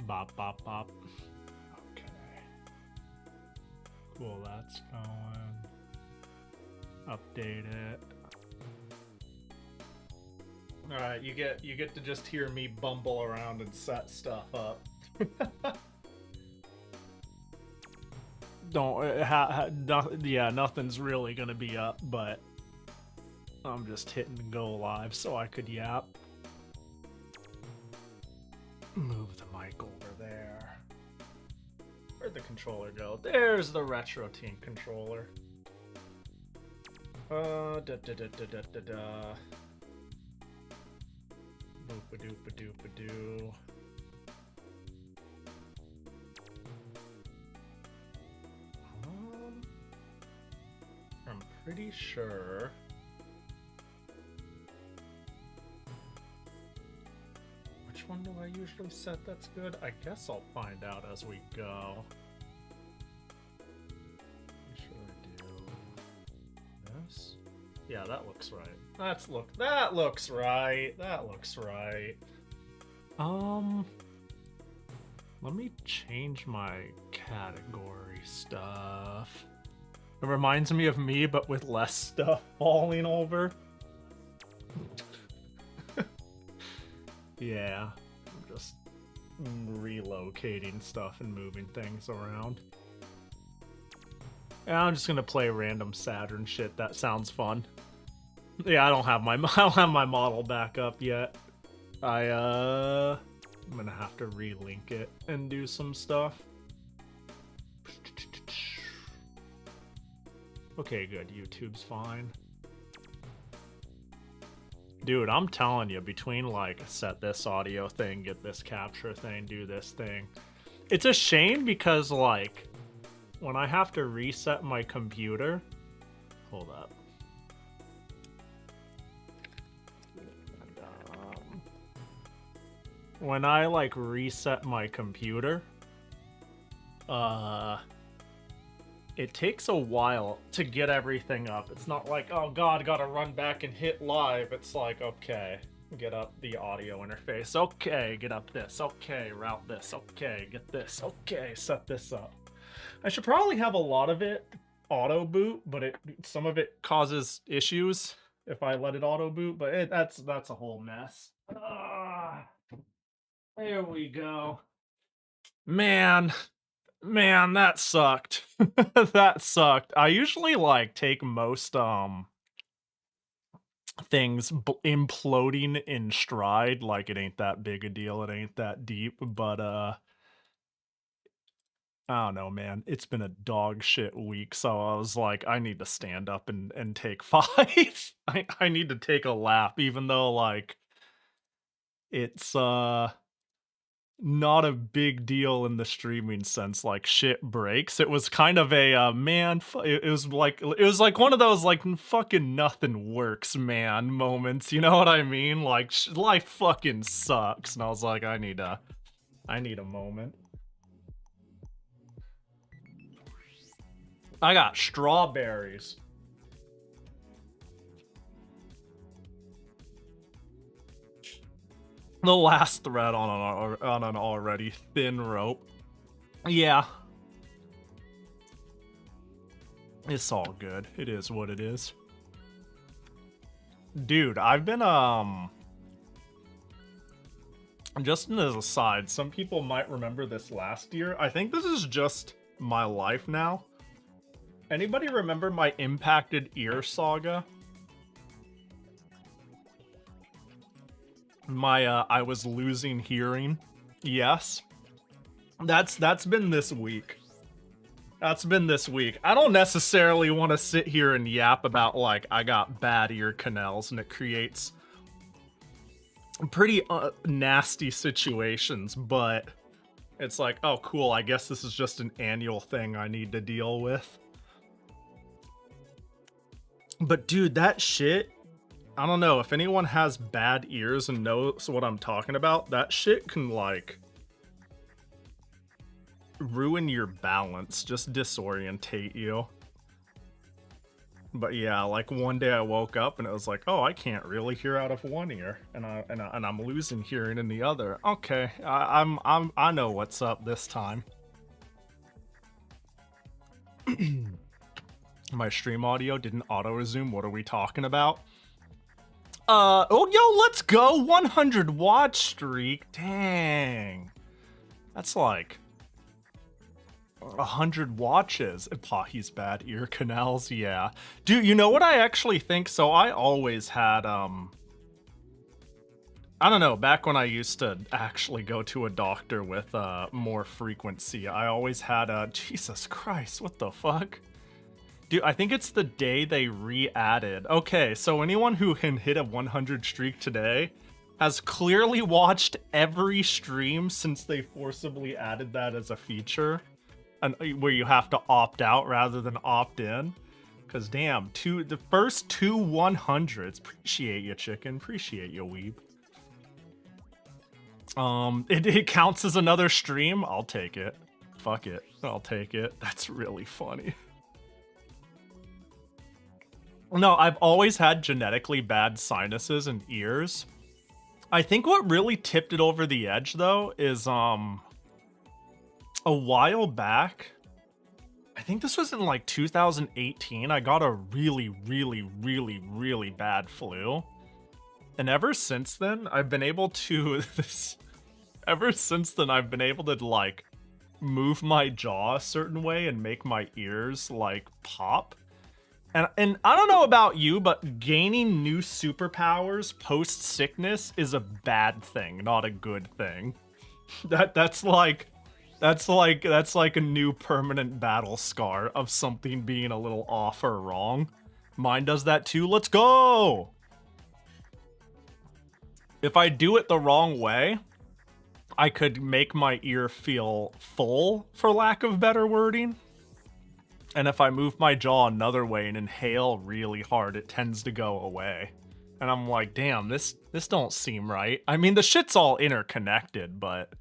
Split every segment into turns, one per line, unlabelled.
Bop, bop, bop. Okay. Cool, that's going. Update it. Alright, you get to just hear me bumble around and set stuff up. Yeah, nothing's really gonna be up, but I'm just hitting go live so I could yap. Move the mic over there. Where'd the controller go? There's the Retro Team controller. Boop-a-doop-a-doop-a-doo. I'm pretty sure. Which one do I usually set that's good? I guess I'll find out as we go. I'm sure I do. This? Yeah, that looks right. That looks right. That looks right. Let me change my category stuff. It reminds me of me, but with less stuff falling over. Yeah, I'm just relocating stuff and moving things around. Yeah, I'm just gonna play random Saturn shit. That sounds fun. Yeah, I don't have my model back up yet. I'm gonna have to relink it and do some stuff. Okay, good. YouTube's fine. Dude, I'm telling you, between like set this audio thing, get this capture thing, do this thing. It's a shame because like when I have to reset my computer, hold up. When I like reset my computer, it takes a while to get everything up. It's not like, oh god, gotta run back and hit live. It's like, okay, get up the audio interface. Okay, get up this. Okay, route this. Okay, get this. Okay, set this up. I should probably have a lot of it auto boot, but some of it causes issues if I let it auto boot. But that's a whole mess. There we go. Man, that sucked. That sucked. I usually like take most things imploding in stride, like it ain't that big a deal, it ain't that deep, but I don't know, man. It's been a dog shit week, so I was like, I need to stand up and take 5. I need to take a lap, even though like it's not a big deal in the streaming sense, like shit breaks. It was kind of a man, it was like one of those like fucking nothing works man moments, you know what I mean? Like life fucking sucks, and I was like, I need a moment. I got strawberries. The last thread on an already thin rope. Yeah. It's all good. It is what it is. Dude, I've been, just as a side, some people might remember this last year. I think this is just my life now. Anybody remember my impacted ear saga? My I was losing hearing. Yes. That's been this week. That's been this week. I don't necessarily want to sit here and yap about like I got bad ear canals and it creates pretty nasty situations, but it's like, oh cool, I guess this is just an annual thing I need to deal with. But dude, that shit, I don't know, if anyone has bad ears and knows what I'm talking about, that shit can like ruin your balance, just disorientate you. But yeah, like one day I woke up and it was like, oh, I can't really hear out of one ear, and I'm losing hearing in the other. Okay, I know what's up this time. My stream audio didn't auto resume. What are we talking about? Oh, yo, let's go. 100 watch streak. Dang. That's like 100 watches. Pahi's bad ear canals. Yeah. Dude, you know what I actually think? So I always had, I don't know, back when I used to actually go to a doctor with more frequency, I always had Jesus Christ, what the fuck? Dude, I think it's the day they re-added. Okay, so anyone who can hit a 100 streak today has clearly watched every stream since they forcibly added that as a feature, and where you have to opt out rather than opt in. Because damn, the first two 100s. Appreciate you, chicken. Appreciate you, weeb. It counts as another stream. I'll take it. Fuck it. I'll take it. That's really funny. No, I've always had genetically bad sinuses and ears. I think what really tipped it over the edge, though, is a while back, I think this was in like 2018, I got a really, really, really, really bad flu. And ever since then, I've been able to like move my jaw a certain way and make my ears like pop. And I don't know about you, but gaining new superpowers post sickness is a bad thing, not a good thing. That's like a new permanent battle scar of something being a little off or wrong. Mine does that too. Let's go. If I do it the wrong way, I could make my ear feel full, for lack of better wording. And if I move my jaw another way and inhale really hard, it tends to go away. And I'm like, damn, this don't seem right. I mean, the shit's all interconnected, but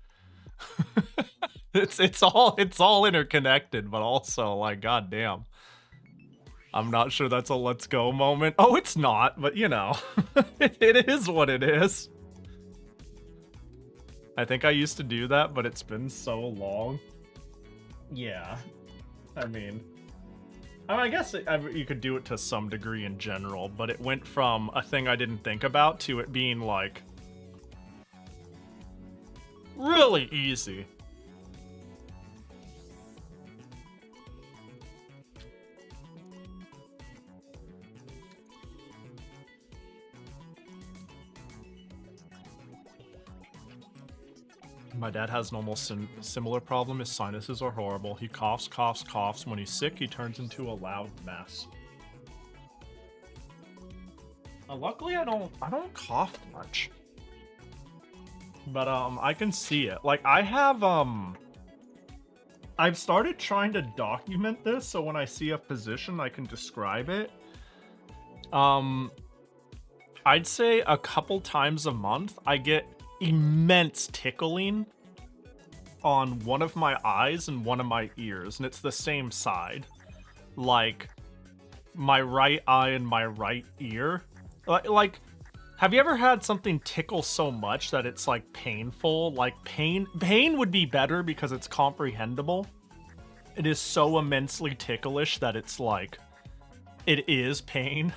it's all interconnected, but also like, goddamn. I'm not sure that's a let's go moment. Oh, it's not, but you know, it is what it is. I think I used to do that, but it's been so long. Yeah, I mean, I guess you could do it to some degree in general, but it went from a thing I didn't think about to it being like really easy. My dad has an almost similar problem. His sinuses are horrible. He coughs, coughs, coughs. When he's sick, he turns into a loud mess. Luckily, I don't cough much. But I can see it. Like I've started trying to document this so when I see a physician, I can describe it. I'd say a couple times a month, I get immense tickling on one of my eyes and one of my ears, and it's the same side, like my right eye and my right ear. Like have you ever had something tickle so much that it's like painful? Like pain would be better because it's comprehensible. It is so immensely ticklish that it's like it is pain.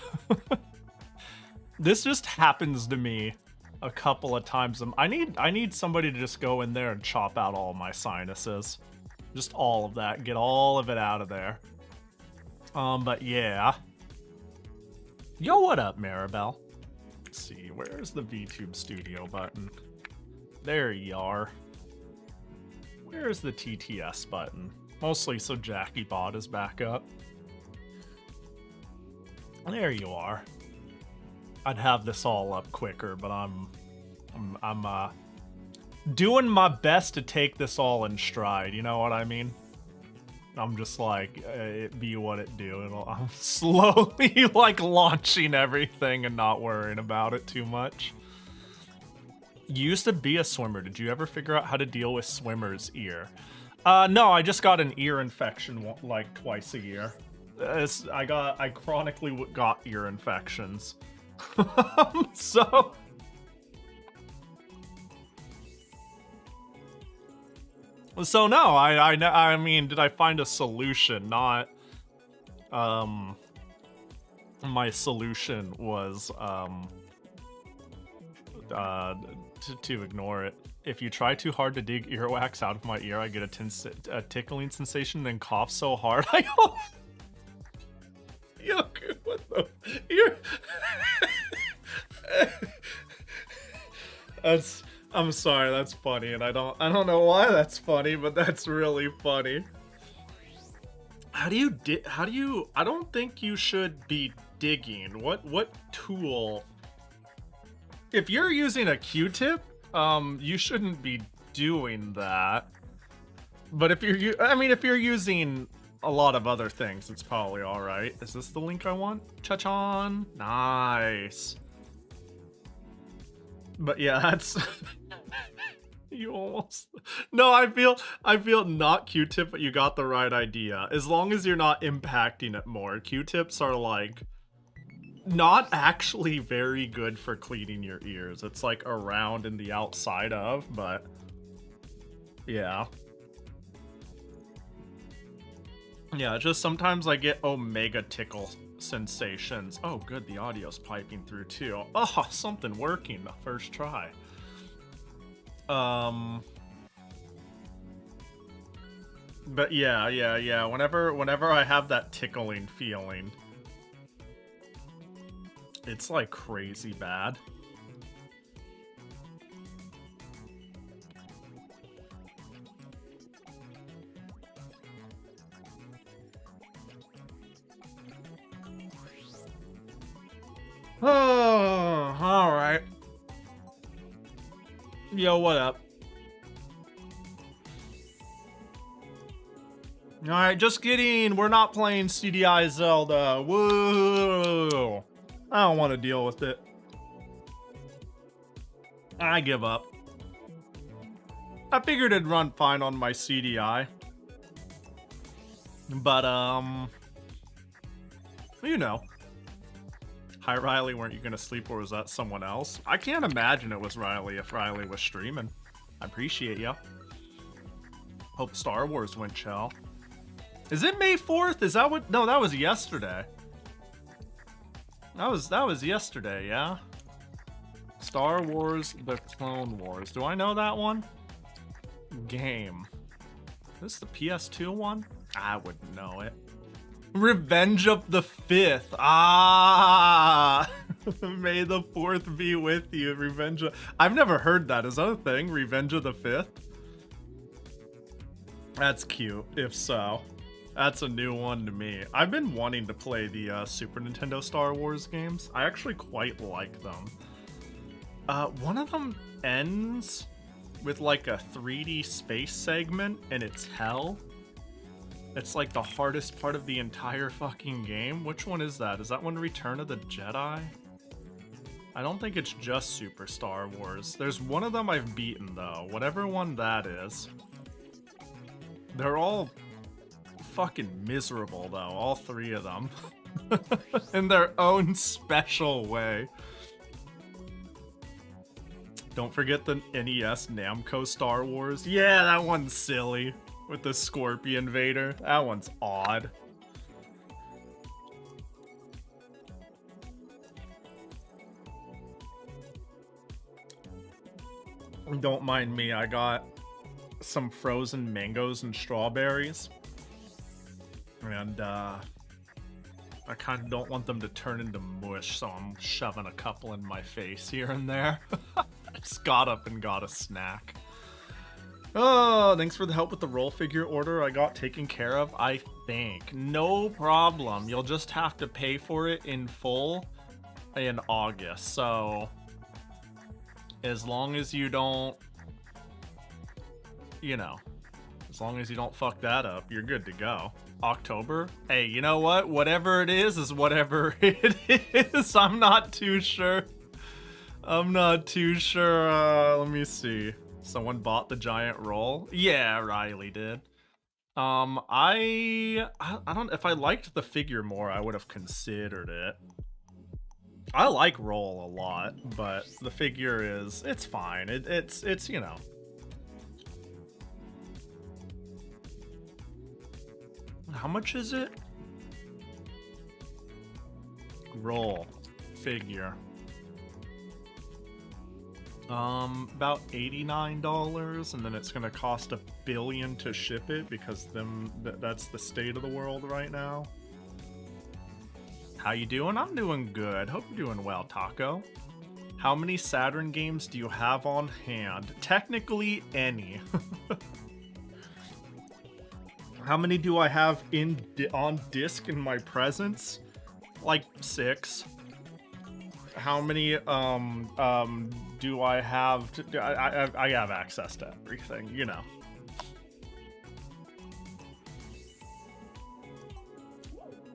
This just happens to me a couple of times. I need somebody to just go in there and chop out all my sinuses. Just all of that. Get all of it out of there. But yeah. Yo, what up, Maribel? Let's see, where's the VTube Studio button? There you are. Where's the TTS button? Mostly so Jackie Bot is back up. There you are. I'd have this all up quicker, but I'm doing my best to take this all in stride, you know what I mean? I'm just like, it be what it do. I'm slowly like launching everything and not worrying about it too much. You used to be a swimmer. Did you ever figure out how to deal with swimmer's ear? No, I just got an ear infection like twice a year. I chronically got ear infections. So no, I mean, did I find a solution? Not, my solution was, to ignore it. If you try too hard to dig earwax out of my ear, I get a tickling sensation and cough so hard I go. Yo, what the? I'm sorry, that's funny, and I don't know why that's funny, but that's really funny. How do you I don't think you should be digging. What tool? If you're using a Q-tip, you shouldn't be doing that. But if you're using a lot of other things, it's probably all right. Is this the link I want? Cha-chan. Nice. But yeah, that's you almost. No, I feel not Q-tip, but you got the right idea. As long as you're not impacting it more. Q-tips are like not actually very good for cleaning your ears. It's like around and the outside of, but yeah. Yeah, just sometimes I get omega tickle sensations. Oh, good, the audio's piping through too. Oh, something working the first try. But yeah. Whenever I have that tickling feeling, it's like crazy bad. Oh, all right. Yo, what up? All right, just kidding. We're not playing CDI Zelda. Woo! I don't want to deal with it. I give up. I figured it'd run fine on my CDI. But, you know. Hi, Riley, weren't you gonna sleep or was that someone else? I can't imagine it was Riley if Riley was streaming. I appreciate ya. Hope Star Wars went chill. Is it May 4th? Is that what? No, that was yesterday. That was yesterday, yeah? Star Wars The Clone Wars. Do I know that one? Game. Is this the PS2 one? I wouldn't know it. Revenge of the 5th. Ah! May the 4th be with you. Revenge of... I've never heard that. Is that a thing? Revenge of the 5th? That's cute, if so. That's a new one to me. I've been wanting to play the Super Nintendo Star Wars games. I actually quite like them. One of them ends with like a 3D space segment, and it's hell. It's like the hardest part of the entire fucking game. Which one is that? Is that one Return of the Jedi? I don't think it's just Super Star Wars. There's one of them I've beaten though. Whatever one that is. They're all fucking miserable though. All three of them. In their own special way. Don't forget the NES Namco Star Wars. Yeah, that one's silly. With the Scorpion Vader. That one's odd. Don't mind me, I got some frozen mangoes and strawberries. And, I kind of don't want them to turn into mush, so I'm shoving a couple in my face here and there. I just got up and got a snack. Oh, thanks for the help with the roll figure order I got taken care of, I think. No problem. You'll just have to pay for it in full in August. So, as long as you don't, you know, as long as you don't fuck that up, you're good to go. October? Hey, you know what? Whatever it is whatever it is. I'm not too sure. Let me see. Someone bought the giant roll? Yeah, Riley did. I don't, if I liked the figure more, I would have considered it. I like Roll a lot, but the figure is, it's fine. It's, you know. How much is it? Roll figure. About $89, and then it's gonna cost $1 billion to ship it because that's the state of the world right now. How you doing? I'm doing good. Hope you're doing well, Taco. How many Saturn games do you have on hand? Technically, any. How many do I have on disc in my presence? Like 6. How many do I have? I have access to everything, you know.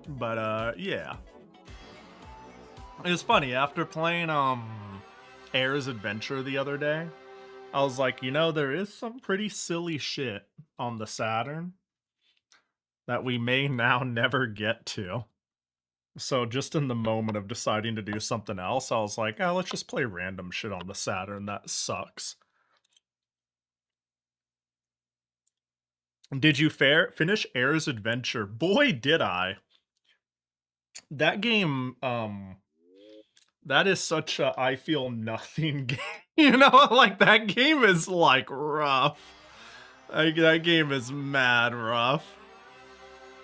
But yeah. It was funny, after playing Air's Adventure the other day, I was like, you know, there is some pretty silly shit on the Saturn that we may now never get to. So just in the moment of deciding to do something else, I was like, oh, let's just play random shit on the Saturn that sucks. Did you finish Air's Adventure? Boy, did I. That game, that is such a I feel nothing game. You know, like, that game is, like, rough. Like, that game is mad rough.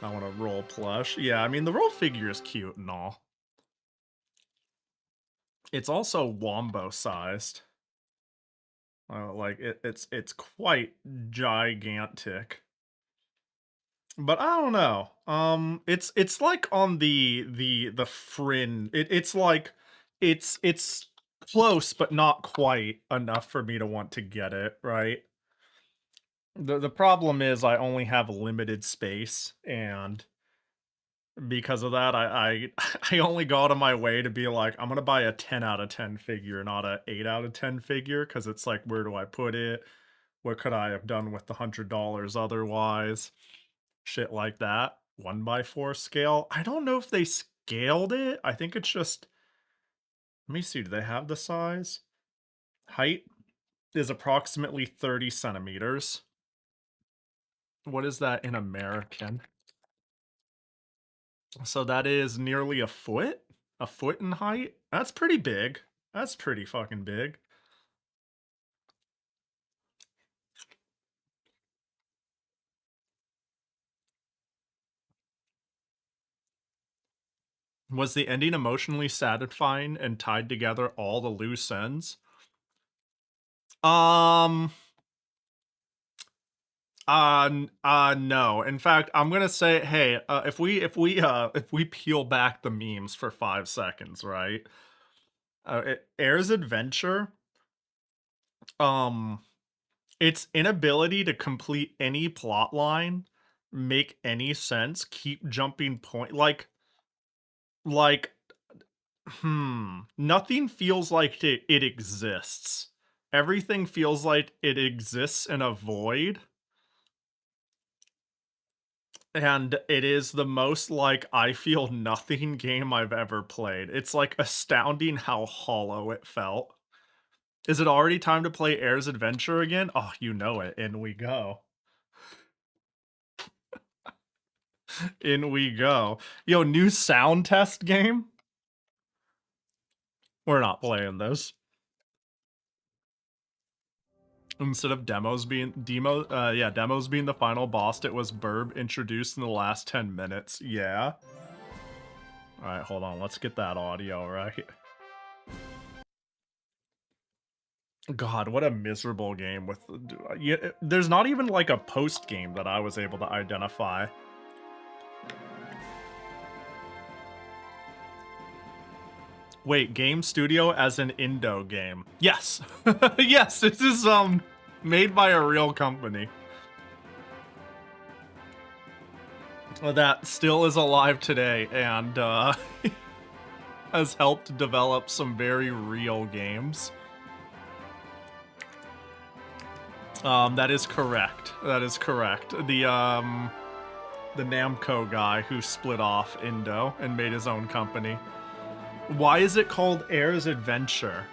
I want a Roll plush. Yeah, I mean, the Roll figure is cute and all. It's also Wombo-sized. Like, it's quite gigantic. But I don't know. It's like on the fringe. It's like it's close, but not quite enough for me to want to get it, right? The problem is I only have limited space, and because of that, I I only go out of my way to be like, I'm gonna buy a 10 out of 10 figure, not a 8 out of 10 figure, because it's like, where do I put it? What could I have done with the $100 otherwise? Shit like that. 1x4 scale. I don't know if they scaled it. I think it's just, let me see, do they have the size? Height is approximately 30 centimeters. What is that in American? So that is nearly a foot? A foot in height? That's pretty big. That's pretty fucking big. Was the ending emotionally satisfying and tied together all the loose ends? No. In fact, I'm gonna say, hey, if we peel back the memes for 5 seconds, right? Air's Adventure, its inability to complete any plot line, make any sense, keep jumping point, like, nothing feels like it exists. Everything feels like it exists in a void. And it is the most, like, I feel nothing game I've ever played. It's, like, astounding how hollow it felt. Is it already time to play Air's Adventure again? Oh, you know it. In we go. In we go. Yo, new sound test game? We're not playing this. Instead of demos being demos being the final boss, it was Burb introduced in the last 10 minutes. Yeah. Alright, hold on. Let's get that audio right. God, what a miserable game with... there's not even, like, a post-game that I was able to identify. Wait, Game Studio as an Indo game. Yes! Yes, this is, made by a real company. That still is alive today, and, has helped develop some very real games. That is correct. That is correct. The Namco guy who split off Indo and made his own company. Why is it called Air's Adventure?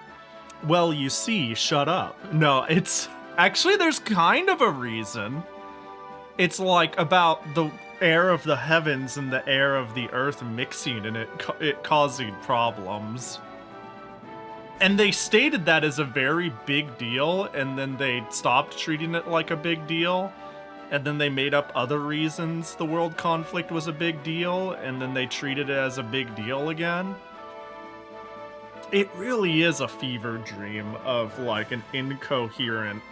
Well, you see, shut up. No, it's... Actually, there's kind of a reason. It's like about the air of the heavens and the air of the earth mixing and it causing problems. And they stated that as a very big deal, and then they stopped treating it like a big deal. And then they made up other reasons the world conflict was a big deal, and then they treated it as a big deal again. It really is a fever dream of, like, an incoherent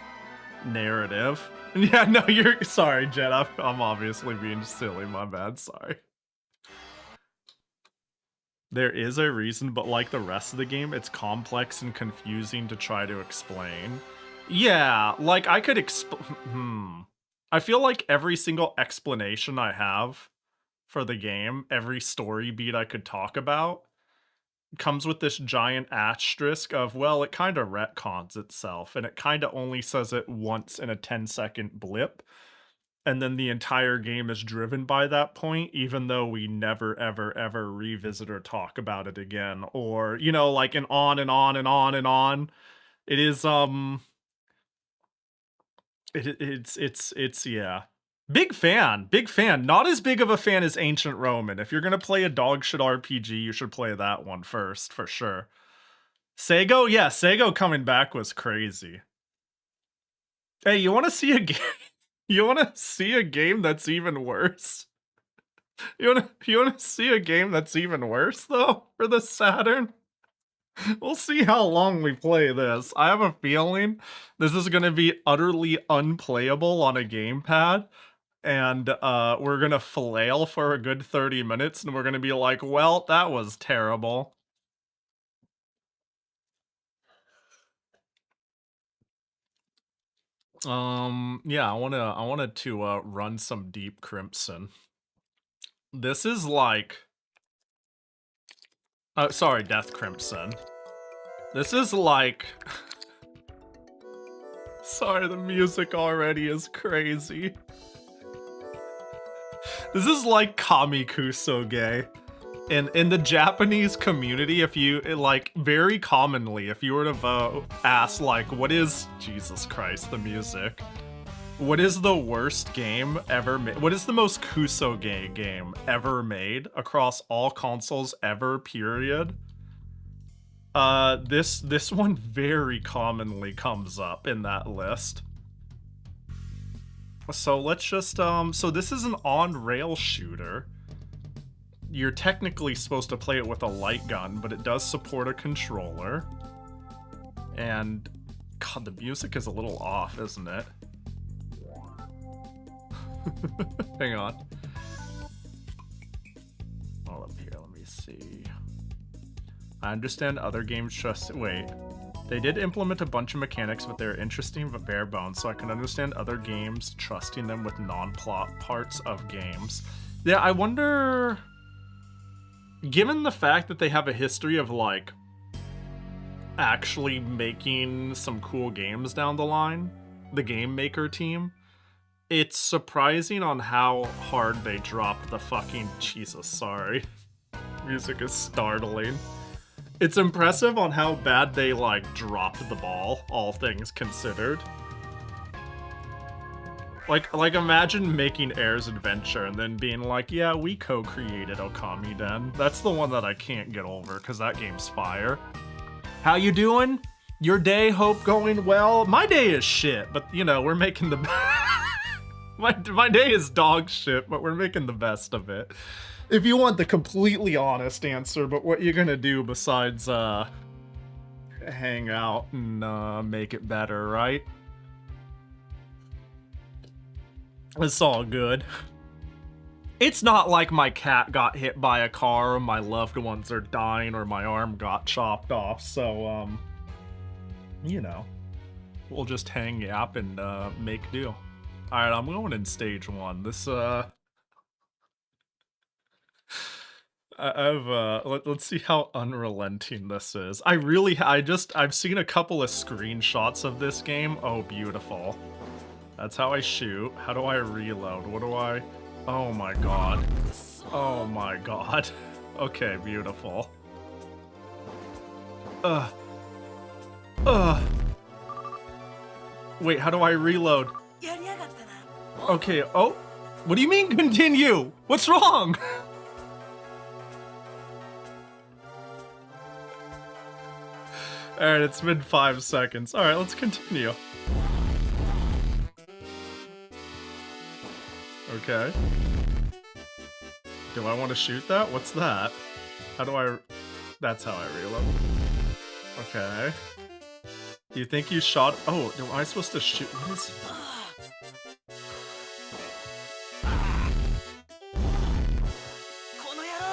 narrative. Yeah, no, you're... Sorry, Jet, I'm obviously being silly, my bad, sorry. There is a reason, but like the rest of the game, it's complex and confusing to try to explain. Yeah, like, I could I feel like every single explanation I have for the game, every story beat I could talk about, comes with this giant asterisk of, well, it kind of retcons itself, and it kind of only says it once in a 10-second blip, and then the entire game is driven by that point, even though we never, ever, ever revisit or talk about it again, or, you know, like, an on and on and on and on. It is, it's yeah. Big fan. Not as big of a fan as Ancient Roman. If you're gonna play a dogshit RPG, you should play that one first, for sure. Sego? Yeah, Sego coming back was crazy. Hey, you wanna see a game? You wanna see a game that's even worse? You wanna see a game that's even worse, though, for the Saturn? We'll see how long we play this. I have a feeling this is gonna be utterly unplayable on a gamepad, and we're gonna flail for a good 30 minutes, and we're gonna be like, well, that was terrible. Yeah, I wanted to run some Deep Crimson. This is like... sorry, Death Crimson. This is like... Sorry, the music already is crazy. This is like Kami Kusoge. In the Japanese community, if you, like, very commonly, if you were to ask, like, what is... Jesus Christ, the music. What is the worst game ever made? What is the most Kusoge game ever made across all consoles ever, period? This one very commonly comes up in that list. So let's just, so this is an on-rail shooter. You're technically supposed to play it with a light gun, but it does support a controller. And, God, the music is a little off, isn't it? Hang on. All up here, let me see. I understand other games just... Wait. They did implement a bunch of mechanics, but they're interesting but bare bones, so I can understand other games trusting them with non-plot parts of games. Yeah, I wonder... Given the fact that they have a history of, like, actually making some cool games down the line, the Game Maker team, it's surprising on how hard they dropped the fucking... Jesus, sorry. Music is startling. It's impressive on how bad they, like, dropped the ball, all things considered. Like imagine making Air's Adventure and then being like, yeah, we co-created Okami Den. That's the one that I can't get over, because that game's fire. How you doing? Your day, hope going well? My day is shit, but, you know, we're making the... my day is dog shit, but we're making the best of it. If you want the completely honest answer, but what you're gonna do besides, hang out and, make it better, right? It's all good. It's not like my cat got hit by a car, or my loved ones are dying, or my arm got chopped off, so, you know. We'll just hang yap and, make do. Alright, I'm going in stage 1. This, let's see how unrelenting this is. I've seen a couple of screenshots of this game. Oh, beautiful. That's how I shoot. How do I reload? What do I... Oh my god. Oh my god. Okay, beautiful. Wait, how do I reload? Okay, oh. What do you mean continue? What's wrong? Alright, it's been 5 seconds. Alright, let's continue. Okay. Do I want to shoot that? What's that? How do I... That's how I reload. Okay. Do you think you shot... Oh, am I supposed to shoot... What is...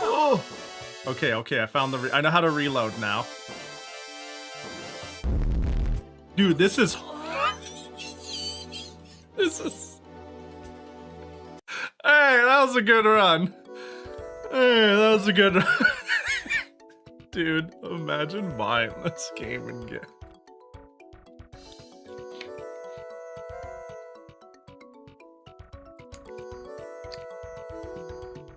Oh! Okay, okay, I found the... I know how to reload now. Dude, this is... This is... Hey, that was a good run. Hey, that was a good run. Dude, imagine buying this game and get...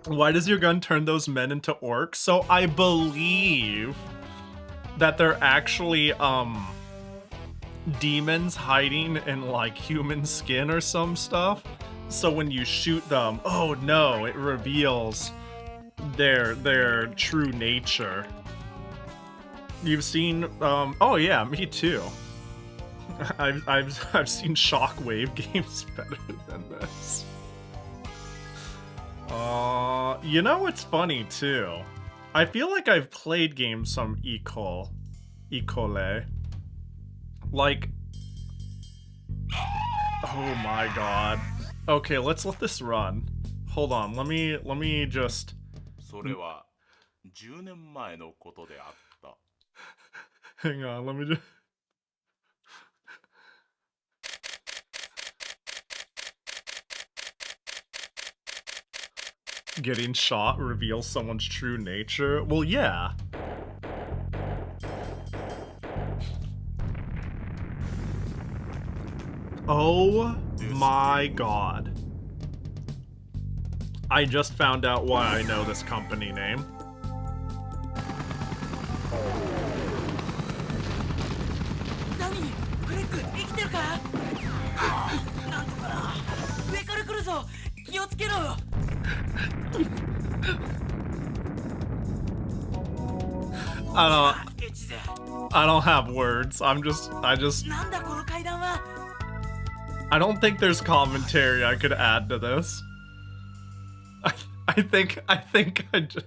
Why does your gun turn those men into orcs? So I believe that they're actually, demons hiding in, like, human skin or some stuff. So when you shoot them, oh no, it reveals their true nature. You've seen, oh yeah, me too. I've seen Shockwave games better than this. You know what's funny too? I feel like I've played games some Ecole. Like, oh my god. Okay, let's let this run. Hold on, let me just... Hang on, let me just... Getting shot reveals someone's true nature? Well, yeah. Oh my god. I just found out why I know this company name. I don't have words. I don't think there's commentary I could add to this. I think I just...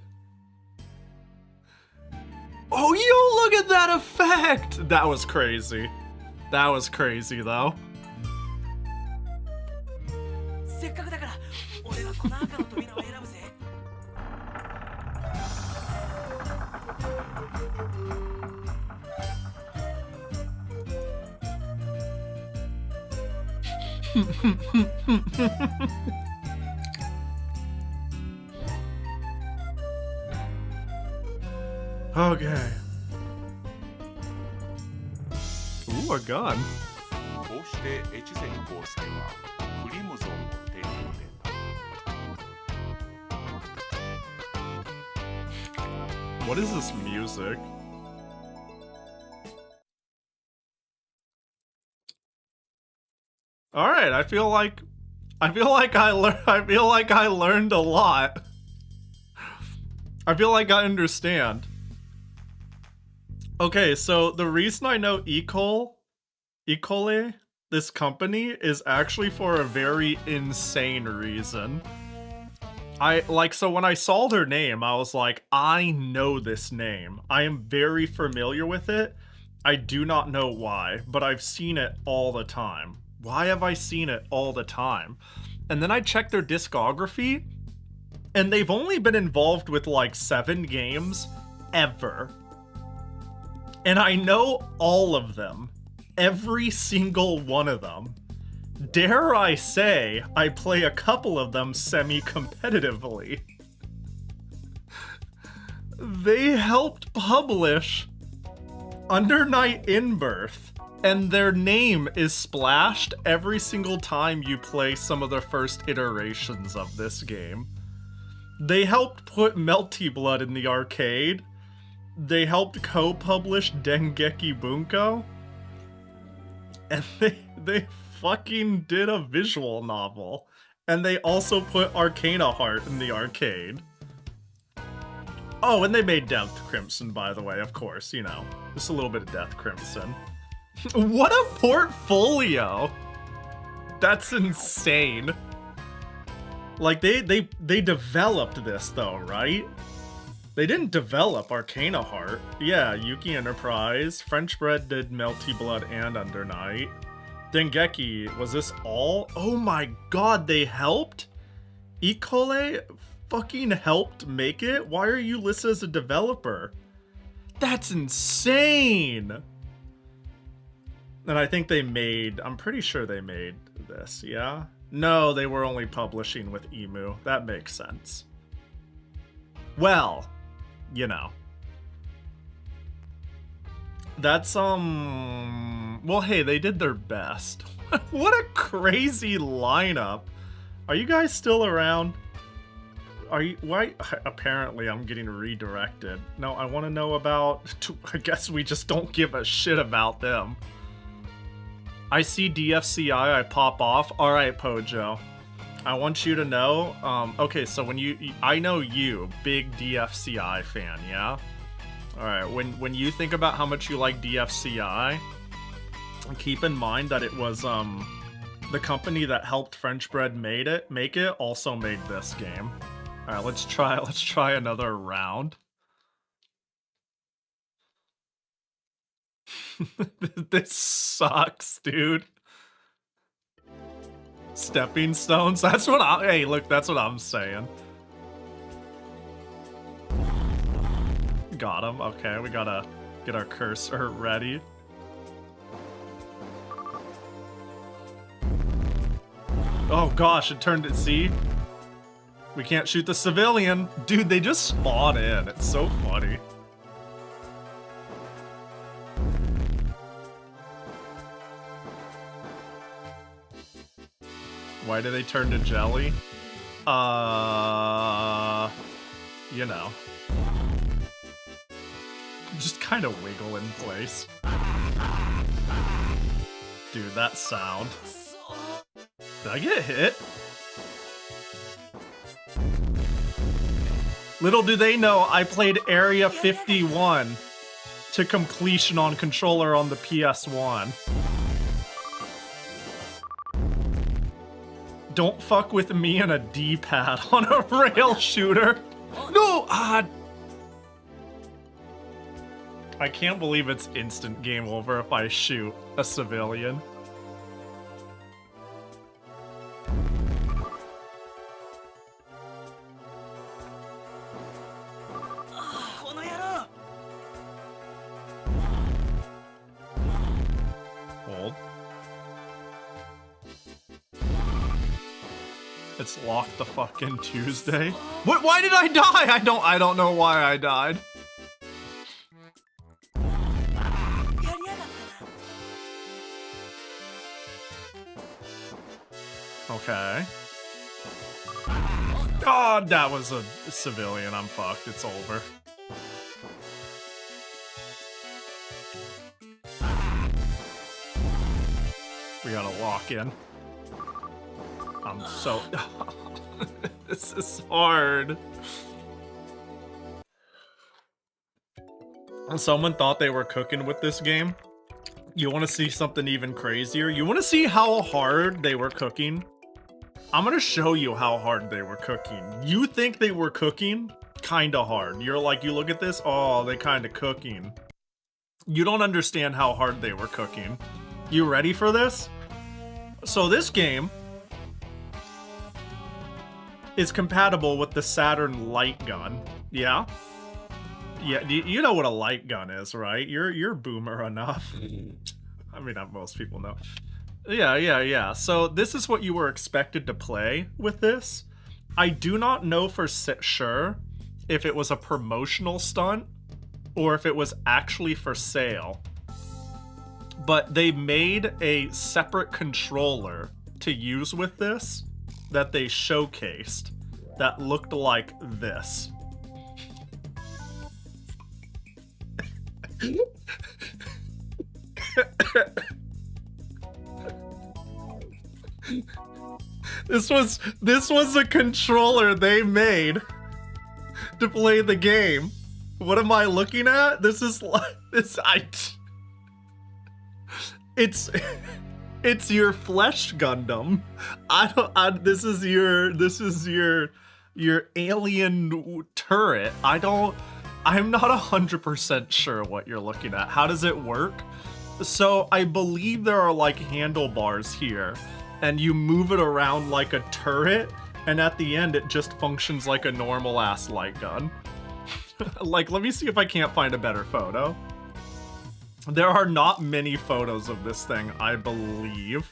Oh, yo, look at that effect! That was crazy. That was crazy, though. Okay. Ooh, a gun. What is this music? All right, I feel like I learned a lot. I feel like I understand. Okay, so the reason I know Ecole, this company, is actually for a very insane reason. So when I saw their name, I was like, I know this name. I am very familiar with it. I do not know why, but I've seen it all the time. Why have I seen it all the time? And then I checked their discography, and they've only been involved with like 7 games ever. And I know all of them. Every single one of them. Dare I say, I play a couple of them semi-competitively. They helped publish Under Night in Birth And their name is splashed every single time you play some of the first iterations of this game. They helped put Melty Blood in the arcade. They helped co-publish Dengeki Bunko. And they fucking did a visual novel. And they also put Arcana Heart in the arcade. Oh, and they made Death Crimson, by the way, of course, you know. Just a little bit of Death Crimson. What a portfolio! That's insane. Like, they developed this, though, right? They didn't develop Arcana Heart. Yeah, Yuki Enterprise. French Bread did Melty Blood and Under Night. Dengeki, was this all? Oh my god, they helped? Ikole fucking helped make it? Why are you listed as a developer? That's insane! And I think they made, I'm pretty sure they made this, yeah? No, they were only publishing with Emu. That makes sense. Well, you know. That's, well, hey, they did their best. What a crazy lineup. Are you guys still around? Are you, why? Apparently I'm getting redirected. No, I want to know about, I guess we just don't give a shit about them. I see DFCI, I pop off. All right, Pojo. I want you to know, okay, so when I know you, big DFCI fan, yeah? All right, when you think about how much you like DFCI, keep in mind that it was, the company that helped French Bread make it also made this game. All right, let's try another round. This sucks, dude. Stepping stones? That's what hey, look, that's what I'm saying. Got him. Okay, we gotta get our cursor ready. Oh gosh, it turned to see. We can't shoot the civilian. Dude, they just spawn in. It's so funny. Why do they turn to jelly? You know. Just kind of wiggle in place. Dude, that sound. Did I get hit? Little do they know, I played Area 51 to completion on controller on the PS1. Don't fuck with me and a D-pad on a rail shooter. No! I can't believe it's instant game over if I shoot a civilian. Hold. It's locked the fucking Tuesday. What? Why did I die? I don't know why I died. Okay. God, that was a civilian. I'm fucked. It's over. We gotta lock in. I'm so... This is hard. Someone thought they were cooking with this game. You want to see something even crazier? You want to see how hard they were cooking? I'm gonna show you how hard they were cooking. You think they were cooking? Kinda hard. You're like, you look at this, oh, they kinda cooking. You don't understand how hard they were cooking. You ready for this? So this game is compatible with the Saturn light gun. Yeah? Yeah, you know what a light gun is, right? You're boomer enough. I mean, not most people know. Yeah. So this is what you were expected to play with this. I do not know for sure if it was a promotional stunt or if it was actually for sale. But they made a separate controller to use with this that they showcased that looked like this. This was a controller they made to play the game. What am I looking at? This is like it's your Flesh Gundam. This is your alien turret. I'm not 100% sure what you're looking at. How does it work? So I believe there are like handlebars here, and you move it around like a turret, and at the end it just functions like a normal ass light gun. Like, let me see if I can't find a better photo. There are not many photos of this thing, I believe.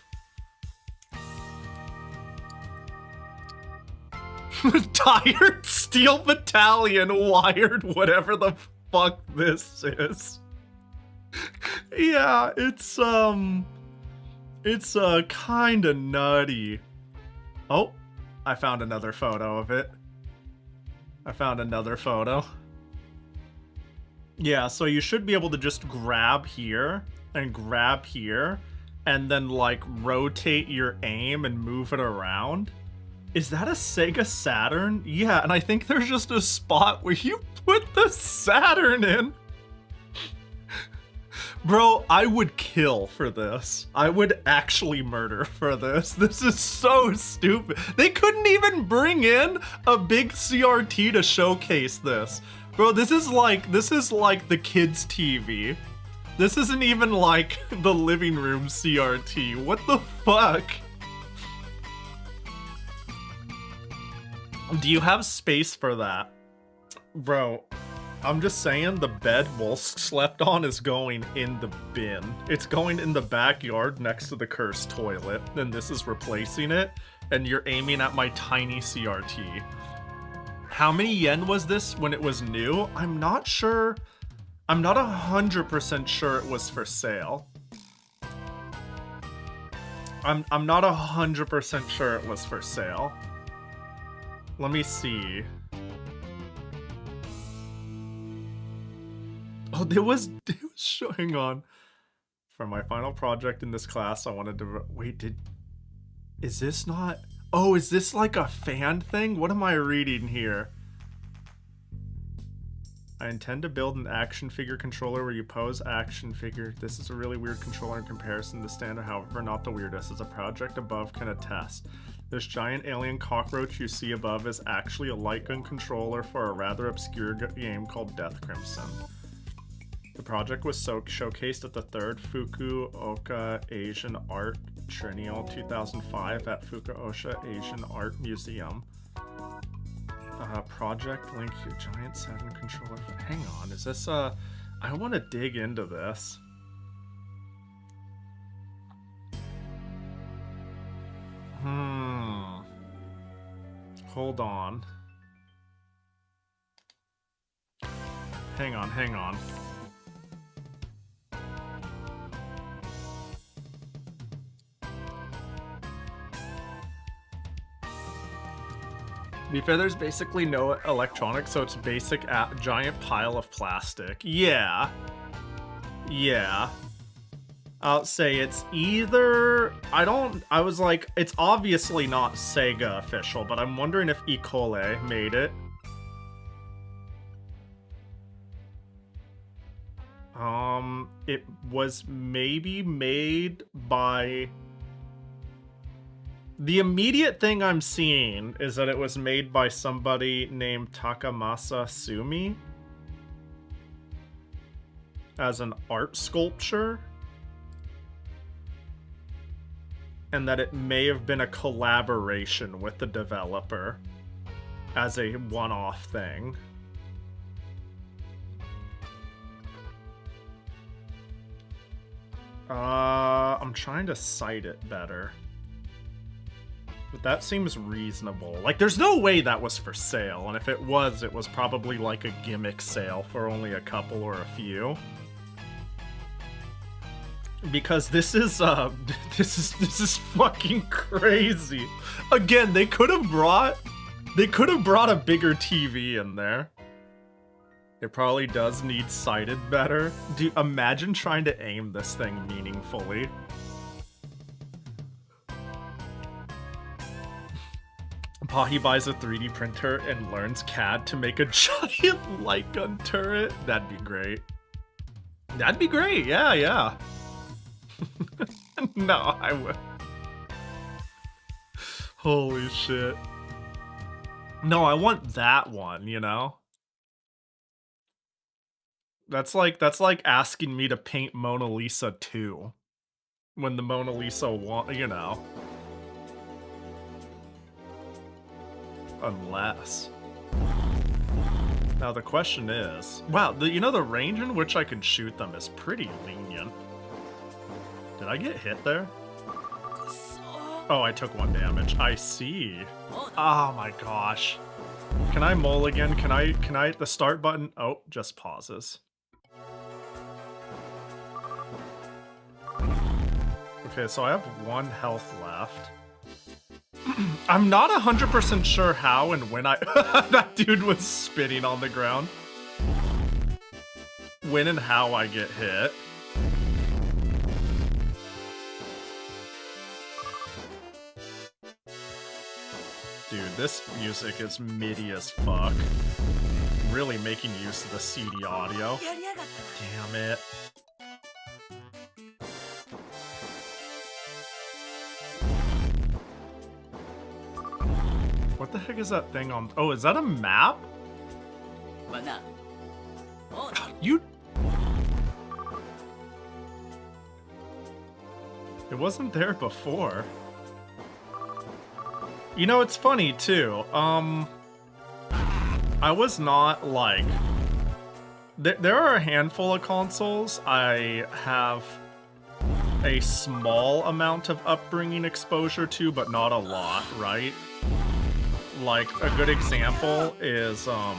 Tired Steel Battalion wired whatever the fuck this is. Yeah, it's kinda nutty. Oh, I found another photo of it. Yeah, so you should be able to just grab here, and then like rotate your aim and move it around. Is that a Sega Saturn? Yeah, and I think there's just a spot where you put the Saturn in. Bro, I would kill for this. I would actually murder for this. This is so stupid. They couldn't even bring in a big CRT to showcase this. Bro, this is like the kids' TV. This isn't even like the living room CRT. What the fuck? Do you have space for that? Bro, I'm just saying the bed Wolf slept on is going in the bin. It's going in the backyard next to the cursed toilet, and this is replacing it, and you're aiming at my tiny CRT. How many yen was this when it was new? I'm not sure. I'm not 100% sure it was for sale. I'm not 100% sure it was for sale. Let me see. Oh, it was showing on. For my final project in this class, I wanted to wait. Is this not? Oh, is this like a fan thing? What am I reading here? I intend to build an action figure controller where you pose action figure. This is a really weird controller in comparison to standard, however, not the weirdest, as a project above can attest. This giant alien cockroach you see above is actually a light gun controller for a rather obscure game called Death Crimson. The project was showcased at the 3rd Fukuoka Asian Art Triennial 2005 at Fukuoka Asian Art Museum. Project link to giant Saturn controller. Hang on, is this I want to dig into this. Hold on. Hang on. To be fair, there's basically no electronics, so it's basic giant pile of plastic. Yeah. I'll say it's either... I was like, it's obviously not Sega official, but I'm wondering if Icole made it. It was maybe made by... The immediate thing I'm seeing is that it was made by somebody named Takamasa Sumi as an art sculpture, and that it may have been a collaboration with the developer as a one-off thing. I'm trying to cite it better. But that seems reasonable. Like, there's no way that was for sale, and if it was probably like a gimmick sale for only a couple or a few. Because this is this is fucking crazy. Again, they could have brought a bigger TV in there. It probably does need sighted better. Dude, imagine trying to aim this thing meaningfully. Pahi buys a 3D printer and learns CAD to make a giant light gun turret. That'd be great. That'd be great, yeah. No, I would. Holy shit. No, I want that one, you know? That's like asking me to paint Mona Lisa 2. When the Mona Lisa you know. Unless. Now the question is, wow, you know the range in which I can shoot them is pretty lenient. Did I get hit there? Oh, I took 1 damage. I see. Oh my gosh. Can I mulligan? Can I the start button? Oh, just pauses. Okay, so I have 1 health left. I'm not 100% sure how and when that dude was spitting on the ground. When and how I get hit. Dude, this music is MIDI as fuck. Really making use of the CD audio. Damn it. What the heck is that thing on? Oh, is that a map? You... It wasn't there before. You know, it's funny too. I was not like... There are a handful of consoles I have a small amount of upbringing exposure to, but not a lot, right? Like, a good example is, I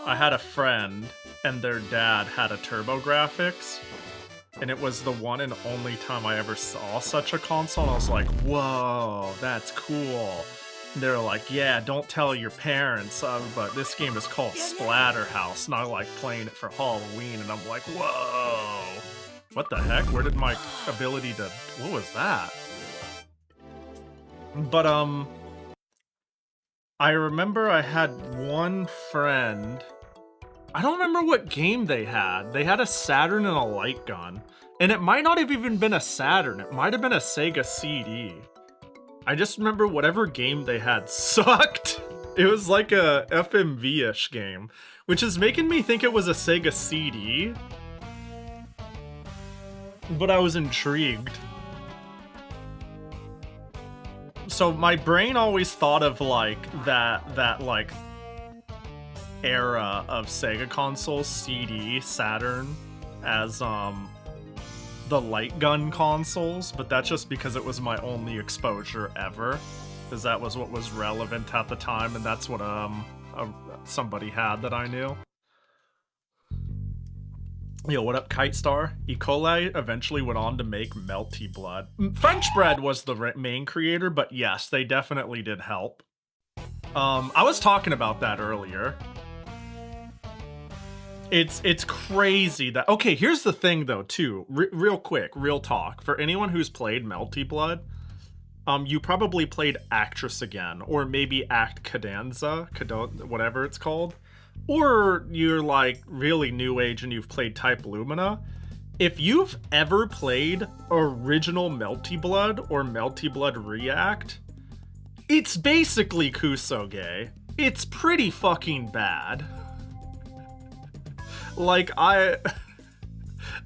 had a friend, and their dad had a TurboGrafx, and it was the one and only time I ever saw such a console, and I was like, whoa, that's cool. And they're like, yeah, don't tell your parents, but this game is called Splatterhouse, and I like playing it for Halloween, and I'm like, whoa. What the heck? Where did my ability to... What was that? But, I remember I had one friend... I don't remember what game they had. They had a Saturn and a light gun. And it might not have even been a Saturn. It might have been a Sega CD. I just remember whatever game they had sucked. It was like a FMV-ish game. Which is making me think it was a Sega CD. But I was intrigued. So my brain always thought of like that like era of Sega consoles, CD, Saturn, as the light gun consoles, but that's just because it was my only exposure ever, because that was what was relevant at the time, and that's what somebody had that I knew. Yo, what up, Kite Star? E. coli eventually went on to make Melty Blood. French Bread was the main creator, but yes, they definitely did help. I was talking about that earlier. It's crazy that... Okay, here's the thing, though, too. Real quick, real talk. For anyone who's played Melty Blood, you probably played Actress Again, or maybe Act Cadenza, whatever it's called. Or you're like really new age and you've played Type Lumina. If you've ever played original Melty Blood or Melty Blood React, it's basically Kusoge. It's pretty fucking bad. Like, I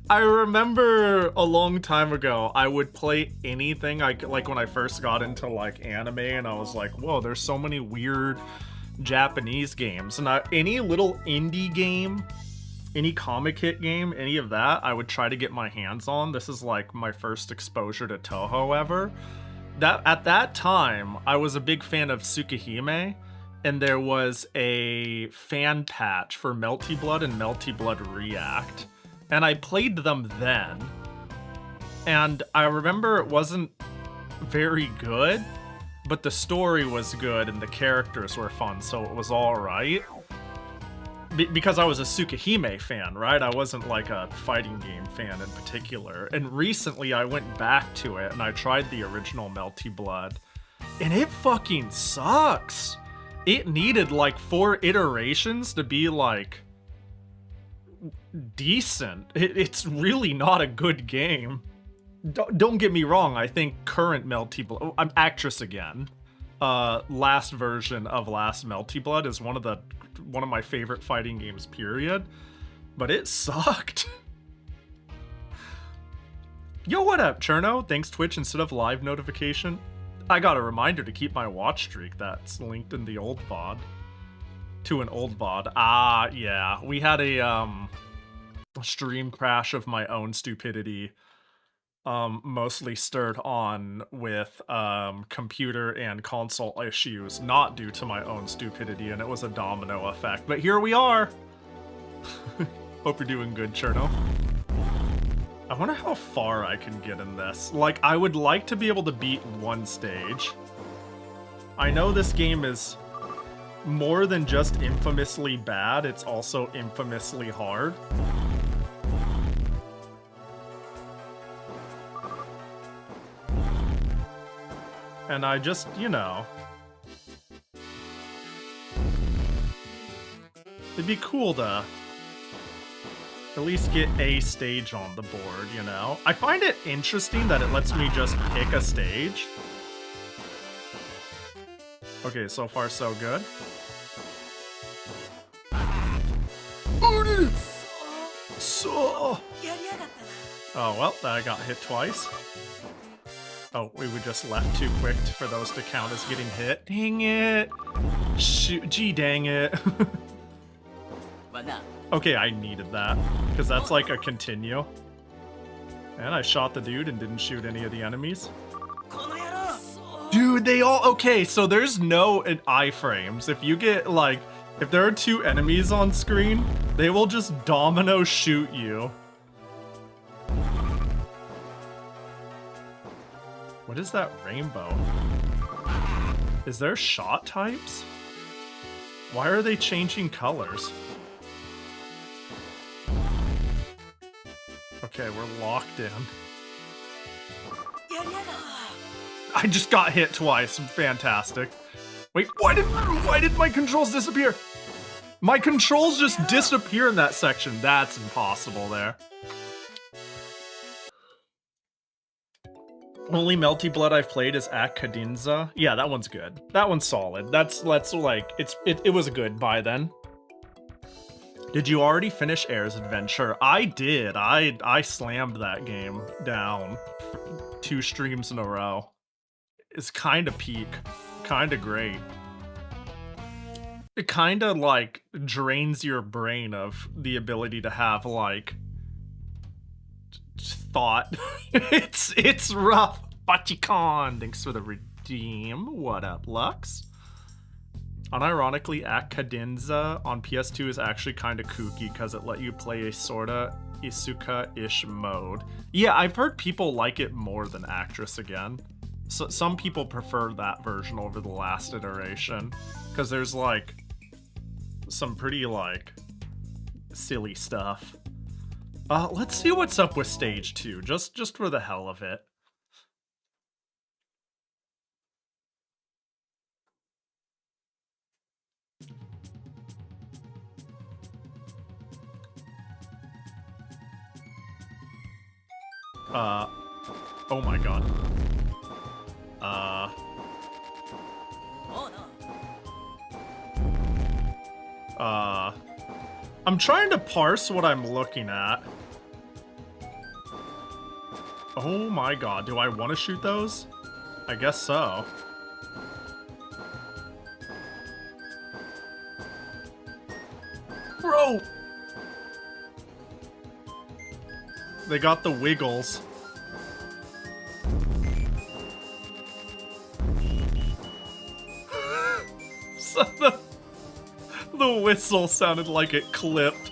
remember a long time ago, I would play anything, like when I first got into like anime, and I was like, whoa, there's so many weird Japanese games. And any little indie game, any comic hit game, any of that, I would try to get my hands on. This is like my first exposure to Toho ever. At that time, I was a big fan of Tsukihime, and there was a fan patch for Melty Blood and Melty Blood React, and I played them then. And I remember it wasn't very good, but the story was good and the characters were fun, so it was alright. Because I was a Tsukihime fan, right? I wasn't like a fighting game fan in particular. And recently I went back to it and I tried the original Melty Blood. And it fucking sucks. It needed like 4 iterations to be like decent. It's really not a good game. Don't get me wrong, I think current Melty Blood... I'm Actress again. Last version of last Melty Blood is one of my favorite fighting games, period. But it sucked. Yo, what up, Cherno? Thanks, Twitch, instead of live notification. I got a reminder to keep my watch streak that's linked in the old VOD. To an old VOD. Ah, yeah. We had a stream crash of my own stupidity. Mostly stirred on with computer and console issues, not due to my own stupidity, and it was a domino effect. But here we are! Hope you're doing good, Cherno. I wonder how far I can get in this. Like, I would like to be able to beat one stage. I know this game is more than just infamously bad, it's also infamously hard. And I just, you know... It'd be cool to at least get a stage on the board, you know? I find it interesting that it lets me just pick a stage. Okay, so far so good. So... Oh, well, I got hit twice. Oh, we were just left too quick for those to count as getting hit. Dang it! Shoot, gee dang it. Okay, I needed that, because that's like a continue. And I shot the dude and didn't shoot any of the enemies. Dude, they all... Okay, so there's no iframes. If you get, like... If there are 2 enemies on screen, they will just domino shoot you. What is that rainbow? Is there shot types? Why are they changing colors? Okay, we're locked in. I just got hit twice. Fantastic. Wait, why did my controls disappear? My controls just disappear in that section. That's impossible there. Only Melty Blood I've played is Akadinza. Yeah, that one's good. That one's solid. That's like, it was a good buy then. Did you already finish Air's Adventure? I did. I slammed that game down 2 streams in a row. It's kind of peak. Kind of great. It kind of like drains your brain of the ability to have like thought. it's rough. Bachicon, thanks for the redeem. What up, Lux? Unironically, Akadinza on PS2 is actually kind of kooky because it let you play a sorta Isuka-ish mode. Yeah, I've heard people like it more than Actress Again. So some people prefer that version over the last iteration because there's like some pretty like silly stuff. Let's see what's up with stage 2, just for the hell of it. Oh my god. I'm trying to parse what I'm looking at. Oh my god, do I want to shoot those? I guess so. Bro! They got the wiggles. So the whistle sounded like it clipped.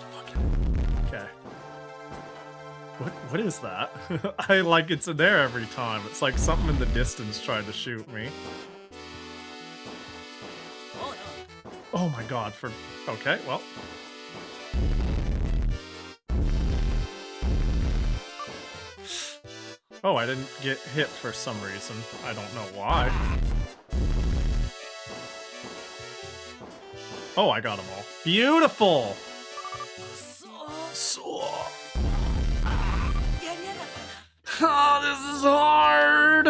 What is that? I like it's there every time. It's like something in the distance tried to shoot me. Oh my god, okay, well. Oh, I didn't get hit for some reason. I don't know why. Oh, I got them all. Beautiful! Oh, this is hard!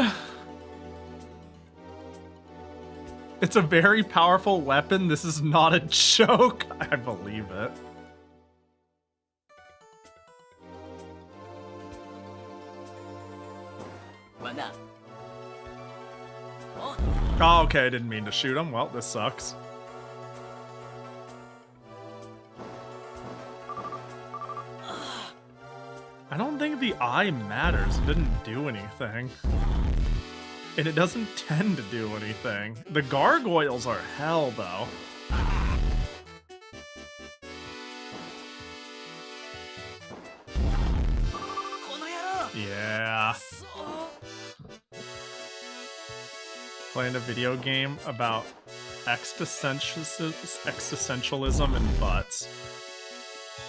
It's a very powerful weapon. This is not a joke. I believe it. Oh, okay, I didn't mean to shoot him. Well, this sucks. I don't think the eye matters. It didn't do anything. And it doesn't tend to do anything. The gargoyles are hell, though. Yeah. Playing a video game about existentialism and butts.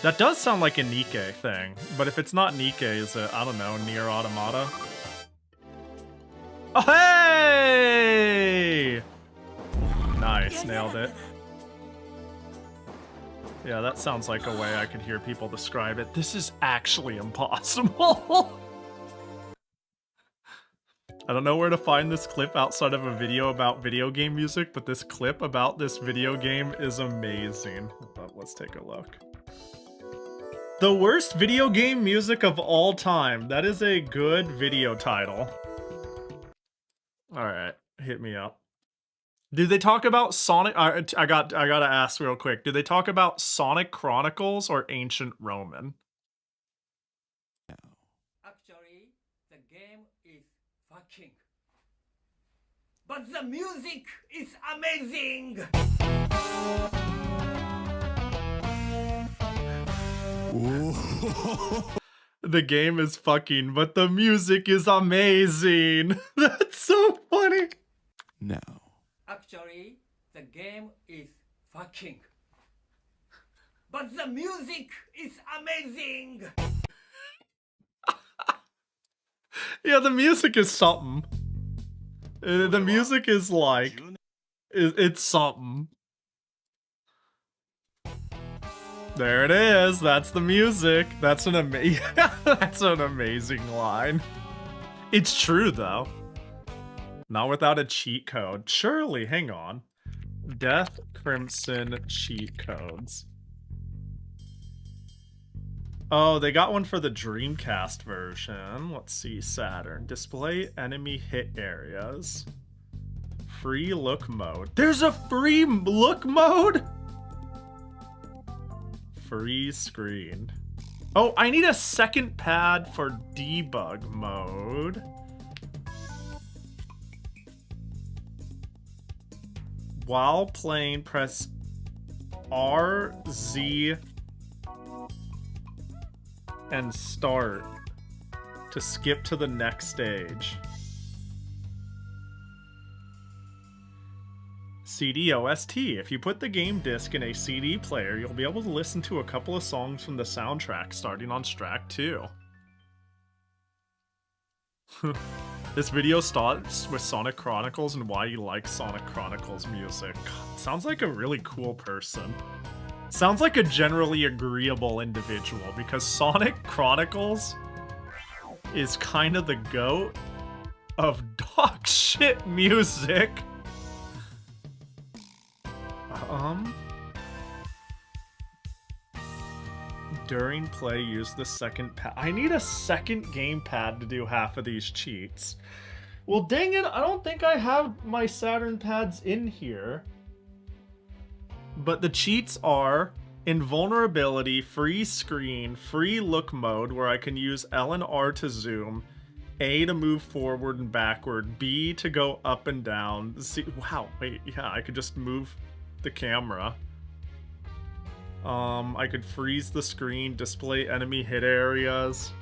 That does sound like a Nikkei thing, but if it's not Nikkei, is it, I don't know, Nier Automata? Oh, hey! Nice, nailed it. Yeah, that sounds like a way I could hear people describe it. This is actually impossible. I don't know where to find this clip outside of a video about video game music, but this clip about this video game is amazing. But let's take a look. The worst video game music of all time. That is a good video title. Alright, hit me up. Do they talk about Sonic? I gotta ask real quick. Do they talk about Sonic Chronicles or Ancient Roman?
Actually, the game is fucking. But the music is amazing!
The game is fucking, but the music is amazing. That's so funny.
No.
Actually, the game is fucking. But the music is amazing!
Yeah, the music is something. The music is like... It's something. There it is. That's the music. That's an that's an amazing line. It's true though. Not without a cheat code. Surely, hang on. Death Crimson cheat codes. Oh, they got one for the Dreamcast version. Let's see, Saturn. Display enemy hit areas. Free look mode. There's a free look mode? Free screen. Oh, I need a second pad for debug mode. While playing, press R, Z, and start to skip to the next stage. CD OST. If you put the game disc in a CD player, you'll be able to listen to a couple of songs from the soundtrack starting on track 2. This video starts with Sonic Chronicles and why you like Sonic Chronicles music. God, sounds like a really cool person. Sounds like a generally agreeable individual, because Sonic Chronicles is kind of the GOAT of dog shit music. During play, use the second pad. I need a second gamepad to do half of these cheats. Well, dang it, I don't think I have my Saturn pads in here. But the cheats are invulnerability, free screen, free look mode, where I can use L and R to zoom, A to move forward and backward, B to go up and down. C, wow, wait, yeah, I could just move the camera. I could freeze the screen, display enemy hit areas.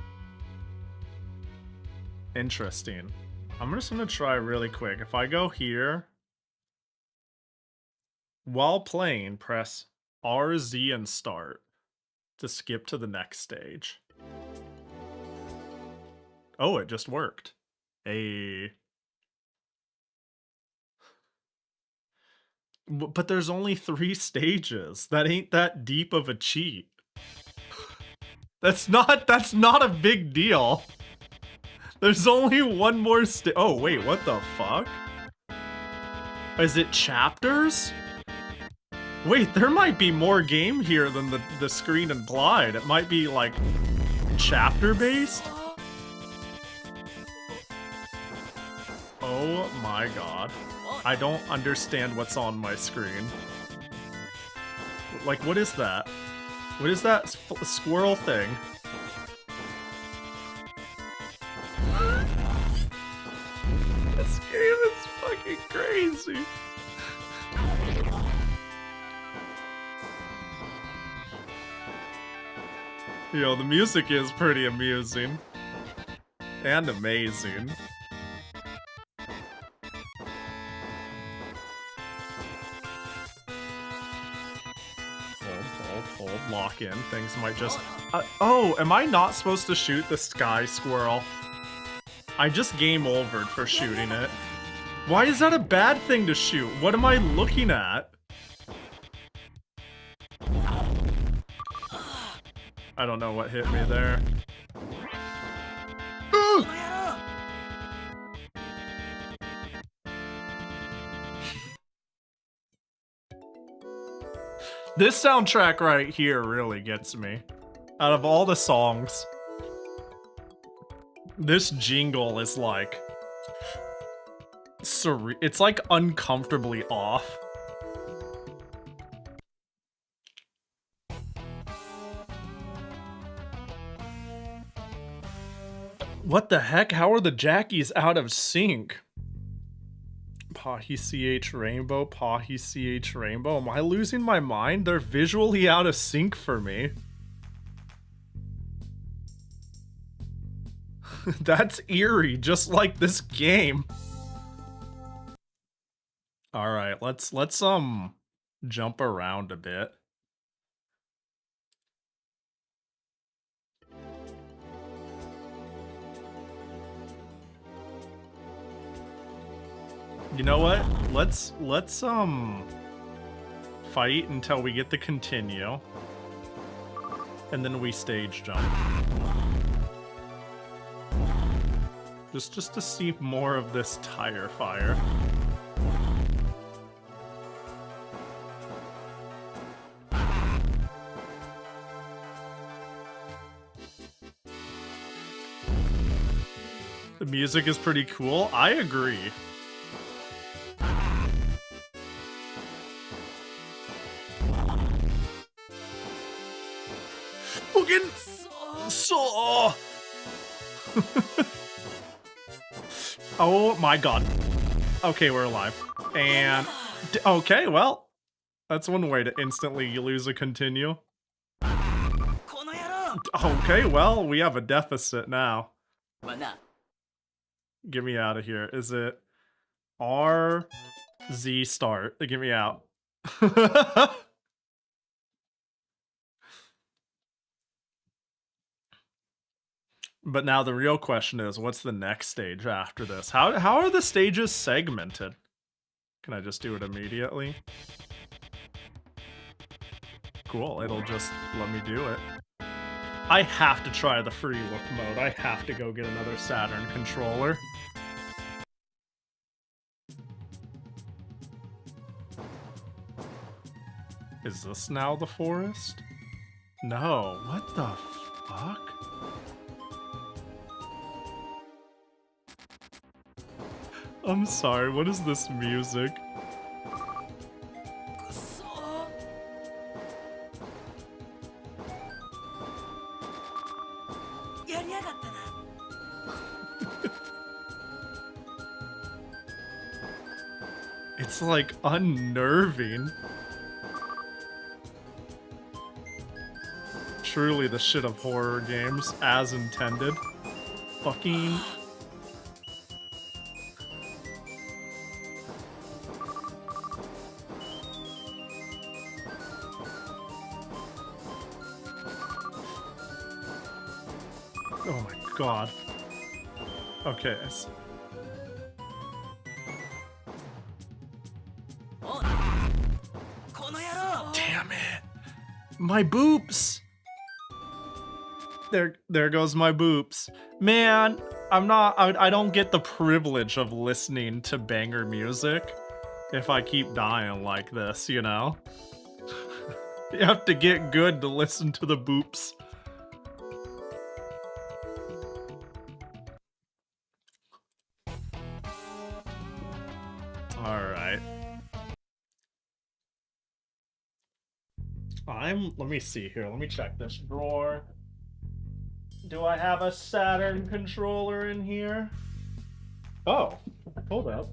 Interesting. I'm just gonna try really quick. If I go here, while playing, press RZ and start to skip to the next stage. Oh, it just worked. But there's only 3 stages. That ain't that deep of a cheat. That's not a big deal. There's only one more oh, wait, what the fuck? Is it chapters? Wait, there might be more game here than the screen implied. It might be, like, chapter-based? Oh my god. I don't understand what's on my screen. Like, what is that? What is that squirrel thing? This game is fucking crazy. Yo, the music is pretty amusing. And amazing. Hold, lock in. Things might just... oh, am I not supposed to shoot the sky squirrel? I just game overed for shooting it. Why is that a bad thing to shoot? What am I looking at? I don't know what hit me there. This soundtrack right here really gets me. Out of all the songs, this jingle is like... it's like uncomfortably off. What the heck? How are the Jackies out of sync? Pahi CH Rainbow, Pahi CH Rainbow. Am I losing my mind? They're visually out of sync for me. That's eerie, just like this game. Alright, let's jump around a bit. You know what? Let's fight until we get the continue. And then we stage jump. Just to see more of this tire fire. The music is pretty cool. I agree. Fucking saw. Oh my god. Okay, we're alive. And okay, well, that's one way to instantly lose a continue. Okay, well, we have a deficit now. Get me out of here. Is it RZ start? Get me out. But now the real question is, what's the next stage after this? How are the stages segmented? Can I just do it immediately? Cool, it'll just let me do it. I have to try the free look mode. I have to go get another Saturn controller. Is this now the forest? No, what the fuck? I'm sorry, what is this music? It's like unnerving. Truly the shit of horror games, as intended. Fucking Oh my god. Okay. Damn it. My boops. There goes my boops. Man, I don't get the privilege of listening to banger music if I keep dying like this, you know? You have to get good to listen to the boops. Alright. Let me see here. Let me check this drawer. Do I have a Saturn controller in here? Oh, hold up.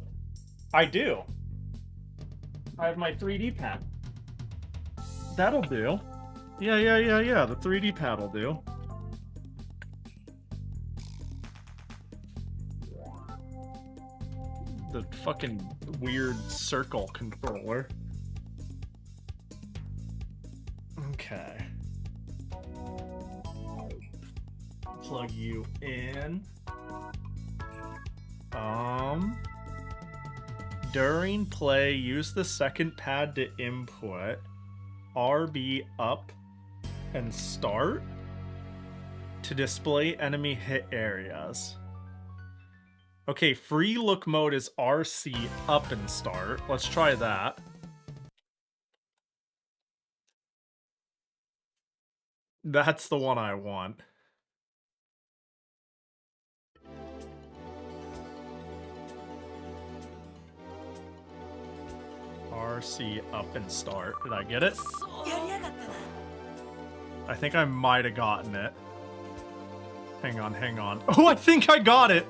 I do. I have my 3D pad. That'll do. Yeah. The 3D pad will do. The fucking weird circle controller. Okay. Plug you in. During play, use the second pad to input. RB up and start to display enemy hit areas. Okay, free look mode is RC up and start. Let's try that. That's the one I want. RC up and start. Did I get it? I think I might have gotten it. Hang on. Oh, I think I got it!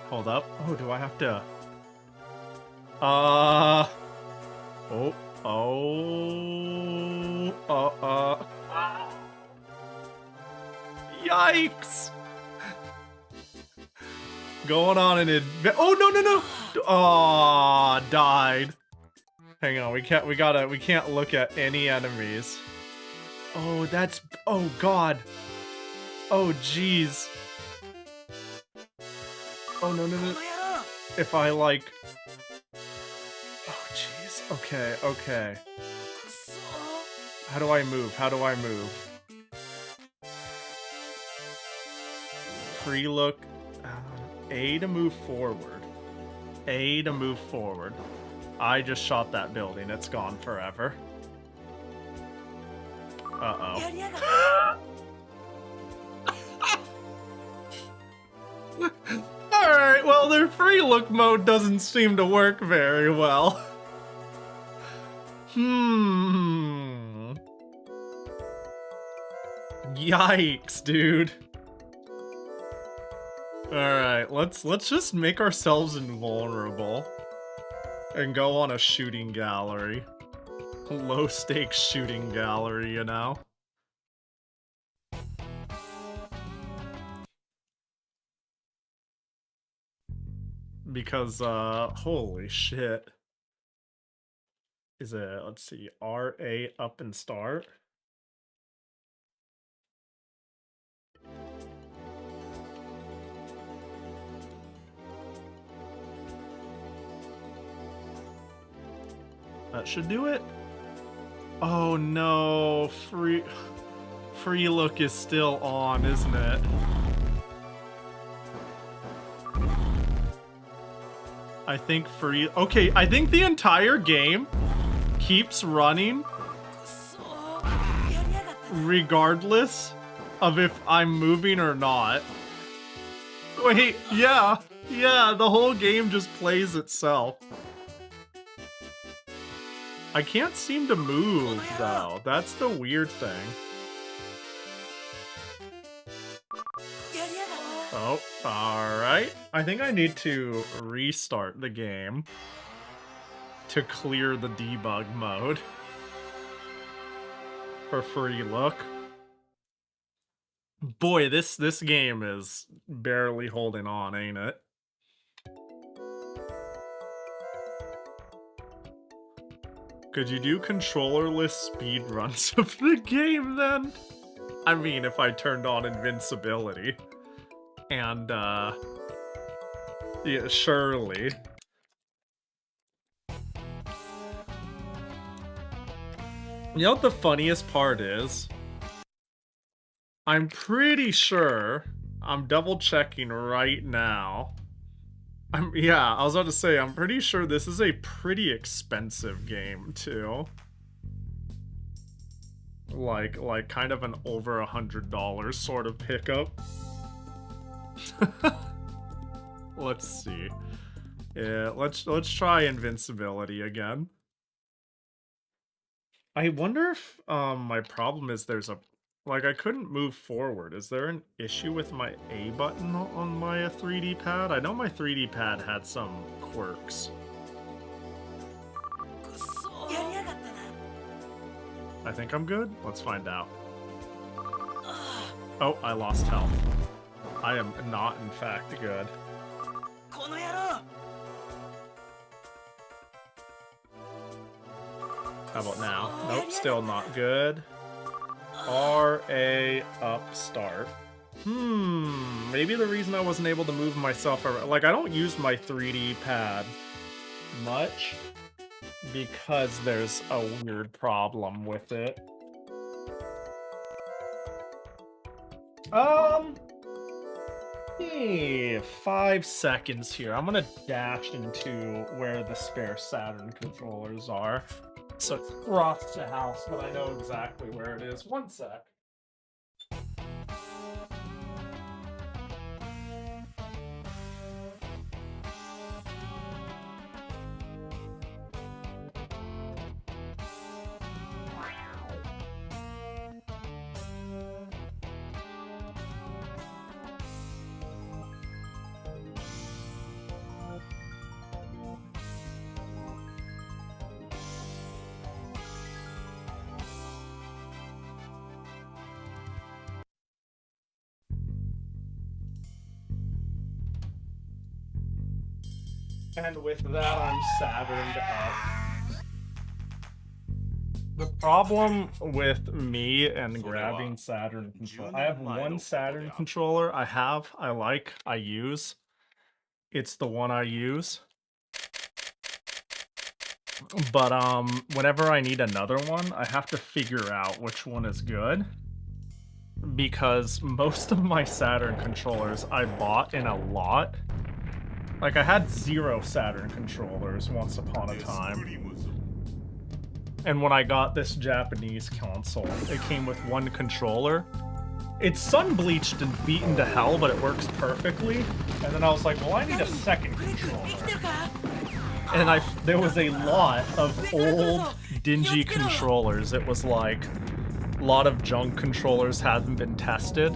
Hold up. Oh, do I have to... Yikes! Going on an oh, no! Aw, died. Hang on, we can't look at any enemies. Oh, that's... Oh, God. Oh, jeez. Oh, no. If I, like... Oh, jeez. Okay. How do I move? Free look. A to move forward. I just shot that building. It's gone forever. Uh-oh. Alright, well, their free look mode doesn't seem to work very well. Yikes, dude. Alright, let's just make ourselves invulnerable. And go on a shooting gallery. Low stakes shooting gallery, you know? Because, holy shit. Is it, let's see, RA up and start? That should do it. Oh no, free look is still on, isn't it? I think okay, I think the entire game keeps running regardless of if I'm moving or not. Wait, yeah, the whole game just plays itself. I can't seem to move, though. That's the weird thing. Oh, alright. I think I need to restart the game to clear the debug mode for free look. Boy, this game is barely holding on, ain't it? Could you do controllerless speed runs of the game then? I mean, if I turned on invincibility. And, yeah, surely. You know what the funniest part is? I'm pretty sure, I'm double checking right now. Yeah, I was about to say, I'm pretty sure this is a pretty expensive game, too. Like kind of an over $100 sort of pickup. Let's see. Yeah, let's try invincibility again. I wonder if my problem is there's a like I couldn't move forward. Is there an issue with my A button on my 3D pad? I know my 3D pad had some quirks. I think I'm good. Let's find out. Oh, I lost health. I am not, in fact, good. How about now? Nope, still not good. RA upstart. Maybe the reason I wasn't able to move myself around... Like, I don't use my 3D pad much because there's a weird problem with it. Hey, 5 seconds here. I'm gonna dash into where the spare Saturn controllers are. So it's across the house, but I know exactly where it is. 1 sec. And with that, I'm Saturned up. The problem with me and grabbing Saturn control... I have one Saturn controller I use. It's the one I use. But, whenever I need another one, I have to figure out which one is good. Because most of my Saturn controllers I bought in a lot. Like, I had 0 Saturn controllers once upon a time. And when I got this Japanese console, it came with 1 controller. It's sun-bleached and beaten to hell, but it works perfectly. And then I was like, well, I need a second controller. And there was a lot of old, dingy controllers. It was like, a lot of junk controllers hadn't been tested.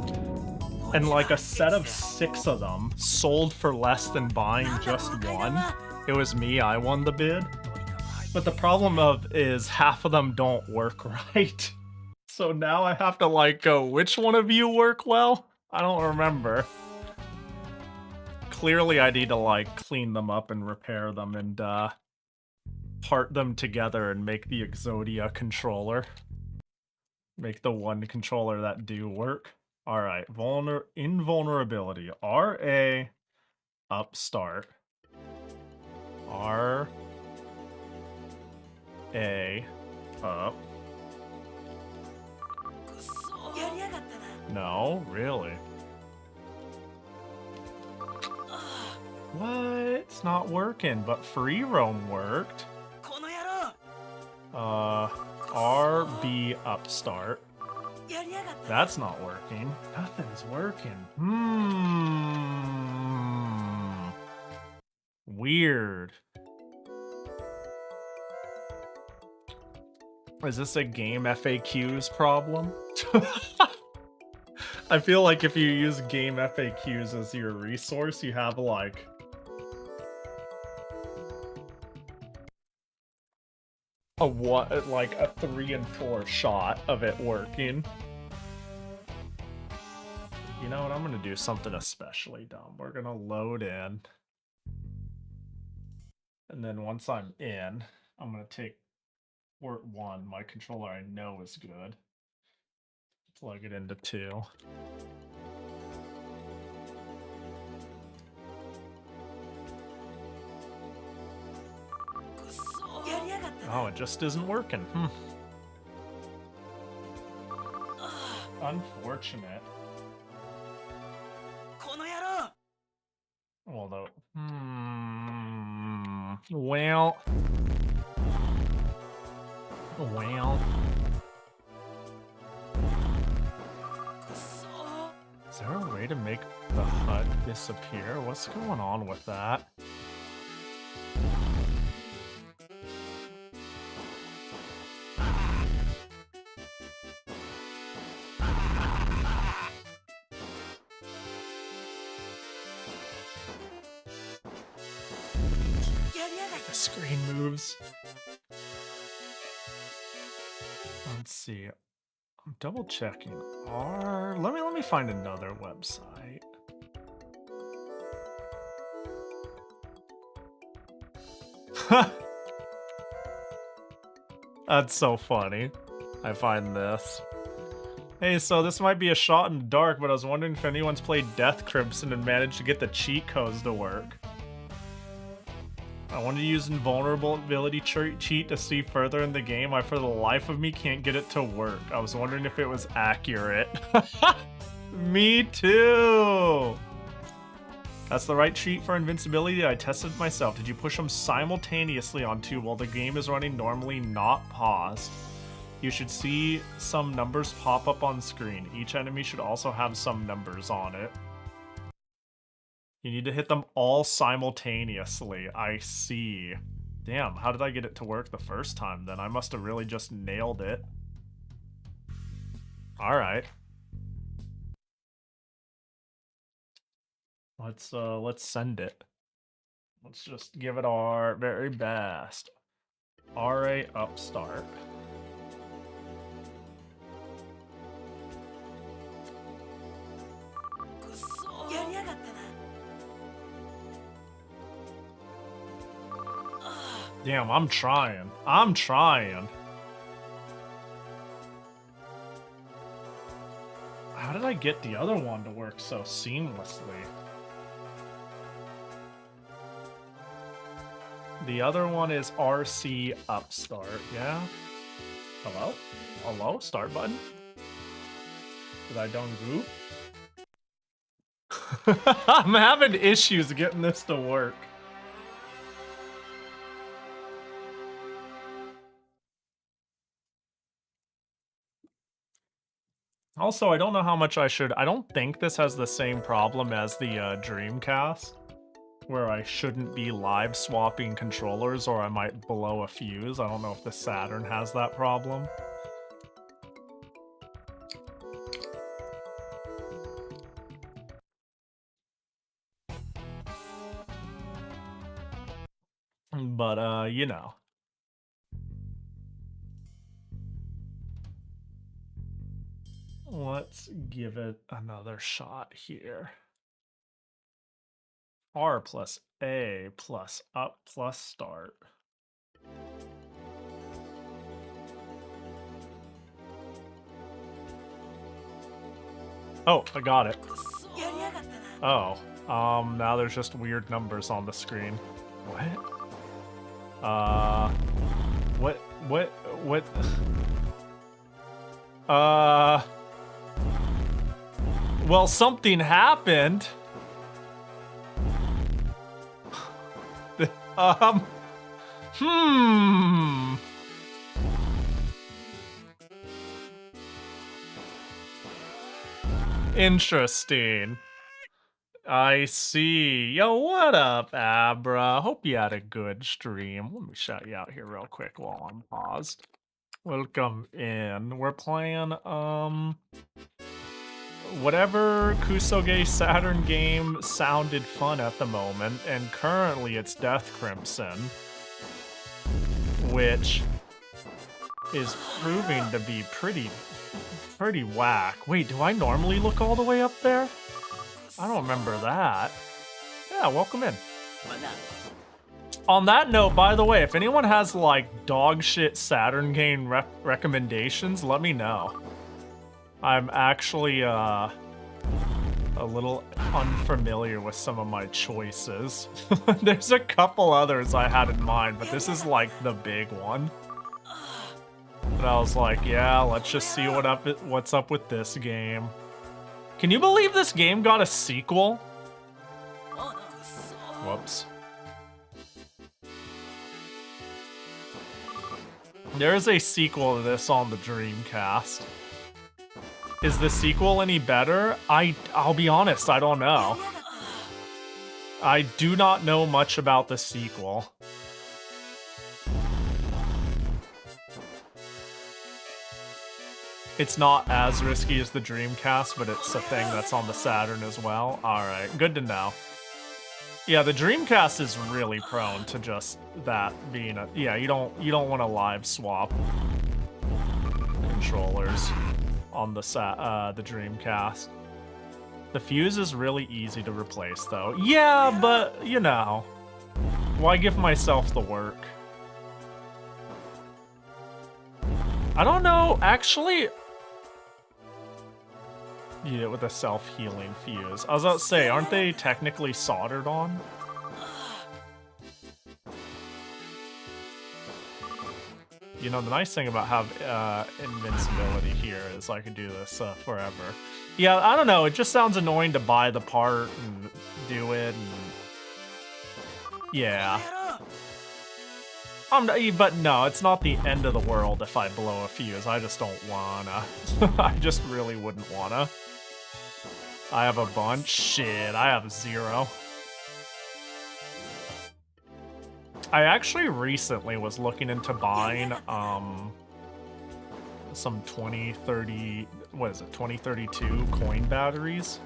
And like a set of 6 of them sold for less than buying just one. It was me, I won the bid. But the problem is half of them don't work right. So now I have to like go, which one of you work well? I don't remember. Clearly I need to like clean them up and repair them and part them together and make the Exodia controller. Make the one controller that do work. Alright, invulnerability. RA upstart. RA up. No, really. What? It's not working, but free roam worked. RB upstart. That's not working. Nothing's working. Weird. Is this a game FAQs problem? I feel like if you use game FAQs as your resource, you have like a 3 and 4 shot of it working. You know what? I'm gonna do something especially dumb. We're gonna load in. And then once I'm in, I'm gonna take port 1, my controller I know is good. Plug it into 2. Oh, it just isn't working. Unfortunate. Although, well. Is there a way to make the hut disappear? What's going on with that? The screen moves. Let's see. I'm double checking. Let me find another website. That's so funny. I find this. Hey, so this might be a shot in the dark, but I was wondering if anyone's played Death Crimson and managed to get the cheat codes to work. I wanted to use invulnerability cheat to see further in the game. I, for the life of me, can't get it to work. I was wondering if it was accurate. Me too! That's the right cheat for invincibility. I tested it myself. Did you push them simultaneously on 2 while the game is running normally, not paused? You should see some numbers pop up on screen. Each enemy should also have some numbers on it. You need to hit them all simultaneously. I see. Damn, how did I get it to work the first time then? I must have really just nailed it. Alright. Let's send it. Let's just give it our very best. RA upstart. Damn, I'm trying. I'm trying. How did I get the other one to work so seamlessly? The other one is RC Upstart, yeah? Hello? Hello? Start button? Did I done group? I'm having issues getting this to work. Also, I don't know how much I should... I don't think this has the same problem as the Dreamcast, where I shouldn't be live swapping controllers or I might blow a fuse. I don't know if the Saturn has that problem. But, you know. Let's give it another shot here. R plus A plus up plus start. Oh, I got it. Oh, now there's just weird numbers on the screen. What? What? Well, something happened. Interesting. I see. Yo, what up, Abra? Hope you had a good stream. Let me shout you out here real quick while I'm paused. Welcome in. We're playing, whatever Kusoge Saturn game sounded fun at the moment, and currently it's Death Crimson, which is proving to be pretty whack. Wait, do I normally look all the way up there? I don't remember that. Yeah, welcome in. On that note, by the way, if anyone has like dog shit Saturn game recommendations, let me know. I'm actually a little unfamiliar with some of my choices. There's a couple others I had in mind, but this is like the big one. But I was like, yeah, let's just see what's up with this game. Can you believe this game got a sequel? Whoops. There is a sequel to this on the Dreamcast. Is the sequel any better? I'll be honest, I don't know. I do not know much about the sequel. It's not as risky as the Dreamcast, but it's a thing that's on the Saturn as well. Alright, good to know. Yeah, the Dreamcast is really prone to just that being a... Yeah, you don't want to live swap controllers on the Dreamcast. The fuse is really easy to replace, though. Yeah, but, you know, why give myself the work? I don't know, actually... Yeah, with a self-healing fuse. I was about to say, aren't they technically soldered on? You know, the nice thing about having invincibility here is I can do this forever. Yeah, I don't know, it just sounds annoying to buy the part and do it, and... Yeah. But no, it's not the end of the world if I blow a fuse. I just don't wanna. I just really wouldn't wanna. I have a bunch. Shit, I have 0. I actually recently was looking into buying some 2032 coin batteries,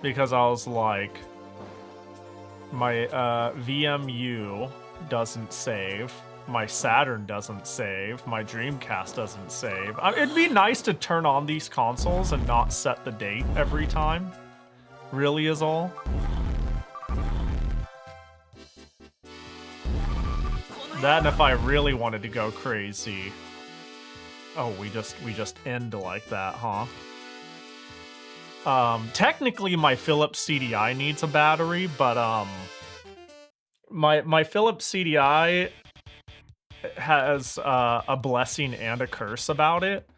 because I was like, my VMU doesn't save, my Saturn doesn't save, my Dreamcast doesn't save. It'd be nice to turn on these consoles and not set the date every time, really is all. That, and if I really wanted to go crazy. Oh, we just end like that, huh? Technically my Philips CDI needs a battery, but my Philips CDI has a blessing and a curse about it.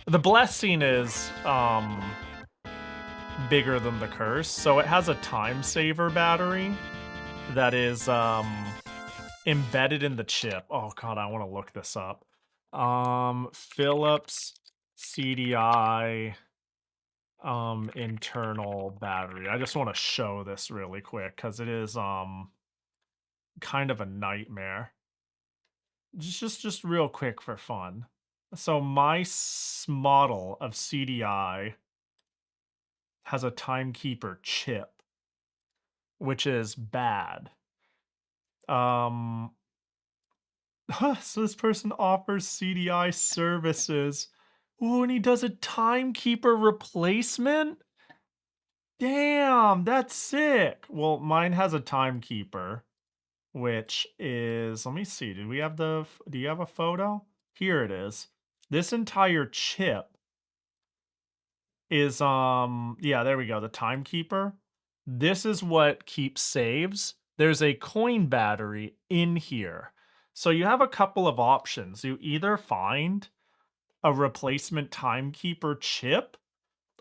The blessing is bigger than the curse, so it has a time saver battery that is embedded in the chip. Oh god, I want to look this up. Philips CDI internal battery. I just want to show this really quick because it is kind of a nightmare. Just real quick for fun. So my model of CDI has a timekeeper chip, which is bad. So this person offers CDI services. Ooh, and he does a timekeeper replacement? Damn, that's sick. Well, mine has a timekeeper, which is, let me see, do you have a photo? Here it is. This entire chip is, yeah, there we go, the timekeeper. This is what keeps saves. There's a coin battery in here. So you have a couple of options. You either find a replacement timekeeper chip,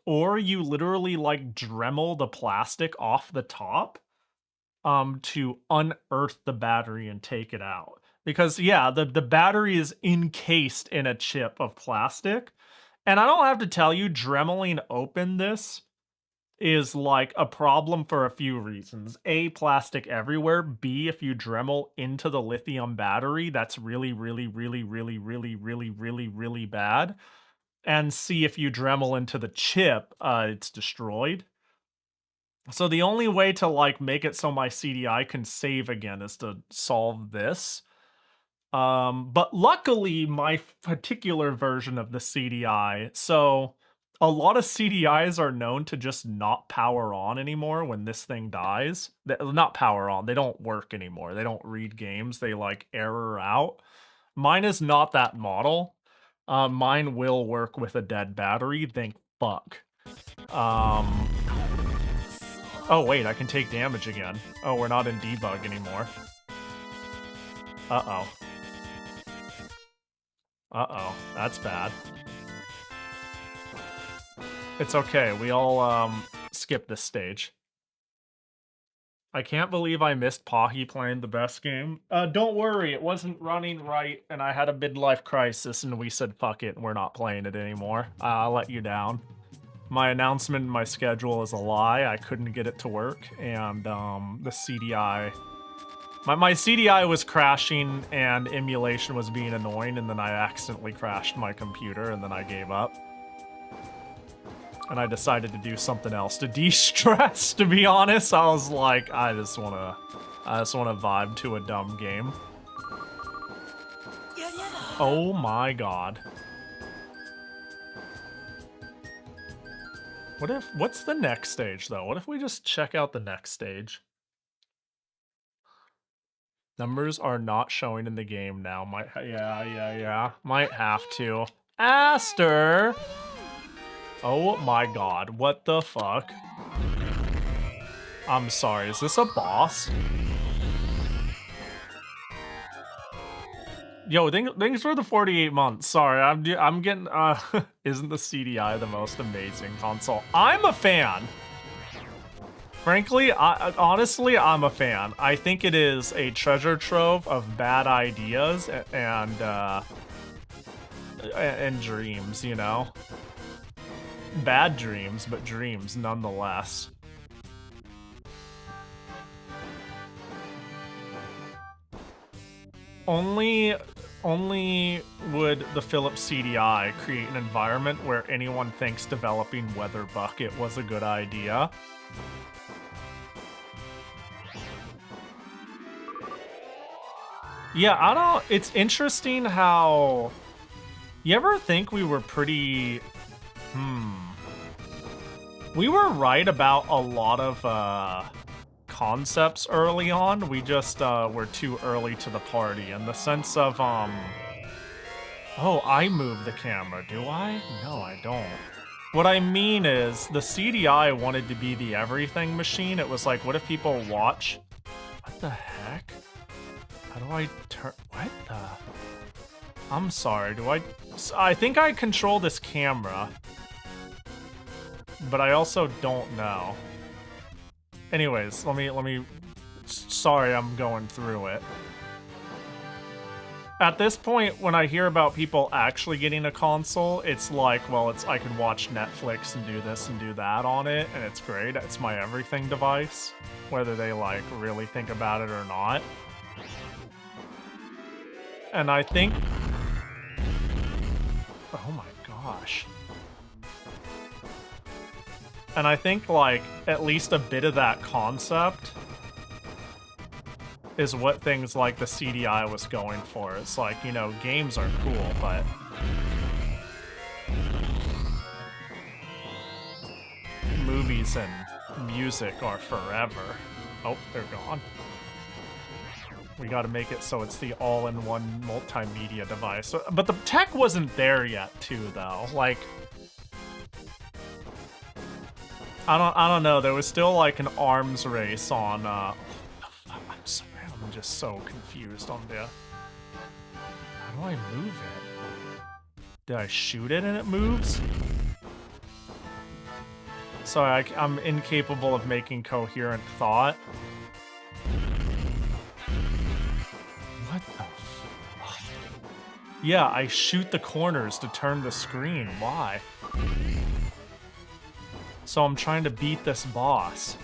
or you literally like Dremel the plastic off the top to unearth the battery and take it out. Because yeah, the battery is encased in a chip of plastic. And I don't have to tell you, Dremeling open this is like a problem for a few reasons. A, plastic everywhere. B, if you Dremel into the lithium battery, that's really bad. And C, if you Dremel into the chip, it's destroyed. So the only way to like make it so my CDI can save again is to solve this. But luckily my particular version of the CDI, so a lot of CDIs are known to just not power on anymore when this thing dies. Not power on, they don't work anymore. They don't read games, they like error out. Mine is not that model. Mine will work with a dead battery, thank fuck. Um... Oh wait, I can take damage again. Oh, we're not in debug anymore. Uh-oh. Uh-oh, that's bad. It's okay, we all, skip this stage. I can't believe I missed Pahi playing the best game. Don't worry, it wasn't running right, and I had a midlife crisis, and we said fuck it, we're not playing it anymore. I'll let you down. My announcement in my schedule is a lie, I couldn't get it to work, and, the CDI... My CDI was crashing, and emulation was being annoying, and then I accidentally crashed my computer, and then I gave up. And I decided to do something else to de-stress, to be honest. I was like, I just wanna vibe to a dumb game. Oh my god. What's the next stage, though? What if we just check out the next stage? Numbers are not showing in the game now. Yeah. Might have to. Aster! Oh my god, what the fuck? I'm sorry, is this a boss? Yo, thanks for the 48 months. Sorry, I'm getting, isn't the CDI the most amazing console? I'm a fan! Frankly, honestly, I'm a fan. I think it is a treasure trove of bad ideas and dreams, you know? Bad dreams, but dreams nonetheless. Only would the Philips CDI create an environment where anyone thinks developing Weather Bucket was a good idea. Yeah, it's interesting how... You ever think we were pretty... We were right about a lot of, concepts early on. We just, were too early to the party in the sense of, Oh, I move the camera, do I? No, I don't. What I mean is, the CDI wanted to be the everything machine. It was like, what if people watch... What the heck? How do I turn... What the... I'm sorry, I think I control this camera. But I also don't know. Anyways, let me... Sorry, I'm going through it. At this point, when I hear about people actually getting a console, it's like, well, I can watch Netflix and do this and do that on it, and it's great. It's my everything device, whether they, like, really think about it or not. And I think... Oh my gosh. And I think, like, at least a bit of that concept is what things like the CDI was going for. It's like, you know, games are cool, but... Movies and music are forever. Oh, they're gone. We gotta make it so it's the all-in-one multimedia device. But the tech wasn't there yet, too, though. Like... I don't know, there was still like an arms race on, I'm just so confused on the... How do I move it? Did I shoot it and it moves? Sorry, I'm incapable of making coherent thought. What the fuck? Yeah, I shoot the corners to turn the screen. Why? So I'm trying to beat this boss.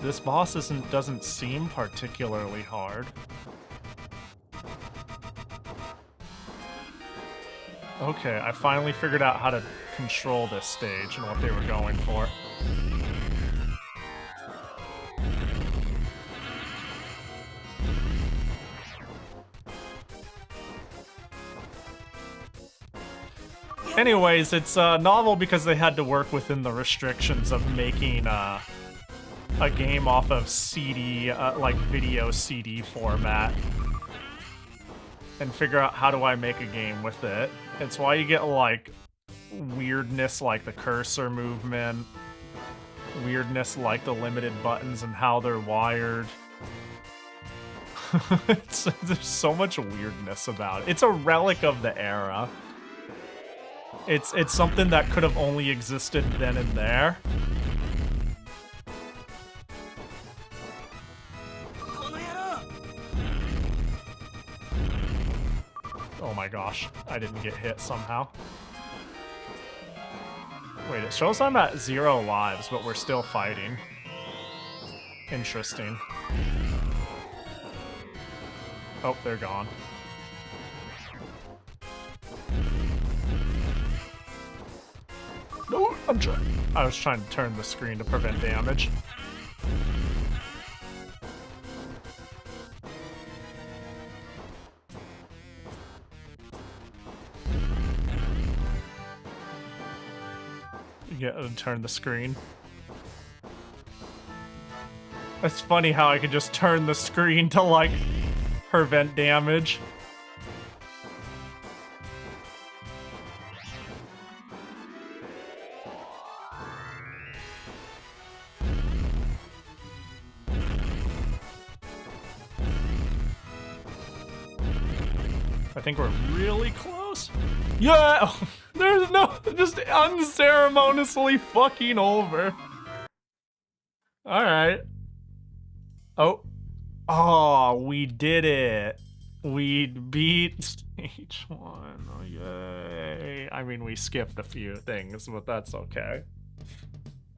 This boss doesn't seem particularly hard. Okay, I finally figured out how to control this stage and what they were going for. Anyways, it's novel because they had to work within the restrictions of making a game off of CD, like video CD format. and figure out how do I make a game with it. It's why you get, like, weirdness like the cursor movement, weirdness like the limited buttons and how they're wired. There's so much weirdness about it. It's a relic of the era. It's something that could have only existed then and there. Oh my gosh, I didn't get hit somehow. Wait, it shows I'm at 0 lives, but we're still fighting. Interesting. Oh, they're gone. No, I was trying to turn the screen to prevent damage. You get to turn the screen. It's funny how I could just turn the screen to, like, prevent damage. I think we're really close. Yeah! There's no... just unceremoniously fucking over. Alright. Oh. Oh, we did it. We beat stage 1. Oh, yay. I mean, we skipped a few things, but that's okay.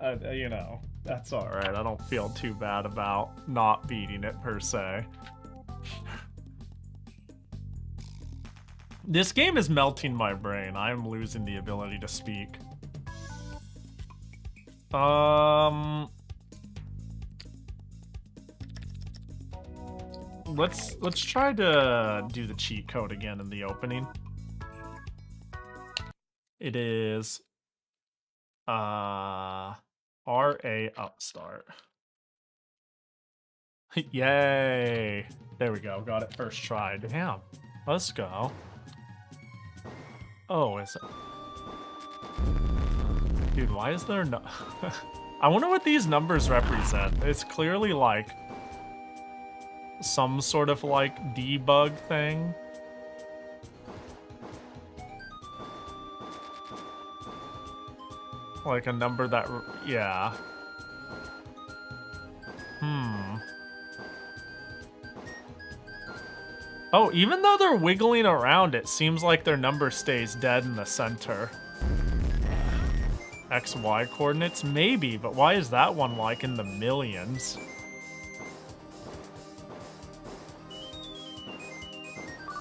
You know, that's alright. I don't feel too bad about not beating it, per se. This game is melting my brain. I am losing the ability to speak. Let's try to do the cheat code again in the opening. It is RA Upstart. Yay! There we go. Got it first try. Damn. Let's go. Oh, is it? Dude, why is there no... I wonder what these numbers represent. It's clearly like some sort of like debug thing. Like a number that... yeah. Oh, even though they're wiggling around, it seems like their number stays dead in the center. XY coordinates? Maybe, but why is that one like in the millions?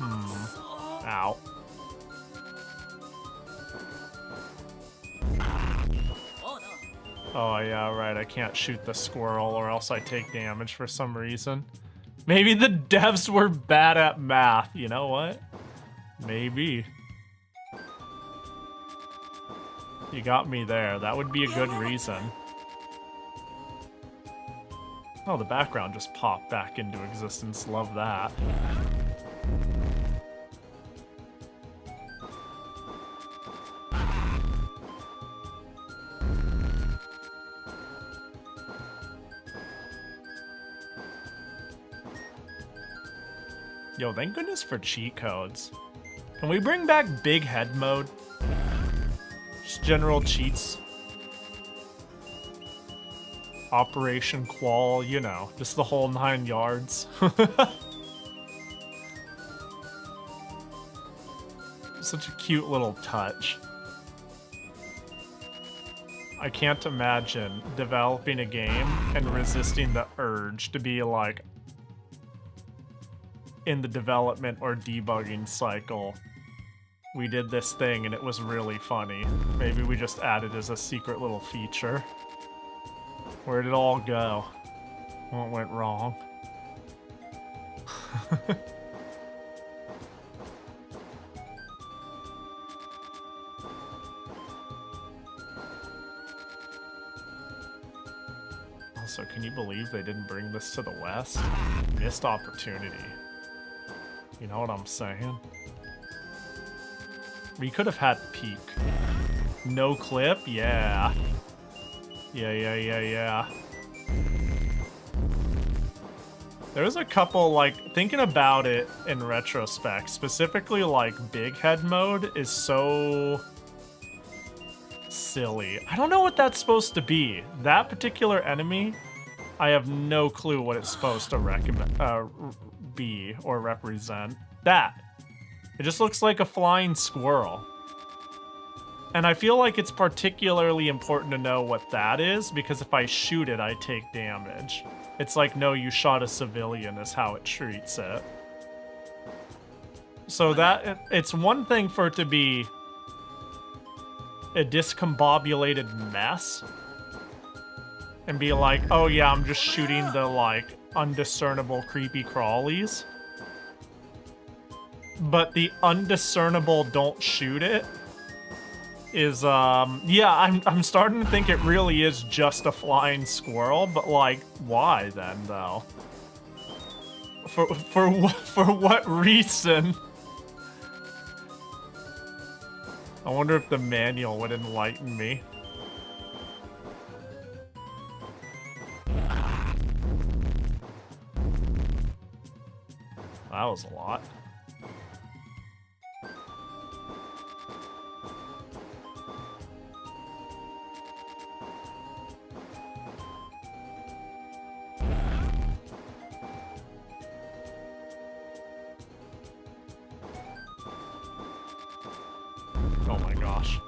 Ow. Oh yeah, right, I can't shoot the squirrel or else I take damage for some reason. Maybe the devs were bad at math. You know what? Maybe. You got me there. That would be a good reason. Oh, the background just popped back into existence. Love that. Yo, thank goodness for cheat codes. Can we bring back big head mode? Just general cheats. Operation Qual, you know, just the whole 9 yards. Such a cute little touch. I can't imagine developing a game and resisting the urge to be like, in the development or debugging cycle, we did this thing and it was really funny. Maybe we just added as a secret little feature. Where'd it all go? What went wrong? Also, can you believe they didn't bring this to the West? Missed opportunity. You know what I'm saying? We could have had peak. No clip? Yeah. Yeah. There's a couple, like, thinking about it in retrospect, specifically, like, big head mode is so silly. I don't know what that's supposed to be. That particular enemy, I have no clue what it's supposed to be or represent. That. It just looks like a flying squirrel. And I feel like it's particularly important to know what that is, because if I shoot it, I take damage. It's like, no, you shot a civilian is how it treats it. So that, it's one thing for it to be a discombobulated mess. And be like, oh yeah, I'm just shooting the, like, undiscernible creepy crawlies. But the undiscernible don't shoot it is, yeah, I'm starting to think it really is just a flying squirrel, but, like, why then, though? For what reason? I wonder if the manual would enlighten me. That was a lot. Oh my gosh.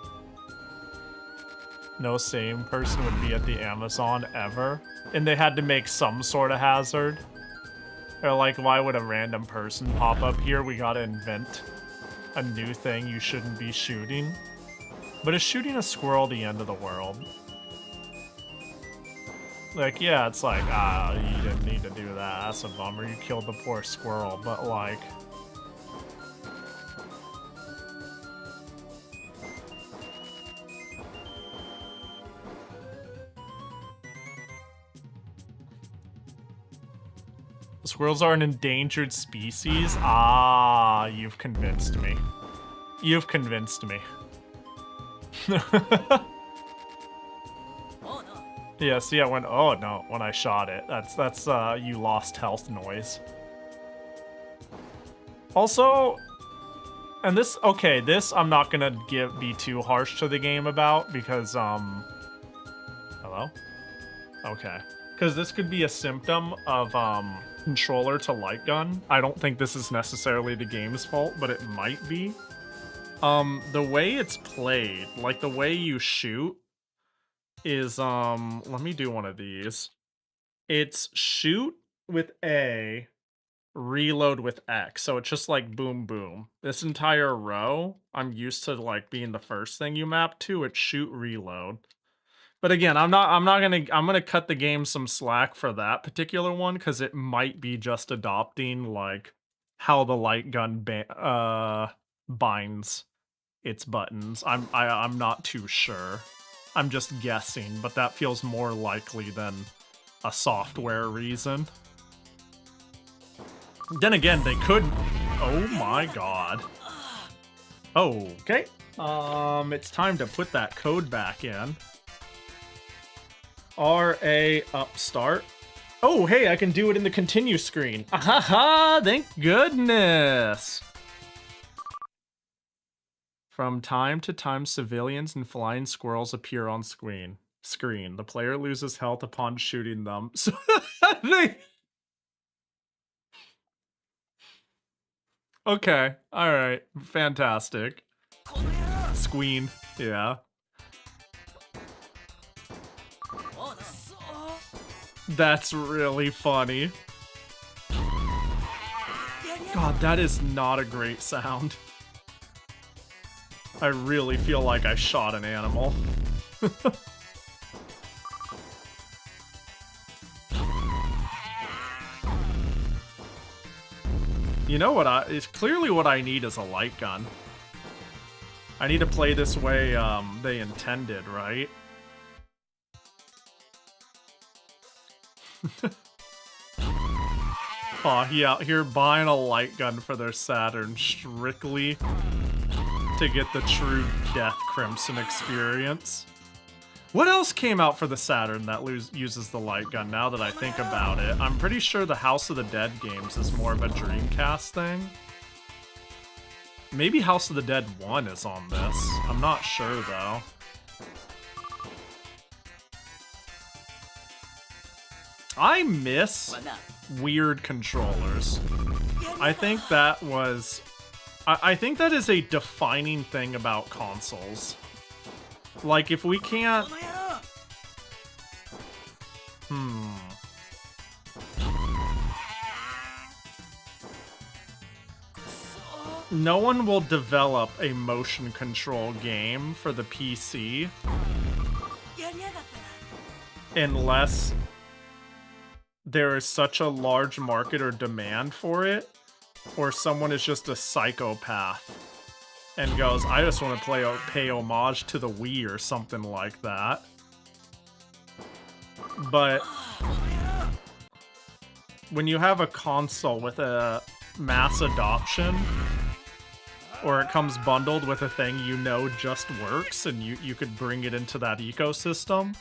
No sane person would be at the Amazon ever. And they had to make some sort of hazard. Or like, why would a random person pop up here? We gotta invent a new thing you shouldn't be shooting. But is shooting a squirrel the end of the world? Like, yeah, it's like, you didn't need to do that. That's a bummer. You killed the poor squirrel. But like... Squirrels are an endangered species? Ah, you've convinced me. You've convinced me. Yeah, see, I went, oh no, when I shot it. That's you lost health noise. Also, and this, okay, this I'm not gonna be too harsh to the game about because, hello? Okay. Because this could be a symptom of, controller to light gun. I don't think this is necessarily the game's fault, but it might be. The way it's played, like the way you shoot is, let me do one of these. It's shoot with A, reload with X. So it's just like boom, boom. This entire row, I'm used to like being the first thing you map to. It's shoot, reload. But again, I'm gonna cut the game some slack for that particular one because it might be just adopting like how the light gun binds its buttons. I'm not too sure. I'm just guessing, but that feels more likely than a software reason. Then again, they could. Oh my god. Okay. It's time to put that code back in. RA upstart. Oh, hey, I can do it in the continue screen. Ahaha, thank goodness. From time to time, civilians and flying squirrels appear on screen. The player loses health upon shooting them. So they... Okay, alright, fantastic. Squeen, yeah. That's really funny. God, that is not a great sound. I really feel like I shot an animal. You know what it's clearly what I need is a light gun. I need to play this way they intended, right? Aw, he out here buying a light gun for their Saturn strictly to get the true Death Crimson experience. What else came out for the Saturn that uses the light gun, now that I think about it? I'm pretty sure the House of the Dead games is more of a Dreamcast thing. Maybe House of the Dead 1 is on this. I'm not sure, though. I miss weird controllers. I think that was... I think that is a defining thing about consoles. Like, if we can't... No one will develop a motion control game for the PC unless there is such a large market or demand for it, or someone is just a psychopath and goes, I just want to pay homage to the Wii or something like that. But when you have a console with a mass adoption, or it comes bundled with a thing you know just works and you could bring it into that ecosystem.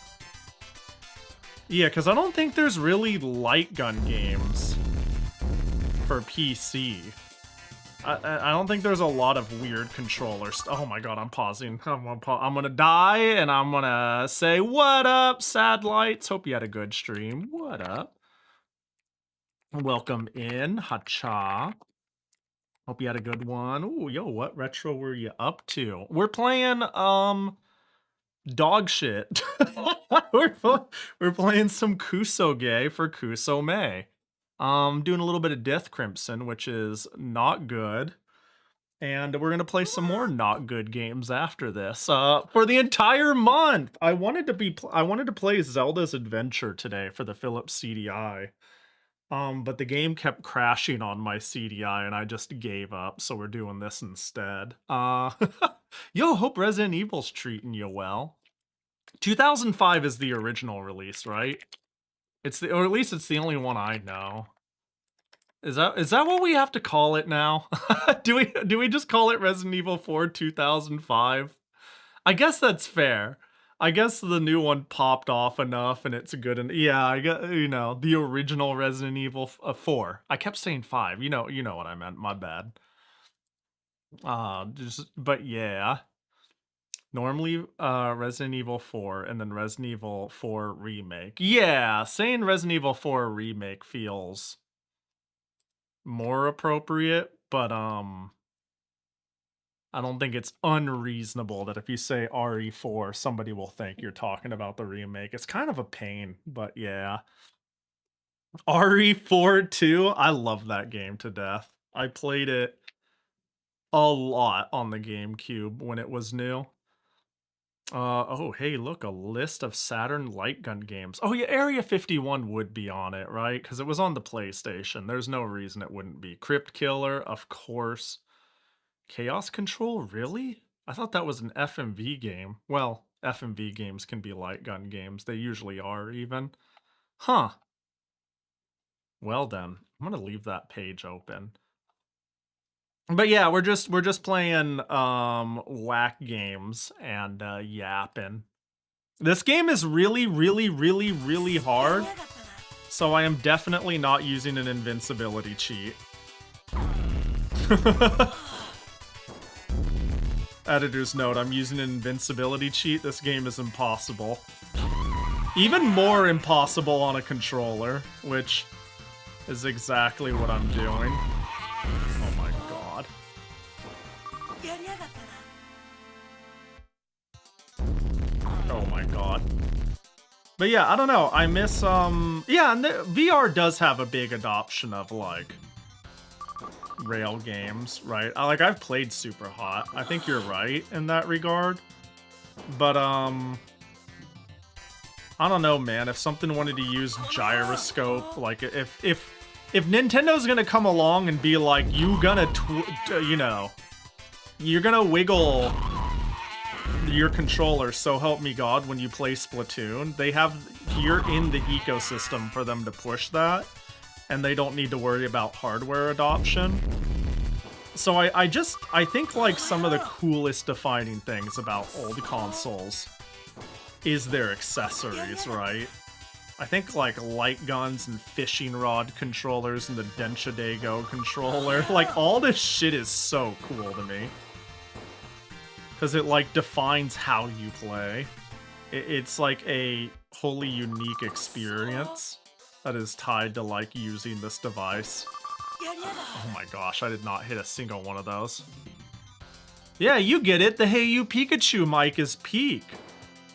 Yeah, because I don't think there's really light gun games for PC. I don't think there's a lot of weird controllers. Oh my god, I'm pausing. I'm gonna die, and I'm gonna say, what up, Sad Lights? Hope you had a good stream. What up? Welcome in, Hacha. Hope you had a good one. Ooh, yo, what retro were you up to? We're playing, dog shit. we're playing some Kusoge for Kusoge. Doing a little bit of Death Crimson, which is not good. And we're gonna play some more not good games after this. For the entire month, I wanted to play Zelda's Adventure today for the Philips CDI. But the game kept crashing on my CDI and I just gave up, so we're doing this instead. Yo, hope Resident Evil's treating you well. 2005 is the original release, right? Or at least it's the only one I know. Is that what we have to call it now? do we just call it Resident Evil 4 2005? I guess that's fair. I guess the new one popped off enough and it's good. And yeah, I got, the original Resident Evil 4. I kept saying 5. You know what I meant. My bad. But yeah. Normally, Resident Evil 4 and then Resident Evil 4 Remake. Yeah, saying Resident Evil 4 Remake feels more appropriate, but I don't think it's unreasonable that if you say RE4, somebody will think you're talking about the remake. It's kind of a pain, but yeah. RE4 too, I love that game to death. I played it a lot on the GameCube when it was new. Oh, hey, look, a list of Saturn light gun games. Oh yeah, Area 51 would be on it, right? Because it was on the PlayStation. There's no reason it wouldn't be. Crypt Killer, of course. Chaos Control, really? I thought that was an FMV game. Well, FMV games can be light gun games. They usually are, even. Huh. Well then, I'm gonna leave that page open. But yeah, we're just playing whack games and yapping. This game is really, really, really, really hard. So I am definitely not using an invincibility cheat. Editor's note, I'm using an invincibility cheat. This game is impossible. Even more impossible on a controller, which is exactly what I'm doing. Oh my god. Oh my god. But yeah, I don't know. I miss, yeah, and VR does have a big adoption of, like, rail games, right? I've played Super Hot. I think you're right in that regard. But, I don't know, man. If something wanted to use gyroscope, like, if Nintendo's gonna come along and be like, you're gonna wiggle your controller, so help me God, when you play Splatoon, they have here in the ecosystem for them to push that. and they don't need to worry about hardware adoption. So I think like some of the coolest defining things about old consoles is their accessories, right? I think like light guns and fishing rod controllers and the Denshadago controller, like all this shit is so cool to me. Because it like defines how you play. It's like a wholly unique experience that is tied to like using this device. Oh my gosh, I did not hit a single one of those. Yeah, you get it. The Hey You Pikachu mic is peak.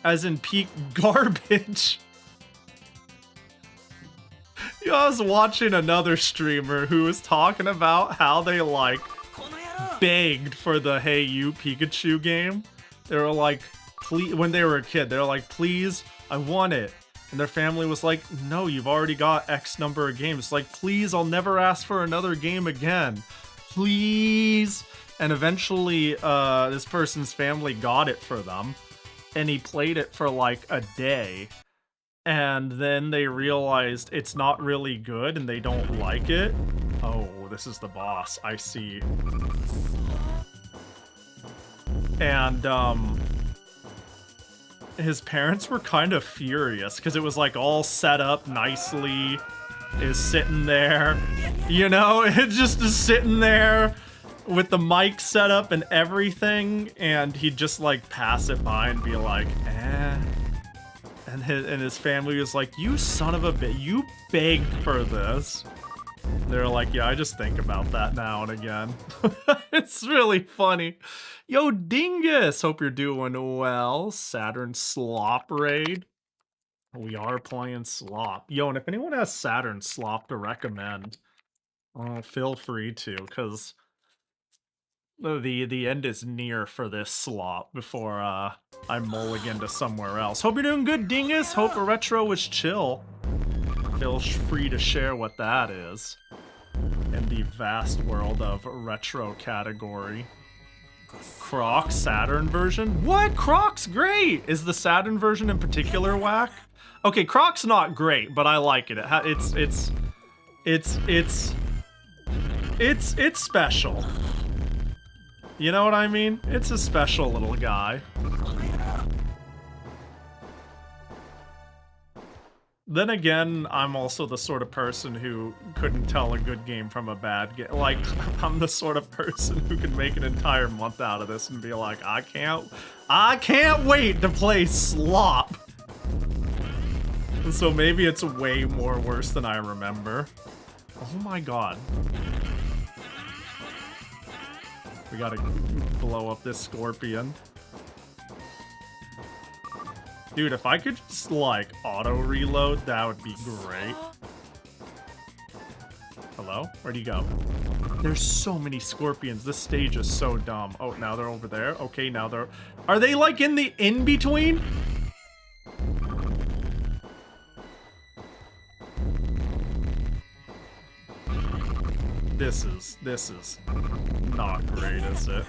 As in peak garbage. Yeah, I was watching another streamer who was talking about how they like begged for the Hey You Pikachu game. They were like, please, when they were a kid, they were like, please, I want it. And their family was like, no, you've already got X number of games. Like, please, I'll never ask for another game again. Please. And eventually, this person's family got it for them. And he played it for like a day. And then they realized it's not really good and they don't like it. Oh, this is the boss. I see. And, his parents were kind of furious because it was like all set up nicely. Is sitting there, you know, it just is sitting there with the mic set up and everything, and he'd just like pass it by and be like, eh. And his family was like, you son of a bitch, you begged for this. They're like, yeah, I just think about that now and again. It's really funny. Yo, Dingus, hope you're doing well. Saturn Slop Raid. We are playing Slop. Yo, and if anyone has Saturn Slop to recommend, feel free to, because the end is near for this Slop before I mulligan to somewhere else. Hope you're doing good, Dingus. Hope a retro was chill. Feel free to share what that is in the vast world of retro category. Croc Saturn version? What? Croc's great! Is the Saturn version in particular whack? Okay, Croc's not great, but I like it. It's special. You know what I mean? It's a special little guy. Then again, I'm also the sort of person who couldn't tell a good game from a bad game. Like, I'm the sort of person who could make an entire month out of this and be like, I can't wait to play Slop. And so maybe it's way more worse than I remember. Oh my god. We gotta blow up this scorpion. Dude, if I could just, like, auto-reload, that would be great. Hello? Where'd he go? There's so many scorpions. This stage is so dumb. Oh, now they're over there. Okay, now they're... Are they, like, in the in-between? This is not great, is it?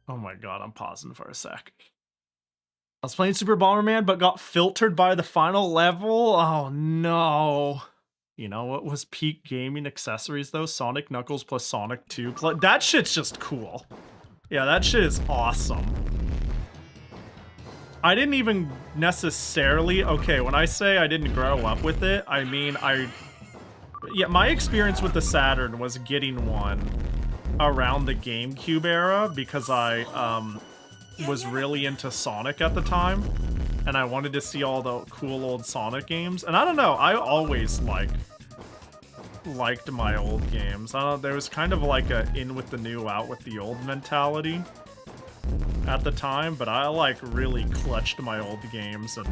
Oh my god, I'm pausing for a sec. I was playing Super Bomberman, but got filtered by the final level? Oh no. You know what was peak gaming accessories though? Sonic Knuckles plus Sonic 2. That shit's just cool. Yeah, that shit is awesome. I didn't even necessarily... Okay, when I say I didn't grow up with it, I mean Yeah, my experience with the Saturn was getting one around the GameCube era because I was really into Sonic at the time, and I wanted to see all the cool old Sonic games. And I don't know, I always liked my old games. I don't know, there was kind of like a in with the new, out with the old mentality at the time, but I like really clutched my old games and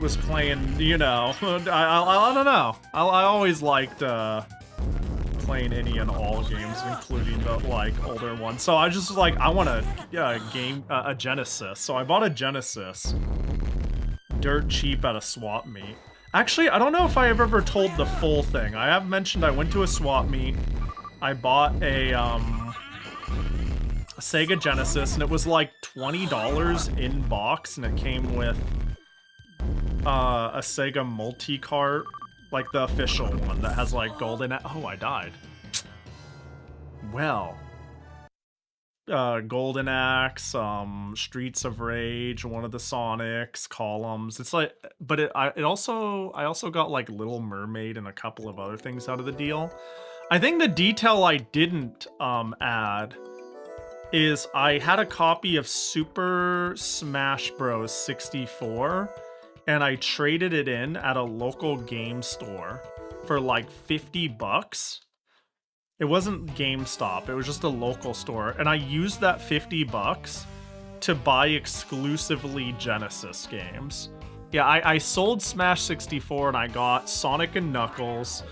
was playing, you know, I don't know. I always liked playing any and all games, including the like older ones. So I just was like, I want a Genesis. So I bought a Genesis, dirt cheap at a swap meet. Actually, I don't know if I have ever told the full thing. I have mentioned I went to a swap meet. I bought a Sega Genesis, and it was like $20 in box, and it came with a Sega multi-cart, like the official one that has like golden. Oh, I died. Well, Golden Axe, Streets of Rage, one of the Sonics, Columns. It's like, but I also got like Little Mermaid and a couple of other things out of the deal. I think the detail I didn't add is I had a copy of Super Smash Bros. 64, and I traded it in at a local game store for like $50. It wasn't GameStop, it was just a local store, and I used that $50 to buy exclusively Genesis games. Yeah, I sold Smash 64 and I got Sonic and Knuckles,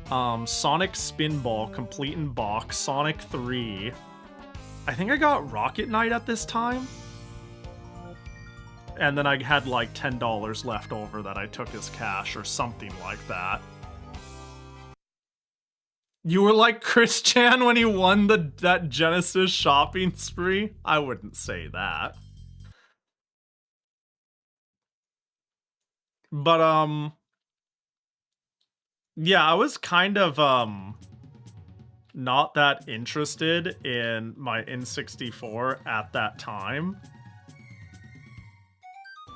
Sonic Spinball complete in box, Sonic 3. I think I got Rocket Knight at this time. And then I had like $10 left over that I took as cash or something like that. You were like Chris Chan when he won that Genesis shopping spree? I wouldn't say that. But, yeah, I was kind of, not that interested in my N64 at that time.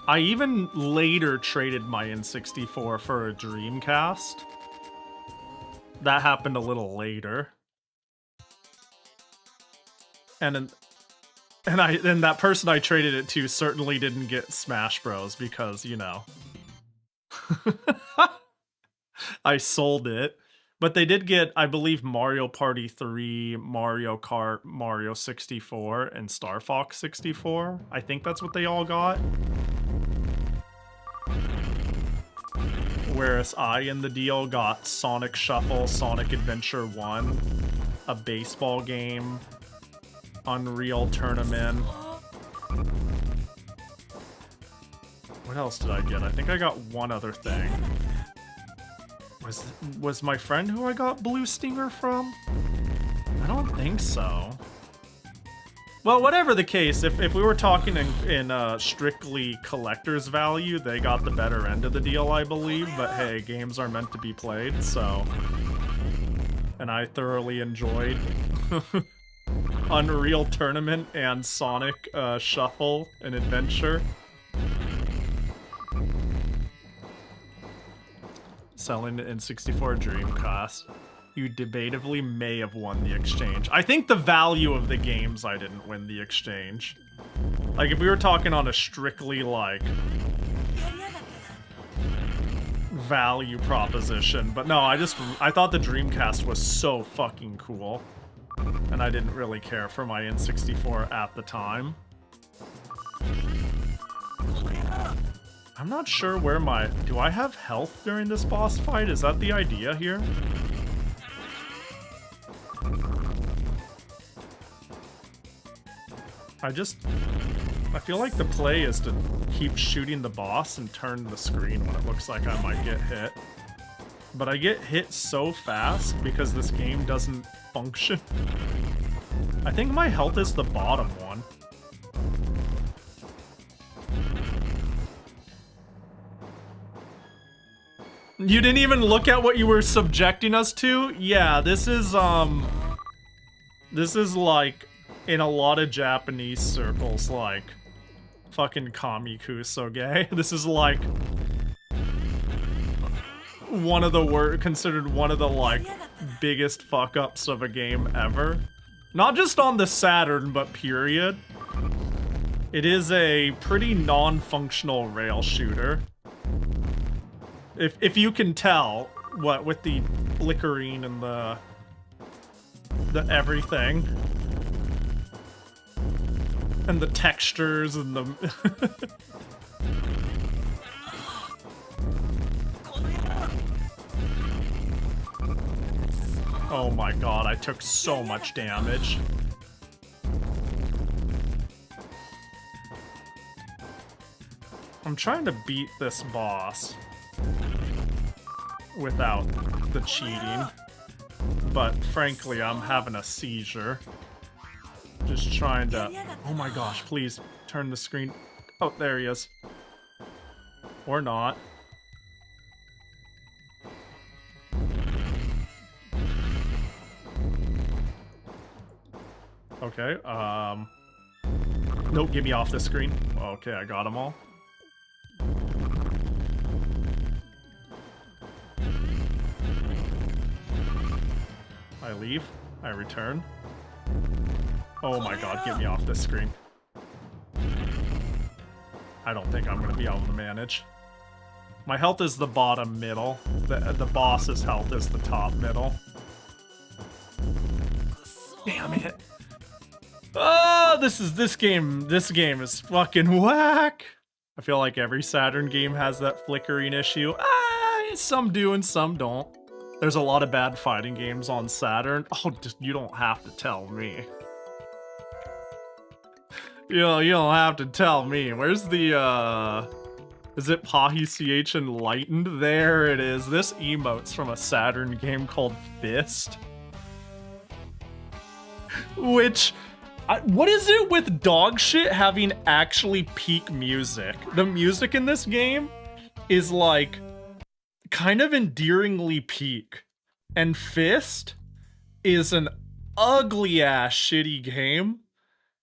I even later traded my N64 for a Dreamcast. That happened a little later. And that person I traded it to certainly didn't get Smash Bros. Because, you know. I sold it. But they did get, I believe, Mario Party 3, Mario Kart, Mario 64, and Star Fox 64. I think that's what they all got. Whereas I, in the deal, got Sonic Shuffle, Sonic Adventure 1, a baseball game, Unreal Tournament. What else did I get? I think I got one other thing. Was my friend who I got Blue Stinger from? I don't think so. Well, whatever the case, if we were talking in strictly collector's value, they got the better end of the deal, I believe. But hey, games are meant to be played, so... And I thoroughly enjoyed Unreal Tournament and Sonic Shuffle and Adventure. Selling it in 64 Dreamcast. You debatably may have won the exchange. I think the value of the games I didn't win the exchange. Like, if we were talking on a strictly, like, value proposition. But no, I thought the Dreamcast was so fucking cool. And I didn't really care for my N64 at the time. I'm not sure where my... Do I have health during this boss fight? Is that the idea here? I feel like the play is to keep shooting the boss and turn the screen when it looks like I might get hit. But I get hit so fast because this game doesn't function. I think my health is the bottom one. You didn't even look at what you were subjecting us to? Yeah, this is like, in a lot of Japanese circles, like, fucking Kami Kusoge. This is like one of the considered one of the, like, biggest fuck-ups of a game ever. Not just on the Saturn, but period. It is a pretty non-functional rail shooter. If you can tell, what, with the flickering and the everything. And the textures and the... Oh my god, I took so much damage. I'm trying to beat this boss without the cheating, but frankly, I'm having a seizure. Just trying to... Oh my gosh, please turn the screen... Oh, there he is. Or not. Okay, Nope, get me off the screen. Okay, I got them all. I leave. I return. Oh my god, get me off this screen. I don't think I'm gonna be able to manage. My health is the bottom middle. The boss's health is the top middle. Damn it. Oh, this game is fucking whack. I feel like every Saturn game has that flickering issue. Some do and some don't. There's a lot of bad fighting games on Saturn. Oh, you don't have to tell me. You don't have to tell me. Where's the, is it Pahi CH Enlightened? There it is. This emote's from a Saturn game called Fist. Which, what is it with dog shit having actually peak music? The music in this game is like, kind of endearingly peak. And Fist is an ugly-ass shitty game.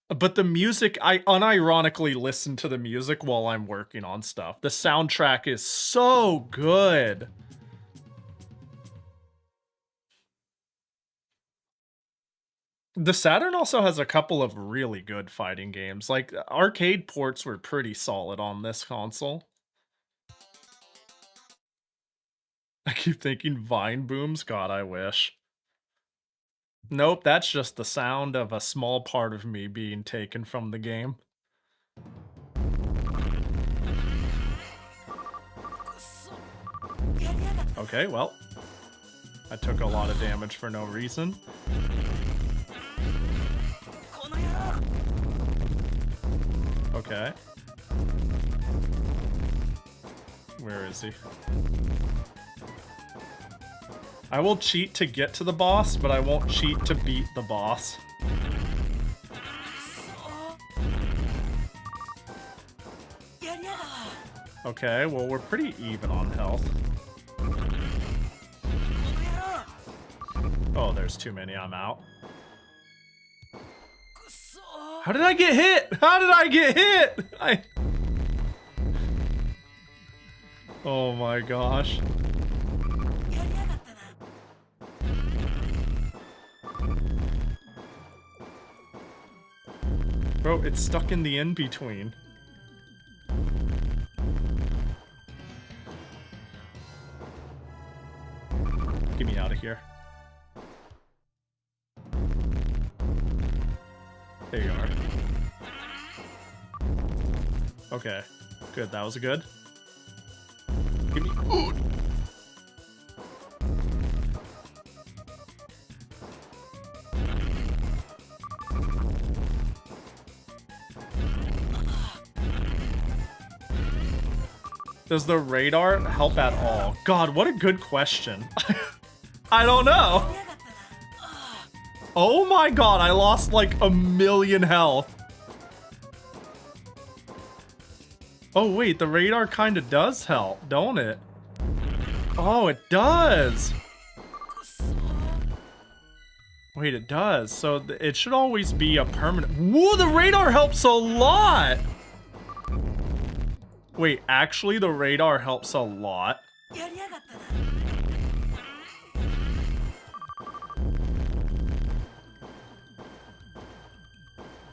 But the music, I unironically listen to the music while I'm working on stuff. The soundtrack is so good. The Saturn also has a couple of really good fighting games. Like, arcade ports were pretty solid on this console. I keep thinking Vine booms. God, I wish. Nope, that's just the sound of a small part of me being taken from the game. Okay, well. I took a lot of damage for no reason. Okay. Where is he? I will cheat to get to the boss, but I won't cheat to beat the boss. Okay, well, we're pretty even on health. Oh, there's too many. I'm out. How did I get hit? How did I get hit? Oh my gosh. Bro, it's stuck in the in-between. Get me out of here. There you are. Okay. Good, that was good. Give me... Ooh. Does the radar help at all? God, what a good question. I don't know. Oh my god, I lost like 1,000,000 health. Oh wait, the radar kind of does help, don't it? Oh, it does. Wait, it does. So it should always be a permanent... Whoa, the radar helps a lot! Wait, actually the radar helps a lot.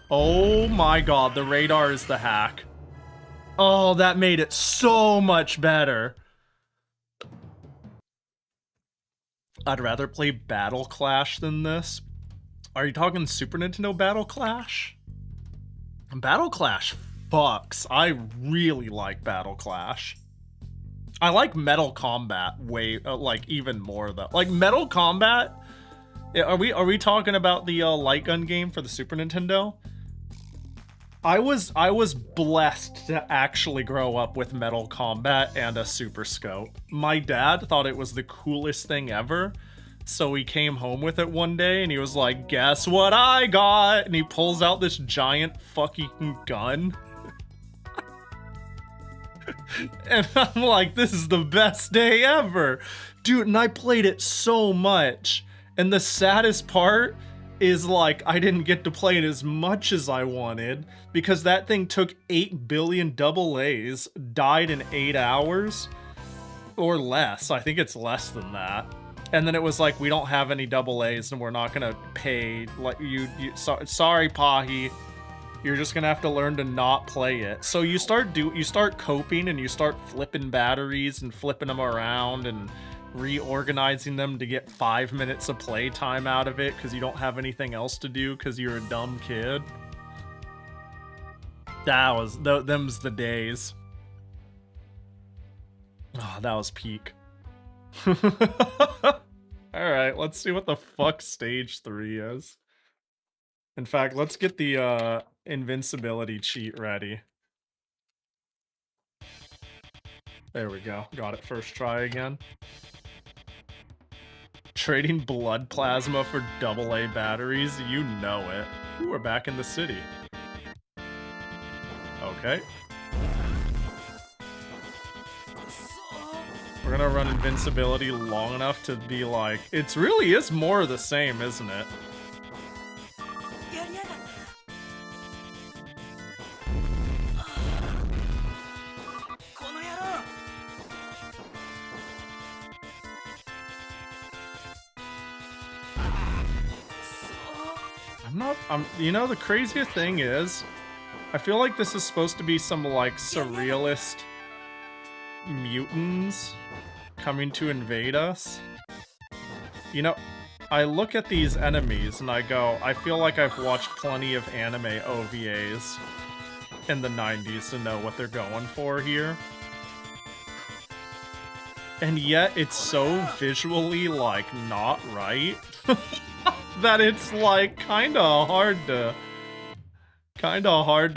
Oh my god, the radar is the hack. Oh, that made it so much better. I'd rather play Battle Clash than this. Are you talking Super Nintendo Battle Clash? Battle Clash fucks. I really like Battle Clash. I like Metal Combat way, like, even more though. Like, Metal Combat... Are we talking about the light gun game for the Super Nintendo? I was blessed to actually grow up with Metal Combat and a Super Scope. My dad thought it was the coolest thing ever, So he came home with it one day and he was like, guess what I got? And he pulls out this giant fucking gun. And I'm like, this is the best day ever. Dude, and I played it so much. And the saddest part is like, I didn't get to play it as much as I wanted because that thing took 8 billion double A's, died in 8 hours or less. I think it's less than that. And then it was like, we don't have any double A's and we're not gonna pay like sorry, Pahi. You're just gonna have to learn to not play it. So you start coping and you start flipping batteries and flipping them around and reorganizing them to get 5 minutes of playtime out of it because you don't have anything else to do because you're a dumb kid. Them's the days. Oh, that was peak. Alright, let's see what the fuck stage 3 is. In fact, let's get the invincibility cheat ready. There we go. Got it first try again. Trading blood plasma for AA batteries, you know it. Ooh, we're back in the city. Okay. We're gonna run invincibility long enough to be like... It really is more of the same, isn't it? You know, the craziest thing is, I feel like this is supposed to be some, like, surrealist mutants coming to invade us. You know, I look at these enemies and I go, I feel like I've watched plenty of anime OVAs in the 90s to know what they're going for here. And yet, it's so visually, like, not right. That it's like kinda hard to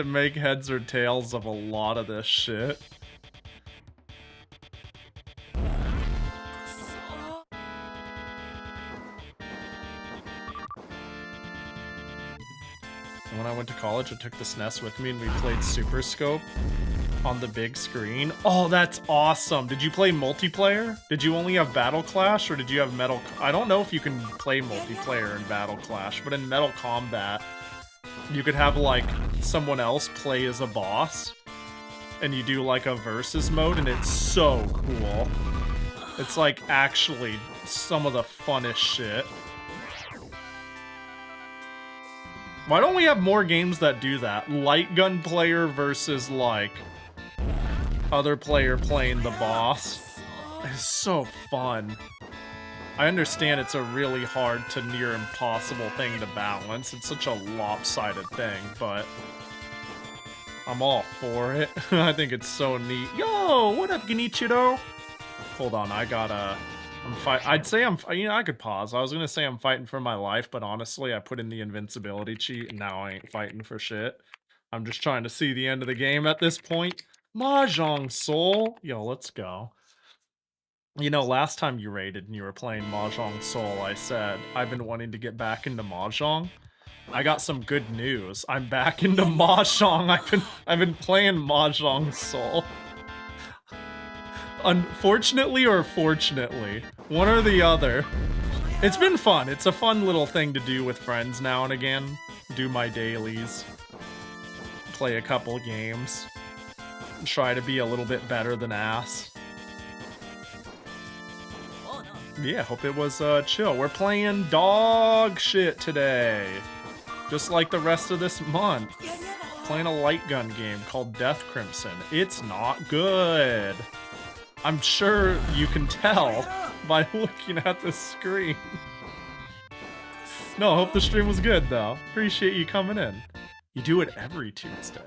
make heads or tails of a lot of this shit. When I went to college, I took the SNES with me and we played Super Scope on the big screen. Oh, that's awesome. Did you play multiplayer? Did you only have Battle Clash or did you have Metal... I don't know if you can play multiplayer in Battle Clash, but in Metal Combat, you could have, like, someone else play as a boss, and you do, like, a versus mode, and it's so cool. It's, like, actually some of the funnest shit. Why don't we have more games that do that? Light gun player versus, like, other player playing the boss. It's so fun. I understand it's a really hard to near impossible thing to balance. It's such a lopsided thing, but I'm all for it. I think it's so neat. Yo, what up, Genichiro? Hold on, I gotta... I'd say you know, I could pause. I was gonna say I'm fighting for my life, but honestly, I put in the invincibility cheat, and now I ain't fighting for shit. I'm just trying to see the end of the game at this point. Mahjong Soul! Yo, let's go. You know, last time you raided and you were playing Mahjong Soul, I said, I've been wanting to get back into Mahjong. I got some good news. I'm back into Mahjong. I've been playing Mahjong Soul. Unfortunately or fortunately, one or the other. It's been fun. It's a fun little thing to do with friends now and again. Do my dailies. Play a couple games. Try to be a little bit better than ass. Yeah, hope it was chill. We're playing dog shit today. Just like the rest of this month. Playing a light gun game called Death Crimson. It's not good. I'm sure you can tell by looking at the screen. No, I hope the stream was good, though. Appreciate you coming in. You do it every Tuesday.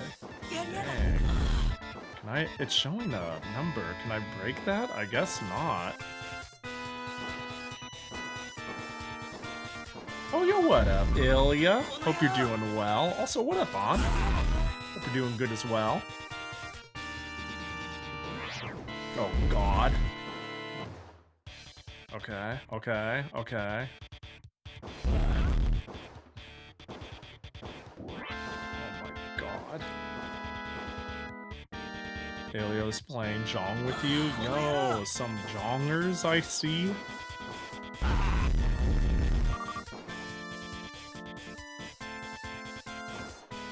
Dang. Can I... It's showing a number. Can I break that? I guess not. Oh, yo, what up, Ilya? Hope you're doing well. Also, what up, On? Hope you're doing good as well. Oh, God. Okay, okay, okay. Oh my god. Palio's playing Jong with you? Yo, some Jongers I see.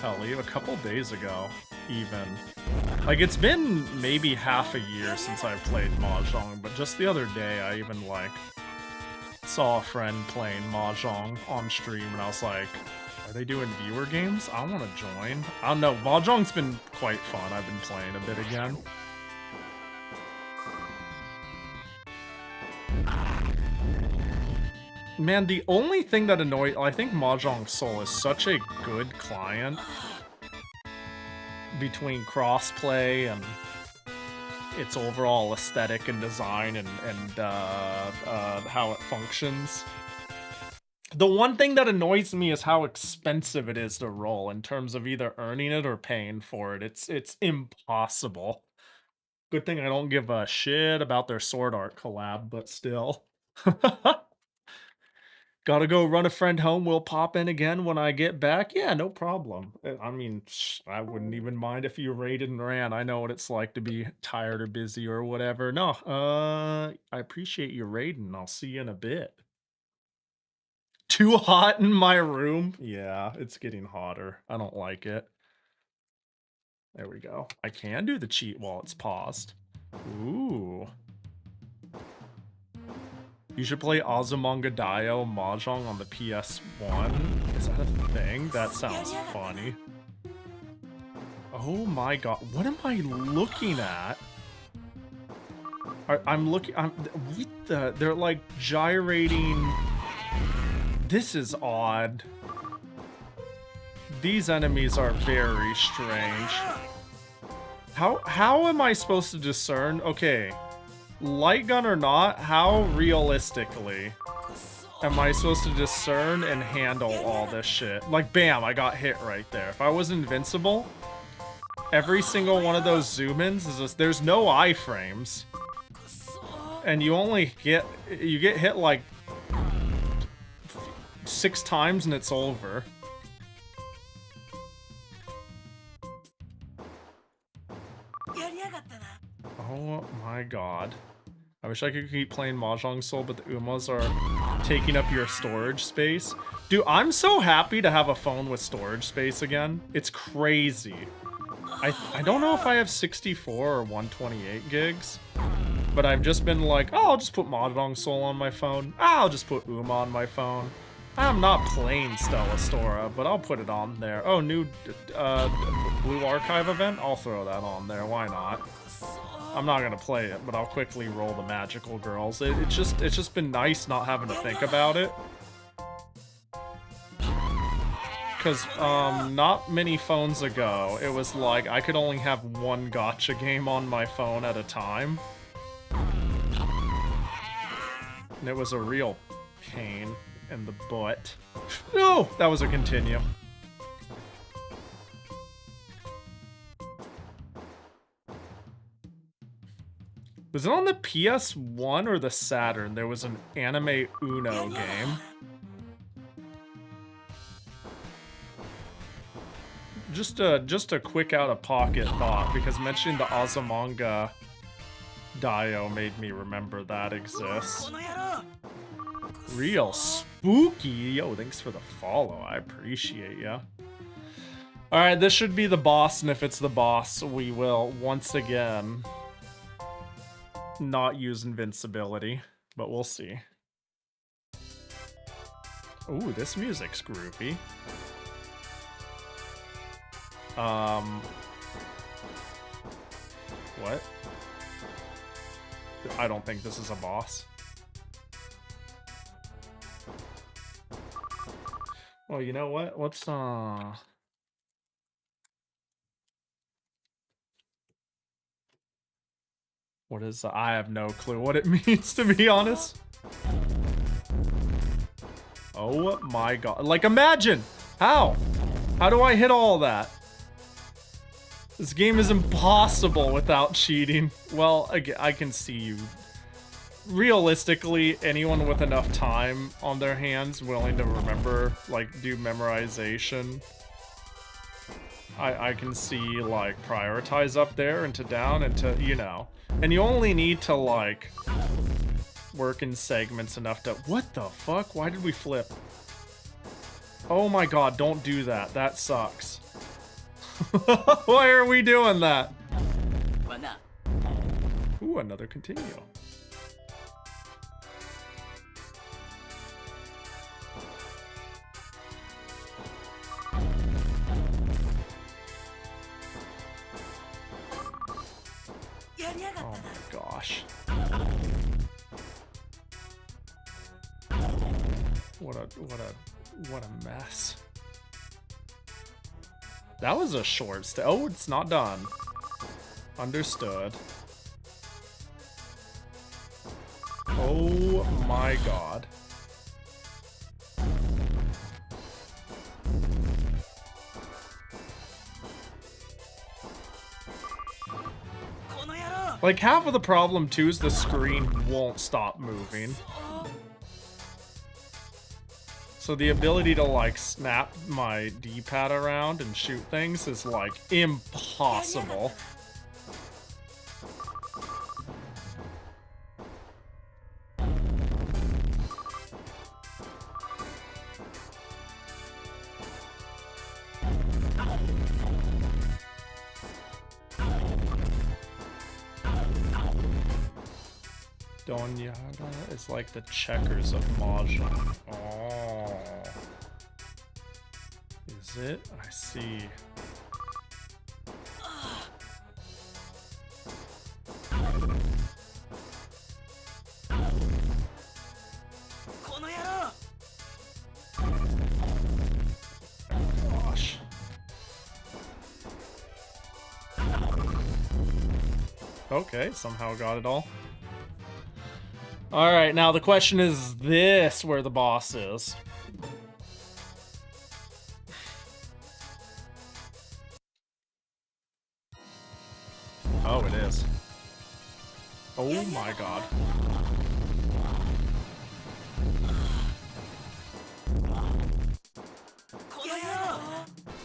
Hell, leave a couple days ago, even. Like, it's been maybe half a year since I played Mahjong, but just the other day I even, like, saw a friend playing Mahjong on stream, and I was like, are they doing viewer games? I want to join. I don't know, Mahjong's been quite fun. I've been playing a bit again. Man, the only thing that annoys... I think Mahjong Soul is such a good client between crossplay and its overall aesthetic and design and how it functions. The one thing that annoys me is how expensive it is to roll in terms of either earning it or paying for it. It's impossible. Good thing I don't give a shit about their Sword Art collab, but still. Gotta go run a friend home. We'll pop in again when I get back. Yeah, no problem. I mean, I wouldn't even mind if you raided and ran. I know what it's like to be tired or busy or whatever. No, I appreciate you raiding. I'll see you in a bit. Too hot in my room? Yeah, it's getting hotter. I don't like it. There we go. I can do the cheat while it's paused. Ooh. You should play Azumanga Daioh Mahjong on the PS1. Is that a thing? That sounds funny. Oh my god. What am I looking at? I'm looking... what the... They're like gyrating... This is odd. These enemies are very strange. How am I supposed to discern? Okay. Light gun or not, how realistically am I supposed to discern and handle all this shit? Like, bam, I got hit right there. If I was invincible, every single one of those zoom-ins is just, there's no iframes. And you only get, you get hit like 6 times and it's over. Oh my god. I wish I could keep playing Mahjong Soul, but the Umas are taking up your storage space. Dude, I'm so happy to have a phone with storage space again. It's crazy. I don't know if I have 64 or 128 gigs, but I've just been like, oh, I'll just put Mahjong Soul on my phone. I'll just put Uma on my phone. I'm not playing Stella Stora, but I'll put it on there. Oh, new Blue Archive event? I'll throw that on there. Why not? I'm not gonna play it, but I'll quickly roll the magical girls. It's just been nice not having to think about it. Cause not many phones ago, it was like I could only have one gacha game on my phone at a time. And it was a real pain in the butt. No! That was a continue. Was it on the PS1 or the Saturn? There was an anime Uno game. Just a quick out-of-pocket thought, because mentioning the Azumanga Daioh made me remember that exists. Real spooky. Yo, thanks for the follow. I appreciate ya. Alright, this should be the boss, and if it's the boss, we will, once again, not use invincibility, but we'll see. Ooh, this music's groovy. What? I don't think this is a boss. Well, you know what? Let's, what is... I have no clue what it means, to be honest. Oh my god. Like, imagine! How? How do I hit all that? This game is impossible without cheating. Well, I can see you realistically, anyone with enough time on their hands willing to remember, like, do memorization, I can see, like, prioritize up there and to down and to, you know. And you only need to, like, work in segments enough to... What the fuck? Why did we flip? Oh my god, don't do that. That sucks. Why are we doing that? Ooh, another continue. Oh my gosh. What a mess. That was a short stay. Oh, it's not done. Understood. Oh my god. Like, half of the problem, too, is the screen won't stop moving. So the ability to, like, snap my D-pad around and shoot things is, like, impossible. Donyada is like the checkers of Mahjong. Oh. Is it? I see. Gosh. Okay, somehow got it all. Alright, now the question is this where the boss is. Oh, it is. Oh my god.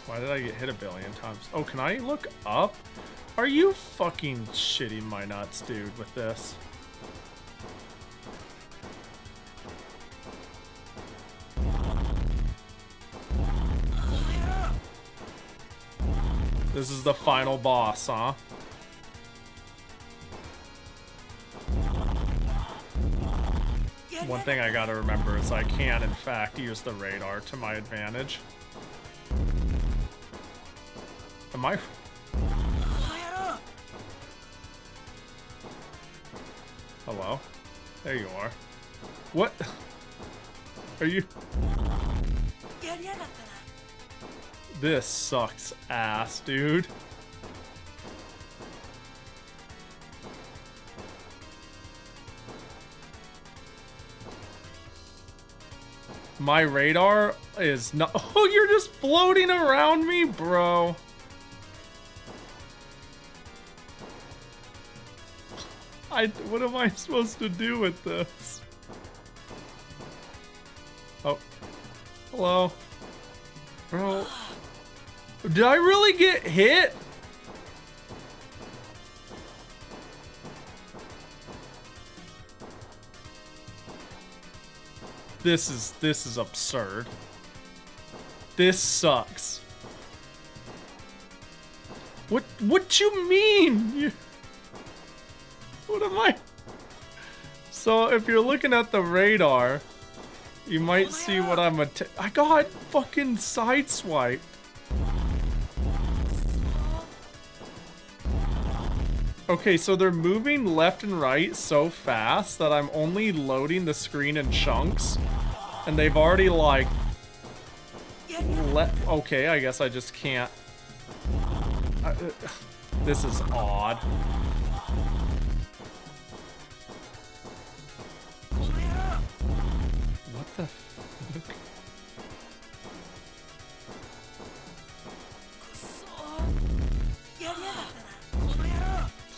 Why did I get hit a billion times? Oh, can I look up? Are you fucking shitting my nuts, dude, with this? This is the final boss, huh? One thing I gotta remember is I can, in fact, use the radar to my advantage. Am I... Hello? There you are. What? Are you... This sucks ass, dude. My radar is not... Oh, you're just floating around me, bro. What am I supposed to do with this? Oh. Hello? Bro. Did I really get hit? This is absurd. This sucks. What you mean? What am I? So if you're looking at the radar, you might see what I'm I got fucking sideswiped. Okay, so they're moving left and right so fast that I'm only loading the screen in chunks. And they've already, like... Okay, I guess I just can't... This is odd. What the fuck?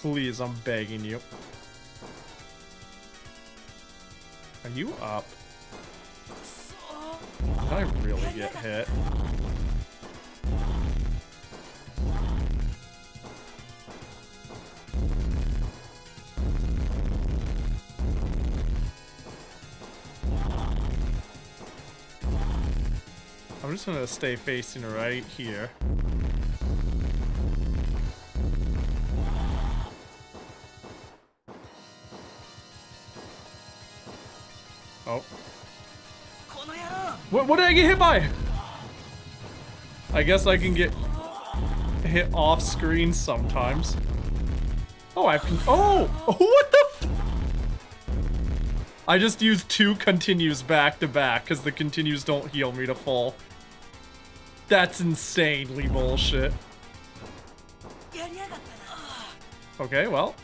Please, I'm begging you. Are you up? Did I really get hit? I'm just gonna stay facing right here. Oh. What did I get hit by? I guess I can get hit off screen sometimes. Oh, oh, what the f— I just used 2 continues back to back because the continues don't heal me to full. That's insanely bullshit. Okay, well,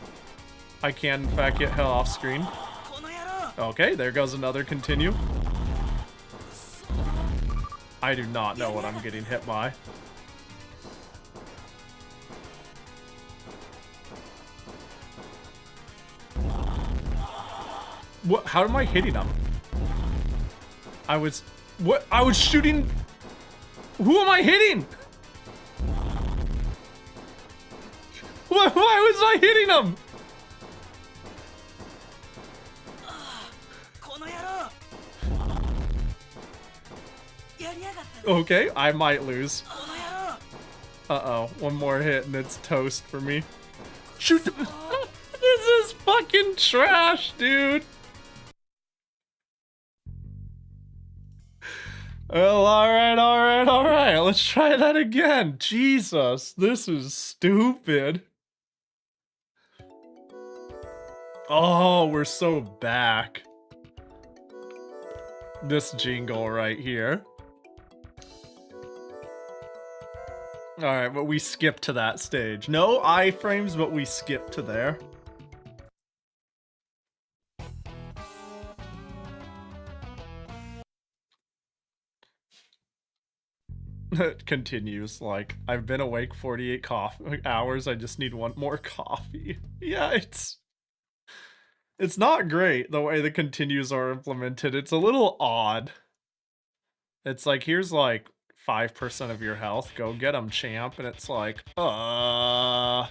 I can in fact get hit off screen. Okay, there goes another continue. I do not know what I'm getting hit by. What? How am I hitting him? I was shooting. Who am I hitting? Why was I hitting him? Okay, I might lose. Uh-oh, one more hit and it's toast for me. Shoot! This is fucking trash, dude! Well, alright, let's try that again. Jesus, this is stupid. Oh, we're so back. This jingle right here. Alright, but we skipped to that stage. No iframes, but we skipped to there. It continues, like, I've been awake 48 hours, I just need 1 more coffee. Yeah, it's not great the way the continues are implemented. It's a little odd. It's like, here's like 5% of your health, go get them, champ, and it's like, Bow,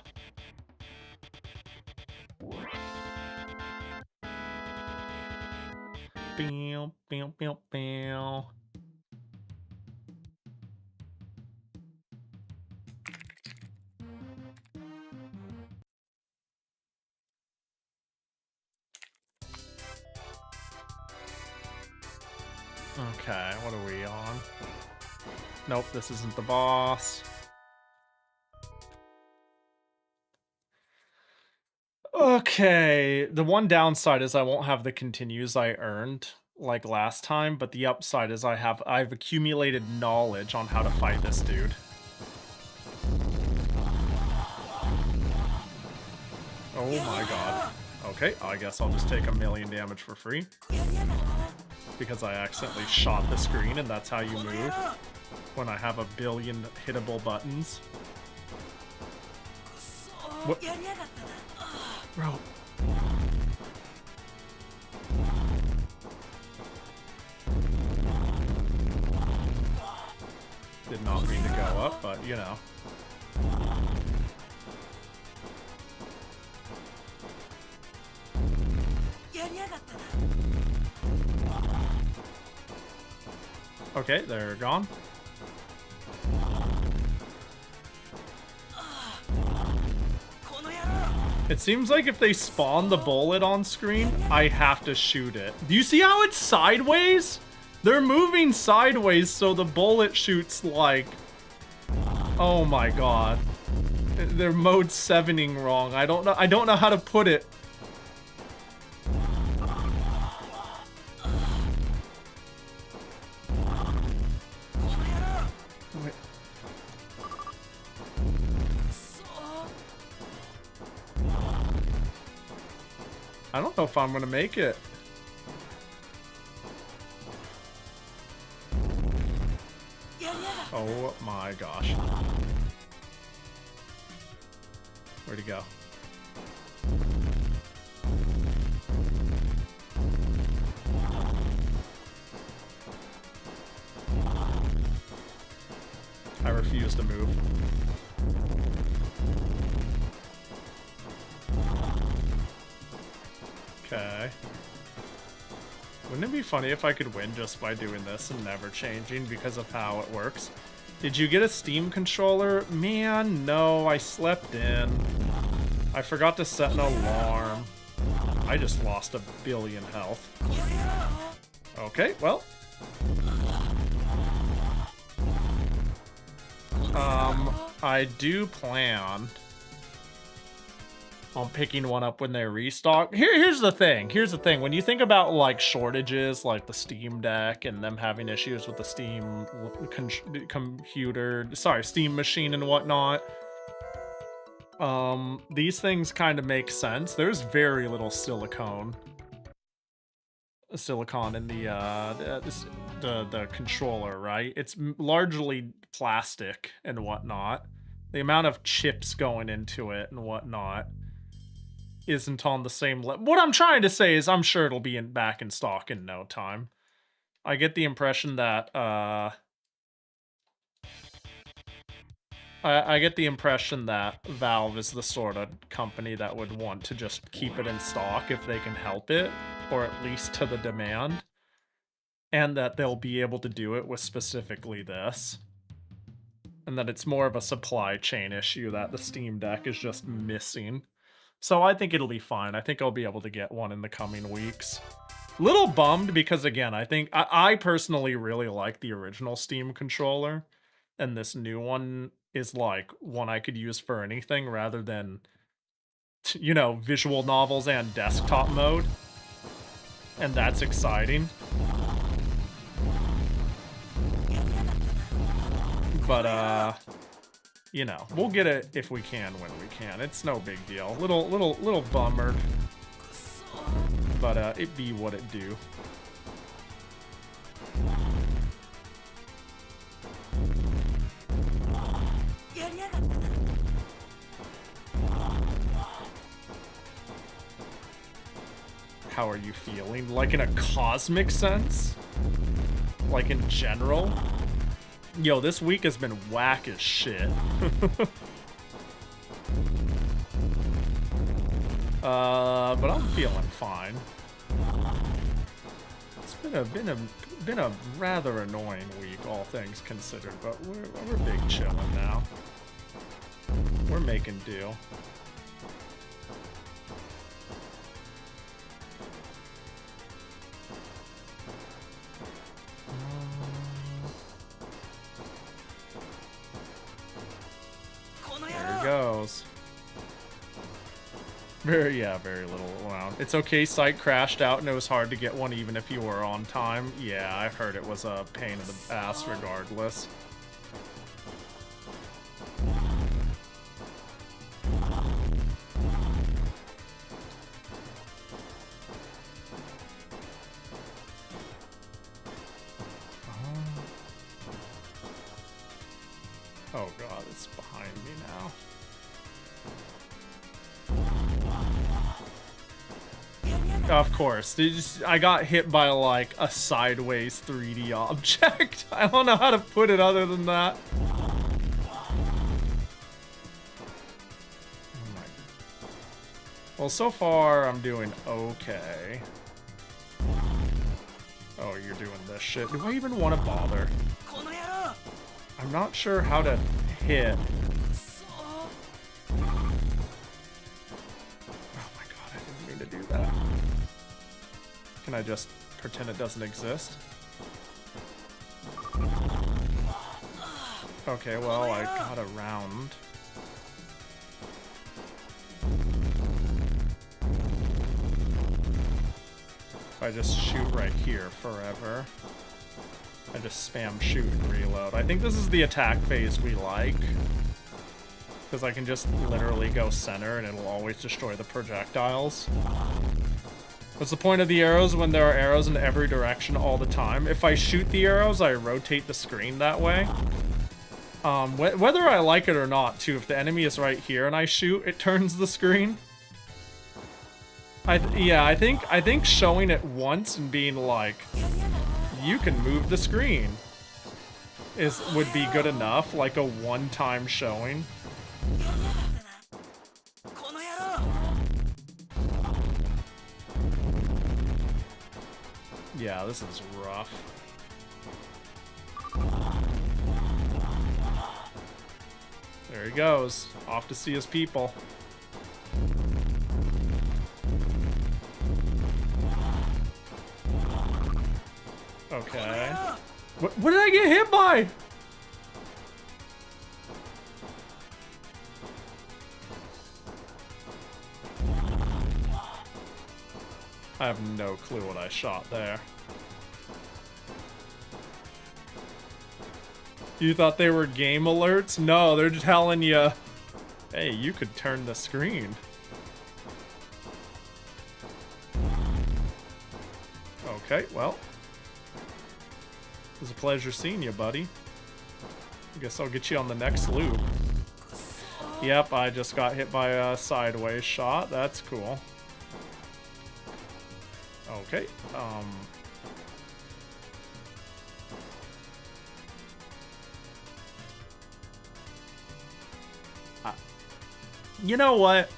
bow, bow, bow. Okay, what are we on? Nope, this isn't the boss. Okay, the one downside is I won't have the continues I earned like last time, but the upside is I've accumulated knowledge on how to fight this dude. Oh my god. Okay, I guess I'll just take 1,000,000 damage for free. Because I accidentally shot the screen, and that's how you move when I have 1,000,000,000 hittable buttons. What? Bro. Did not mean to go up, but you know. Okay, they're gone. It seems like if they spawn the bullet on screen, I have to shoot it. Do you see how it's sideways? They're moving sideways so the bullet shoots like... Oh my god. They're mode 7ing wrong. I don't know how to put it. I don't know if I'm gonna make it. Oh my gosh. Where'd he go? I refuse to move. Okay. Wouldn't it be funny if I could win just by doing this and never changing because of how it works? Did you get a Steam controller? Man, no, I slept in. I forgot to set an alarm. I just lost 1 billion health. Okay, well. I do plan on picking one up when they restock. Here's the thing. When you think about like shortages, like the Steam Deck and them having issues with the Steam Steam machine and whatnot, these things kind of make sense. There's very little silicone in the controller, right? It's largely plastic and whatnot. The amount of chips going into it and whatnot isn't on the same level. What I'm trying to say is I'm sure it'll be back in stock in no time. I get the impression that I get the impression that Valve is the sort of company that would want to just keep it in stock if they can help it, or at least to the demand, and that they'll be able to do it with specifically this. And that it's more of a supply chain issue that the Steam Deck is just missing. So I think it'll be fine. I think I'll be able to get one in the coming weeks. Little bummed because, again, I personally really like the original Steam controller. And this new one is like one I could use for anything rather than, you know, visual novels and desktop mode. And that's exciting. But, you know, we'll get it if we can when we can. It's no big deal. Little bummer. But, it be what it do. How are you feeling? Like in a cosmic sense? Like in general? Yo, this week has been whack as shit. But I'm feeling fine. It's been a rather annoying week, all things considered, but we're big chilling now. We're making do. There he goes. Very little around. It's okay, site crashed out and it was hard to get one even if you were on time. Yeah, I heard it was a pain in the ass regardless. Oh god, it's behind me now. Of course, I got hit by like a sideways 3D object. I don't know how to put it other than that. Well, so far I'm doing okay. Oh, you're doing this shit. Do I even want to bother? I'm not sure how to hit. Oh my god, I didn't mean to do that. Can I just pretend it doesn't exist? Okay, well, I got around. If I just shoot right here forever. I just spam shoot and reload. I think this is the attack phase we like. Because I can just literally go center and it'll always destroy the projectiles. What's the point of the arrows when there are arrows in every direction all the time? If I shoot the arrows, I rotate the screen that way. Whether I like it or not, too, if the enemy is right here and I shoot, it turns the screen. I think showing it once and being like, you can move the screen, would be good enough, like a one-time showing. Yeah, this is rough. There he goes, off to see his people. Okay. What did I get hit by? I have no clue what I shot there. You thought they were game alerts? No, they're just telling you, hey, you could turn the screen. Okay, well. It was a pleasure seeing you, buddy. I guess I'll get you on the next loop. Yep, I just got hit by a sideways shot. That's cool. Okay, you know what?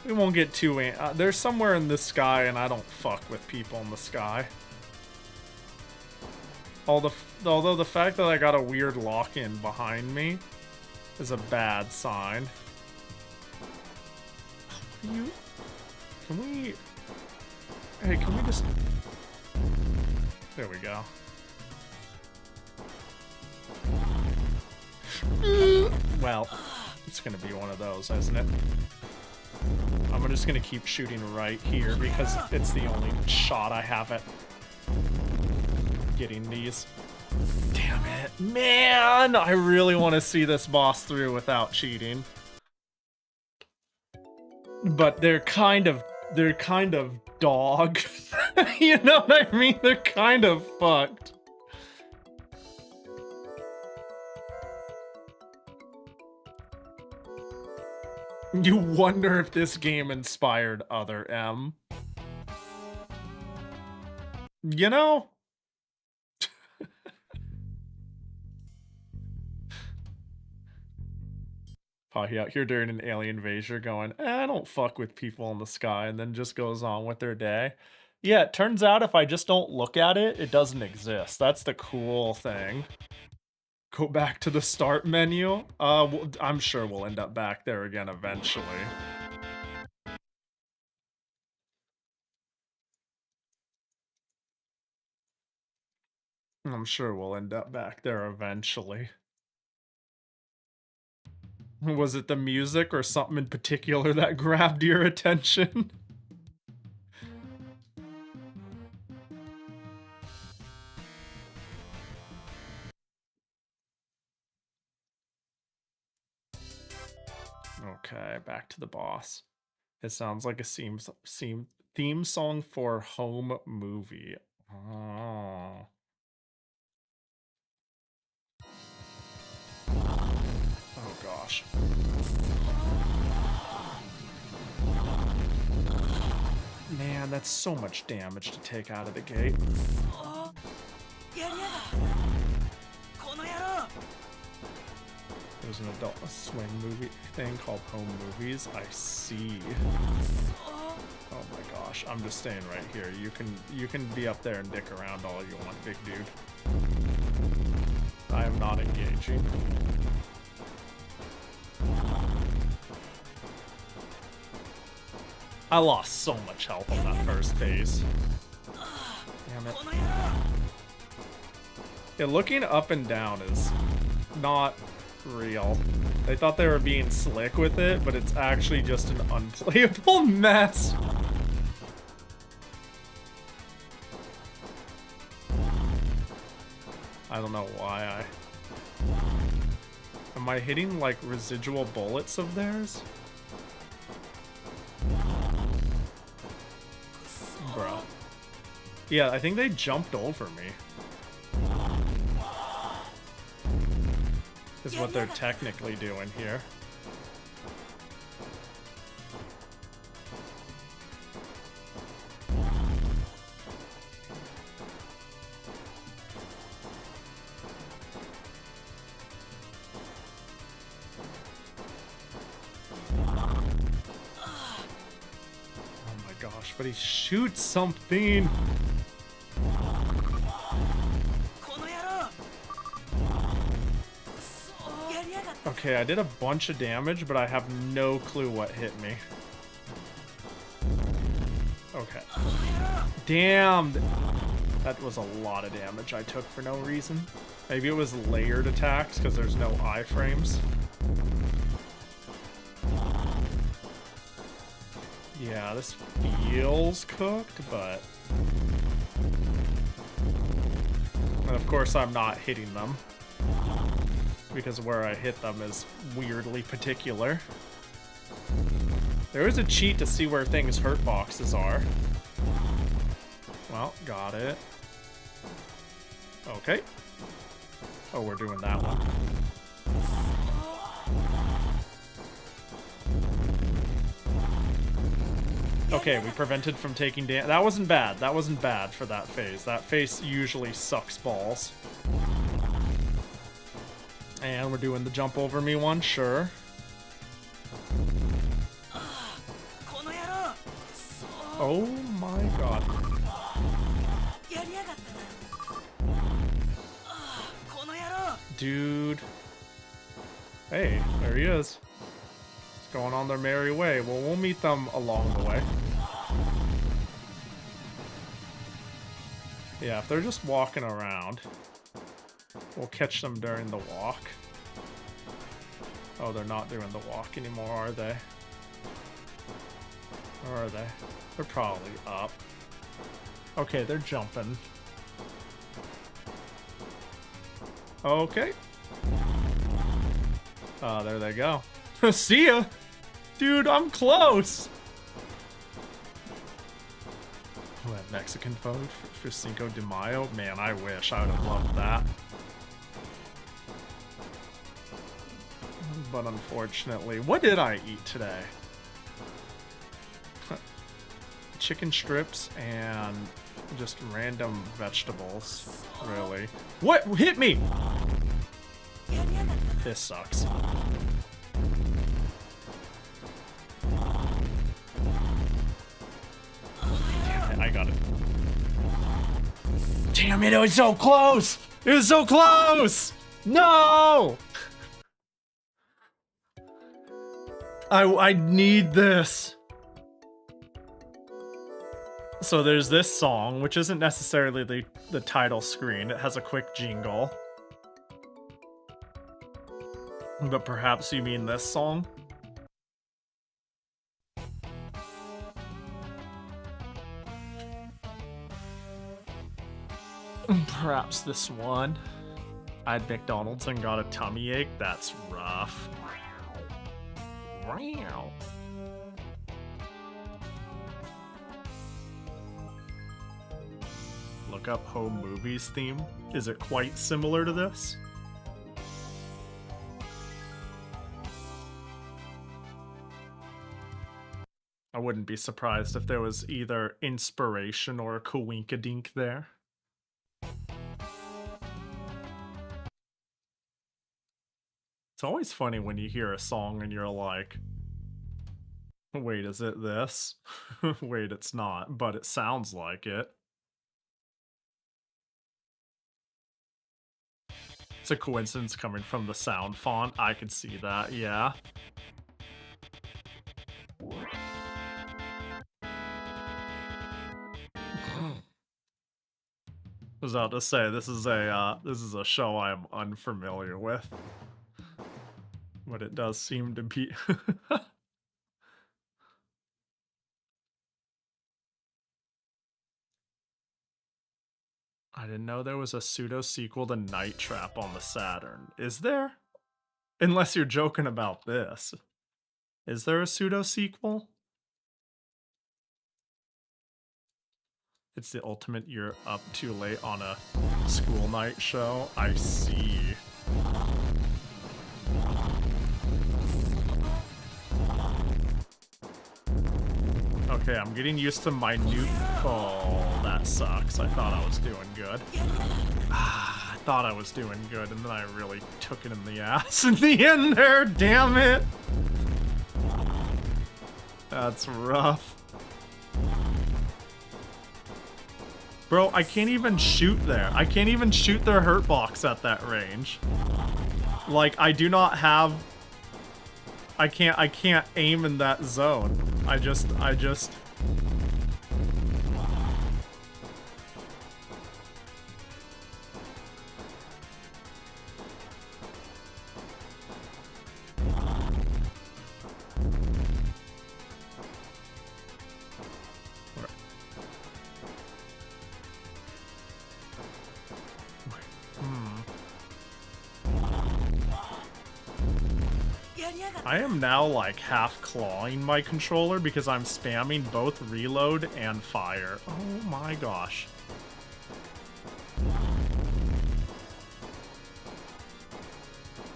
We won't get too there's somewhere in the sky, and I don't fuck with people in the sky. Although the fact that I got a weird lock-in behind me is a bad sign. Can we... Hey, can we just... There we go. Well, it's gonna be one of those, isn't it? I'm just gonna keep shooting right here because it's the only shot I have at getting these. Damn it. Man, I really want to see this boss through without cheating. But they're kind of dog. You know what I mean? They're kind of fucked. You wonder if this game inspired other M. You know? Probably out here during an alien invasion going, I don't fuck with people in the sky, and then just goes on with their day. Yeah, it turns out if I just don't look at it, it doesn't exist. That's the cool thing. Go back to the start menu. I'm sure we'll end up back there again eventually. I'm sure we'll end up back there eventually. Was it the music or something in particular that grabbed your attention? Okay, back to the boss. It sounds like a theme song for home movie. Oh. Oh gosh. Man, that's so much damage to take out of the gate. There's an Adult Swim movie thing called Home Movies. I see. Oh my gosh, I'm just staying right here. You can be up there and dick around all you want, big dude. I am not engaging. I lost so much health on that first phase. Damn it. Yeah, looking up and down is not real. They thought they were being slick with it, but it's actually just an unplayable mess. I don't know why Am I hitting, like, residual bullets of theirs? Bro. Yeah, I think they jumped over me. Is what they're technically doing here. damage, but he shoots something. Okay, I did a bunch of damage, but I have no clue what hit me. Okay. Damn! That was a lot of damage I took for no reason. Maybe it was layered attacks, because there's no iframes. Yeah, this feels cooked, but... And of course I'm not hitting them, because where I hit them is weirdly particular. There is a cheat to see where things hurt boxes are. Well, got it. Okay. Oh, we're doing that one. Okay, we prevented from taking damage. That wasn't bad. That wasn't bad for that phase. That phase usually sucks balls. And we're doing the jump over me one, sure. Oh my god. Dude. Hey, there he is. It's going on their merry way. Well, we'll meet them along the way. Yeah, if they're just walking around, we'll catch them during the walk. Oh, they're not doing the walk anymore, are they? Or are they? They're probably up. Okay, they're jumping. Okay. There they go. See ya! Dude, I'm close! Oh, that Mexican food for Cinco de Mayo? Man, I wish. I would have loved that. But unfortunately, what did I eat today? Chicken strips and just random vegetables, really. What hit me? This sucks. Damn it, I got it. Damn it, it was so close! It was so close! No! I need this. So there's this song, which isn't necessarily the title screen. It has a quick jingle. But perhaps you mean this song? Perhaps this one. I had McDonald's and got a tummy ache. That's rough. Wow. Look up home movies theme. Is it quite similar to this? I wouldn't be surprised if there was either inspiration or a coinkadink there. It's always funny when you hear a song and you're like, wait, is it this? Wait, it's not, but it sounds like it. It's a coincidence coming from the sound font. I could see that, yeah. I was about to say, this is a show I'm unfamiliar with. But it does seem to be... I didn't know there was a pseudo-sequel to Night Trap on the Saturn. Is there? Unless you're joking about this. Is there a pseudo-sequel? It's the ultimate you're up too late on a school night show. I see. Okay, I'm getting used to minute... Oh, that sucks. I thought I was doing good. I thought I was doing good, and then I really took it in the ass in the end there, damn it! That's rough. Bro, I can't even shoot there. I can't even shoot their hurt box at that range. Like, I do not have... I can't aim in that zone. I just... I am now like half clawing my controller because I'm spamming both reload and fire. Oh my gosh.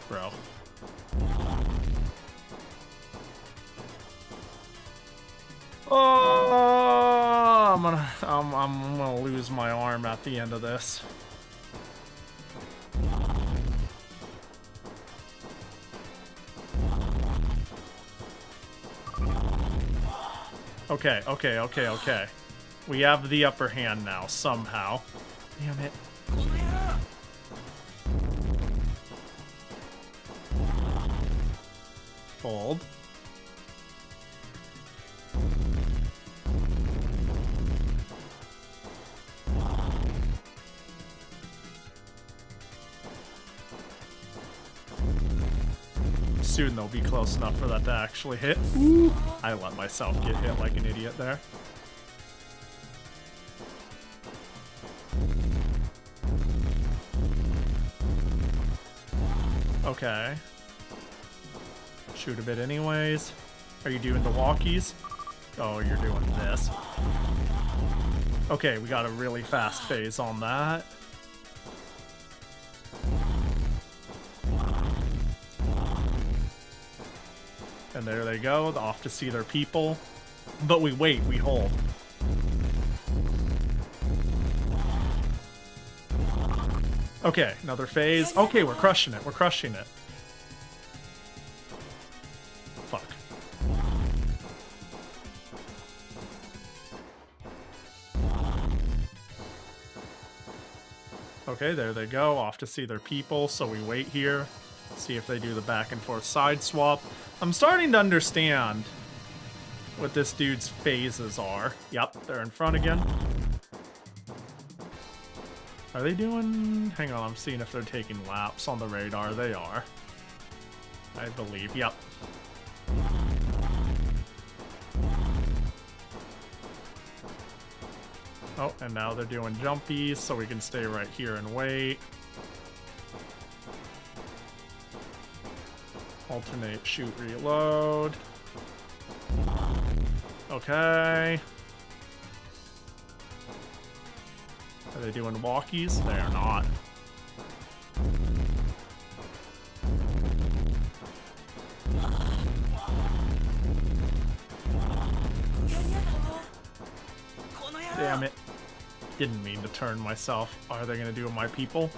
Bro. Oh, I'm gonna lose my arm at the end of this. Okay. We have the upper hand now, somehow. Damn it. Hold. Soon they'll be close enough for that to actually hit. Ooh. I let myself get hit like an idiot there. Okay. Shoot a bit anyways. Are you doing the walkies? Oh, you're doing this. Okay, we got a really fast phase on that. And there they go, off to see their people. But we wait, we hold. Okay, another phase. Okay, we're crushing it, we're crushing it. Fuck. Okay, there they go, off to see their people, so we wait here. See if they do the back and forth side swap. I'm starting to understand what this dude's phases are. Yep, they're in front again. Are they doing... Hang on, I'm seeing if they're taking laps on the radar. They are. I believe, yep. Oh, and now they're doing jumpies, so we can stay right here and wait. Alternate, shoot, reload. Okay. Are they doing walkies? They are not. Damn it. Didn't mean to turn myself. Are they gonna do with my people?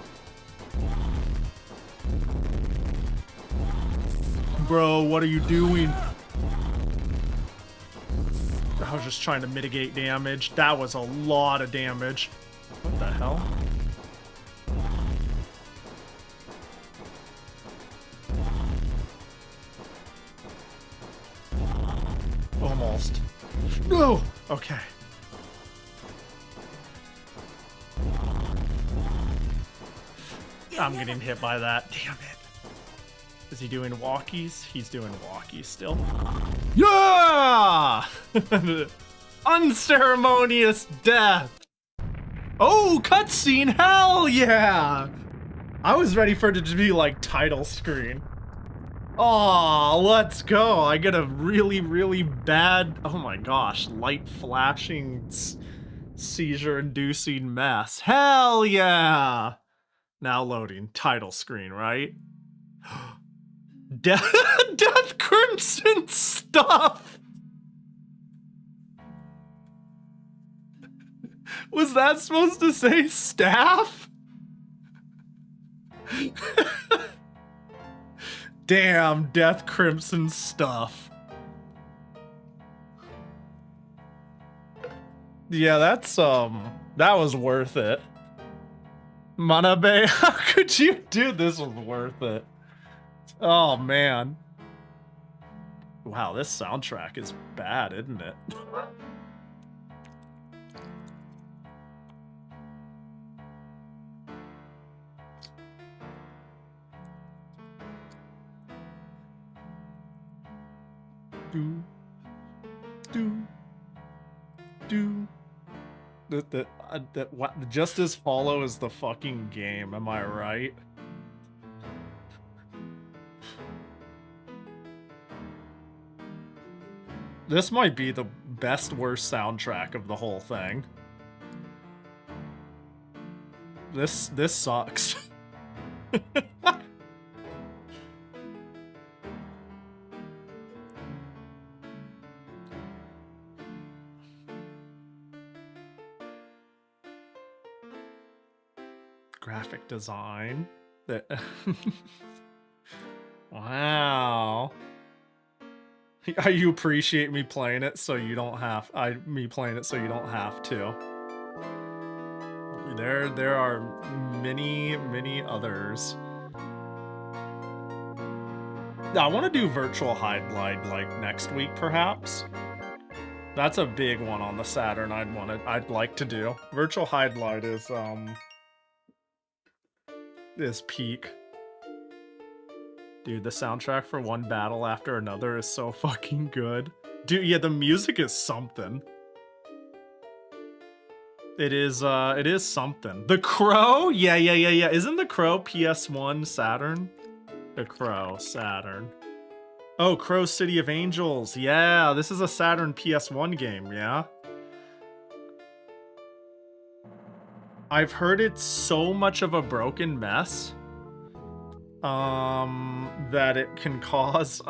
Bro, what are you doing? I was just trying to mitigate damage. That was a lot of damage. What the hell? Almost. No! Okay. I'm getting hit by that. Damn it. Is he doing walkies? He's doing walkies still. Yeah! Unceremonious death. Oh, cutscene! Hell yeah! I was ready for it to be like title screen. Aw, let's go. I get a really, really bad, oh my gosh, light flashing, seizure-inducing mess. Hell yeah! Now loading. Title screen, right? Death Crimson stuff! Was that supposed to say staff? Damn, Death Crimson stuff. Yeah, that's That was worth it. Manabe, how could you do this? Was worth it. Oh man. Wow, this soundtrack is bad, isn't it? What, just as hollow as the fucking game, am I right? This might be the best worst soundtrack of the whole thing. This sucks. Graphic design. Wow. You appreciate me playing it so you don't have me playing it so you don't have to. There are many others. I want to do virtual highlight like next week perhaps. That's a big one on the Saturn I'd like to do. Virtual highlight is peak. Dude, the soundtrack for one battle after another is so fucking good. Dude, yeah, the music is something. It is something. The Crow? Yeah. Isn't The Crow PS1 Saturn? The Crow, Saturn. Oh, Crow City of Angels. Yeah, this is a Saturn PS1 game, yeah? I've heard it's so much of a broken mess. That it can cause,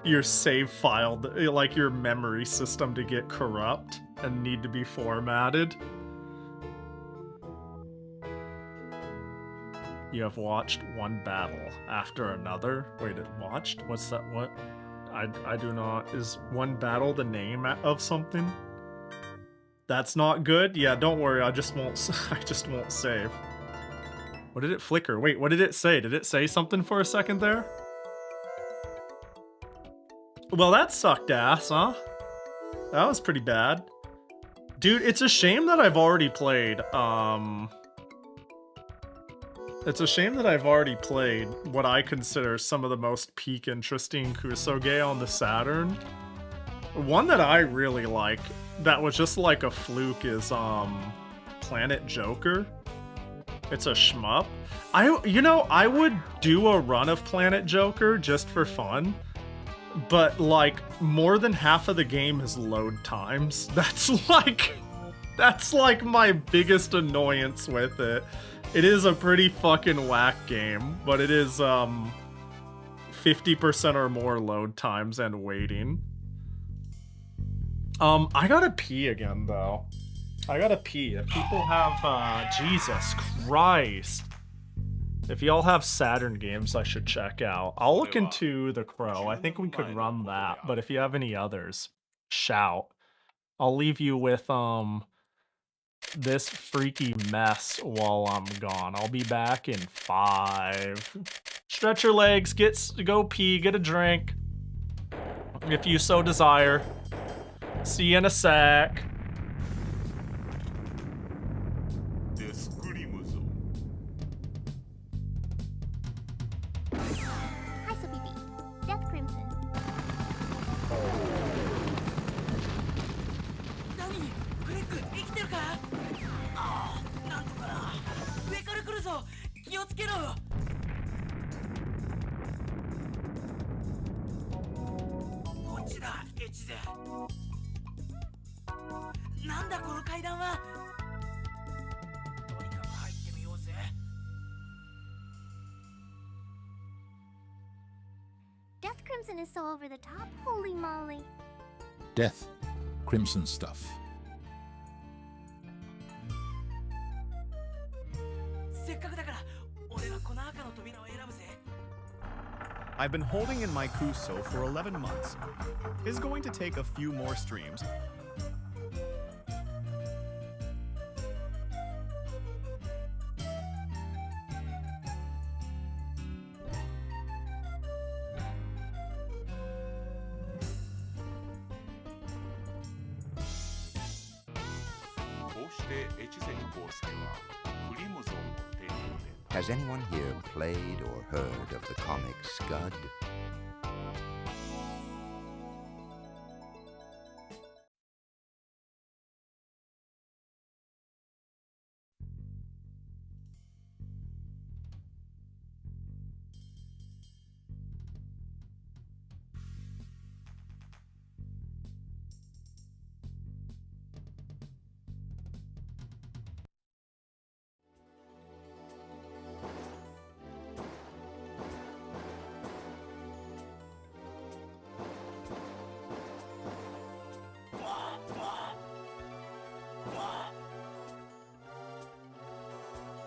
your save file, like your memory system to get corrupt and need to be formatted. You have watched one battle after another. Wait, it watched? What's that? What? I do not. Is one battle the name of something? That's not good? Yeah, don't worry. I just won't save. What did it flicker? Wait, what did it say? Did it say something for a second there? Well, that sucked ass, huh? That was pretty bad. Dude, it's a shame that I've already played, It's a shame that I've already played what I consider some of the most peak interesting Kusoge on the Saturn. One that I really like, that was just like a fluke, is, Planet Joker. It's a shmup. I would do a run of Planet Joker just for fun, but like more than half of the game is load times. That's like my biggest annoyance with it. It is a pretty fucking whack game, but it is 50% or more load times and waiting. I gotta pee again though. I gotta pee. If people have, Jesus Christ. If y'all have Saturn games I should check out. I'll look into The Crow. I think we could run that. But if you have any others, shout. I'll leave you with, this freaky mess while I'm gone. I'll be back in 5. Stretch your legs, go pee, get a drink. If you so desire. See you in a sec.
Death Crimson is so over the top, holy moly.
Death Crimson stuff.
I've been holding in my Kuso for 11 months. It's going to take a few more streams.
Has anyone here played or heard of the comic Scud?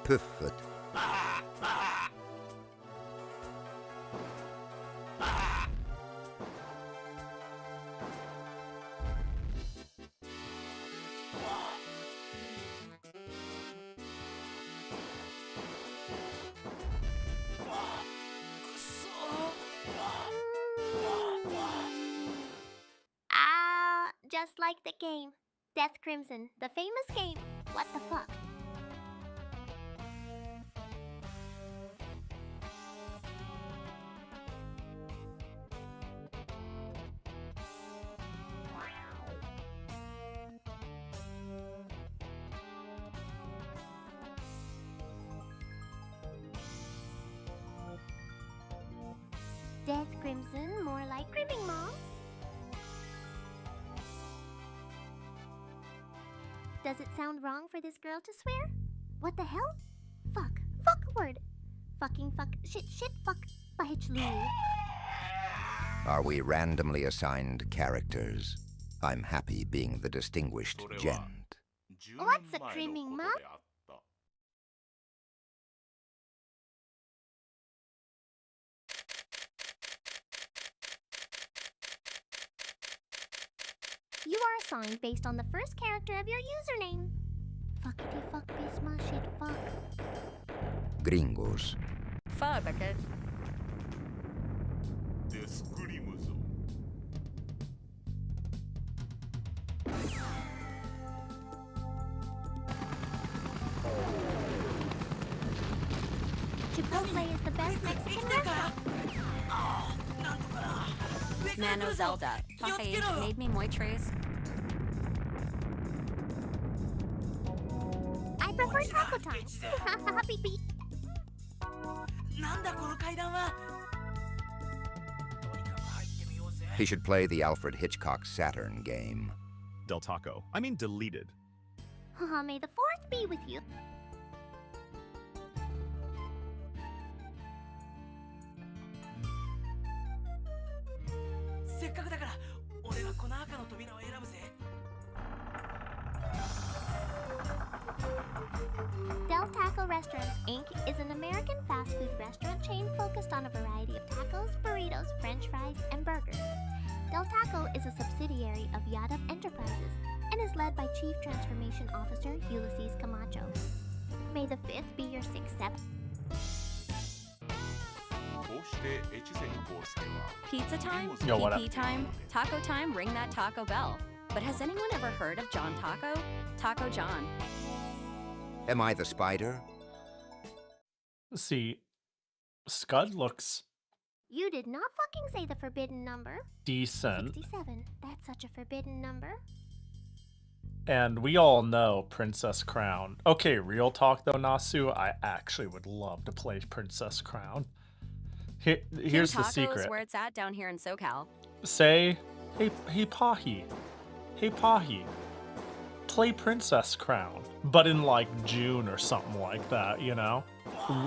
Puffet.
Just like the game. Death Crimson, the famous game. What the fuck? Death Crimson, more like cribbing, Mom. Does it sound wrong for this girl to swear? What the hell? Fuck. Fuck word. Fucking fuck. Shit, fuck. Bahitchlu.
Are we randomly assigned characters? I'm happy being the distinguished gent.
What's a crimming, Mom? You are assigned based on the first character of your username. Fuckity fuck bisma shit fuck.
Gringos.
Fuck, Beckett.
Chipotle is the best Mexican restaurant.
Nano Zelda. Hey, made me muy tres.
I prefer taco time. Beep beep.
He should play the Alfred Hitchcock Saturn game.
Del Taco. I mean deleted.
May the fourth be with you. Del Taco Restaurants, Inc. is an American fast food restaurant chain focused on a variety of tacos, burritos, french fries, and burgers. Del Taco is a subsidiary of Yadav Enterprises and is led by Chief Transformation Officer Ulysses Camacho. May the 5th be your 6th, 7th.
Pizza time?
Yo, what up?
PP time? Taco time? Ring that Taco Bell. But has anyone ever heard of John Taco? Taco John.
Am I the spider?
See, Scud looks
You did not fucking say the forbidden number.
decent.
67. That's such a forbidden number.
And we all know Princess Crown. Okay, real talk though, Nasu, I actually would love to play Princess Crown. Here's
King
the
Taco
secret.
is where it's at down here in SoCal.
Say, hey Pahi, play Princess Crown, but in like June or something like that, you know?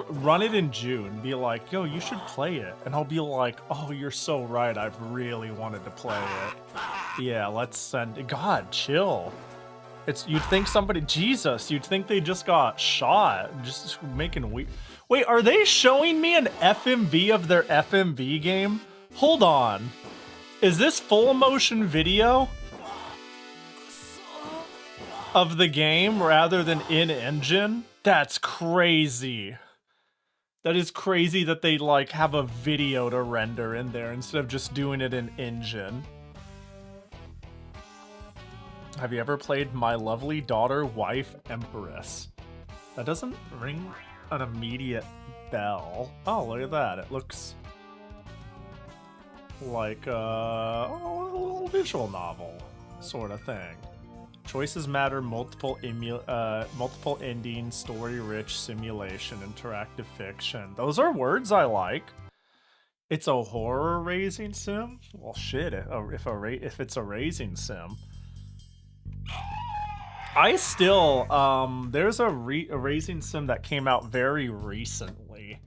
Run it in June, be like, yo, you should play it. And I'll be like, oh, you're so right, I've really wanted to play it. Yeah, let's send it. God, chill. You'd think somebody, Jesus, you'd think they just got shot. Just making weird. Wait, are they showing me an FMV of their FMV game? Hold on. Is this full motion video of the game rather than in-engine? That's crazy. That is crazy that they like have a video to render in there instead of just doing it in engine. Have you ever played My Lovely Daughter, Wife, Empress? That doesn't ring an immediate bell. Oh, look at that. It looks like a little visual novel sort of thing. Choices matter, multiple endings, story-rich simulation, interactive fiction. Those are words I like. It's a horror raising sim? Well, shit, if it's a raising sim. I still, there's a raising sim that came out very recently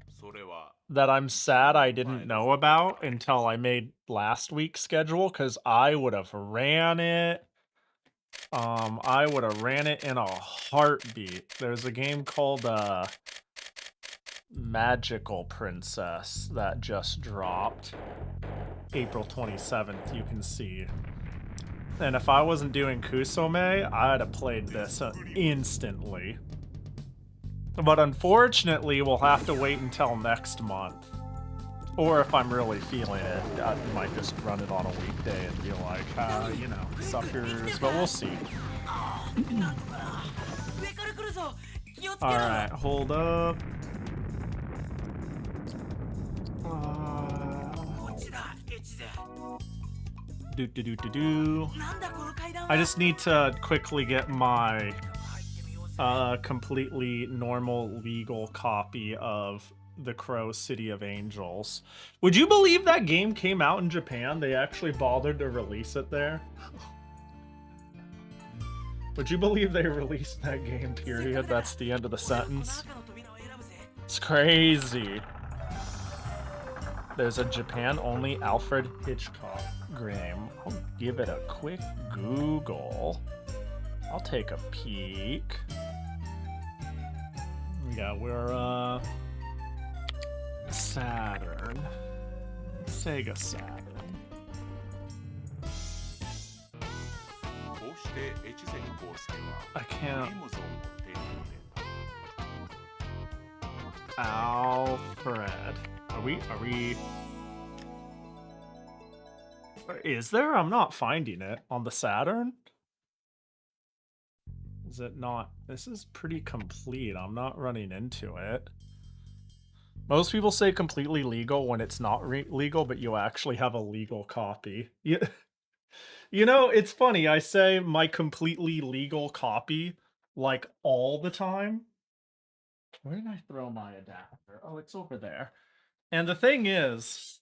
that I'm sad I didn't know about until I made last week's schedule, because I would have ran it. I would have ran it in a heartbeat. There's a game called Magical Princess that just dropped April 27th, you can see. And if I wasn't doing Kusoge, I'd have played this instantly. But unfortunately, we'll have to wait until next month. Or if I'm really feeling it, I might just run it on a weekday and be like, you know, suckers, but we'll see. Alright, hold up. I just need to quickly get my completely normal legal copy of The Crow City of Angels. Would you believe that game came out in Japan? They actually bothered to release it there? Would you believe they released that game, period? That's the end of the sentence. It's crazy. There's a Japan-only Alfred Hitchcock game. I'll give it a quick Google. I'll take a peek. Yeah, we're, Saturn. Sega Saturn. I can't... Alfred. Are we... Is there? I'm not finding it. On the Saturn? Is it not? This is pretty complete. I'm not running into it. Most people say completely legal when it's not legal, but you actually have a legal copy. You know, it's funny. I say my completely legal copy, like, all the time. Where did I throw my adapter? Oh, it's over there. And the thing is,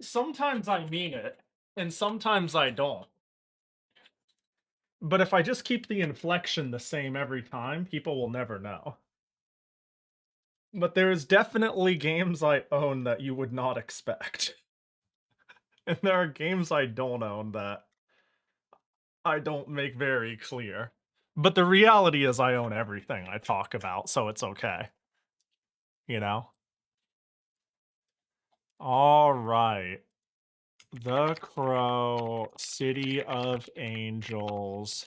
sometimes I mean it, and sometimes I don't. But if I just keep the inflection the same every time, people will never know. But there's definitely games I own that you would not expect. And there are games I don't own that I don't make very clear. But the reality is I own everything I talk about, so it's okay. You know? Alright. The Crow, City of Angels.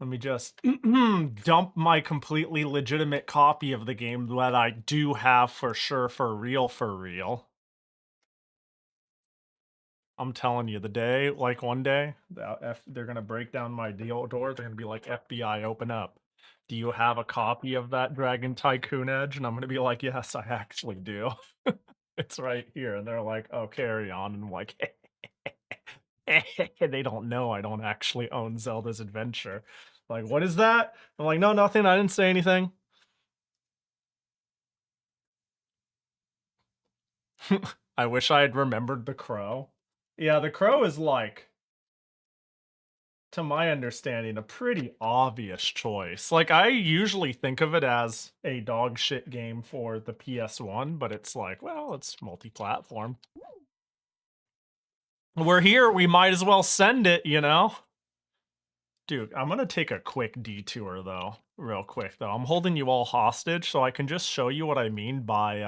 Let me just dump my completely legitimate copy of the game that I do have for sure, for real, for real. I'm telling you, the day, like one day, they're going to break down my door, they're going to be like, FBI, open up. Do you have a copy of that Dragon Tycoon Edge? And I'm going to be like, yes, I actually do. It's right here. And they're like, oh, carry on. And I'm like, they don't know I don't actually own Zelda's Adventure. Like, what is that? I'm like, no, nothing. I didn't say anything. I wish I had remembered The Crow. Yeah, The Crow is like, to my understanding, a pretty obvious choice. Like, I usually think of it as a dog shit game for the PS1, but it's like, well, it's multi-platform. We're here, we might as well send it, you know? Dude, I'm gonna take a quick detour, though. Real quick, though. I'm holding you all hostage, so I can just show you what I mean by,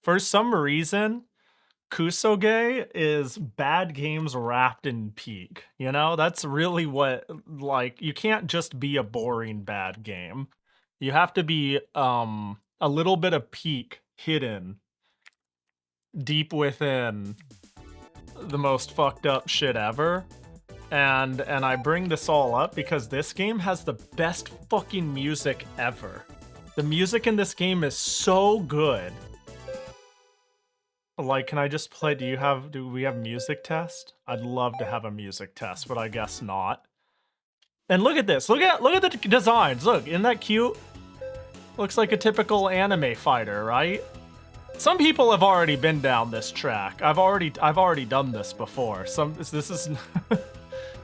for some reason, Kusoge is bad games wrapped in peak. You know, that's really what, like, you can't just be a boring bad game. You have to be a little bit of peak hidden deep within the most fucked up shit ever. And I bring this all up because this game has the best fucking music ever. The music in this game is so good. Like, can I just play? Do we have music test? I'd love to have a music test, but I guess not. And look at this. Look at the designs. Look, isn't that cute? Looks like a typical anime fighter, right? Some people have already been down this track. I've already done this before. This is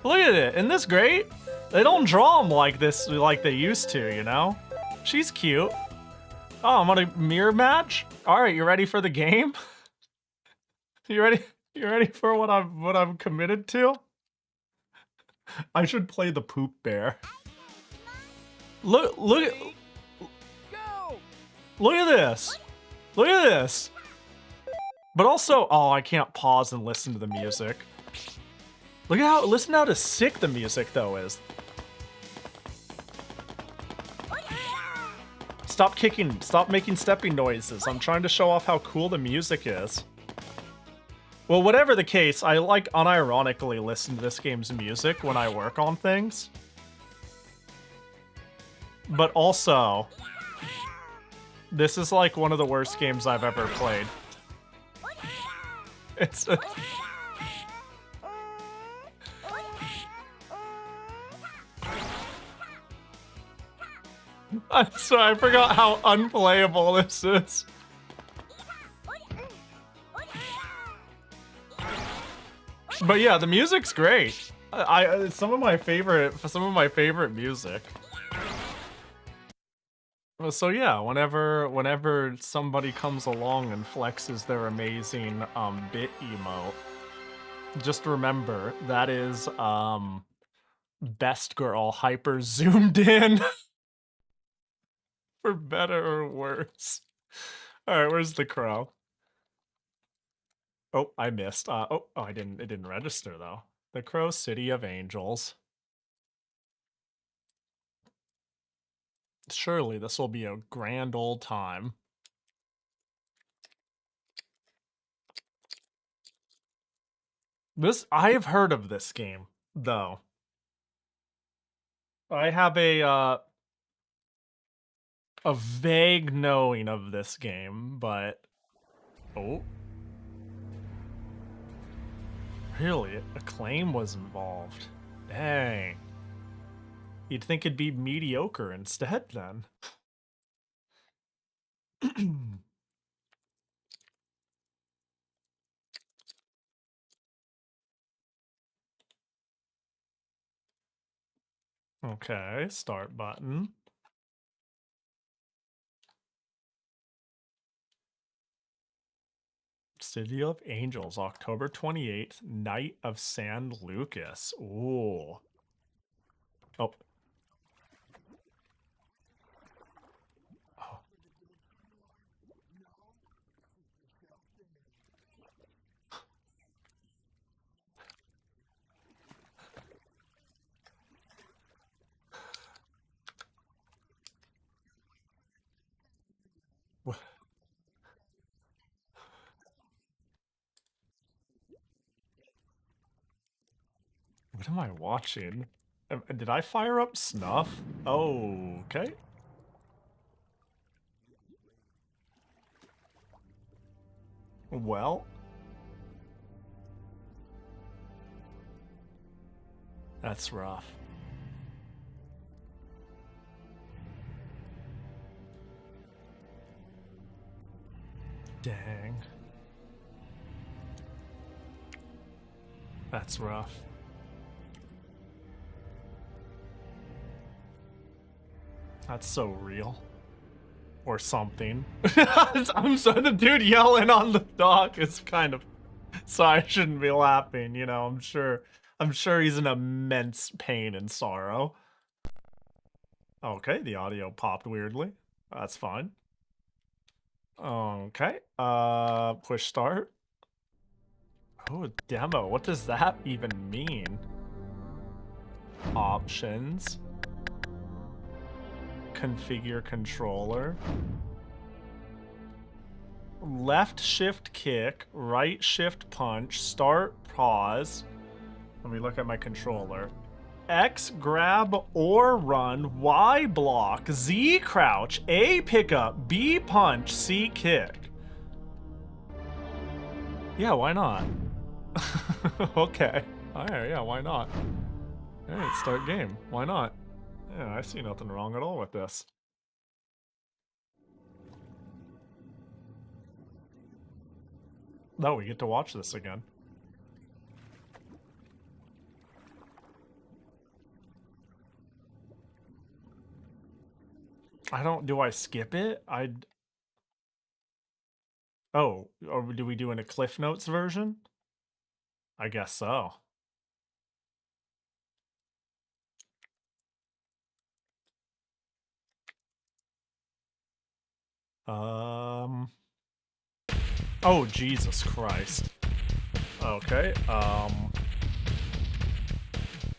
look at it. Isn't this great? They don't draw them like this like they used to, you know? She's cute. Oh, I'm on a mirror match? Alright, you ready for the game? You ready? You ready for what I'm committed to? I should play the poop bear. Look at this. Look at this. But also, oh, I can't pause and listen to the music. Listen how sick the music though is. Stop kicking, stop making stepping noises. I'm trying to show off how cool the music is. Well, whatever the case, I like unironically listen to this game's music when I work on things. But also, this is like one of the worst games I've ever played. It's I'm sorry, I forgot how unplayable this is. But yeah, the music's great. It's some of my favorite music. So yeah, whenever somebody comes along and flexes their amazing bit emote, just remember that is best girl hyper zoomed in. For better or worse. Alright, where's the crow? Oh, I missed. Oh, it didn't register though. The Crow City of Angels. Surely this will be a grand old time. I have heard of this game, though. I have a vague knowing of this game, but... Oh. Really? Acclaim was involved. Dang. You'd think it'd be mediocre instead, then. Okay, start button. City of Angels, October 28th, Night of San Lucas. Ooh. Oh. Oh. What am I watching? Did I fire up Snuff? Oh, okay. Well. That's rough. Dang. That's rough. That's so real. Or something. I'm sorry, the dude yelling on the dock is kind of... Sorry, I shouldn't be laughing, you know, I'm sure he's in immense pain and sorrow. Okay, the audio popped weirdly. That's fine. Okay, push start. Oh, demo, what does that even mean? Options. Configure controller. left shift kick, right shift punch, start pause. Let me look at my controller. X grab or run, Y block, Z crouch, A pickup, B punch, C kick. Yeah, why not? Okay. Alright, yeah, why not? Alright, start game. Why not? Yeah, I see nothing wrong at all with this. No, we get to watch this again. Do I skip it? Oh, or do we do in a Cliff Notes version? I guess so. Oh, Jesus Christ. Okay,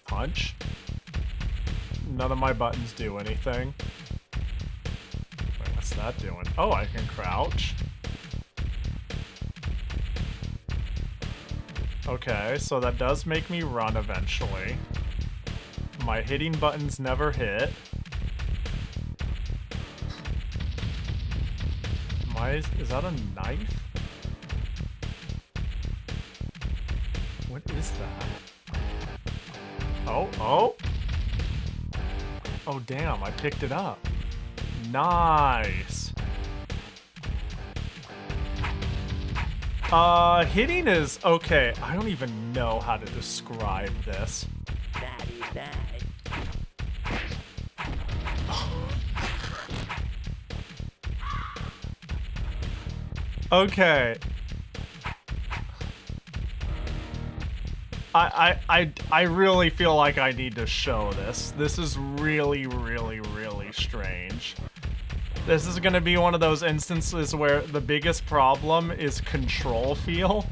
punch. None of my buttons do anything. Wait, what's that doing? Oh, I can crouch. Okay, so that does make me run eventually. My hitting buttons never hit. Is that a knife? What is that? Oh. Oh, damn, I picked it up. Nice. Hitting is okay. I don't even know how to describe this. Okay. I really feel like I need to show this. This is really, really, really strange. This is gonna be one of those instances where the biggest problem is control feel.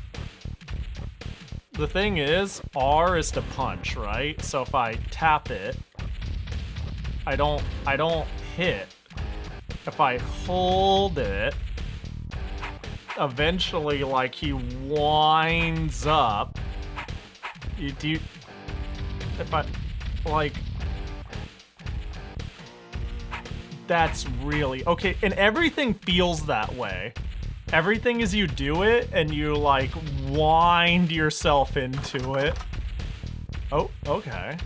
The thing is, R is to punch, right? So if I tap it, I don't hit. If I hold it, eventually, like, he winds up. If I, like, that's really, okay, and everything feels that way. Everything is you do it, and you, like, wind yourself into it. Oh, okay.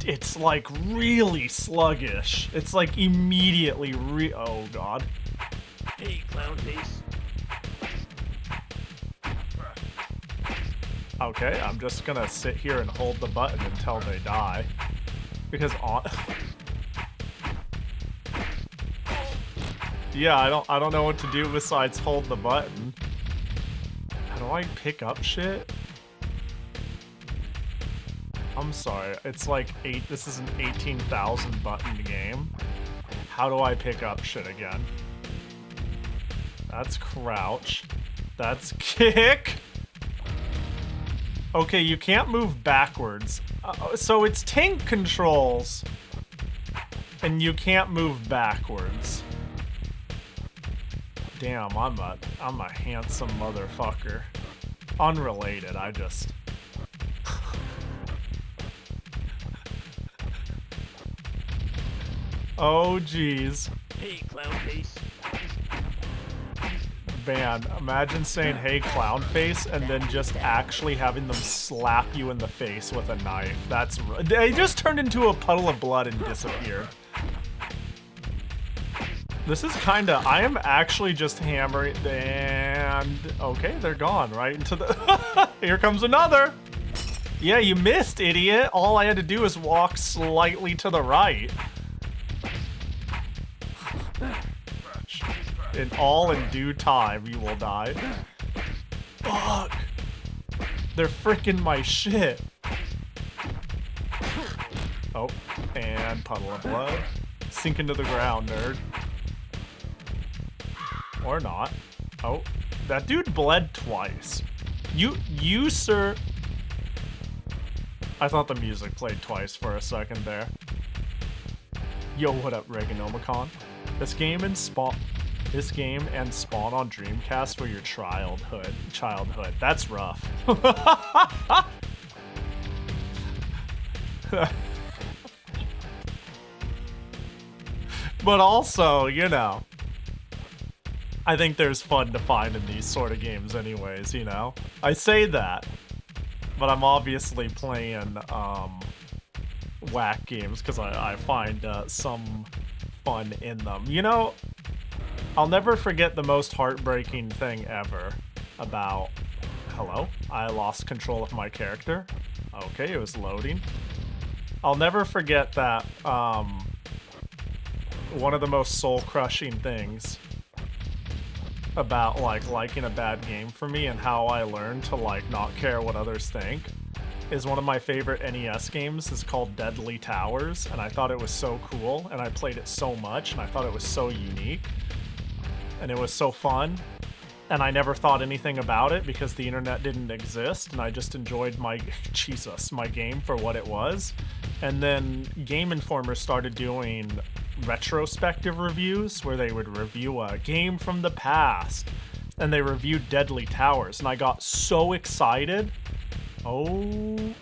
It's like really sluggish. It's like immediately oh god.
Hey, clown face.
Okay, I'm just gonna sit here and hold the button until they die. Because yeah, I don't know what to do besides hold the button. How do I pick up shit? I'm sorry, it's like this is an 18,000 button game. How do I pick up shit again? That's crouch. That's kick. Okay, you can't move backwards. So it's tank controls. And you can't move backwards. Damn, I'm a handsome motherfucker. Unrelated, I just... Oh, jeez.
Hey, clown face.
Man, imagine saying, hey, clown face, and then just actually having them slap you in the face with a knife. They just turned into a puddle of blood and disappeared. This is kinda, I am actually just hammering, and, okay, they're gone right into the, here comes another. Yeah, you missed, idiot. All I had to do is walk slightly to the right. In due time, you will die. Fuck! They're freaking my shit. Oh, and puddle of blood. Sink into the ground, nerd. Or not. Oh, that dude bled twice. You, sir... I thought the music played twice for a second there. Yo, what up, Reganomicon? This game and Spawn on Dreamcast were your childhood. That's rough. But also, you know, I think there's fun to find in these sort of games anyways, you know? I say that, but I'm obviously playing whack games because I find some fun in them. You know, I'll never forget the most heartbreaking thing ever about... Hello? I lost control of my character. Okay, it was loading. I'll never forget that one of the most soul-crushing things about liking a bad game for me and how I learned to not care what others think is one of my favorite NES games is called Deadly Towers, and I thought it was so cool, and I played it so much, and I thought it was so unique, and it was so fun, and I never thought anything about it because the internet didn't exist, and I just enjoyed my game for what it was. And then Game Informer started doing retrospective reviews where they would review a game from the past, and they reviewed Deadly Towers, and I got so excited. And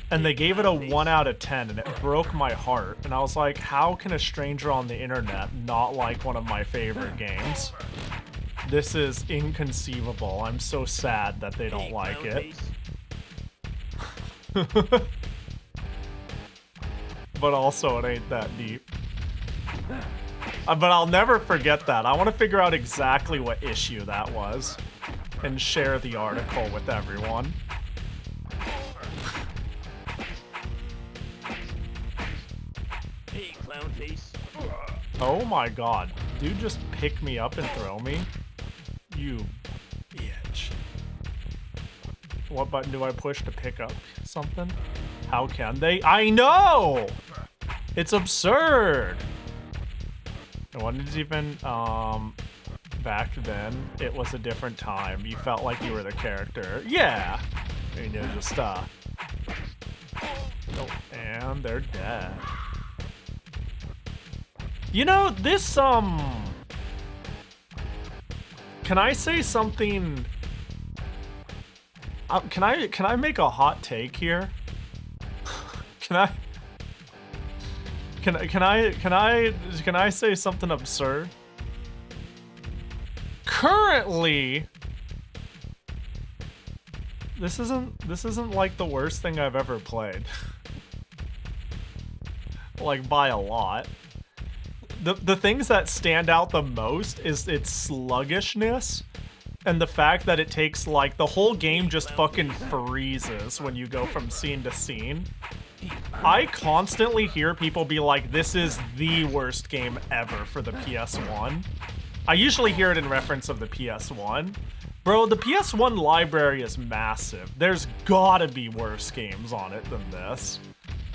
they gave it a 1 out of 10, and it broke my heart. And I was like, how can a stranger on the internet not like one of my favorite games? This is inconceivable. I'm so sad that they don't like it. But also, it ain't that deep. But I'll never forget that. I want to figure out exactly what issue that was and share the article with everyone.
Hey, clown face.
Oh my god. Dude just pick me up and throw me? You bitch. What button do I push to pick up something? How can they? I know! It's absurd! And when it's even, back then, it was a different time. You felt like you were the character. Yeah! And you just, oh, and they're dead. You know, this, can I say something? Can I make a hot take here? Can I say something absurd? Currently, this isn't like the worst thing I've ever played. Like by a lot. The things that stand out the most is its sluggishness and the fact that it takes like the whole game just fucking freezes when you go from scene to scene. I constantly hear people be like, this is the worst game ever for the PS1. I usually hear it in reference of the PS1. Bro, the PS1 library is massive. There's gotta be worse games on it than this.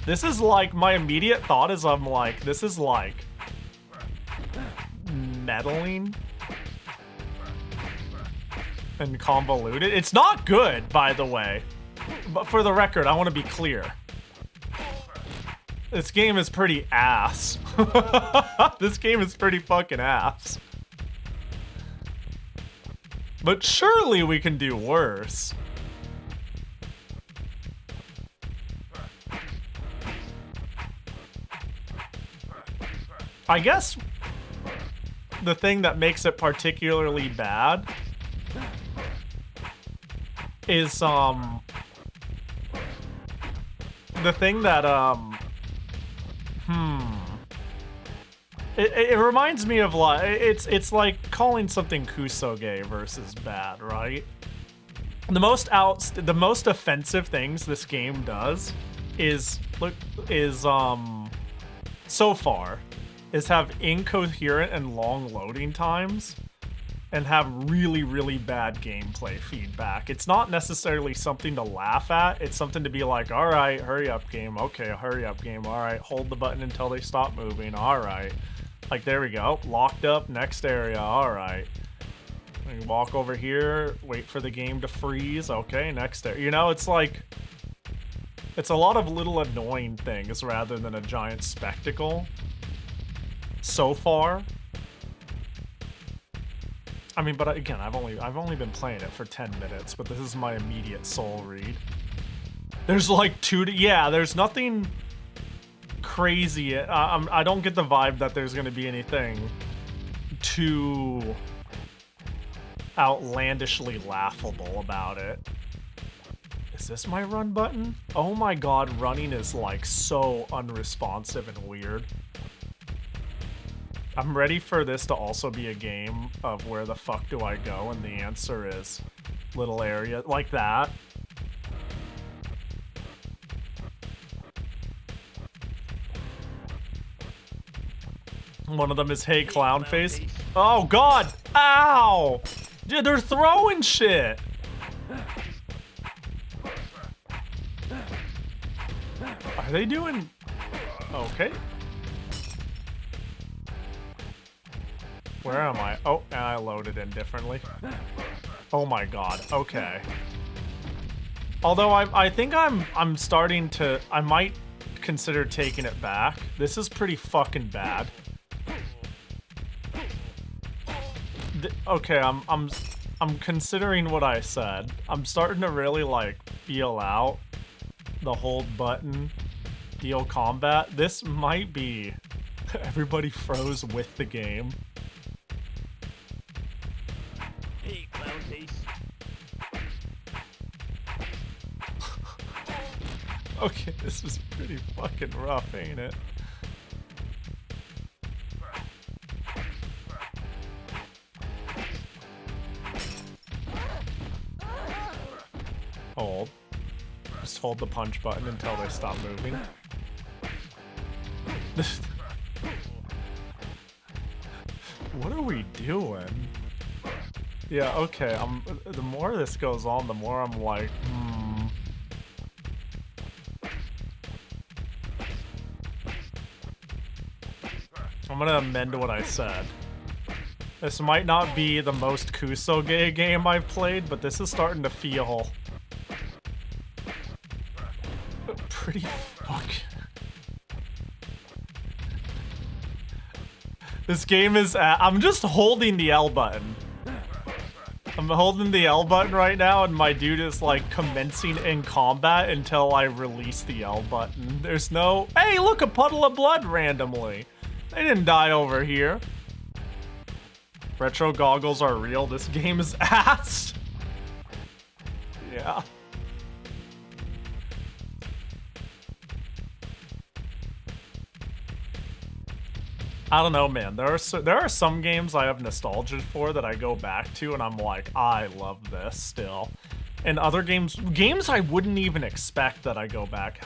This is like, my immediate thought is I'm like, this is like meddling and convoluted. It's not good, by the way. But for the record, I want to be clear. This game is pretty ass. This game is pretty fucking ass. But surely we can do worse. I guess the thing that makes it particularly bad is the thing that it reminds me of like it's like calling something Kusoge versus bad, right? The most offensive things this game does is so far is have incoherent and long loading times and have really, really bad gameplay feedback. It's not necessarily something to laugh at. It's something to be like, all right, hurry up game. Okay, hurry up game. All right, hold the button until they stop moving. All right. Like, there we go. Locked up, next area. All right. We walk over here, wait for the game to freeze. Okay, next area. You know, it's like, it's a lot of little annoying things rather than a giant spectacle. so far. I mean, but again, I've only been playing it for 10 minutes, but this is my immediate soul read. There's like there's nothing crazy. I don't get the vibe that there's gonna be anything too outlandishly laughable about it. Is this my run button? Oh my god, running is like so unresponsive and weird. I'm ready for this to also be a game of where the fuck do I go, and the answer is little area like that. One of them is hey clown face. Oh god! Ow! Dude, they're throwing shit! Are they doing... Okay. Where am I? Oh, and I loaded in differently. Oh my god, okay. Although I think I'm starting to... I might consider taking it back. This is pretty fucking bad. Okay, I'm considering what I said. I'm starting to really like feel out the hold button deal combat. This might be everybody froze with the game.
Hey, clown face.
Okay, this is pretty fucking rough, ain't it? Hold. Just hold the punch button until they stop moving. What are we doing? Yeah, okay, the more this goes on, the more I'm like, I'm gonna amend what I said. This might not be the most Kusoge game I've played, but this is starting to feel pretty fucking... This game is I'm just holding the L button. I'm holding the L button right now, and my dude is like commencing in combat until I release the L button. There's no... Hey, look, a puddle of blood randomly. They didn't die over here. Retro goggles are real. This game is ass. Yeah. I don't know, man. There are some games I have nostalgia for that I go back to, and I'm like, I love this still. And other games I wouldn't even expect that I go back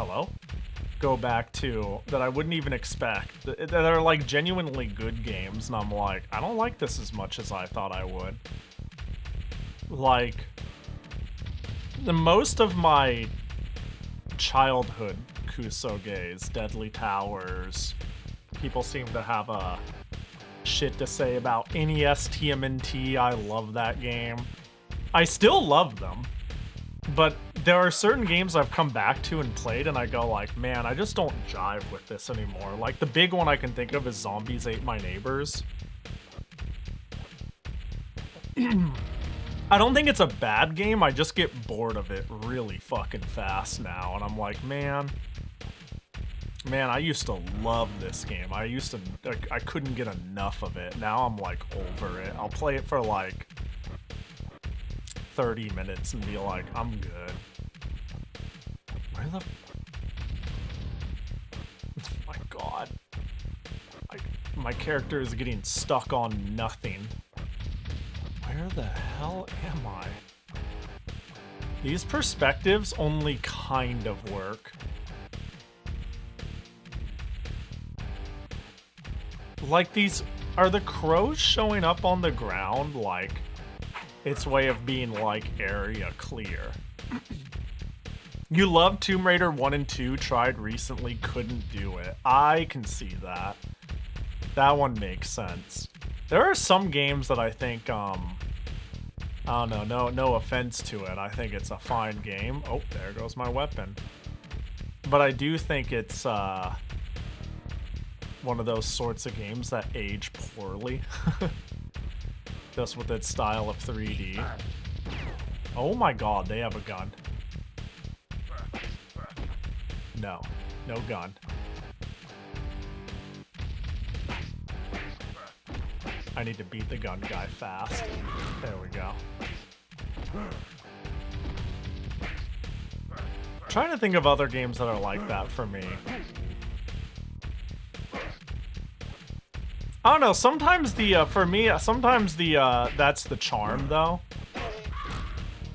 to, that I wouldn't even expect, that are like genuinely good games, and I'm like, I don't like this as much as I thought I would. Like, the most of my childhood Kusoges, Deadly Towers, people seem to have shit to say about NES TMNT. I love that game. I still love them, but there are certain games I've come back to and played, and I go like, man, I just don't jive with this anymore. Like, the big one I can think of is Zombies Ate My Neighbors. I don't think it's a bad game, I just get bored of it really fucking fast now, and I'm like, man, I used to love this game. I couldn't get enough of it. Now I'm like over it. I'll play it for like 30 minutes and be like, I'm good. Where the... Oh my god. My character is getting stuck on nothing. Where the hell am I? These perspectives only kind of work. Like, these... Are the crows showing up on the ground like its way of being like area clear? You loved Tomb Raider 1 and 2, tried recently, couldn't do it. I can see that. That one makes sense. There are some games that I think, I don't know, no offense to it. I think it's a fine game. Oh, there goes my weapon. But I do think it's, one of those sorts of games that age poorly. Just with its style of 3D. Oh my god, they have a gun. No. No gun. I need to beat the gun guy fast. There we go. Trying to think of other games that are like that for me. I don't know, sometimes the, for me, sometimes the, that's the charm, though.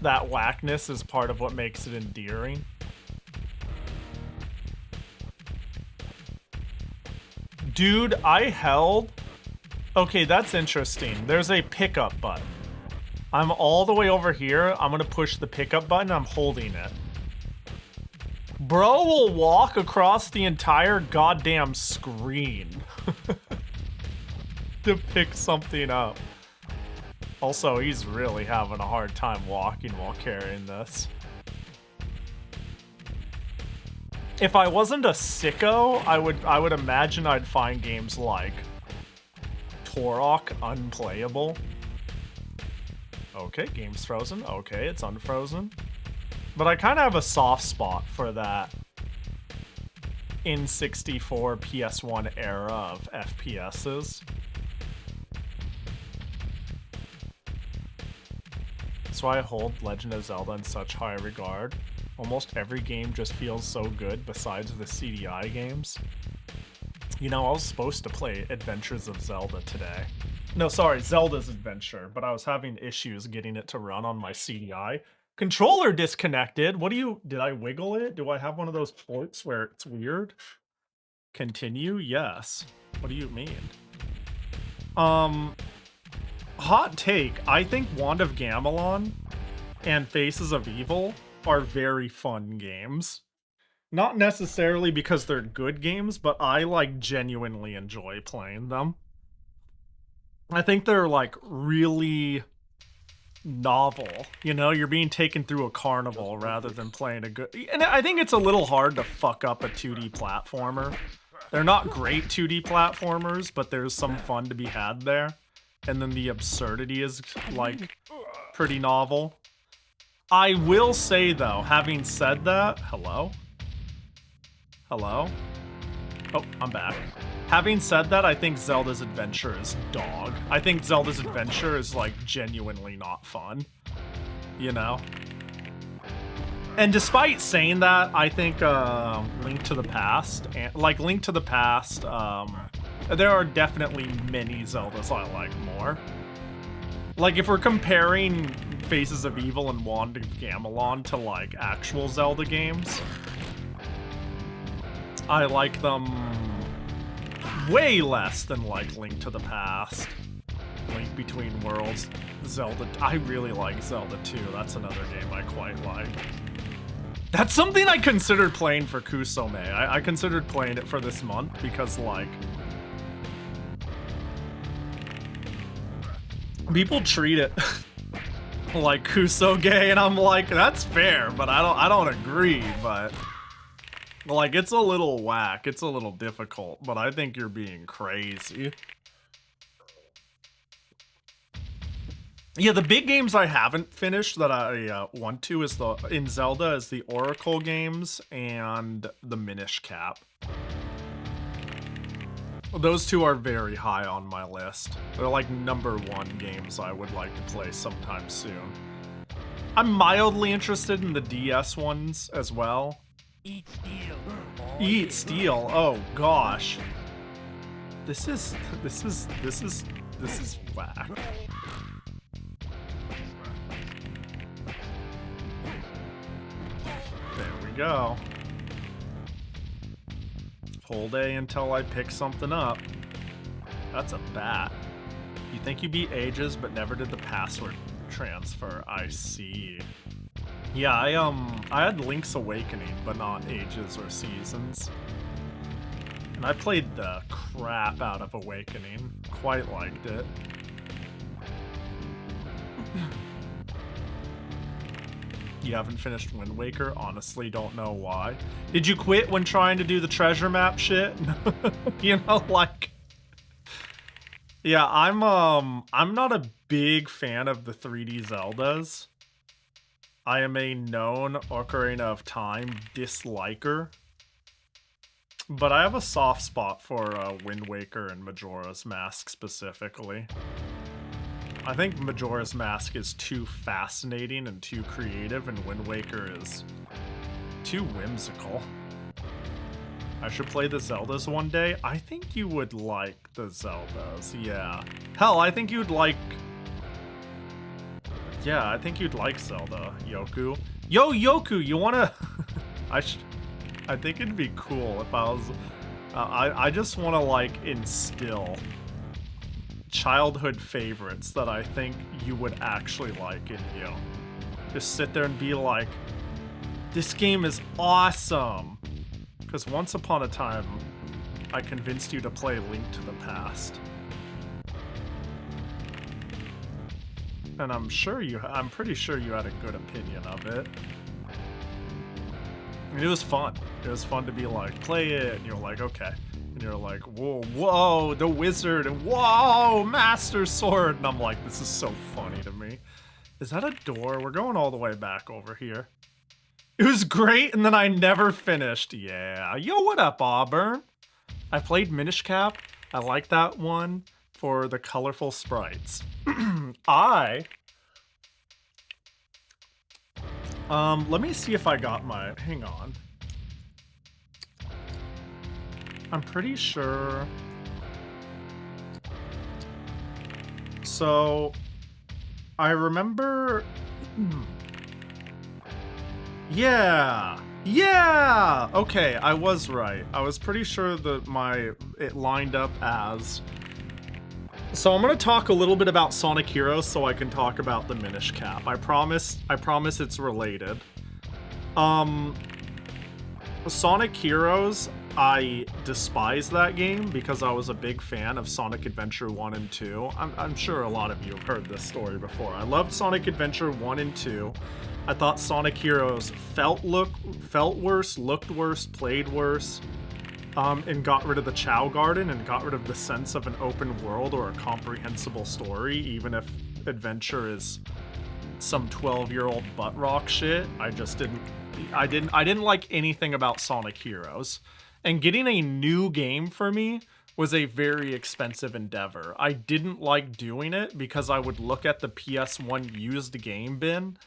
That whackness is part of what makes it endearing. Dude, I held... Okay, that's interesting. There's a pickup button. I'm all the way over here. I'm gonna push the pickup button. I'm holding it. Bro will walk across the entire goddamn screen to pick something up. Also, he's really having a hard time walking while carrying this. If I wasn't a sicko, I would imagine I'd find games like Turok unplayable. Okay, game's frozen. Okay, it's unfrozen. But I kind of have a soft spot for that N64 PS1 era of FPSs. That's why I hold Legend of Zelda in such high regard. Almost every game just feels so good besides the CDI games. You know, I was supposed to play Adventures of Zelda today. No, sorry, Zelda's Adventure, but I was having issues getting it to run on my CDI. Controller disconnected. What do you... Did I wiggle it? Do I have one of those ports where it's weird? Continue? Yes. What do you mean? Hot take. I think Wand of Gamelon and Faces of Evil are very fun games. Not necessarily because they're good games, but I, like, genuinely enjoy playing them. I think they're, like, really novel. You know, you're being taken through a carnival rather than playing a good... And I think it's a little hard to fuck up a 2D platformer. They're not great 2D platformers, but there's some fun to be had there. And then the absurdity is, like, pretty novel. I will say, though, having said that... Hello? Hello? Oh, I'm back. Having said that, I think Zelda's Adventure is dog. I think Zelda's Adventure is, like, genuinely not fun. You know? And despite saying that, I think Link to the Past, and, like, Link to the Past, there are definitely many Zeldas I like more. Like, if we're comparing Faces of Evil and Wand of Gamelon to, like, actual Zelda games, I like them way less than, like, Link to the Past, Link Between Worlds, Zelda. I really like Zelda 2. That's another game I quite like. That's something I considered playing for Kusoge. I considered playing it for this month because, like, people treat it like Kusoge, and I'm like, that's fair, but I don't agree, but... Like, it's a little whack, it's a little difficult, but I think you're being crazy. Yeah, the big games I haven't finished that I want to is in Zelda is the Oracle games and the Minish Cap. Those two are very high on my list. They're like #1 games I would like to play sometime soon. I'm mildly interested in the DS ones as well.
Eat steel.
Eat steel. Oh gosh. This is whack. There we go. Whole day until I pick something up. That's a bat. You think you beat Ages but never did the password transfer. I see. Yeah, I had Link's Awakening, but not Ages or Seasons. And I played the crap out of Awakening. Quite liked it. You haven't finished Wind Waker? Honestly, don't know why. Did you quit when trying to do the treasure map shit? You know, like... Yeah, I'm not a big fan of the 3D Zeldas. I am a known Ocarina of Time disliker. But I have a soft spot for Wind Waker and Majora's Mask specifically. I think Majora's Mask is too fascinating and too creative, and Wind Waker is too whimsical. I should play the Zeldas one day. I think you would like the Zeldas, yeah. Hell, I think you'd like... Yeah, I think you'd like Zelda, Yoku. Yo, Yoku, you wanna... I think it'd be cool if I was... I just wanna, like, instill childhood favorites that I think you would actually like in you. Just sit there and be like, this game is awesome! Because once upon a time, I convinced you to play Link to the Past. And I'm pretty sure you had a good opinion of it. And it was fun. It was fun to be like, play it, and you're like, okay. And you're like, whoa, whoa, the wizard, and whoa, Master Sword. And I'm like, this is so funny to me. Is that a door? We're going all the way back over here. It was great, and then I never finished. Yeah. Yo, what up, Auburn? I played Minish Cap. I like that one for the colorful sprites. Let me see if I got my... Hang on. I'm pretty sure... So... I remember... Yeah! Yeah! Okay, I was right. I was pretty sure that it lined up as... So I'm gonna talk a little bit about Sonic Heroes so I can talk about the Minish Cap. I promise it's related. Sonic Heroes, I despise that game because I was a big fan of Sonic Adventure 1 and 2. I'm sure a lot of you have heard this story before. I loved Sonic Adventure 1 and 2. I thought Sonic Heroes felt worse, looked worse, played worse. And got rid of the Chow Garden and got rid of the sense of an open world or a comprehensible story, even if adventure is some 12-year-old butt rock shit. I didn't like anything about Sonic Heroes. And getting a new game for me was a very expensive endeavor. I didn't like doing it because I would look at the PS1 used game bin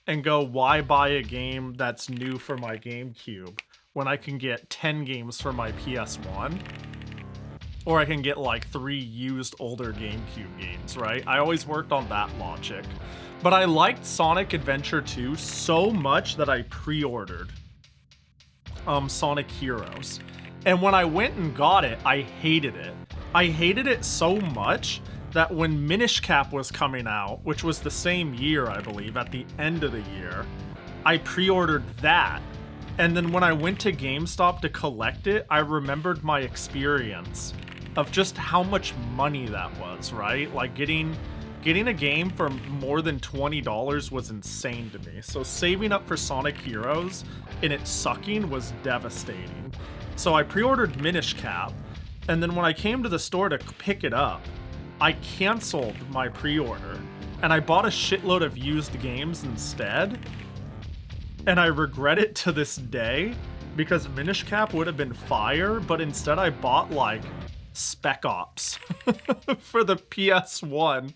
and go, why buy a game that's new for my GameCube when I can get 10 games for my PS1? Or I can get like 3 used older GameCube games, right? I always worked on that logic. But I liked Sonic Adventure 2 so much that I pre-ordered Sonic Heroes. And when I went and got it, I hated it. I hated it so much that when Minish Cap was coming out, which was the same year, I believe, at the end of the year, I pre-ordered that. And then when I went to GameStop to collect it, I remembered my experience of just how much money that was, right? Like getting a game for more than $20 was insane to me. So saving up for Sonic Heroes and it sucking was devastating. So I pre-ordered Minish Cap, and then when I came to the store to pick it up, I canceled my pre-order and I bought a shitload of used games instead. And I regret it to this day because Minish Cap would have been fire, but instead I bought like Spec Ops for the PS1.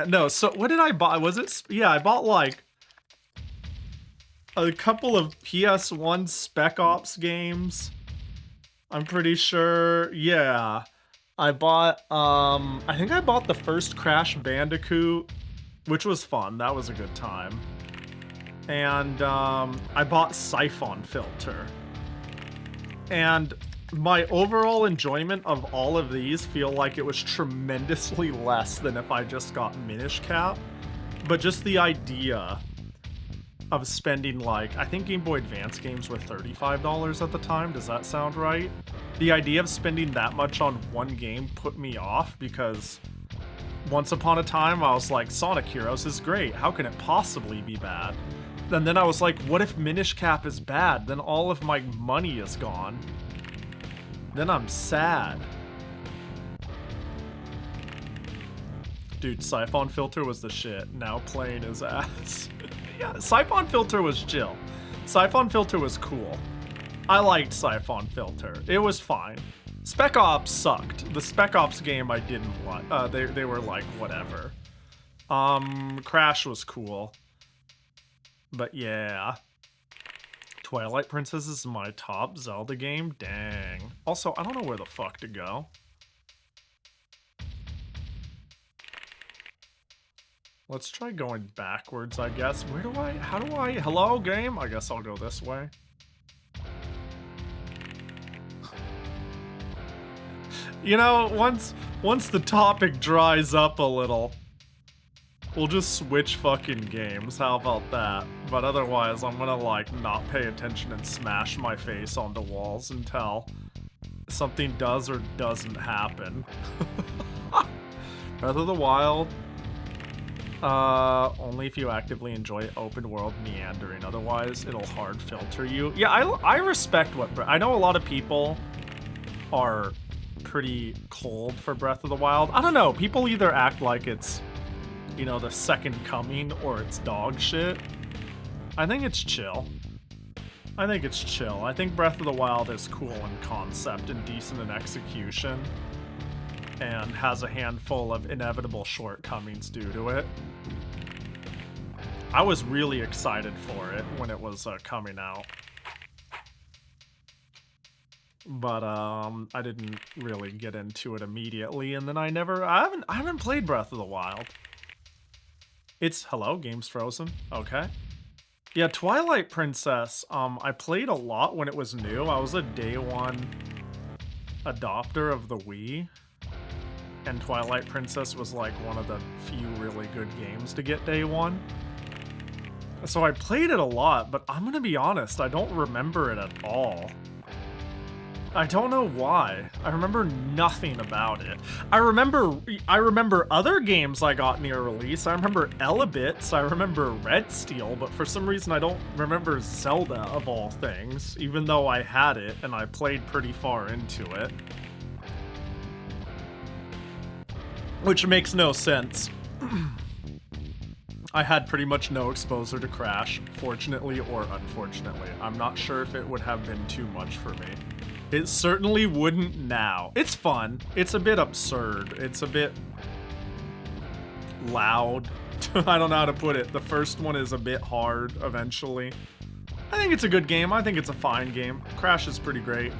No, so what did I buy? Was it? Yeah, I bought like a couple of PS1 Spec Ops games. I'm pretty sure. Yeah. I bought, I think I bought the first Crash Bandicoot, which was fun. That was a good time. And I bought Siphon Filter. And my overall enjoyment of all of these feel like it was tremendously less than if I just got Minish Cap. But just the idea of spending like, I think Game Boy Advance games were $35 at the time. Does that sound right? The idea of spending that much on one game put me off because once upon a time, I was like, Sonic Heroes is great. How can it possibly be bad? And then I was like, what if Minish Cap is bad? Then all of my money is gone. Then I'm sad. Dude, Siphon Filter was the shit. Now playing his ass. Yeah, Siphon Filter was chill. Siphon Filter was cool. I liked Siphon Filter. It was fine. Spec Ops sucked. The Spec Ops game I didn't like. They were like, whatever. Crash was cool. But yeah. Twilight Princess is my top Zelda game? Dang. Also, I don't know where the fuck to go. Let's try going backwards, I guess. How do I, hello game? I guess I'll go this way. You know, once the topic dries up a little, we'll just switch fucking games. How about that? But otherwise, I'm gonna like not pay attention and smash my face onto walls until something does or doesn't happen. Breath of the Wild. Only if you actively enjoy open world meandering. Otherwise, it'll hard filter you. Yeah, I respect what... I know a lot of people are pretty cold for Breath of the Wild. I don't know. People either act like it's, you know, the second coming or it's dog shit. I think it's chill. I think it's chill. I think Breath of the Wild is cool in concept and decent in execution, and has a handful of inevitable shortcomings due to it. I was really excited for it when it was coming out. But I didn't really get into it immediately, and then I haven't played Breath of the Wild. It's hello, game's frozen. Okay. Yeah, Twilight Princess, I played a lot when it was new. I was a day one adopter of the Wii. And Twilight Princess was like one of the few really good games to get day one. So I played it a lot, but I'm gonna be honest, I don't remember it at all. I don't know why. I remember nothing about it. I remember other games I got near release. I remember Elebits, I remember Red Steel, but for some reason I don't remember Zelda of all things, even though I had it and I played pretty far into it. Which makes no sense. I had pretty much no exposure to Crash, fortunately or unfortunately. I'm not sure if it would have been too much for me. It certainly wouldn't now. It's fun. It's a bit absurd. It's a bit loud. I don't know how to put it. The first one is a bit hard eventually. I think it's a good game. I think it's a fine game. Crash is pretty great.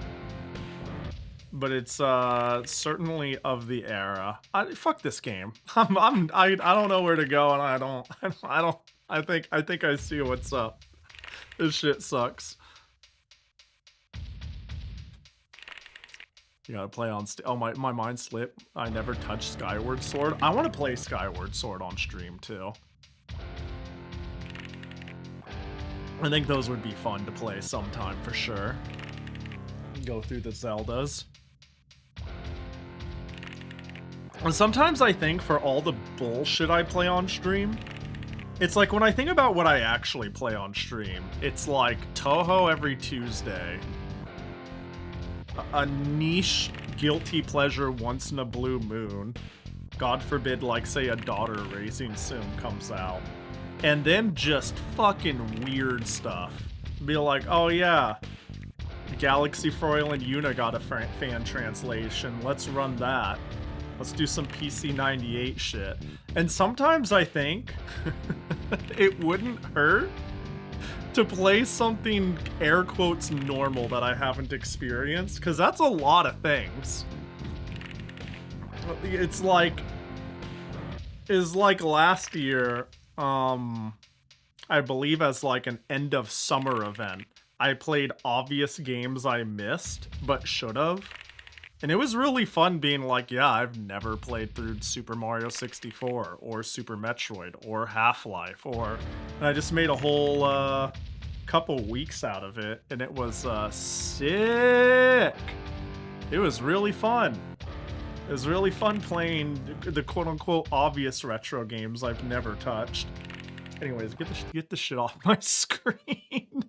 But it's certainly of the era. Fuck this game. I don't know where to go, and I think I see what's up. This shit sucks. You gotta play on oh my mind slipped. I never touched Skyward Sword. I want to play Skyward Sword on stream too. I think those would be fun to play sometime for sure. Go through the Zeldas. And sometimes I think for all the bullshit I play on stream, it's like when I think about what I actually play on stream, it's like Toho every Tuesday, a niche guilty pleasure once in a blue moon, God forbid, like say a Daughter Racing Sim comes out, and then just fucking weird stuff. Be like, oh yeah, Galaxy Foil and Yuna got a fan translation, let's run that. Let's do some PC98 shit. And sometimes I think it wouldn't hurt to play something air quotes normal that I haven't experienced, because that's a lot of things. It's like last year, I believe as like an end of summer event, I played obvious games I missed but should have. And it was really fun being like, yeah, I've never played through Super Mario 64 or Super Metroid or Half-Life and I just made a whole couple weeks out of it, and it was sick. It was really fun. It was really fun playing the quote-unquote obvious retro games I've never touched. Anyways, get the shit off my screen.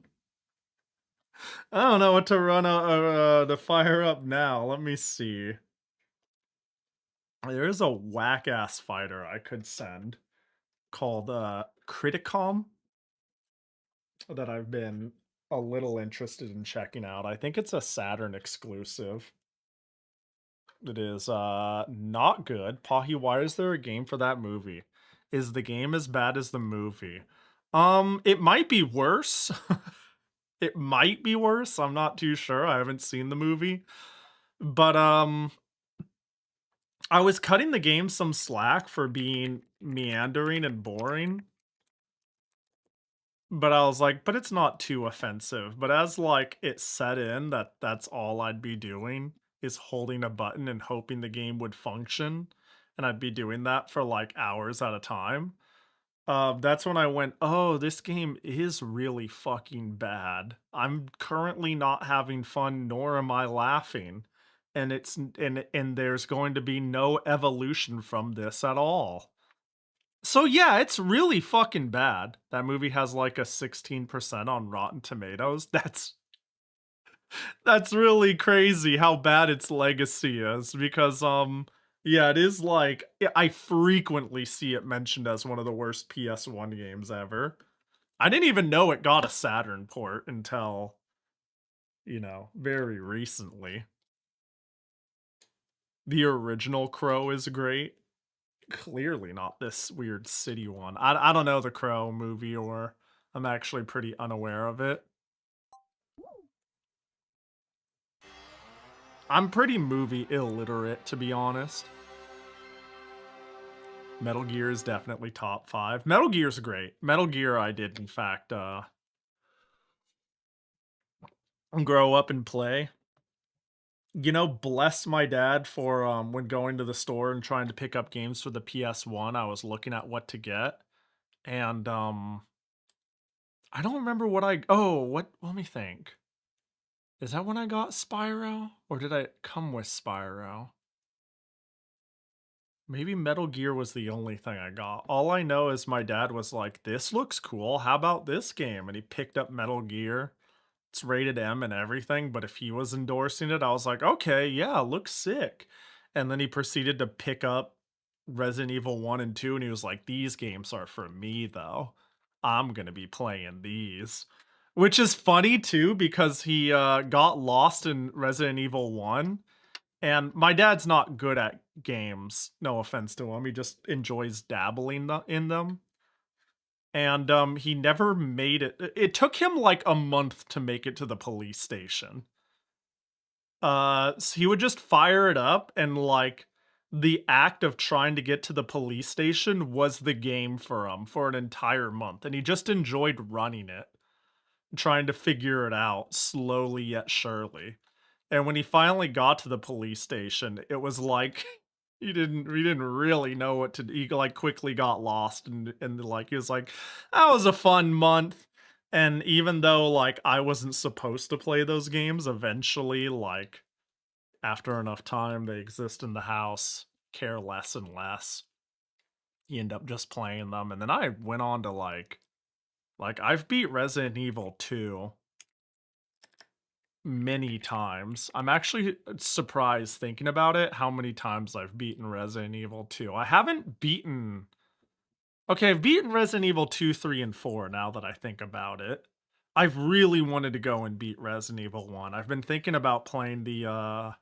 I don't know what to run to fire up now. Let me see. There is a whack-ass fighter I could send called Criticom that I've been a little interested in checking out. I think it's a Saturn exclusive. It is not good. Pahi, why is there a game for that movie? Is the game as bad as the movie? It might be worse. It might be worse. I'm not too sure. I haven't seen the movie. But I was cutting the game some slack for being meandering and boring. But I was like, but it's not too offensive. But as like it set in that that's all I'd be doing is holding a button and hoping the game would function, and I'd be doing that for like hours at a time. That's when I went, oh, this game is really fucking bad. I'm currently not having fun, nor am I laughing. And and there's going to be no evolution from this at all. So yeah, it's really fucking bad. That movie has like a 16% on Rotten Tomatoes. That's really crazy how bad its legacy is, because yeah, it is like I frequently see it mentioned as one of the worst PS1 games ever. I didn't even know it got a Saturn port until, you know, very recently. The original Crow is great. Clearly not this weird city one. I don't know the Crow movie, or I'm actually pretty unaware of it. I'm pretty movie illiterate, to be honest. Metal Gear is definitely top 5. Metal Gear's great. Metal Gear I did, in fact, grow up and play. You know, bless my dad for when going to the store and trying to pick up games for the PS1, I was looking at what to get. And I don't remember what let me think. Is that when I got Spyro? Or did I come with Spyro? Maybe Metal Gear was the only thing I got. All I know is my dad was like, this looks cool. How about this game? And he picked up Metal Gear. It's rated M and everything, but if he was endorsing it, I was like, okay, yeah, looks sick. And then he proceeded to pick up Resident Evil 1 and 2, and he was like, these games are for me, though. I'm going to be playing these. Which is funny, too, because he got lost in Resident Evil 1. And my dad's not good at games, no offense to him. He just enjoys dabbling in them. And he never made it. It took him like a month to make it to the police station. So he would just fire it up, and like the act of trying to get to the police station was the game for him for an entire month. And he just enjoyed running it, trying to figure it out slowly yet surely. And when he finally got to the police station, it was like he didn't really know what to do. He like quickly got lost, and like he was like, that was a fun month. And even though like I wasn't supposed to play those games, eventually, like after enough time they exist in the house, care less and less. You end up just playing them. And then I went on to like I've beat Resident Evil 2 many times. I'm actually surprised thinking about it how many times I've beaten Resident Evil 2. I haven't beaten... Okay, I've beaten Resident Evil 2, 3, and 4 now that I think about it. I've really wanted to go and beat Resident Evil 1. I've been thinking about playing the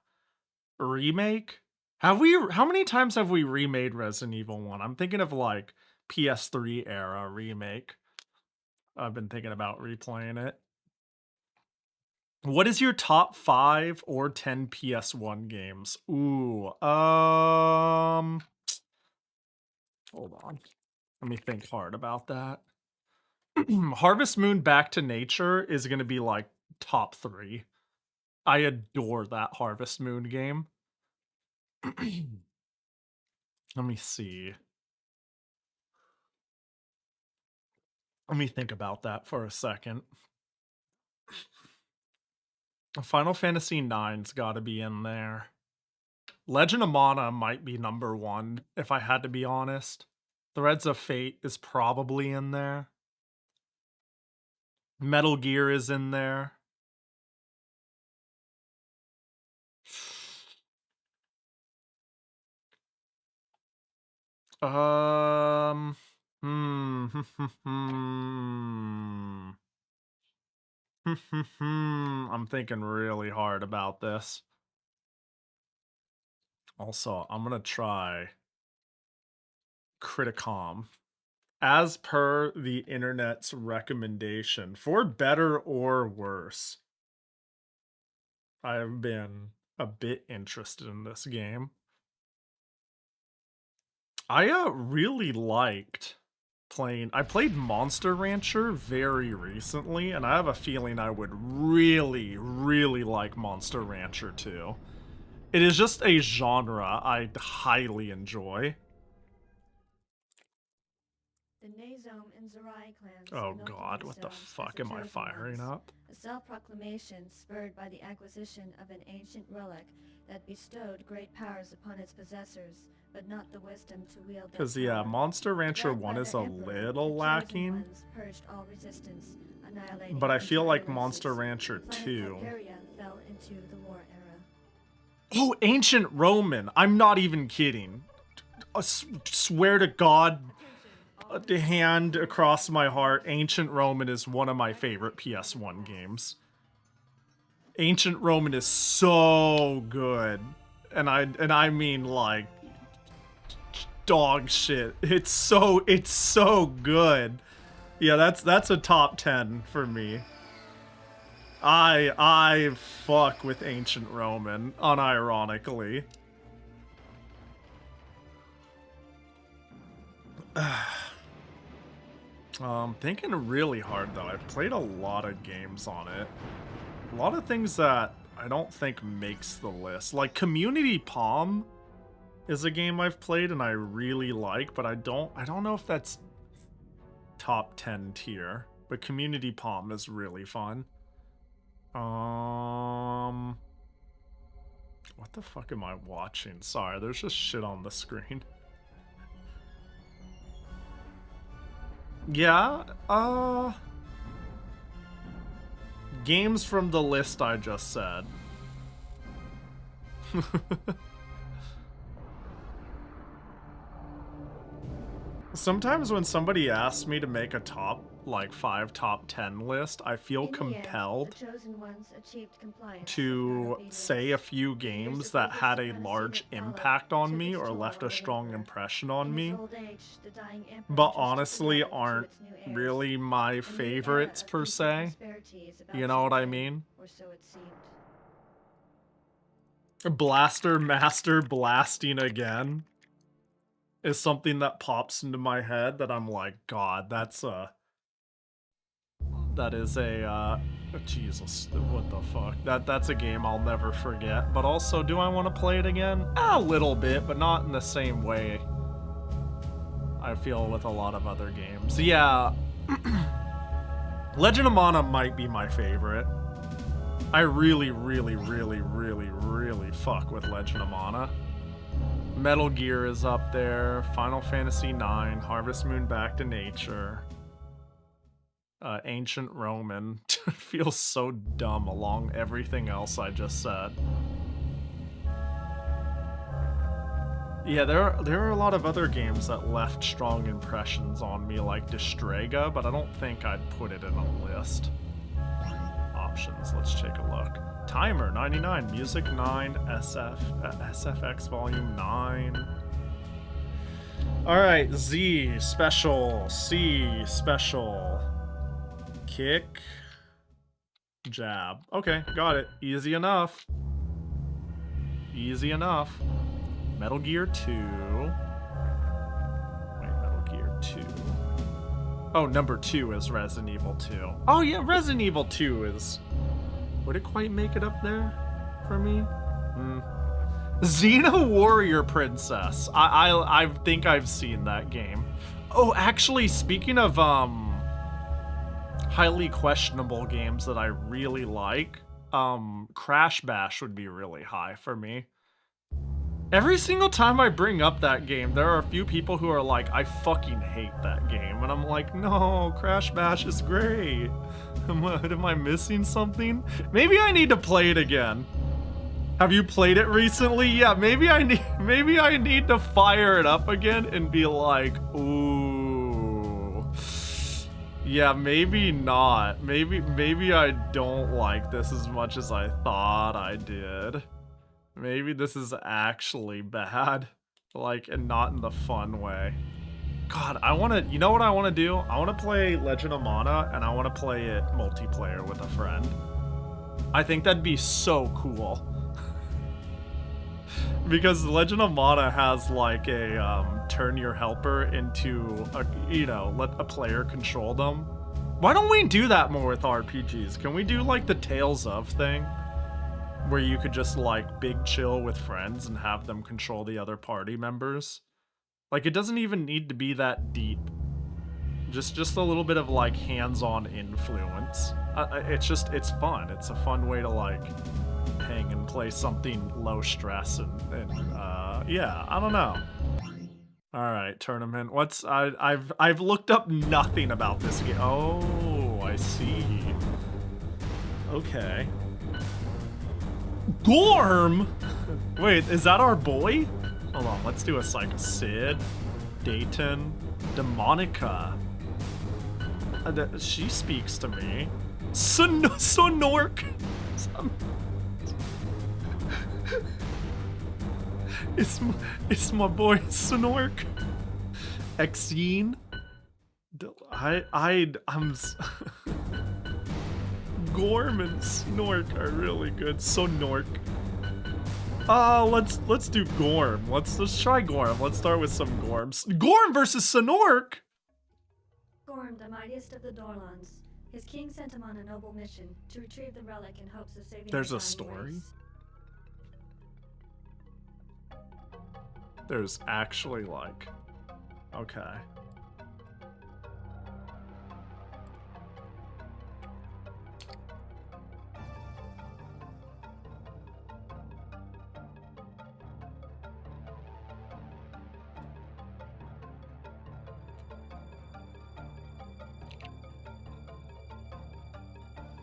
remake. How many times have we remade Resident Evil 1? I'm thinking of like PS3 era remake. I've been thinking about replaying it. What is your top 5 or 10 PS1 games? Ooh, hold on. Let me think hard about that. Harvest Moon Back to Nature is going to be like top 3. I adore that Harvest Moon game. Let me see. Let me think about that for a second. Final Fantasy IX's got to be in there. Legend of Mana might be number 1, if I had to be honest. Threads of Fate is probably in there. Metal Gear is in there. I'm thinking really hard about this. Also, I'm gonna try Criticom. As per the internet's recommendation, for better or worse, I have been a bit interested in this game. I really liked playing. I played Monster Rancher very recently, and I have a feeling I would really, really like Monster Rancher too. It is just a genre I highly enjoy. Oh god, what the fuck am I firing up?
A self-proclamation spurred by the acquisition of an ancient relic that bestowed great powers upon its possessors, but not the wisdom to wield that
Because, yeah,
power.
Monster Rancher
Led by
1
the
is a
Emperor, the
little
chosen
lacking,
ones purged all resistance, annihilating
but I feel like
entire
Monster
races.
Rancher
Planet
2...
Hyperia fell into the war era.
Oh, Ancient Roman! I'm not even kidding. I swear to God, the hand across my heart, Ancient Roman is one of my favorite PS1 games. Ancient Roman is so good. And I mean, like, dog shit. It's so good. Yeah, that's a top 10 for me. I fuck with Ancient Roman, unironically. Thinking really hard though. I've played a lot of games on it. A lot of things that I don't think makes the list. Like Community Palm is a game I've played and I really like, but I don't know if that's top 10 tier. But Community Palm is really fun. What the fuck am I watching? Sorry, there's just shit on the screen. Yeah, games from the list I just said. Sometimes when somebody asks me to make a top, like 5 top 10 list, I feel compelled to say a few games that had a large impact on me or left a strong impression on me, but honestly aren't really my favorites per se. You know what I mean? Blaster Master blasting again is something that pops into my head that I'm like, God, that is a, Jesus, what the fuck? That's a game I'll never forget. But also, do I want to play it again? A little bit, but not in the same way I feel with a lot of other games. Yeah, Legend of Mana might be my favorite. I really, really, really, really, really fuck with Legend of Mana. Metal Gear is up there, Final Fantasy IX, Harvest Moon Back to Nature, Ancient Roman. Feels so dumb along everything else I just said. Yeah, there are a lot of other games that left strong impressions on me, like Distrega, but I don't think I'd put it in a list. Options, let's take a look. Timer 99, Music 9, SFX Volume 9. Alright, Z special, C special, kick, jab. Okay, got it. Easy enough. Easy enough. Metal Gear 2. Wait, Metal Gear 2. Oh, number 2 is Resident Evil 2. Oh yeah, Resident Evil 2 is... Would it quite make it up there for me? Xena Warrior Princess. I think I've seen that game. Oh, actually, speaking of highly questionable games that I really like, Crash Bash would be really high for me. Every single time I bring up that game, there are a few people who are like, I fucking hate that game. And I'm like, no, Crash Bash is great. Am I missing something? Maybe I need to play it again. Have you played it recently? Yeah, maybe I need to fire it up again and be like, ooh. Yeah, maybe not. Maybe I don't like this as much as I thought I did. Maybe this is actually bad, like, and not in the fun way. God, you know what I want to do? I want to play Legend of Mana, and I want to play it multiplayer with a friend. I think that'd be so cool. Because Legend of Mana has, like, a, turn your helper into, let a player control them. Why don't we do that more with RPGs? Can we do, like, the Tales of thing? Where you could just, like, big chill with friends and have them control the other party members. Like, it doesn't even need to be that deep. Just a little bit of, like, hands-on influence. It's fun. It's a fun way to, like, hang and play something low stress and yeah, I don't know. Alright, tournament. I've looked up nothing about this game. Oh, I see. Okay. Gorm? Wait, is that our boy? Hold on, let's do a cycle. Sid, Dayton, Demonica. She speaks to me. Sonork. It's my boy Sonork. Exene. I'm Gorm and Snork are really good. Sonork. Let's do Gorm. Let's try Gorm. Let's start with some Gorms. Gorm versus Sonork.
Gorm, the mightiest of the Dorlons. His king sent him on a noble mission to retrieve the relic in hopes of saving
There's
the
a
dying
story?
race.
There's actually, like... Okay.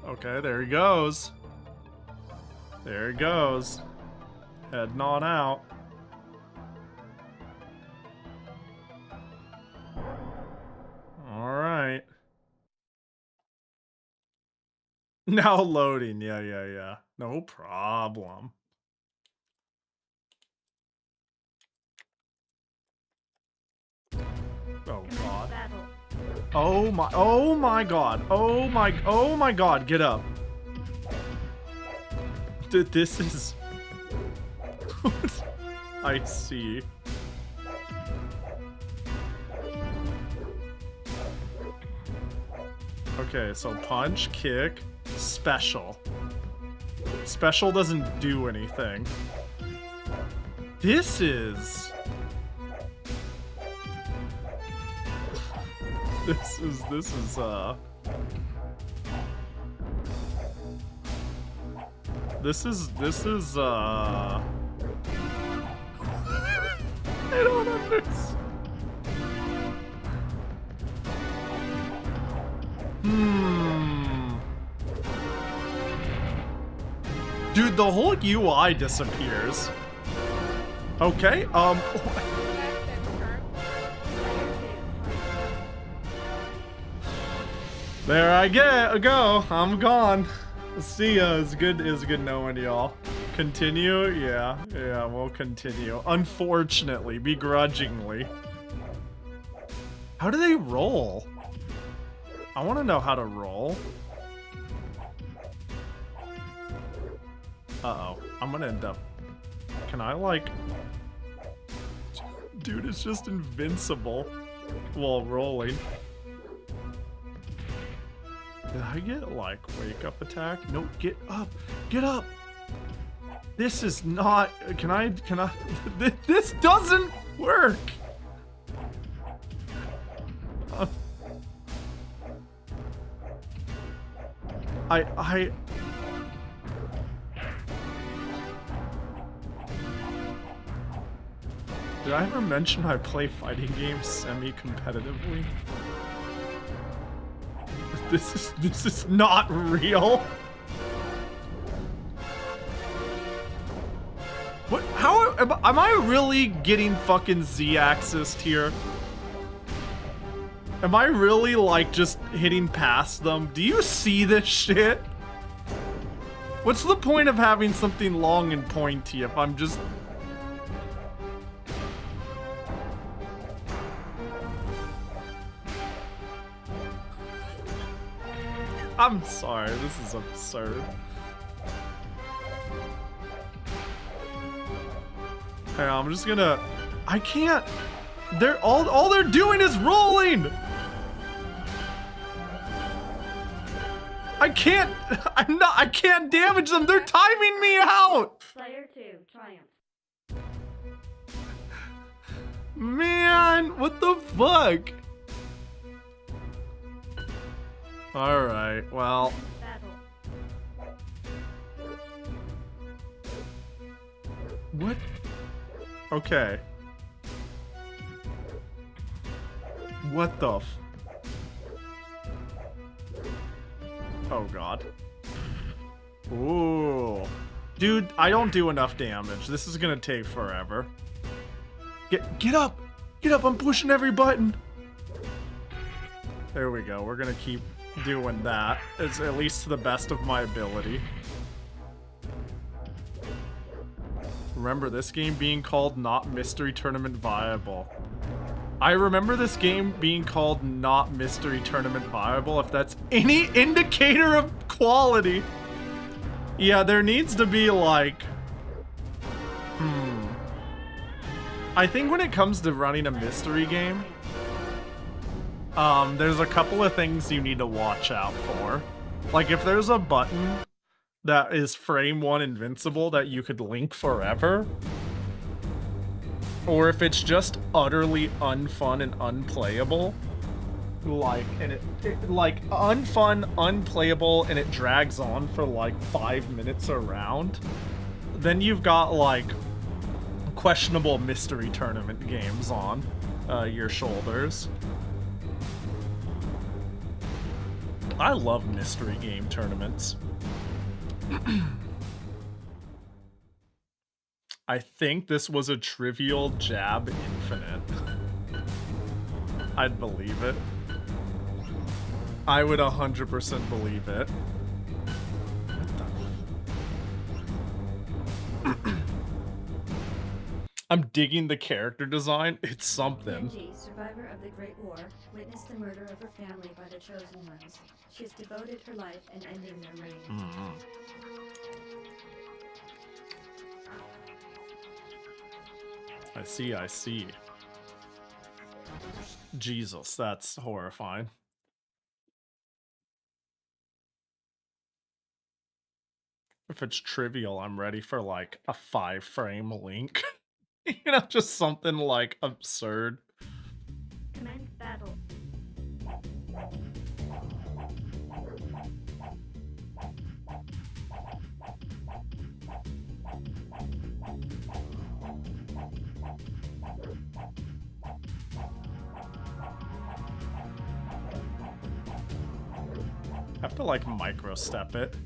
Okay, there he goes. There he goes. Heading on out. Alright. Now loading. Yeah. No problem. Oh god.
Battle.
Oh my god. Oh my god, get up. This is... I see. Okay, so punch, kick, special. Special doesn't do anything. This is... This is I don't understand. Dude, the whole UI disappears. Okay, there I go. I'm gone. See ya. It's good knowing y'all. Continue? Yeah, we'll continue. Unfortunately, begrudgingly. How do they roll? I want to know how to roll. Uh-oh. I'm gonna end up... Can I, like... Dude, it's just invincible while rolling. Did I get, like, wake up attack? No, get up! Get up! This is not... Can I... This doesn't work! Did I ever mention I play fighting games semi-competitively? This is not real. What? How am I really getting fucking Z-axised here? Am I really like just hitting past them? Do you see this shit? What's the point of having something long and pointy if I'm just... I'm sorry, this is absurd. Hey, I'm just gonna... I can't... They're all they're doing is rolling! I can't damage them! They're timing me out!
Player 2, triumph.
Man, what the fuck? Alright, well...
Battle.
What? Okay. What the f... Oh god. Ooh. Dude, I don't do enough damage. This is gonna take forever. Get up! Get up, I'm pushing every button! There we go, we're gonna keep doing that. It's at least to the best of my ability. Remember this game being called Not Mystery Tournament Viable. I remember this game being called Not Mystery Tournament Viable, if that's any indicator of quality. Yeah, there needs to be like... I think when it comes to running a mystery game, there's a couple of things you need to watch out for. Like if there's a button that is frame 1 invincible that you could link forever, or if it's just utterly unfun and unplayable, like, and it like unfun, unplayable, and it drags on for like 5 minutes a round, then you've got like questionable mystery tournament games on your shoulders. I love mystery game tournaments. I think this was a trivial jab infinite. I'd believe it. I would 100% believe it. What the... I'm digging the character design. It's something.
Genji, survivor of the Great War, witnessed the murder of her family by the Chosen Ones. She has devoted her life in ending their reign.
I see. Jesus, that's horrifying. If it's trivial, I'm ready for like a 5-frame link. You know, just something like absurd.
Commence battle.
I have to like micro step it.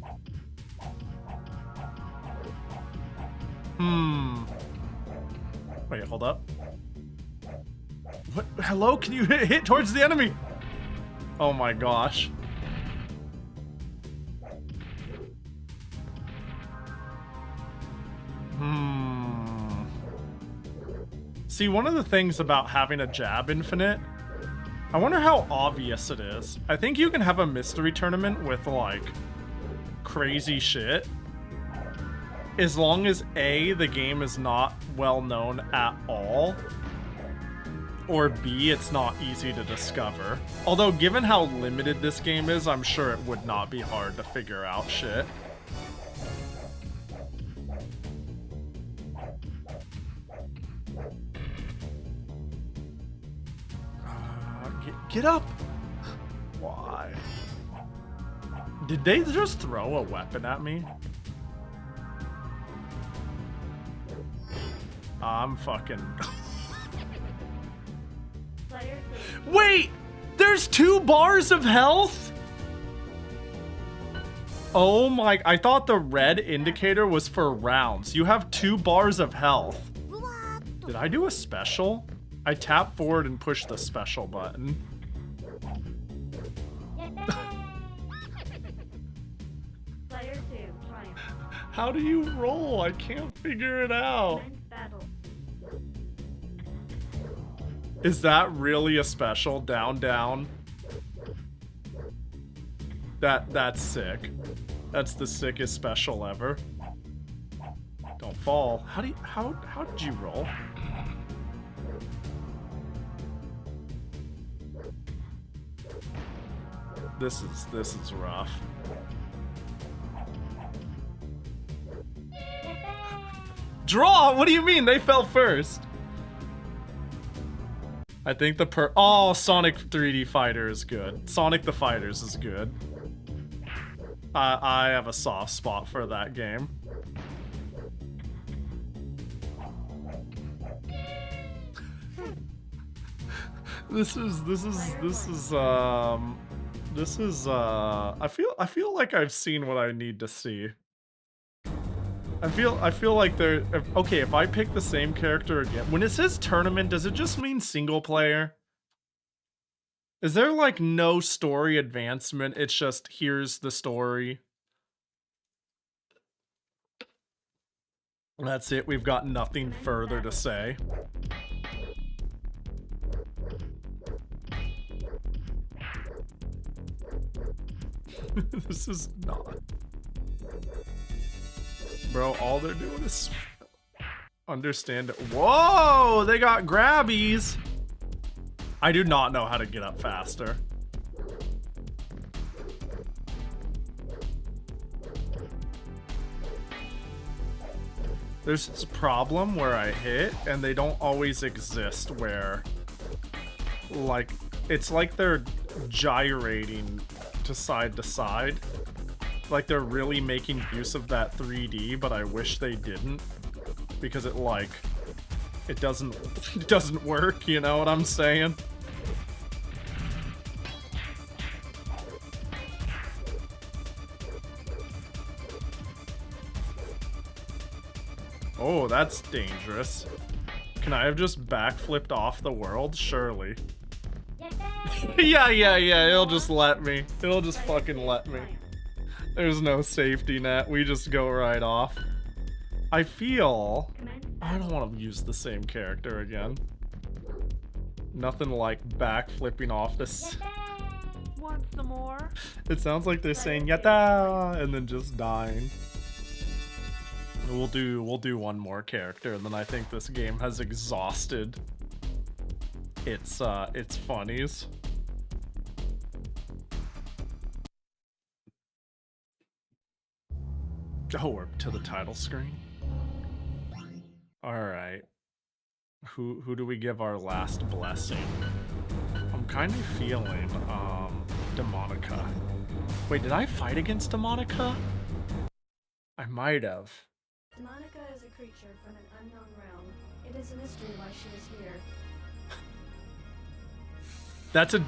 Wait, hold up. What? Hello? Can you hit towards the enemy? Oh my gosh. See, one of the things about having a jab infinite, I wonder how obvious it is. I think you can have a mystery tournament with like crazy shit, as long as A, the game is not well known at all, or B, it's not easy to discover. Although given how limited this game is, I'm sure it would not be hard to figure out shit. Get up! Why? Did they just throw a weapon at me? I'm fucking... Wait! There's 2 bars of health? Oh my, I thought the red indicator was for rounds. You have 2 bars of health. Did I do a special? I tap forward and push the special button.
Player 2, triumph.
How do you roll? I can't figure it out.
Commence battle.
Is that really a special? Down, down. That's sick. That's the sickest special ever. Don't fall. How did you roll? This is rough. Draw? What do you mean? They fell first. I think oh, Sonic 3D Fighter is good. Sonic the Fighters is good. I have a soft spot for that game. I feel like I've seen what I need to see. I feel like they're okay. If I pick the same character again, when it says tournament, does it just mean single player? Is there like no story advancement? It's just here's the story. That's it. We've got nothing further to say. This is not. Bro, all they're doing is understand it. Whoa, they got grabbies. I do not know how to get up faster. There's this problem where I hit and they don't always exist where, like, it's like they're gyrating to side. Like they're really making use of that 3D, but I wish they didn't, because it doesn't work, you know what I'm saying? Oh, that's dangerous. Can I have just backflipped off the world? Surely. Yeah, it'll just let me. It'll just fucking let me. There's no safety net. We just go right off. I feel... I don't want to use the same character again. Nothing like backflipping off this.
Want some more?
It sounds like they're saying yatta and then just dying. We'll do one more character, and then I think this game has exhausted its funnies. Oh, we're to the title screen. All right. Who do we give our last blessing? I'm kind of feeling Demonica. Wait, did I fight against Demonica? I might have.
Demonica is a creature from an unknown realm. It is a mystery why she is here.
That's a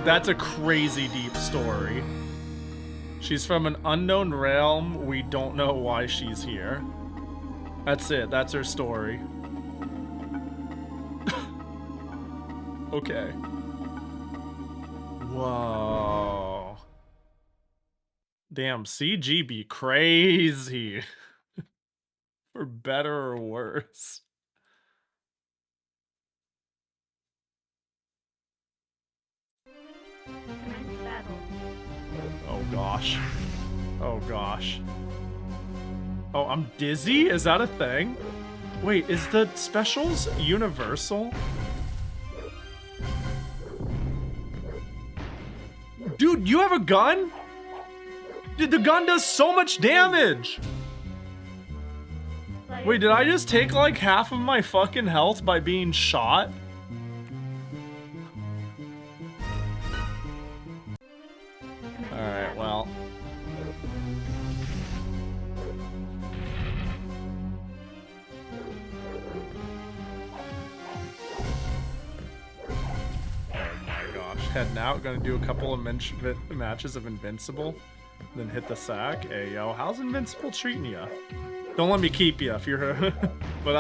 that's a crazy deep story. She's from an unknown realm. We don't know why she's here. That's it. That's her story. Okay. Whoa. Damn, CG be crazy. For better or worse.
Commence battle.
Oh gosh. Oh gosh. Oh, I'm dizzy? Is that a thing? Wait, is the specials universal? Dude, you have a gun? Dude, the gun does so much damage! Wait, did I just take like half of my fucking health by being shot? Alright, well. Oh Heading out, gonna do a couple of matches of Invincible, then hit the sack. Hey yo, how's Invincible treating you? Don't let me keep you if you're. But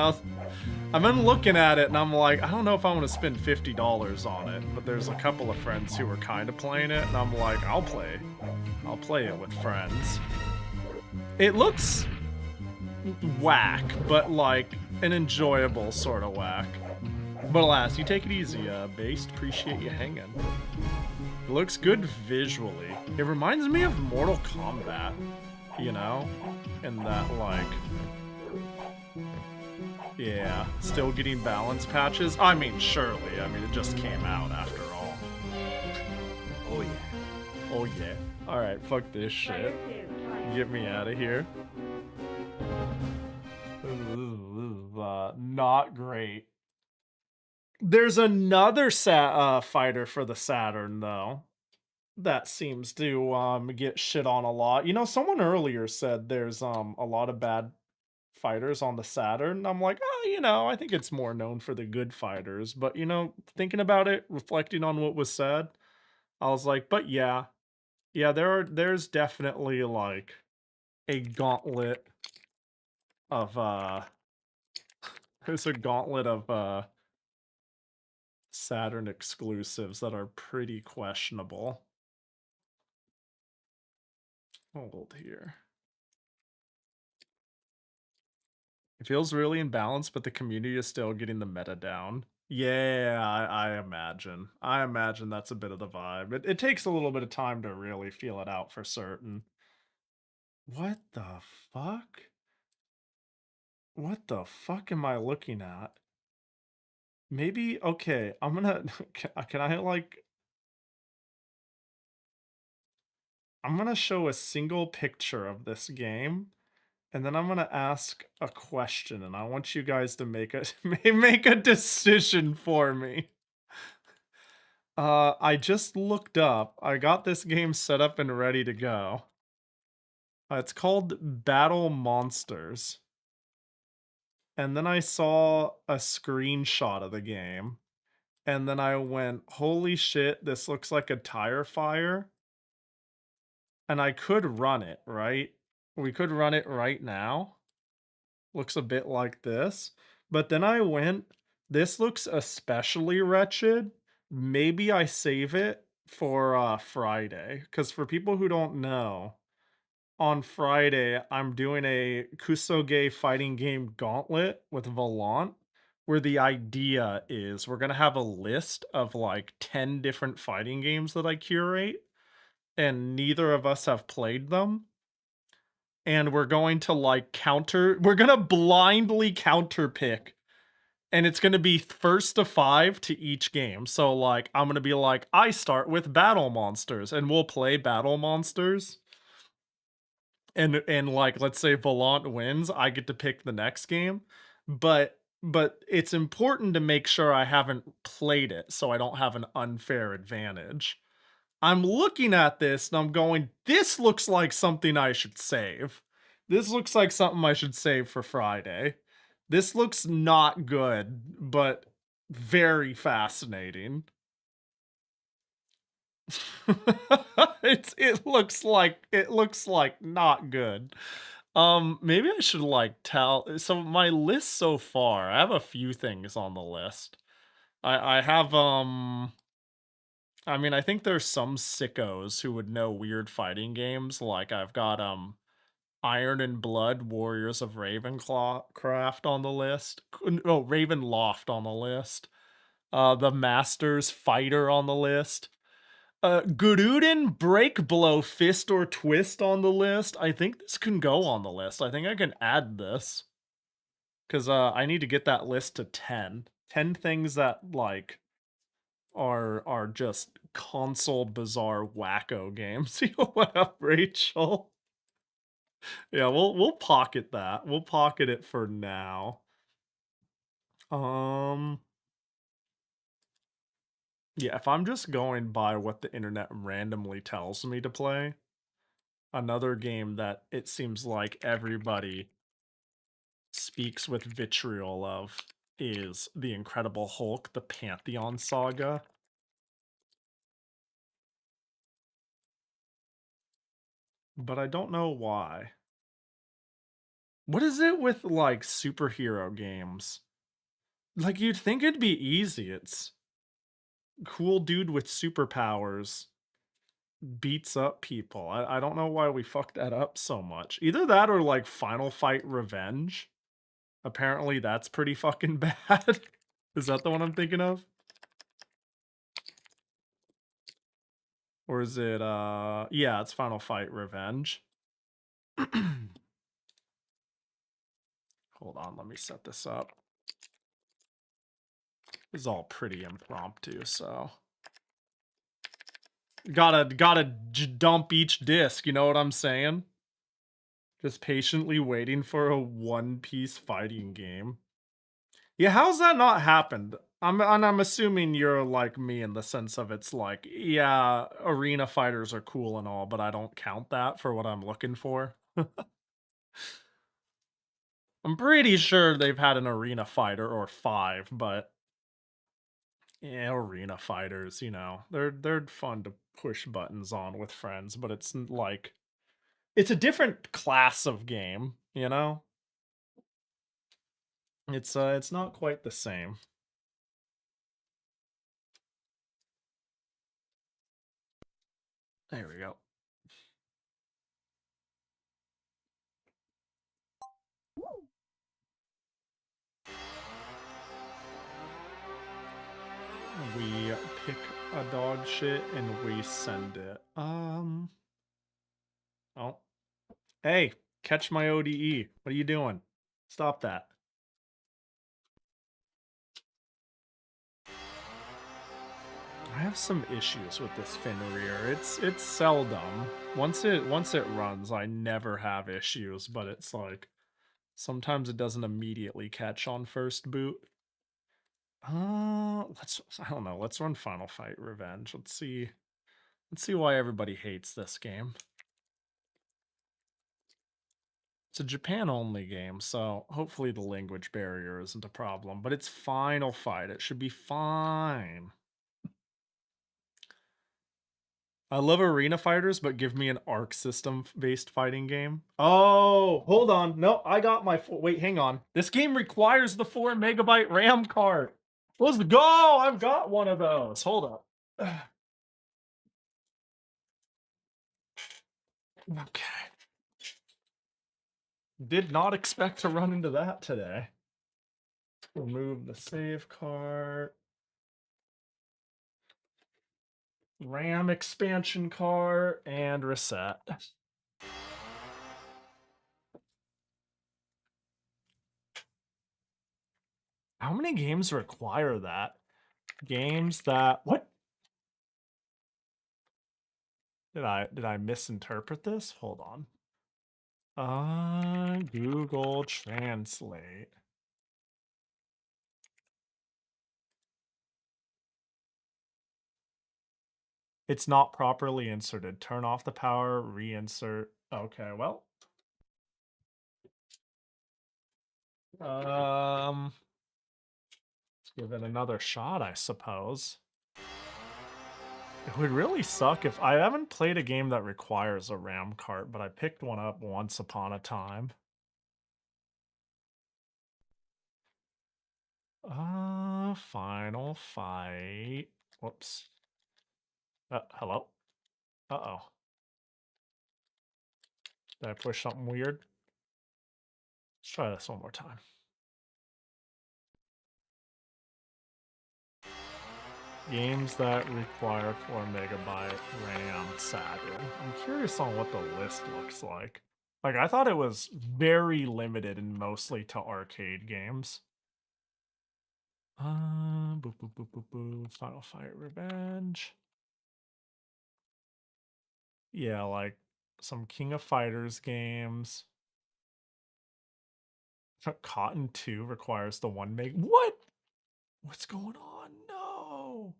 I've been looking at it and I'm like, I don't know if I want to spend $50 on it. But there's a couple of friends who are kind of playing it, and I'm like, I'll play it with friends. It looks whack, but like an enjoyable sort of whack. But alas, you take it easy, Based. Appreciate you hanging. It looks good visually. It reminds me of Mortal Kombat, you know? In that, like... Yeah, still getting balance patches? I mean, surely. I mean, it just came out after all.
Oh yeah.
Oh yeah. Alright, fuck this shit. Get me out of here. Not great. There's another fighter for the Saturn, though, that seems to get shit on a lot. You know, someone earlier said there's a lot of bad fighters on the Saturn. I'm like, oh, you know, I think it's more known for the good fighters. But, you know, thinking about it, reflecting on what was said, I was like, but yeah. Yeah, there's definitely like a gauntlet of there's a gauntlet of Saturn exclusives that are pretty questionable. Hold here. It feels really imbalanced, but the community is still getting the meta down. Yeah, I imagine. I imagine that's a bit of the vibe. It takes a little bit of time to really feel it out for certain. What the fuck? What the fuck am I looking at? Maybe, okay, I'm gonna, can I like, I'm gonna show a single picture of this game, and then I'm gonna ask a question, and I want you guys to make a, make a decision for me. I just looked up, I got this game set up and ready to go. It's called Battle Monsters. And then I saw a screenshot of the game. And then I went, holy shit, this looks like a tire fire. And I could run it, right? We could run it right now. Looks a bit like this. But then I went, this looks especially wretched. Maybe I save it for Friday. Because for people who don't know, on Friday, I'm doing a Kusoge fighting game gauntlet with Volant, where the idea is we're going to have a list of like 10 different fighting games that I curate, and neither of us have played them. And we're going to like we're going to blindly counter pick. And it's going to be first to 5 to each game. So like, I'm going to be like, I start with Battle Monsters, and we'll play Battle Monsters. And like, let's say Volant wins, I get to pick the next game. But it's important to make sure I haven't played it so I don't have an unfair advantage. I'm looking at this and I'm going, this looks like something I should save. This looks like something I should save for Friday. This looks not good, but very fascinating. it looks like not good. Maybe I should like tell. So my list so far, I have a few things on the list. I have I mean, I think there's some sickos who would know weird fighting games. Like I've got Iron and Blood Warriors of Ravencraft on the list. Oh, Ravenloft on the list. The Masters Fighter on the list. Guruden Break Blow Fist or Twist on the list. I think this can go on the list. I think I can add this. Because I need to get that list to 10. 10 things that, like, are just console bizarre wacko games. What up, Rachel? Yeah, we'll pocket that. We'll pocket it for now. Yeah, if I'm just going by what the internet randomly tells me to play, another game that it seems like everybody speaks with vitriol of is The Incredible Hulk, the Pantheon Saga. but I don't know why. What is it with like superhero games? Like you'd think it'd be easy. It's cool dude with superpowers beats up people. I don't know why we fucked that up so much. Either that or like Final Fight Revenge. Apparently that's pretty fucking bad. Is that the one I'm thinking of? Or is it yeah, it's Final Fight Revenge. Hold on, let me set this up. This is all pretty impromptu, so gotta dump each disc, you know what I'm saying? Just patiently waiting for a one-piece fighting game. Yeah, how's that not happened? I'm assuming you're like me in the sense of it's like, yeah, arena fighters are cool and all, but I don't count that for what I'm looking for. I'm pretty sure they've had an arena fighter or 5, but yeah, arena fighters, you know, they're fun to push buttons on with friends, but it's like it's a different class of game, you know? It's not quite the same. There we go. We pick a dog shit and we send it. Oh. Hey, catch my ODE. What are you doing? Stop that. I have some issues with this fin rear. It's seldom. Once it runs, I never have issues, but it's like sometimes it doesn't immediately catch on first boot. I don't know. Let's run Final Fight Revenge. Let's see why everybody hates this game. It's a Japan-only game, so hopefully the language barrier isn't a problem. But it's Final Fight. It should be fine. I love arena fighters, but give me an Arc system-based fighting game. Oh, hold on. No, I got my... Wait, hang on. This game requires the 4 megabyte RAM card. Let's go! I've got one of those. Hold up. Okay. Did not expect to run into that today. Remove the save card. RAM expansion card and reset. How many games require that? Games that... What? Did I misinterpret this? Hold on. Google Translate. It's not properly inserted. Turn off the power, reinsert. Okay, well. Let's give it another shot, I suppose. It would really suck if I haven't played a game that requires a RAM cart, but I picked one up once upon a time. Final Fight. Whoops. Hello? Uh-oh. Did I push something weird? Let's try this one more time. Games that require 4 megabyte RAM Saturn. I'm curious on what the list looks like. Like, I thought it was very limited and mostly to arcade games. Boop, boop, boop, boop, boop. Final Fight Revenge. Yeah, like some King of Fighters games. Cotton 2 requires the 1 meg. What? What's going on? No.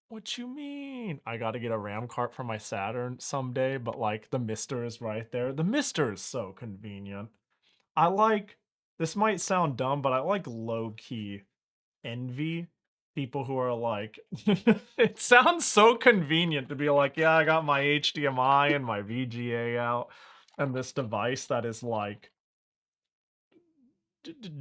What you mean? I gotta get a RAM cart for my Saturn someday, but like the Mister is right there. The Mister is so convenient. I like, this might sound dumb, but I like low-key envy people who are like, it sounds so convenient to be like, yeah, I got my HDMI and my VGA out, and this device that is like,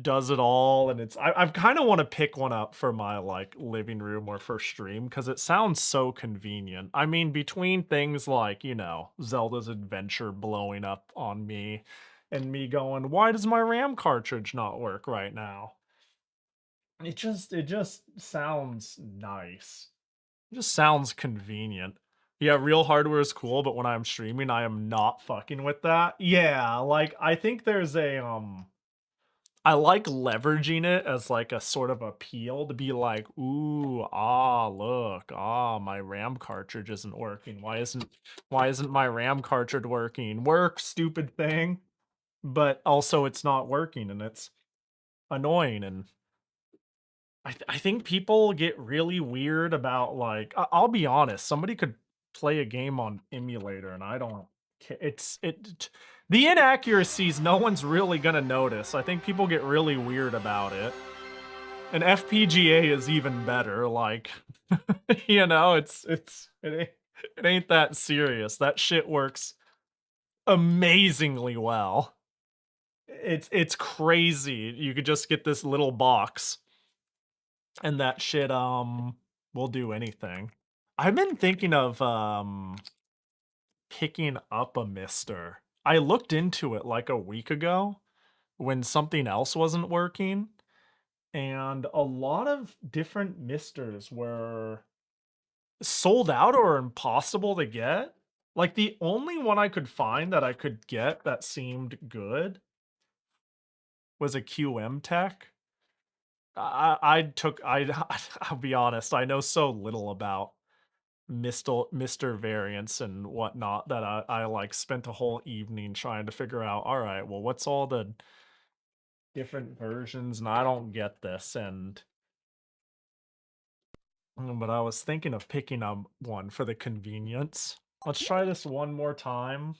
does it all, and it's I kind of want to pick one up for my like living room or for stream because it sounds so convenient. I mean, between things like, you know, Zelda's Adventure blowing up on me and me going, why does my RAM cartridge not work right now? It just sounds nice. It just sounds convenient. Yeah, real hardware is cool, but when I'm streaming, I am not fucking with that. Yeah, like I think there's a I like leveraging it as like a sort of appeal to be like, ooh, ah, look, ah, my RAM cartridge isn't working. Why isn't my RAM cartridge working? Work, stupid thing. But also it's not working and it's annoying, and I think people get really weird about like I'll be honest, somebody could play a game on emulator and I don't care. The inaccuracies no one's really gonna notice. I think people get really weird about it. And FPGA is even better. Like, you know, it ain't that serious. That shit works amazingly well. It's crazy. You could just get this little box and that shit will do anything. I've been thinking of picking up a Mister. I looked into it like a week ago when something else wasn't working, and a lot of different Misters were sold out or impossible to get. Like the only one I could find that I could get that seemed good was a QM Tech. I'll be honest, I know so little about Mr. variants and whatnot that I like spent a whole evening trying to figure out, all right, well, what's all the different versions, and I don't get this, but I was thinking of picking up one for the convenience. Let's try this one more time.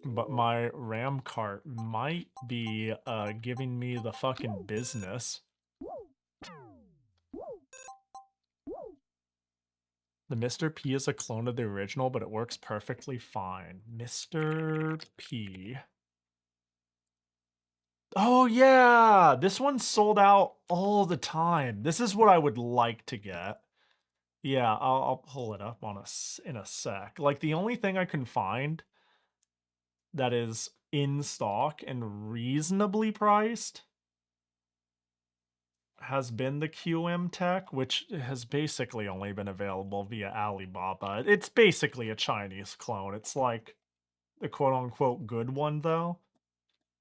But my RAM cart might be giving me the fucking business. The Mr. P is a clone of the original, but it works perfectly fine. Mr. P. Oh yeah, this one's sold out all the time. This is what I would like to get. Yeah, I'll pull it up on in a sec. Like the only thing I can find that is in stock and reasonably priced has been the QM Tech, which has basically only been available via Alibaba. It's basically a Chinese clone. It's like the quote-unquote good one though.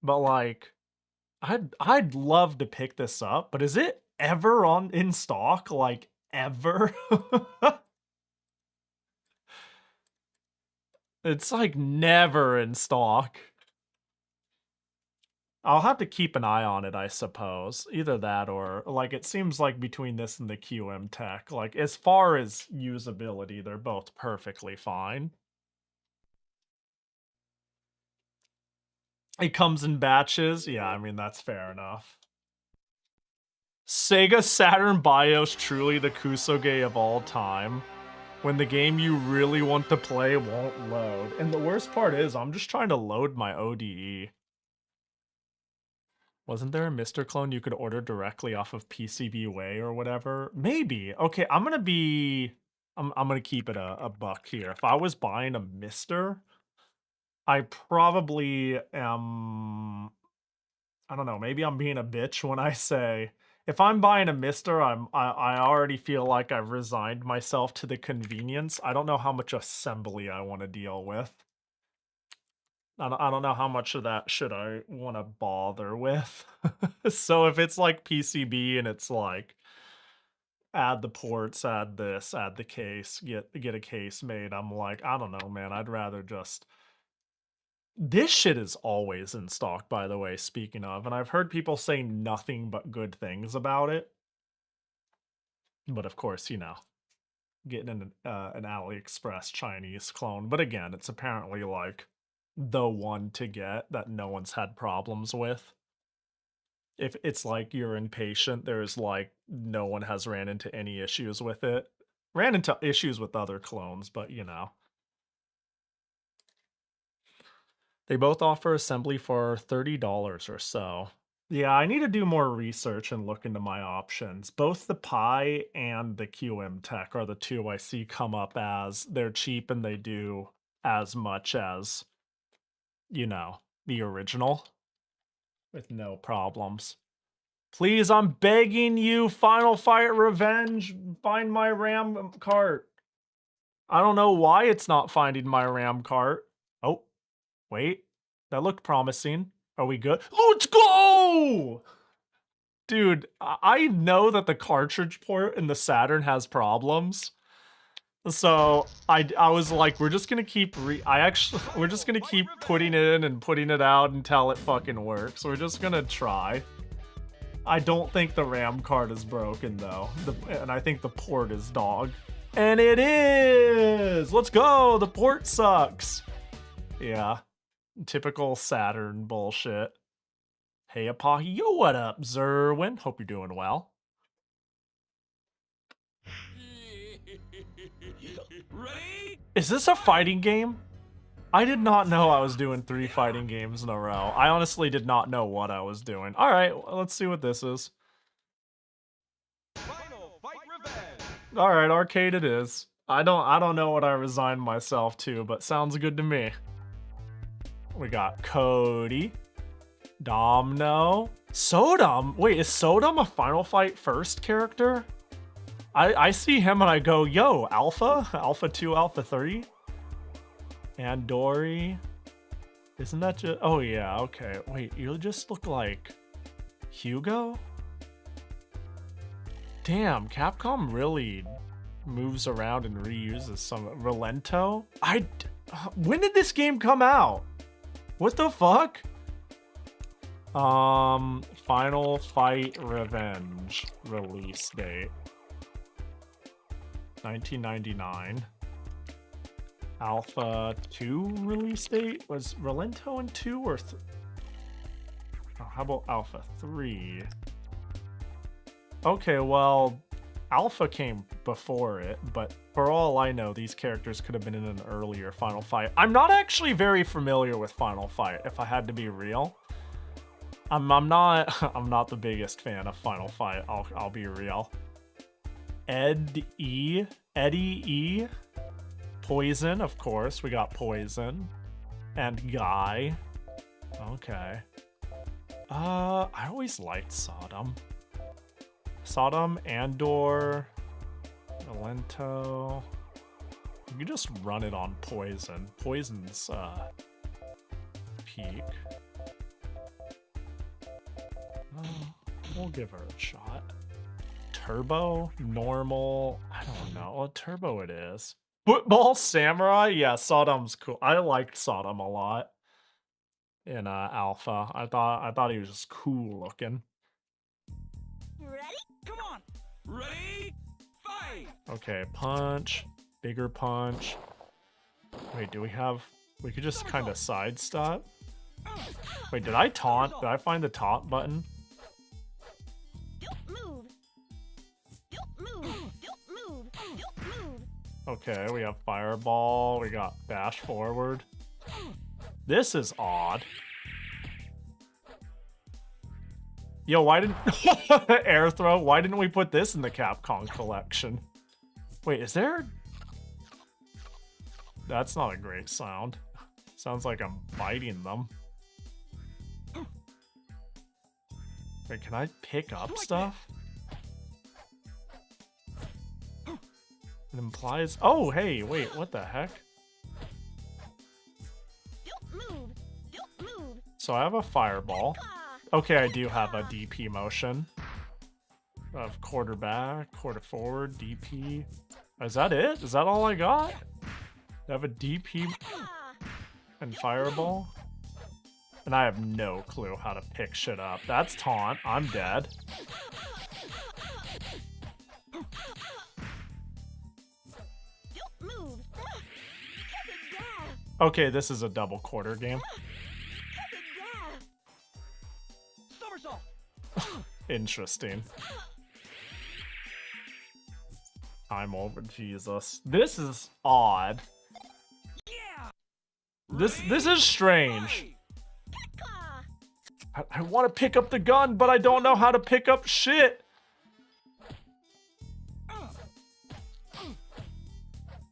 But like I'd love to pick this up, but is it ever in stock? Like ever? It's like never in stock. I'll have to keep an eye on it, I suppose. Either that or, like, it seems like between this and the QM Tech, like, as far as usability, they're both perfectly fine. It comes in batches? Yeah, I mean, that's fair enough. Sega Saturn BIOS truly the Kusoge of all time. When the game you really want to play won't load. And the worst part is, I'm just trying to load my ODE. Wasn't there a Mr. clone you could order directly off of PCBWay or whatever? Maybe. Okay, I'm gonna keep it a buck here. If I was buying a Mr., I probably am, I don't know, maybe I'm being a bitch when I say, if I'm buying a Mr., I already feel like I've resigned myself to the convenience. I don't know how much assembly I want to deal with. I don't know how much of that should I want to bother with. So if it's like PCB and it's like add the ports, add this, add the case, get a case made, I'm like, I don't know, man. I'd rather just. This shit is always in stock, by the way, speaking of, and I've heard people say nothing but good things about it. But of course, you know, getting an AliExpress Chinese clone. But again, it's apparently like the one to get that no one's had problems with. if it's like you're impatient, there's like no one has ran into any issues with it. Ran into issues with other clones, but you know. They both offer assembly for $30 or so. Yeah, I need to do more research and look into my options. Both the Pi and the QM Tech are the two I see come up as they're cheap and they do as much as, you know, the original with no problems. Please, I'm begging you, Final Fight Revenge, find my RAM cart. I don't know why it's not finding my RAM cart. Oh, wait, that looked promising. Are we good? Let's go! Dude, I know that the cartridge port in the Saturn has problems. So I was like, we're just gonna keep we're just gonna keep putting it in and putting it out until it fucking works. We're just gonna try. I don't think the RAM card is broken though. And I think the port is dog. And it is! Let's go! The port sucks. Yeah. Typical Saturn bullshit. Hey, Apahi, yo, what up, Zerwin? Hope you're doing well.
Ready?
Is this a fighting game? I did not know I was doing 3 fighting games in a row. I honestly did not know what I was doing. All right, let's see what this is.
Final Fight Revenge.
All right, arcade it is. I don't know what I resigned myself to, but sounds good to me. We got Cody, Domino, Sodom. Wait, is Sodom a Final Fight first character? I see him and I go, yo, Alpha? Alpha 2, Alpha 3? And Dory. Isn't that just... Oh, yeah, okay. Wait, you just look like Hugo? Damn, Capcom really moves around and reuses some... Relento? When did this game come out? What the fuck? Final Fight Revenge release date. 1999. Alpha 2 release date? Was Relento in 2 or oh, how about Alpha 3? Okay, well, Alpha came before it, but for all I know, these characters could have been in an earlier Final Fight. I'm not actually very familiar with Final Fight, if I had to be real. I'm not the biggest fan of Final Fight, I'll be real. Eddie E. Poison, of course. We got Poison. And Guy. Okay. I always liked Sodom. Sodom, Andor, Relento. You can just run it on Poison. Poison's peak. We'll give her a shot. Turbo? Normal? I don't know. What turbo it is. Football Samurai? Yeah, Sodom's cool. I liked Sodom a lot in Alpha. I thought he was just cool looking.
Ready? Come on. Ready? Fight.
Okay, punch. Bigger punch. Wait, do we have... We could just kind of sidestep? Wait, did I taunt? Did I find the taunt button? Okay, we have Fireball, we got Bash Forward. This is odd. Yo, why didn't... Air Throw, why didn't we put this in the Capcom collection? Wait, is there... That's not a great sound. Sounds like I'm biting them. Wait, can I pick up stuff? It implies... Oh, hey, wait, what the heck? So I have a Fireball. Okay, I do have a DP motion. I have quarter back, quarter forward, DP. Is that it? Is that all I got? I have a DP and Fireball? And I have no clue how to pick shit up. That's taunt. I'm dead. Okay, this is a double quarter game. Interesting. I'm over Jesus. This is odd. This is strange. I want to pick up the gun, but I don't know how to pick up shit.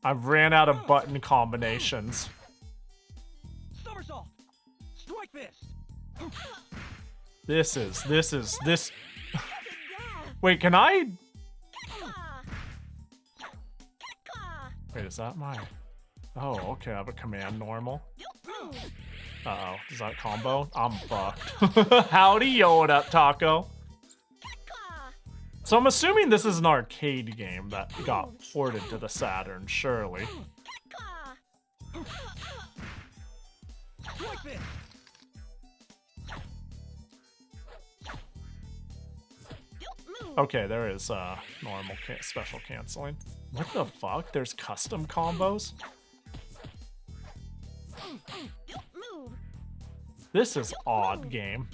I've ran out of button combinations.
Somersault. Strike fist.
This. Wait, can I? Wait, is that my? Oh, okay. I have a command normal. Uh-oh. Is that combo? I'm fucked. Howdy, yo, what up, Taco? So I'm assuming this is an arcade game that got ported to the Saturn, surely. Okay, there is normal special canceling. What the fuck? There's custom combos? This is odd game.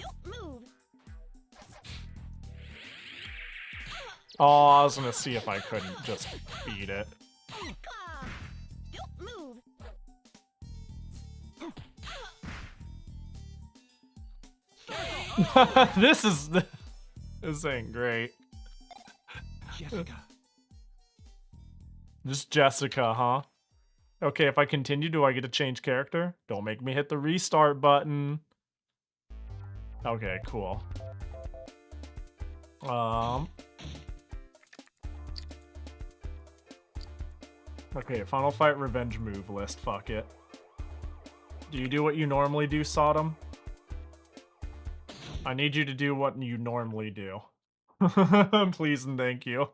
Oh, I was gonna see if I couldn't just beat it. This ain't great.
Jessica.
Just Jessica, huh? Okay, if I continue, do I get to change character? Don't make me hit the restart button. Okay, cool. Okay, Final Fight Revenge move list, fuck it. Do you do what you normally do, Sodom? I need you to do what you normally do. Please and thank you.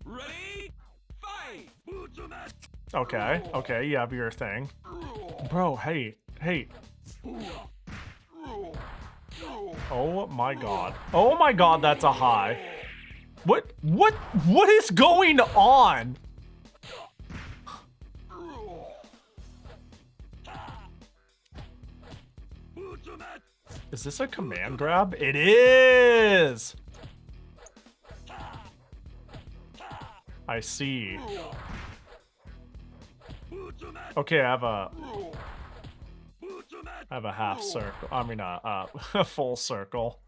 Ready? Fight!
Okay, you have your thing. Bro, hey. Oh my god. Oh my god, that's a high. What is going on? Is this a command grab? It is! I see. Okay, I have a half circle. I mean, a full circle.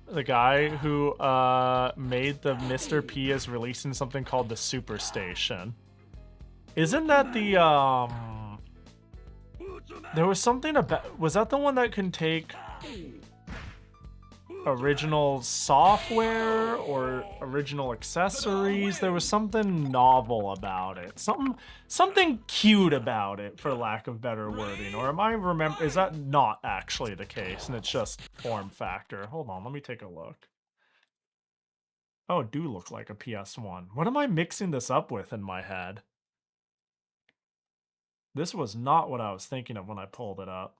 The guy who made the Mr. P is releasing something called the Superstation. Isn't that the there was something about, was that the one that can take original software or original accessories? There was something novel about it. Something cute about it, for lack of better wording. Or am I is that not actually the case and it's just form factor? Hold on, let me take a look. Oh, it do look like a PS1. What am I mixing this up with in my head? This was not what I was thinking of when I pulled it up.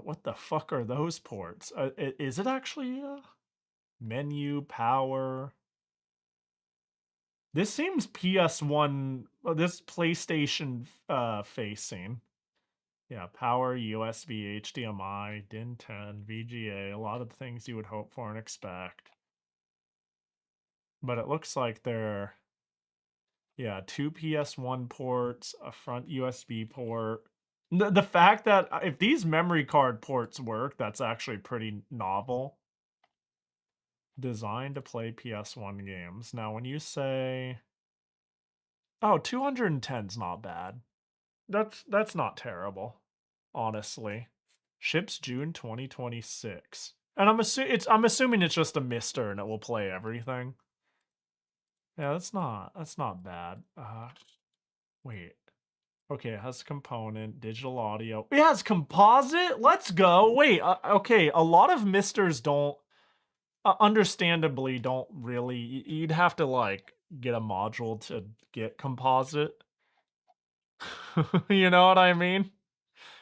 What the fuck are those ports? Is it actually menu, power? This seems PS1, this PlayStation facing. Yeah, power, USB, HDMI, DIN 10, VGA, a lot of things you would hope for and expect. But it looks like they're, yeah, 2 PS1 ports, a front USB port. The fact that if these memory card ports work, that's actually pretty novel. Designed to play PS1 games. Now, when you say, oh, 210's not bad. That's not terrible, honestly. Ships June 2026, and I'm assuming it's just a mister and it will play everything. Yeah, that's not bad. Wait. Okay, it has component, digital audio. It has composite? Let's go. Wait, okay, a lot of misters don't, understandably don't really, you'd have to, like, get a module to get composite. You know what I mean?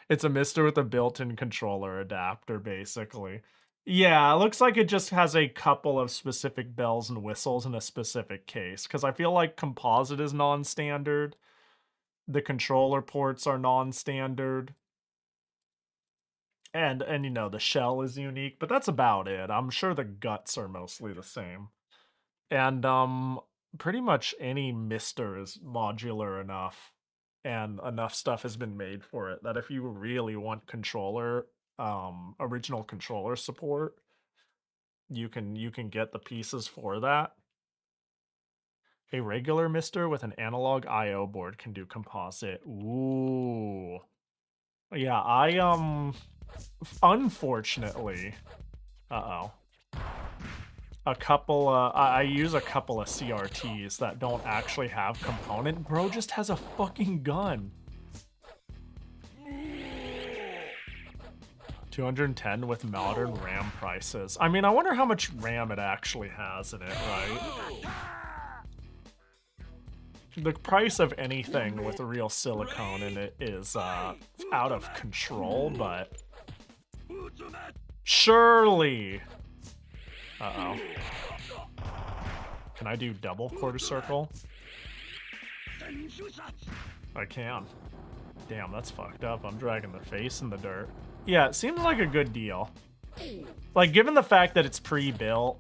It's a Mister with a built-in controller adapter, basically. Yeah, it looks like it just has a couple of specific bells and whistles in a specific case, because I feel like composite is non-standard. The controller ports are non-standard. And you know, the shell is unique, but that's about it. I'm sure the guts are mostly the same. And pretty much any Mister is modular enough, and enough stuff has been made for it that if you really want controller original controller support, you can get the pieces for that. A regular Mister with an analog IO board can do composite. Ooh. Yeah, I unfortunately, a couple I use a couple of CRTs that don't actually have component. Bro just has a fucking gun. 210 with modern RAM prices. I mean, I wonder how much RAM it actually has in it, right? The price of anything with real silicone in it is out of control, but surely. Uh-oh. Can I do double quarter circle? I can. Damn, that's fucked up. I'm dragging their face in the dirt. Yeah, it seems like a good deal. Like, given the fact that it's pre-built,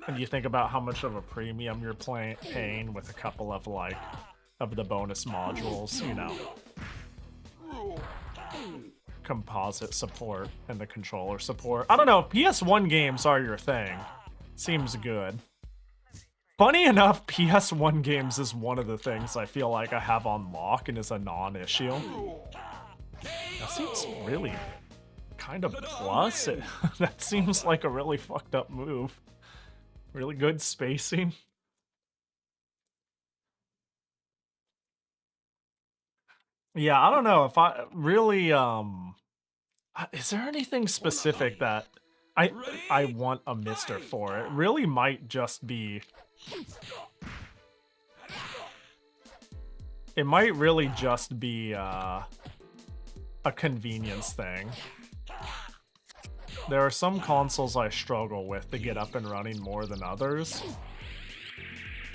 and you think about how much of a premium you're paying with a couple of, like, of the bonus modules, you know. Composite support and the controller support. I don't know, PS1 games are your thing. Seems good. Funny enough, PS1 games is one of the things I feel like I have on lock and is a non-issue. That seems really kind of plus. That seems like a really fucked up move. Really good spacing. Yeah, I don't know if I really, is there anything specific that I want a Mister for? It really might just be... It might really just be, a convenience thing. There are some consoles I struggle with to get up and running more than others.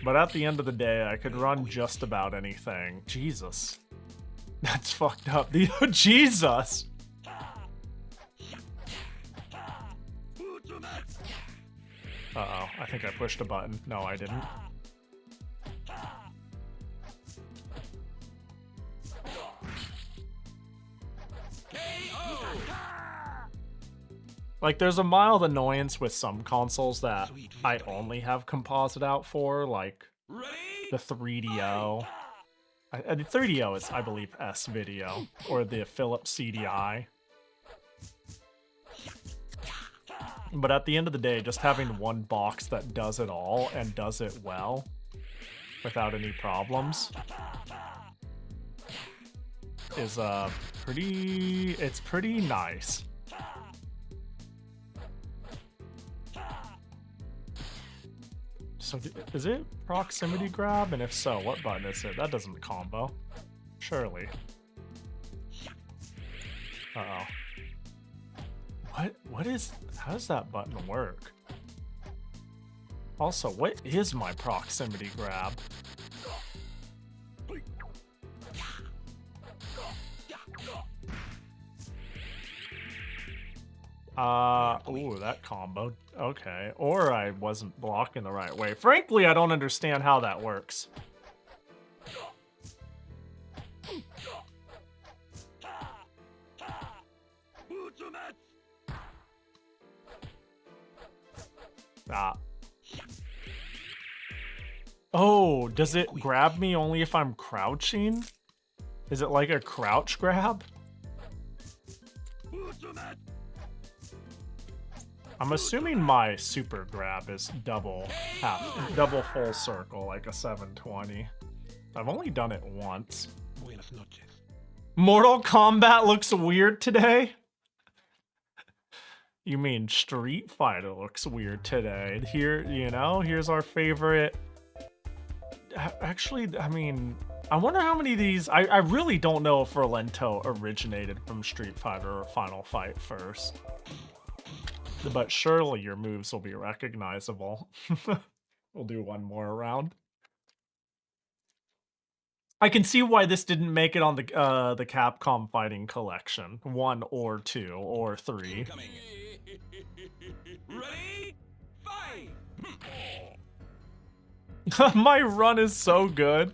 But at the end of the day, I could run just about anything. Jesus. That's fucked up. Jesus! Uh-oh, I think I pushed a button. No, I didn't. Like, there's a mild annoyance with some consoles that I only have composite out for, like the 3DO. The 3DO is, I believe, S-Video, or the Philips CDI. But at the end of the day, just having one box that does it all and does it well without any problems is it's pretty nice. So is it proximity grab? And if so, what button is it? That doesn't combo. Surely. Uh-oh. What is... How does that button work? Also, what is my proximity grab? Ooh, that combo. Okay. Or I wasn't blocking the right way. Frankly, I don't understand how that works. Ah. Oh, does it grab me only if I'm crouching? Is it like a crouch grab? I'm assuming my super grab is double full circle, like a 720. I've only done it once. Mortal Kombat looks weird today? You mean Street Fighter looks weird today? Here, you know, here's our favorite actually, I mean, I wonder how many of these... I really don't know if Rolento originated from Street Fighter or Final Fight first. But surely your moves will be recognizable. We'll do one more round. I can see why this didn't make it on the Capcom Fighting Collection. 1 or 2 or 3.
Ready? Fight!
My run is so good.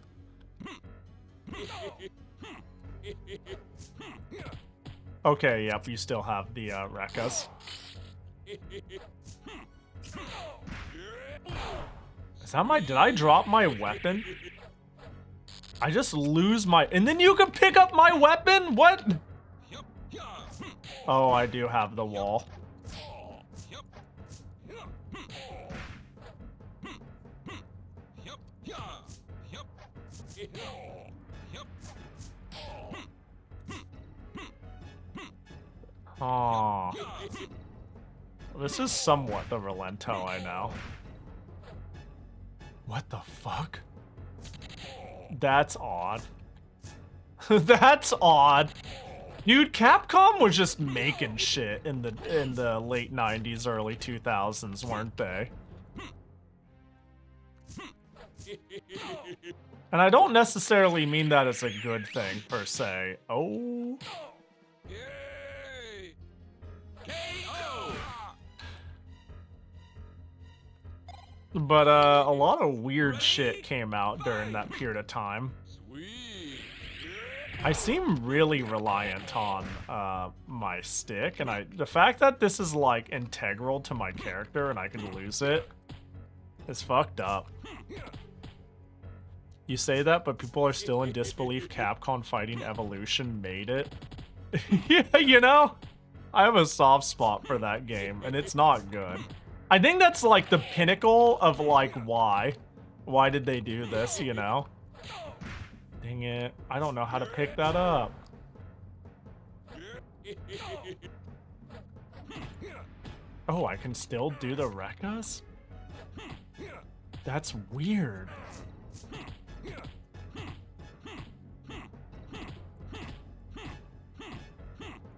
Okay, yep, you still have the Rekkas. Is that my... Did I drop my weapon? I just lose my... And then you can pick up my weapon? What? Oh, I do have the wall. Oh. This is somewhat the Rolento, I know. What the fuck? That's odd. That's odd. Dude, Capcom was just making shit in the late 90s, early 2000s, weren't they? And I don't necessarily mean that as a good thing, per se. Oh. But a lot of weird shit came out during that period of time. I seem really reliant on my stick, and the fact that this is like integral to my character and I can lose it is fucked up. You say that, but people are still in disbelief Capcom Fighting Evolution made it. Yeah, you know, I have a soft spot for that game, and it's not good. I think that's like the pinnacle of like why did they do this, you know? Dang it, I don't know how to pick that up. Oh, I can still do the Rekkas? That's weird.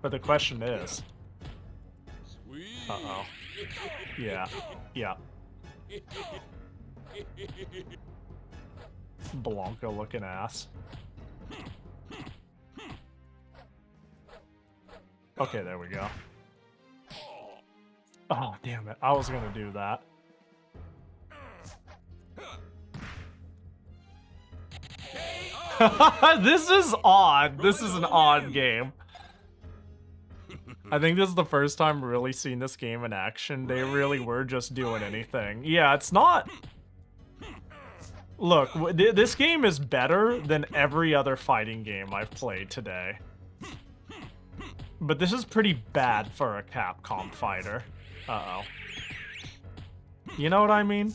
But the question is... Uh-oh. Yeah. Yeah. Blanca looking ass. Okay, there we go. Oh, damn it. I was gonna do that. This is odd. This is an odd game. I think this is the first time really seeing this game in action. They really were just doing anything. Yeah, it's not... Look, this game is better than every other fighting game I've played today. But this is pretty bad for a Capcom fighter. Uh-oh. You know what I mean?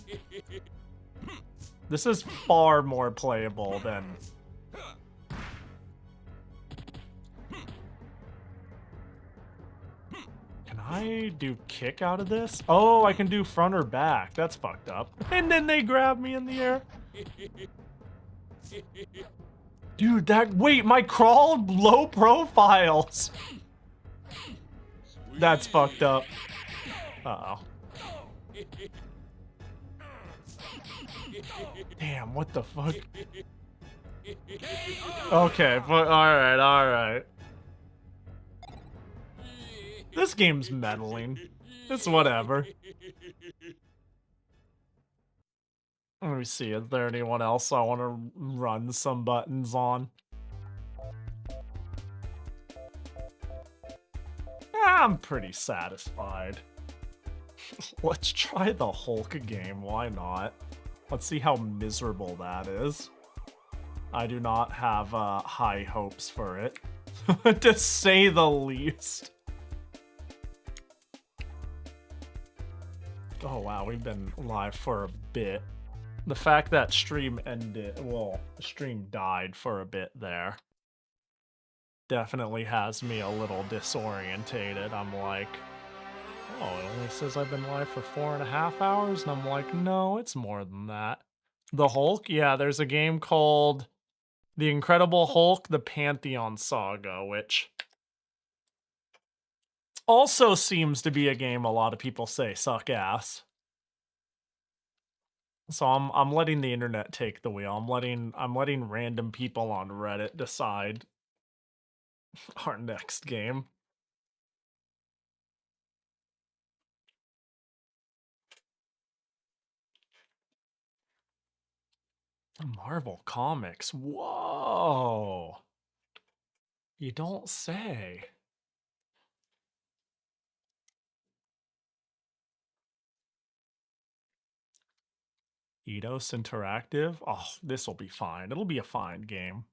This is far more playable than... Can I do kick out of this? Oh, I can do front or back. That's fucked up. And then they grab me in the air. Dude, wait, my crawl low profiles. That's fucked up. Uh-oh. Damn, what the fuck? Okay, but alright. This game's meddling. It's whatever. Let me see, is there anyone else I want to run some buttons on? I'm pretty satisfied. Let's try the Hulk game, why not? Let's see how miserable that is. I do not have high hopes for it, to say the least. Oh wow, we've been live for a bit. The fact that stream ended, well, the stream died for a bit there, definitely has me a little disorientated. I'm like, oh, it only says I've been live for 4.5 hours, and I'm like, no, it's more than that. The Hulk? Yeah, there's a game called The Incredible Hulk, The Pantheon Saga, which also seems to be a game a lot of people say suck ass. So I'm letting the internet take the wheel. I'm letting random people on Reddit decide our next game. Marvel Comics. Whoa. You don't say. Eidos Interactive? Oh, this will be fine. It'll be a fine game.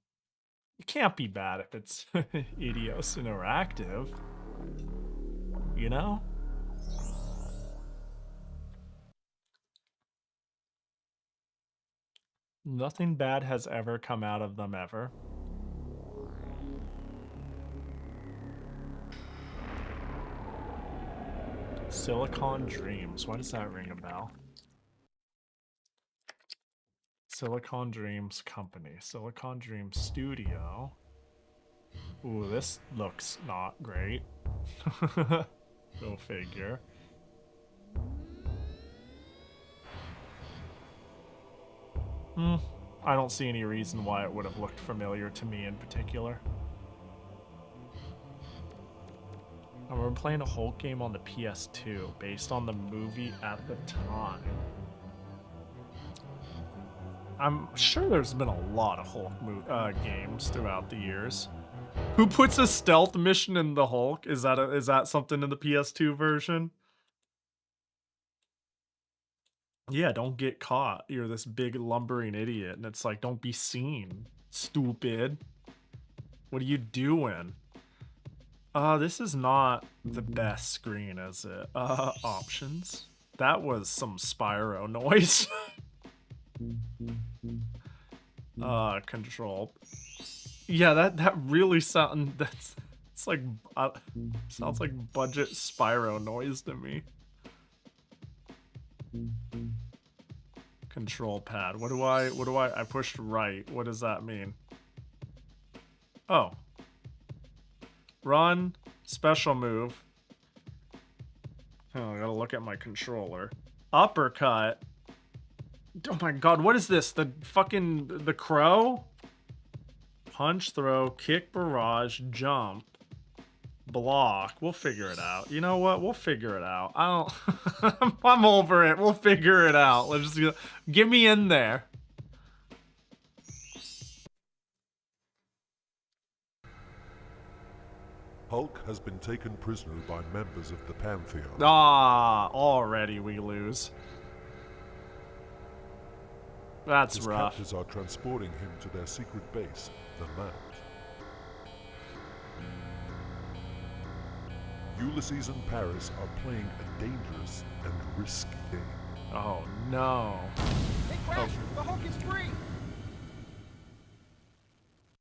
It can't be bad if it's Eidos Interactive. You know? Nothing bad has ever come out of them ever. Silicon Dreams. Why does that ring a bell? Silicon Dreams Company. Silicon Dreams Studio. Ooh, this looks not great. Go figure. I don't see any reason why it would have looked familiar to me in particular. I remember playing a Hulk game on the PS2 based on the movie at the time. I'm sure there's been a lot of Hulk games throughout the years. Who puts a stealth mission in the Hulk? Is that something in the PS2 version? Yeah, don't get caught. You're this big lumbering idiot, and it's like, don't be seen, stupid. What are you doing? This is not the best screen, is it? Options. That was some Spyro noise. Control. Yeah, that really sounds like sounds like budget Spyro noise to me. Control pad. What do I pushed right. What does that mean? Oh. Run, special move. Oh, I gotta look at my controller. Uppercut. Oh my god, what is this? The crow? Punch, throw, kick, barrage, jump, block. We'll figure it out. You know what? We'll figure it out. I'm over it. We'll figure it out. Let's just get me in there.
Hulk has been taken prisoner by members of the Pantheon.
Ah, already we lose. That's
His
rough.
captors are transporting him to their secret base, the Mount. Ulysses and Paris are playing a dangerous and risky game.
Oh no.
Hey, Crasher, the Hulk is free!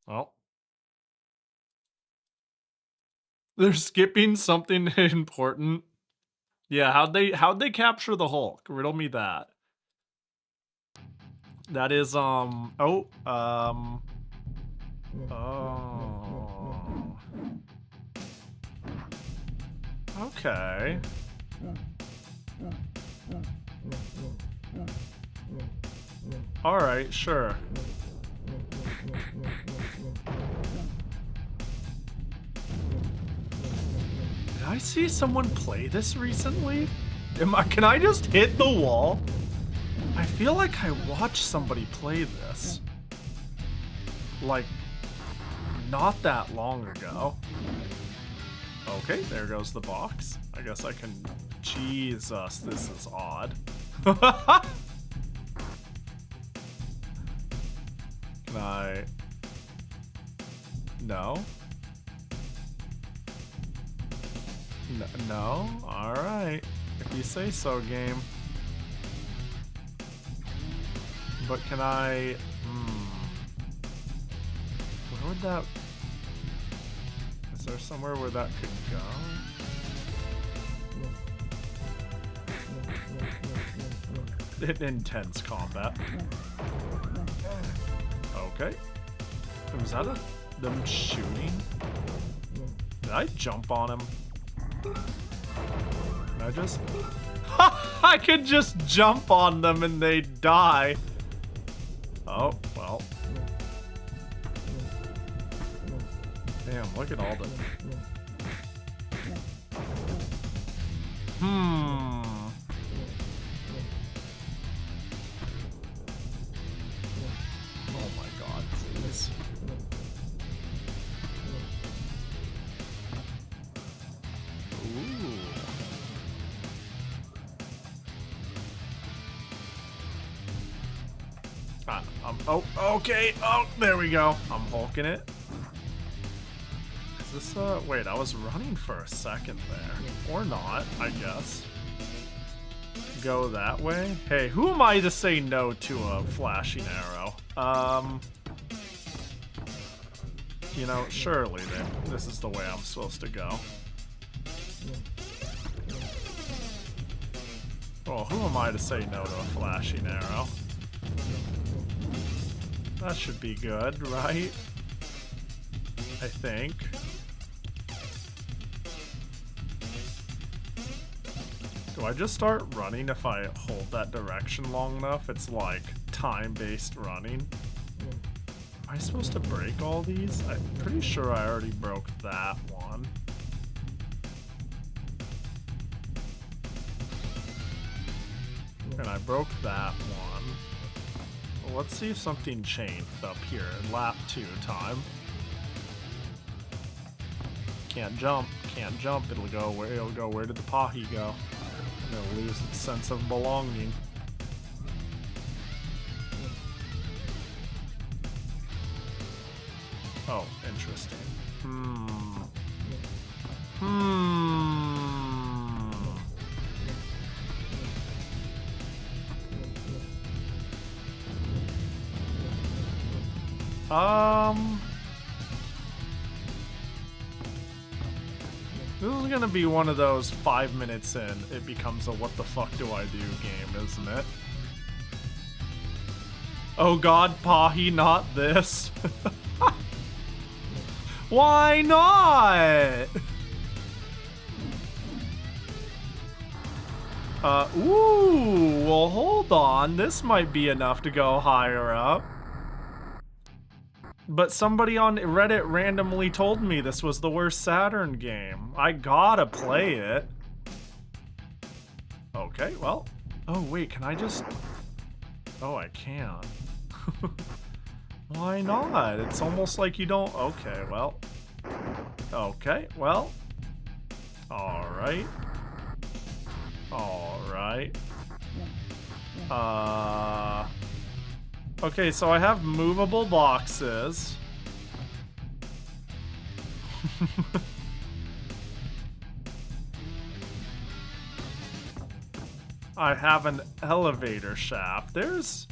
Well. They're skipping something important. Yeah, how'd they capture the Hulk? Riddle me that. That is oh. Okay. All right, sure. Did I see someone play this recently? Can I just hit the wall? I feel like I watched somebody play this. Like, not that long ago. Okay, there goes the box. I guess I can... Jesus, this is odd. Can I... No? No? Alright. If you say so, game. But can I... Where would that... Is there somewhere where that could go? Intense combat. Okay. Was that them shooting? Did I jump on him? Can I just... I could just jump on them and they die. Oh, well. Damn, look at all the... Oh my god, please. Ooh. Oh, okay. Oh, there we go. I'm hulking it. Is this, wait, I was running for a second there. Or not, I guess. Go that way? Hey, who am I to say no to a flashing arrow? You know, surely this is the way I'm supposed to go. Well, who am I to say no to a flashing arrow? That should be good, right? I think. Do I just start running if I hold that direction long enough? It's like time-based running. Am I supposed to break all these? I'm pretty sure I already broke that one. And I broke that one. Well, let's see if something changed up here in lap 2 time. Can't jump, can't jump. It'll go where did the pahi go? It'll lose its sense of belonging. Oh, interesting. This is gonna be one of those 5 minutes in, it becomes a what the fuck do I do game, isn't it? Oh god, Pahi, not this. Why not? Ooh, well hold on, this might be enough to go higher up. But somebody on Reddit randomly told me this was the worst Saturn game. I gotta play it. Okay, well. Oh wait, can I just... Oh, I can. Why not? It's almost like you don't... Okay, well. Okay, well. Alright. Alright. Okay, so I have movable boxes. I have an elevator shaft. There's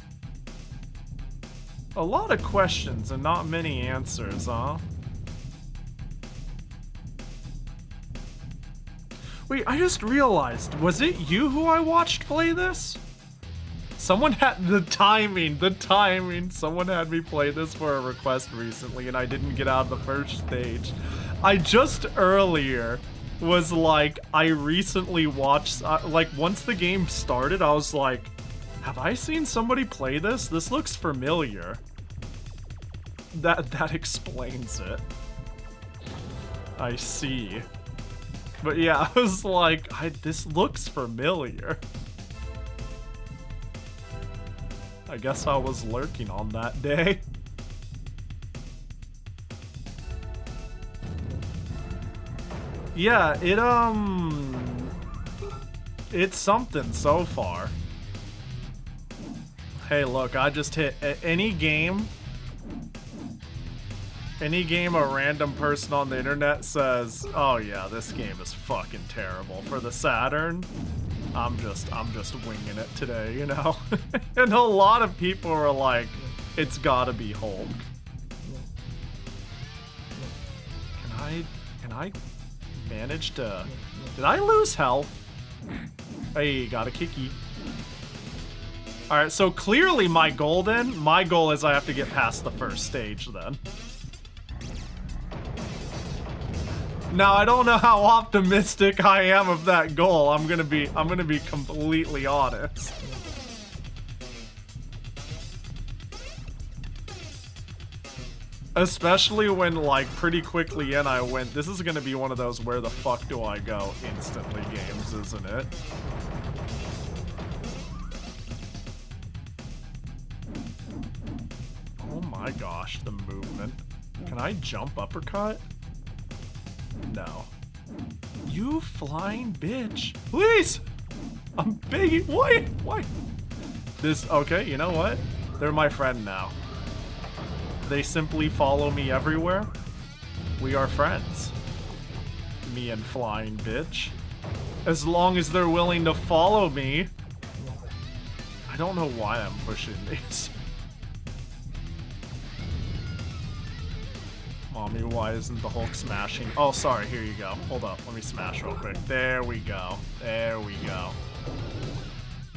a lot of questions and not many answers, huh? Wait, I just realized, was it you who I watched play this? Someone had the timing. Someone had me play this for a request recently and I didn't get out of the first stage. I just earlier was like, I recently watched, like once the game started, I was like, have I seen somebody play this? This looks familiar. That explains it. I see. But yeah, I was like, this looks familiar. I guess I was lurking on that day. Yeah, it's something so far. Hey, look, I just hit any game a random person on the internet says, "Oh yeah, this game is fucking terrible for the Saturn." I'm just winging it today, you know? And a lot of people are like, it's gotta be Hulk. Can I manage to... Did I lose health? Hey, got a kicky. Alright, so clearly my goal is I have to get past the first stage then. Now I don't know how optimistic I am of that goal. I'm gonna be completely honest. Especially when, like, pretty quickly in I went, this is gonna be one of those where the fuck do I go instantly games, isn't it? Oh my gosh, the movement. Can I jump uppercut? No. You flying bitch. Please! I'm begging. Why? This, okay, you know what? They're my friend now. They simply follow me everywhere. We are friends. Me and flying bitch. As long as they're willing to follow me. I don't know why I'm pushing these. Mommy, why isn't the Hulk smashing? Oh, sorry, here you go. Hold up, let me smash real quick. There we go. There we go.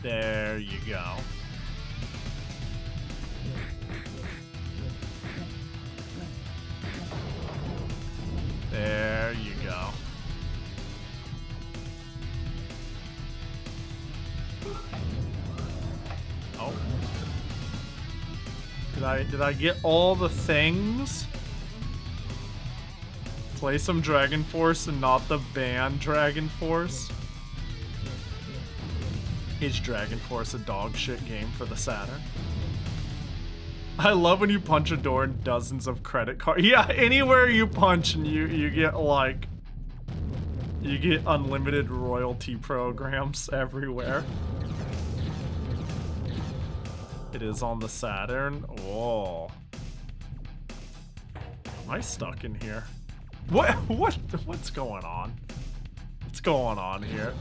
There you go. There you go. Oh. Did I get all the things? Play some Dragon Force and not the banned Dragon Force? Is Dragon Force a dog shit game for the Saturn? I love when you punch a door and dozens of credit cards. Yeah, anywhere you punch and you get like... You get unlimited royalty programs everywhere. It is on the Saturn. Whoa. Am I stuck in here? What's going on? What's going on here?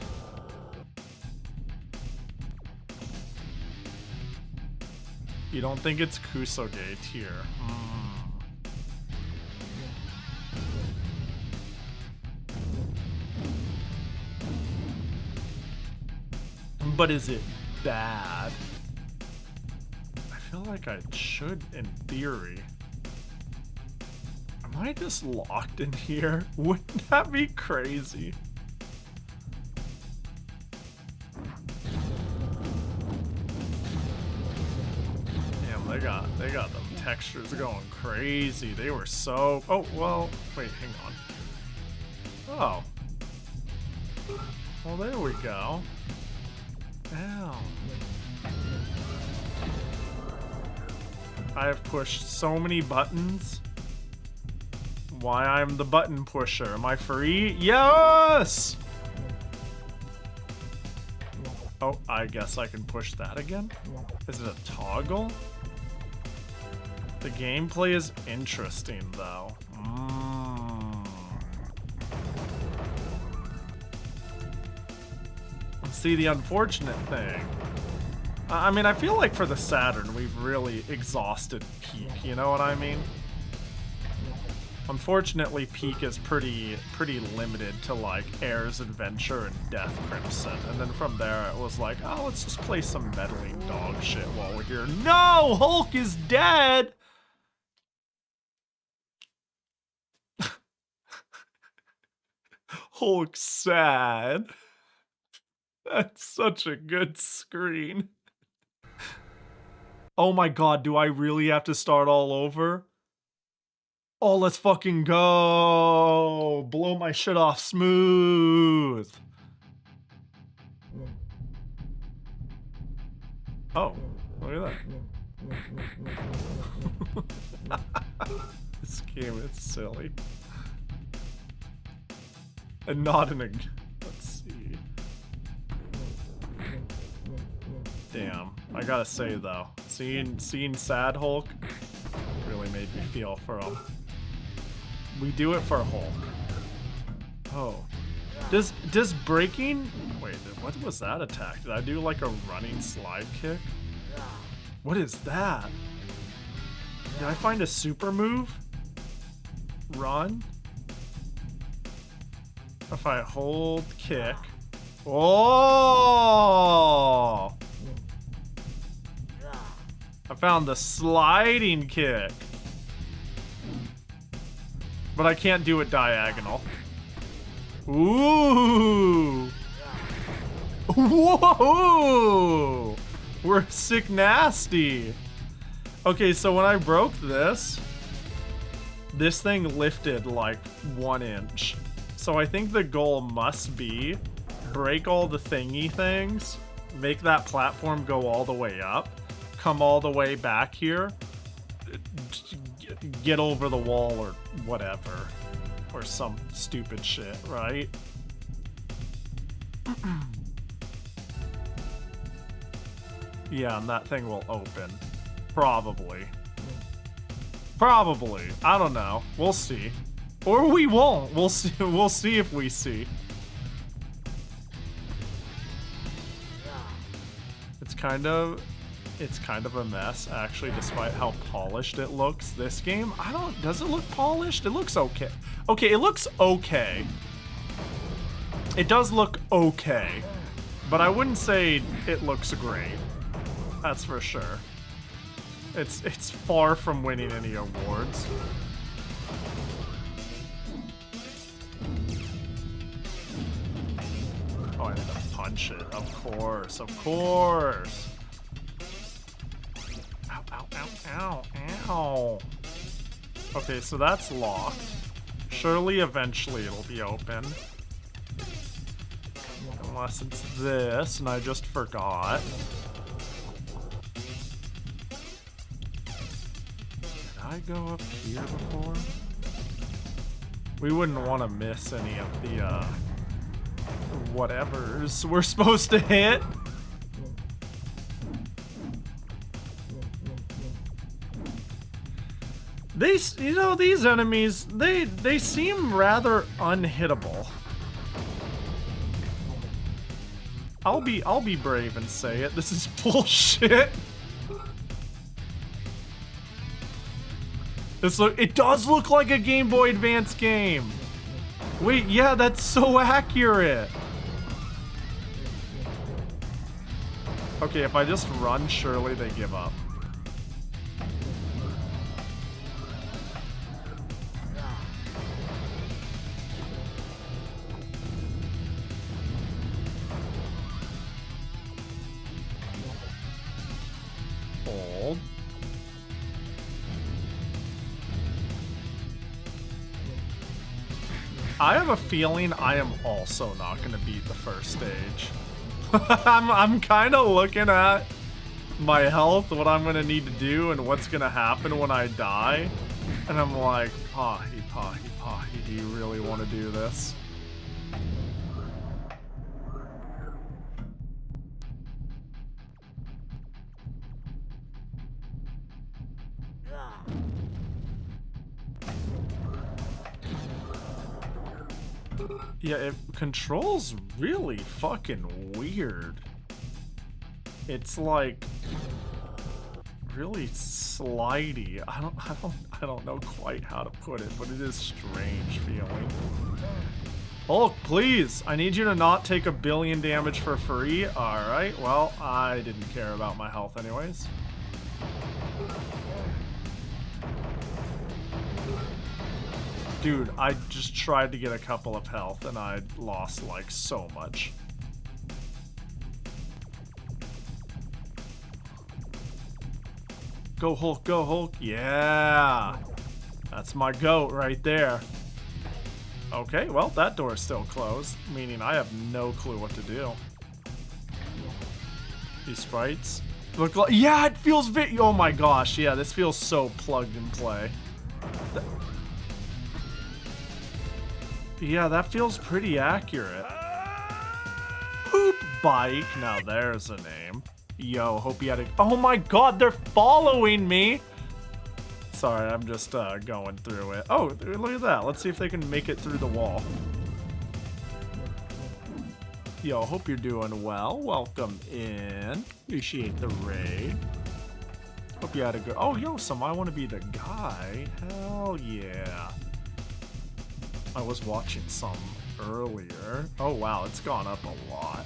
You don't think it's Kusoge tier? But is it bad? I feel like I should, in theory. Am I just locked in here? Wouldn't that be crazy? They got them textures going crazy. They were so... Oh, well, wait, hang on. Oh. Well, there we go. Ow. I have pushed so many buttons. Why I'm the button pusher. Am I free? Yes! Oh, I guess I can push that again? Is it a toggle? The gameplay is interesting, though. See, the unfortunate thing... I mean, I feel like for the Saturn, we've really exhausted Peak, you know what I mean? Unfortunately, Peak is pretty limited to, like, Air's Adventure and Death Crimson. And then from there, it was like, oh, let's just play some meddling dog shit while we're here. No! Hulk is dead! Hulk's sad. That's such a good screen. Oh my god, do I really have to start all over? Oh, let's fucking go! Blow my shit off smooth! Oh, look at that. This game is silly. And not in a... Let's see. Damn. I gotta say, though, seeing Sad Hulk really made me feel for him. We do it for Hulk. Oh. Does breaking... Wait, what was that attack? Did I do, like, a running slide kick? What is that? Did I find a super move? Run? If I hold kick. Oh! I found the sliding kick. But I can't do it diagonal. Ooh! Whoa! We're sick nasty. Okay, so when I broke this thing lifted like 1 inch. So I think the goal must be break all the thingy things, make that platform go all the way up, come all the way back here, get over the wall or whatever. Or some stupid shit, right? Yeah, and that thing will open. Probably. Probably. I don't know. We'll see. Or we won't. We'll see. We'll see if we see. It's kind of a mess, actually, despite how polished it looks. This game, does it look polished? It looks okay. Okay, it looks okay. It does look okay. But I wouldn't say it looks great. That's for sure. It's far from winning any awards. Oh, I need to punch it. Of course, of course. Ow, ow, ow, ow, ow. Okay, so that's locked. Surely eventually it'll be open. Unless it's this, and I just forgot. Did I go up here before? We wouldn't want to miss any of the, whatevers we're supposed to hit. These enemies, they seem rather unhittable. I'll be brave and say it. This is bullshit. It does look like a Game Boy Advance game. Wait, yeah, that's so accurate. Okay, if I just run, surely they give up. Hold. I have a feeling I am also not going to beat the first stage. I'm kind of looking at my health, what I'm going to need to do, and what's going to happen when I die. And I'm like, Pahi, do you really want to do this? Yeah, it controls really fucking weird. It's like really slidey. I don't know quite how to put it, but it is strange feeling. Hulk, please! I need you to not take 1 billion damage for free. Alright, well, I didn't care about my health anyways. Dude, I just tried to get a couple of health and I lost like so much. Go Hulk, go Hulk. Yeah. That's my goat right there. Okay, well, that door's still closed, meaning I have no clue what to do. These sprites look like, yeah, it feels oh my gosh, yeah, this feels so plugged and play. Yeah, that feels pretty accurate. Poop bike. Now there's a name. Yo, hope you had a... Oh my god, they're following me! Sorry, I'm just going through it. Oh, look at that. Let's see if they can make it through the wall. Yo, hope you're doing well. Welcome in. Appreciate the raid. Hope you had a good... Oh, yo, I want to be the guy. Hell yeah. I was watching some earlier. Oh wow, it's gone up a lot.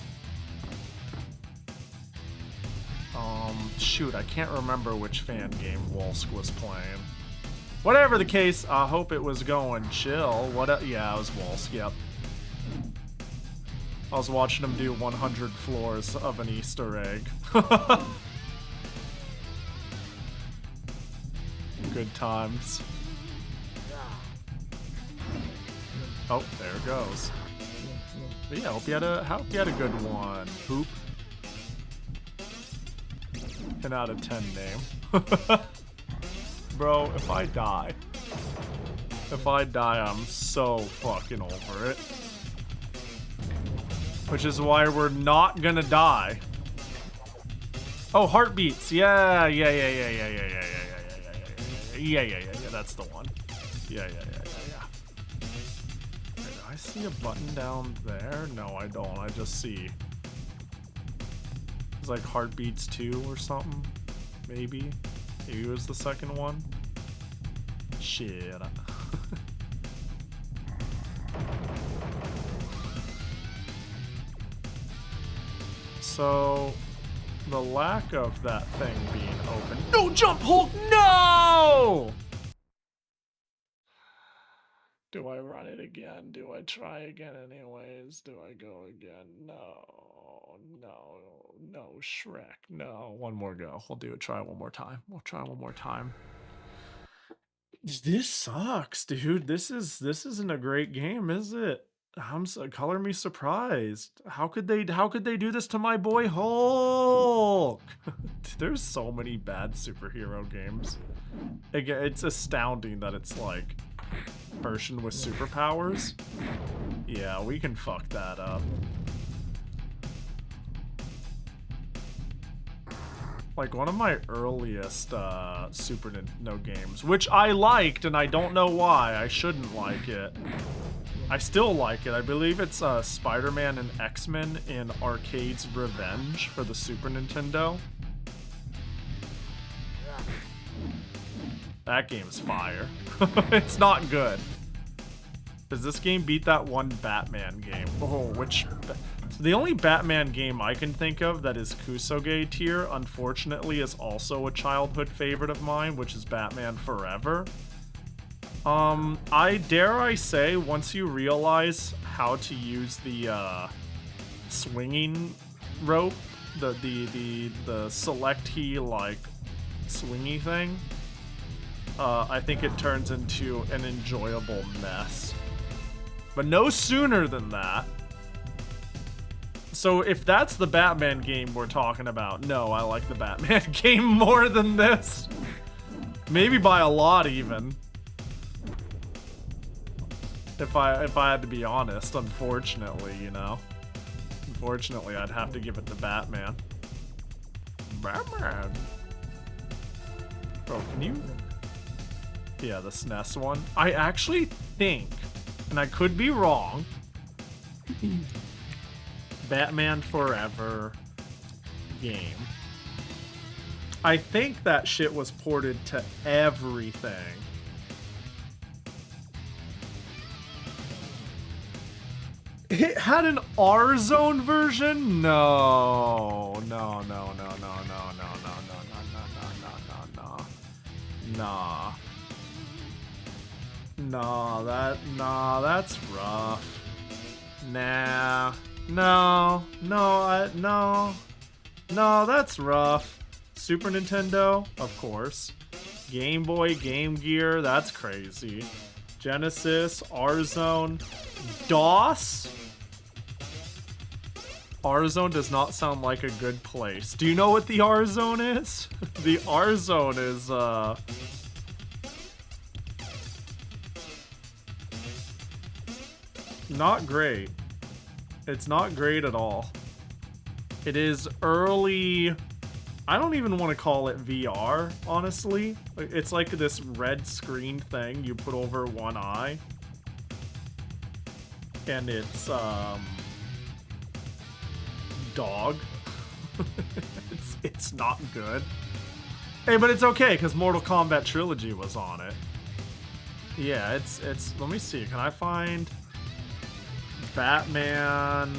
Shoot, I can't remember which fan game Wolsk was playing. Whatever the case, I hope it was going chill. Yeah, it was Wolsk, yep. I was watching him do 100 floors of an Easter egg. Good times. Oh, there it goes. But yeah, hope you had a good one. Poop. 10 out of 10 name. Bro, if I die, I'm so fucking over it. Which is why we're not gonna die. Oh, heartbeats. Yeah, that's the one. Yeah. Wait, do I see a button down there? No, I don't. I just see. It's like Heartbeats 2 or something. Maybe. Maybe it was the second one. Shit. So, the lack of that thing being open. No, jump, Hulk! No! Do I run it again? Do I try again anyways? Do I go again? No, Shrek. No, one more go. We'll do it. Try one more time. We'll try one more time. This sucks, dude. This isn't a great game, is it? Color me surprised. How could they do this to my boy Hulk? There's so many bad superhero games. Again, it's astounding that it's like person with superpowers. Yeah, we can fuck that up. Like one of my earliest Super Nintendo games, which I liked, and I don't know why. I shouldn't like it. I still like it. I believe it's Spider-Man and X-Men in Arcade's Revenge for the Super Nintendo. That game's fire. It's not good. Does this game beat that one Batman game? Oh, which... So the only Batman game I can think of that is Kusoge tier, unfortunately, is also a childhood favorite of mine, which is Batman Forever. I dare I say, once you realize how to use the swinging rope, the select-key like swingy thing, I think it turns into an enjoyable mess. But no sooner than that. So if that's the Batman game we're talking about, no, I like the Batman game more than this. Maybe by a lot even. If I had to be honest, unfortunately, you know. Unfortunately, I'd have to give it to Batman. Batman. Bro, can you... Yeah, the SNES one. I actually think, and I could be wrong, Batman Forever game. I think that shit was ported to everything. It had an R-Zone version? No. Nah. That's rough. Nah. No, that's rough. Super Nintendo, of course. Game Boy, Game Gear, that's crazy. Genesis, R-Zone, DOS? R-Zone does not sound like a good place. Do you know what the R-Zone is? The R-Zone is, not great. It's not great at all. It is early... I don't even want to call it VR, honestly. It's like this red screen thing you put over one eye. And it's, dog. It's not good. Hey, but it's okay, because Mortal Kombat Trilogy was on it. Yeah, it's... Let me see, can I find... Batman...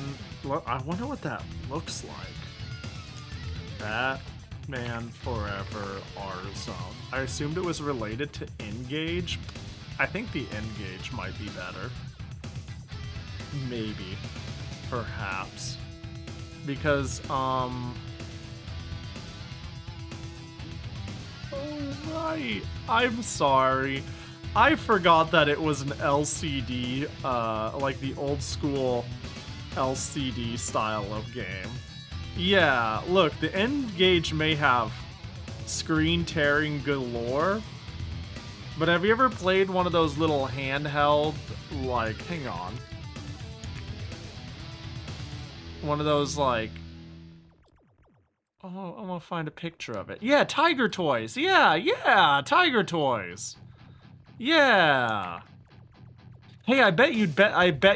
I wonder what that looks like. Man Forever R-Zone. I assumed it was related to N-Gage. I think the N-Gage might be better. Maybe. Perhaps. Because, oh, right. I'm sorry. I forgot that it was an LCD, like the old school LCD style of game. Yeah, look, the N-Gage may have screen tearing galore, but have you ever played one of those little handheld, like, hang on. One of those, like, oh, I'm gonna find a picture of it. Yeah, Tiger Toys. Yeah, Tiger Toys. Yeah. Hey, I bet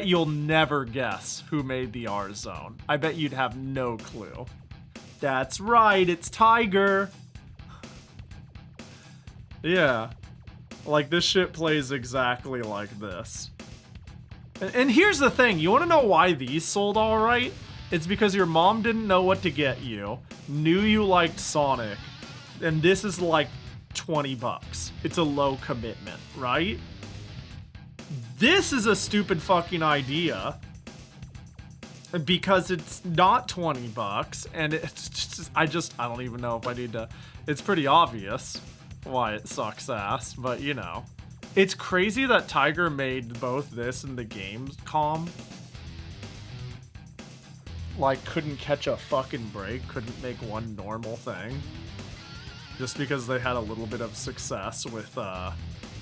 you'll never guess who made the R-Zone. I bet you'd have no clue. That's right, it's Tiger. Yeah. Like, this shit plays exactly like this. And here's the thing, you wanna know why these sold alright? It's because your mom didn't know what to get you, knew you liked Sonic, and this is like 20 bucks. It's a low commitment, right? This is a stupid fucking idea because it's not 20 bucks and it's just, I don't even know if I need to, it's pretty obvious why it sucks ass, but you know. It's crazy that Tiger made both this and the Gamescom. Like, couldn't catch a fucking break, couldn't make one normal thing. Just because they had a little bit of success with,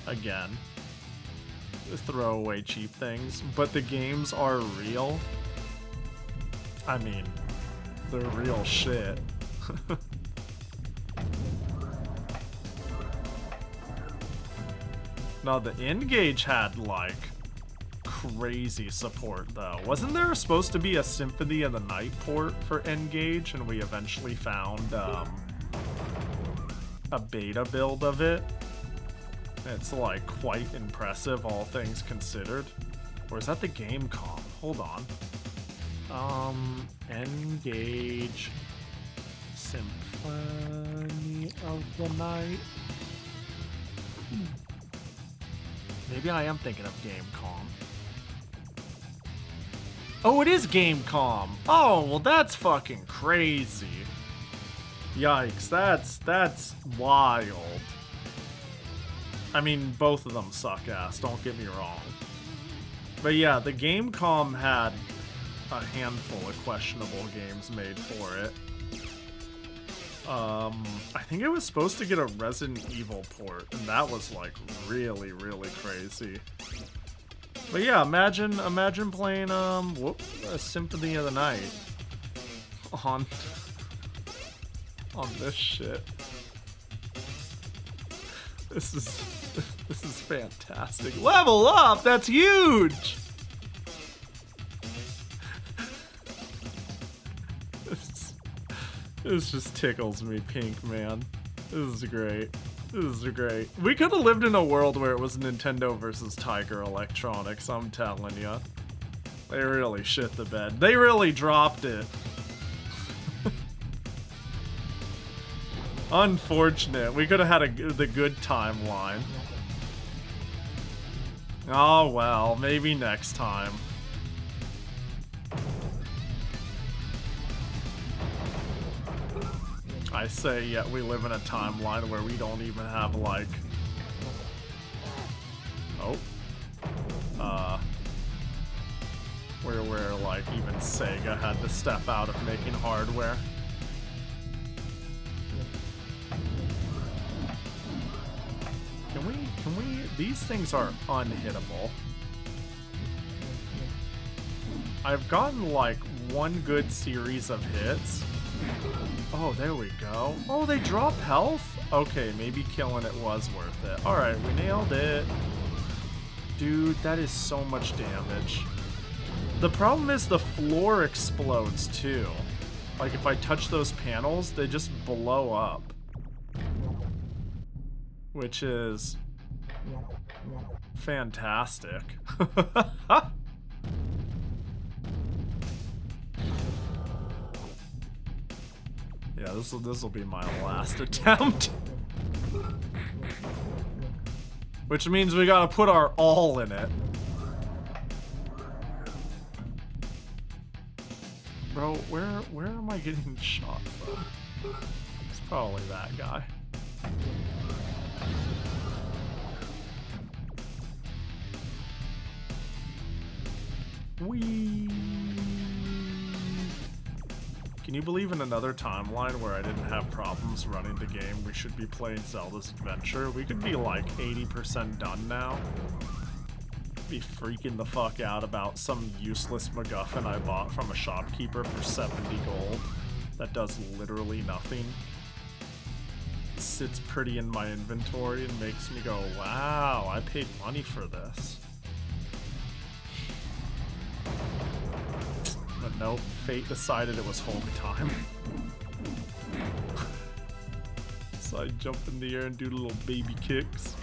again, throwaway cheap things. But the games are real. I mean, they're real shit. Now, the N-Gage had, like, crazy support, though. Wasn't there supposed to be a Symphony of the Night port for N-Gage, and we eventually found, a beta build of it? It's, like, quite impressive, all things considered. Or is that the Gamecom? Hold on. N-Gage Symphony of the Night. Maybe I am thinking of Gamecom. Oh, it is Gamecom! Oh, well that's fucking crazy. Yikes, that's wild. I mean, both of them suck ass, don't get me wrong. But yeah, the Gamecom had a handful of questionable games made for it. I think it was supposed to get a Resident Evil port, and that was like really, really crazy. But yeah, imagine playing a Symphony of the Night on this shit. This is fantastic. Level up, that's huge. This just tickles me pink, man. This is great. This is great. We could have lived in a world where it was Nintendo versus Tiger Electronics, I'm telling ya. They really shit the bed. They really dropped it. Unfortunate. We could have had the good timeline. Oh well, maybe next time. I say, yet we live in a timeline where we don't even have, like... Oh. Where like, even Sega had to step out of making hardware. Can we... These things are unhittable. I've gotten, like, one good series of hits. Oh, there we go. Oh, they drop health? Okay, maybe killing it was worth it. Alright, we nailed it. Dude, that is so much damage. The problem is the floor explodes, too. Like, if I touch those panels, they just blow up. Which is... fantastic. Yeah, yeah, this will be my last attempt. Which means we gotta put our all in it. Bro, where am I getting shot from? It's probably that guy. Whee! Can you believe in another timeline where I didn't have problems running the game? We should be playing Zelda's Adventure. We could be like 80% done now. Be freaking the fuck out about some useless MacGuffin I bought from a shopkeeper for 70 gold that does literally nothing. Sits pretty in my inventory and makes me go, wow, I paid money for this. But nope, fate decided it was Hulk time. So I jump in the air and do little baby kicks.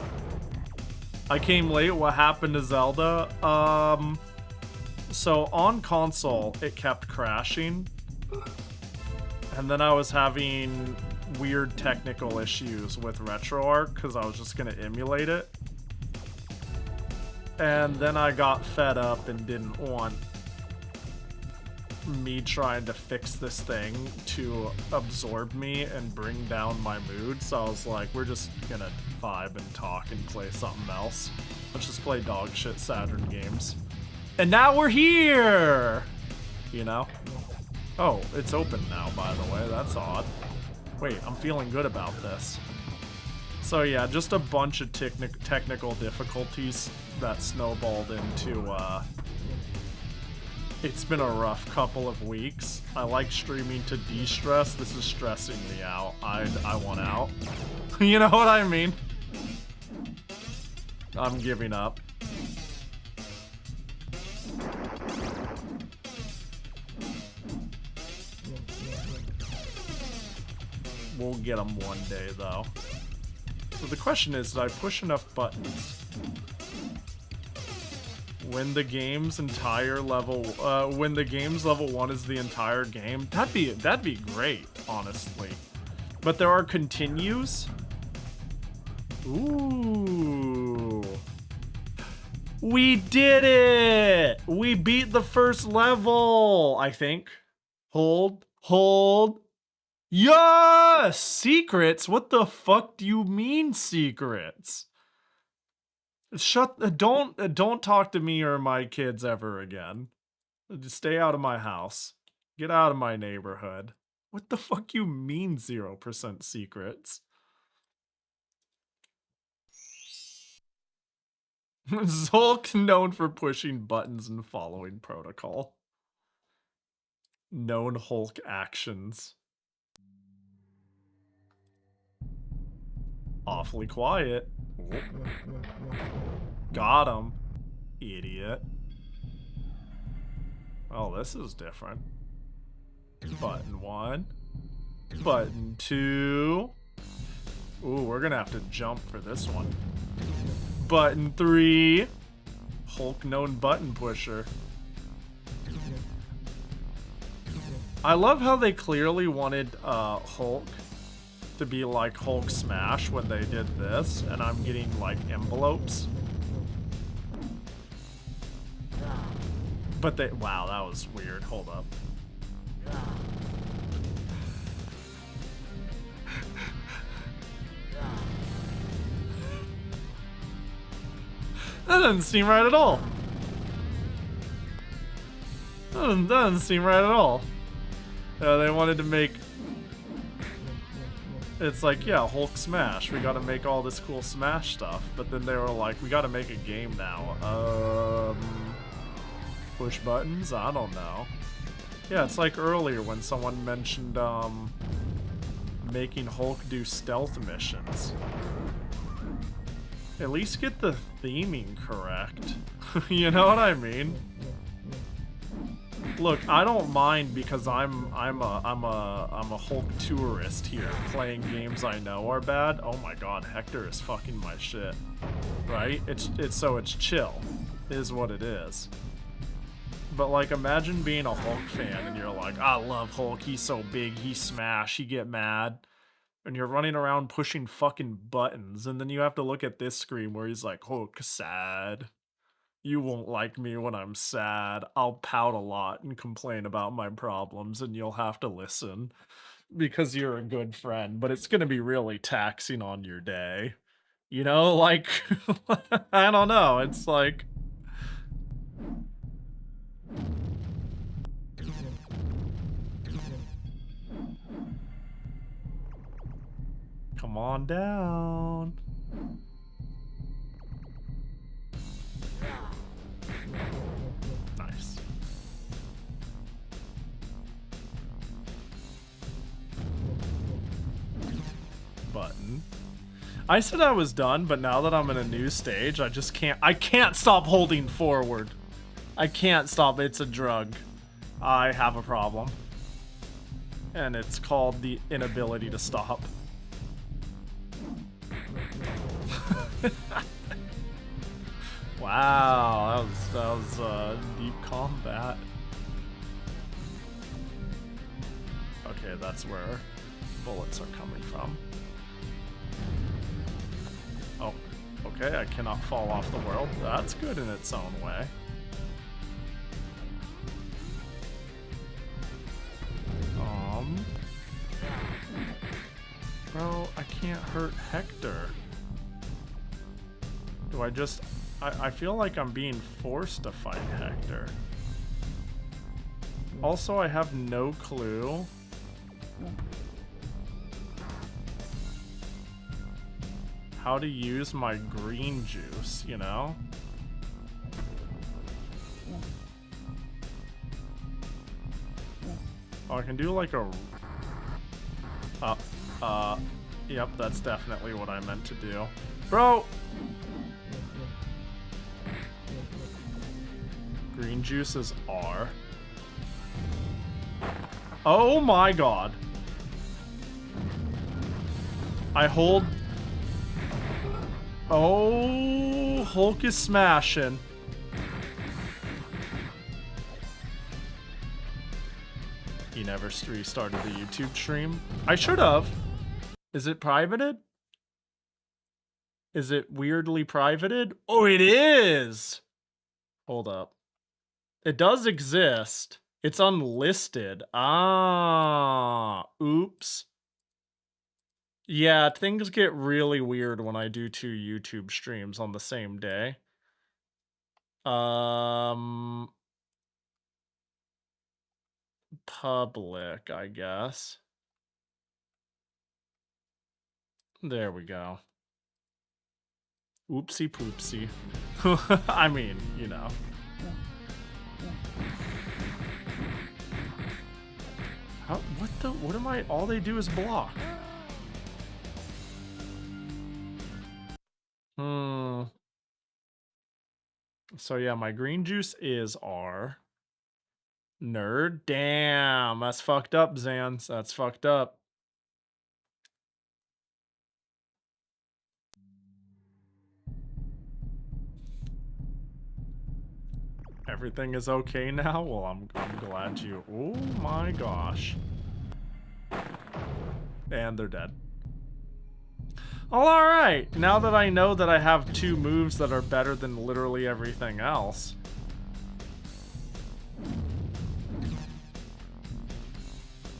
I came late. What happened to Zelda? So on console, it kept crashing. And then I was having weird technical issues with RetroArch because I was just going to emulate it. And then I got fed up and didn't want me trying to fix this thing to absorb me and bring down my mood, so I was like, we're just gonna vibe and talk and play something else. Let's just play dog shit Saturn games. And now we're here! You know? Oh, it's open now, by the way. That's odd. Wait, I'm feeling good about this. So yeah, just a bunch of technical difficulties that snowballed into, it's been a rough couple of weeks. I like streaming to de-stress. This is stressing me out. I want out. You know what I mean? I'm giving up. We'll get them one day, though. So the question is, did I push enough buttons? When the game's entire level, when the game's level 1 is the entire game, that'd be great, honestly. But there are continues. Ooh. We did it! We beat the first level, I think. Hold. Yes! Secrets? What the fuck do you mean secrets? Don't talk to me or my kids ever again. Just stay out of my house. Get out of my neighborhood. What the fuck you mean 0% secrets? Zulk known for pushing buttons and following protocol. Known Hulk actions. Awfully quiet. Got him. Idiot. Oh, this is different. Button 1. Button 2. Ooh, we're gonna have to jump for this one. Button 3. Hulk known button pusher. I love how they clearly wanted Hulk to be like Hulk Smash when they did this, and I'm getting like envelopes. But they, wow, that was weird. Hold up. That doesn't seem right at all. That doesn't seem right at all. They wanted to make... It's like, yeah, Hulk Smash. We gotta make all this cool Smash stuff. But then they were like, we gotta make a game now. Push buttons? I don't know. Yeah, it's like earlier when someone mentioned, making Hulk do stealth missions. At least get the theming correct. You know what I mean? Look, I don't mind because I'm a Hulk tourist here, playing games I know are bad. Oh my god, Hector is fucking my shit. Right? It's chill, is what it is. But like, imagine being a Hulk fan and you're like, I love Hulk, he's so big, he smash, he get mad. And you're running around pushing fucking buttons, and then you have to look at this screen where he's like, Hulk, sad. You won't like me when I'm sad. I'll pout a lot and complain about my problems, and you'll have to listen because you're a good friend, but it's gonna be really taxing on your day. You know, like, I don't know, it's like... Come on down. Nice. Button. I said I was done, but now that I'm in a new stage, I just can't. I can't stop holding forward. I can't stop. It's a drug. I have a problem. And it's called the inability to stop. Wow, that was deep combat. Okay, that's where bullets are coming from. Oh, okay, I cannot fall off the world. That's good in its own way. Bro, I can't hurt Hector. Do I just... I feel like I'm being forced to fight Hector. Also, I have no clue how to use my green juice, you know? Oh, I can do like a... Yep, that's definitely what I meant to do. Bro! Green juice is R. Oh my god. I hold... Oh, Hulk is smashing. He never restarted the YouTube stream. I should have. Is it privated? Is it weirdly privated? Oh, it is! Hold up. It does exist. It's unlisted. Ah, oops. Yeah, things get really weird when I do 2 YouTube streams on the same day. Public, I guess. There we go. Oopsie poopsie. I mean, you know. How, what am I, all they do is block. So yeah, my green juice is R. Nerd? Damn, that's fucked up, Zans. That's fucked up. Everything is okay now? Well, I'm glad you... Oh my gosh. And they're dead. Alright, now that I know that I have 2 moves that are better than literally everything else.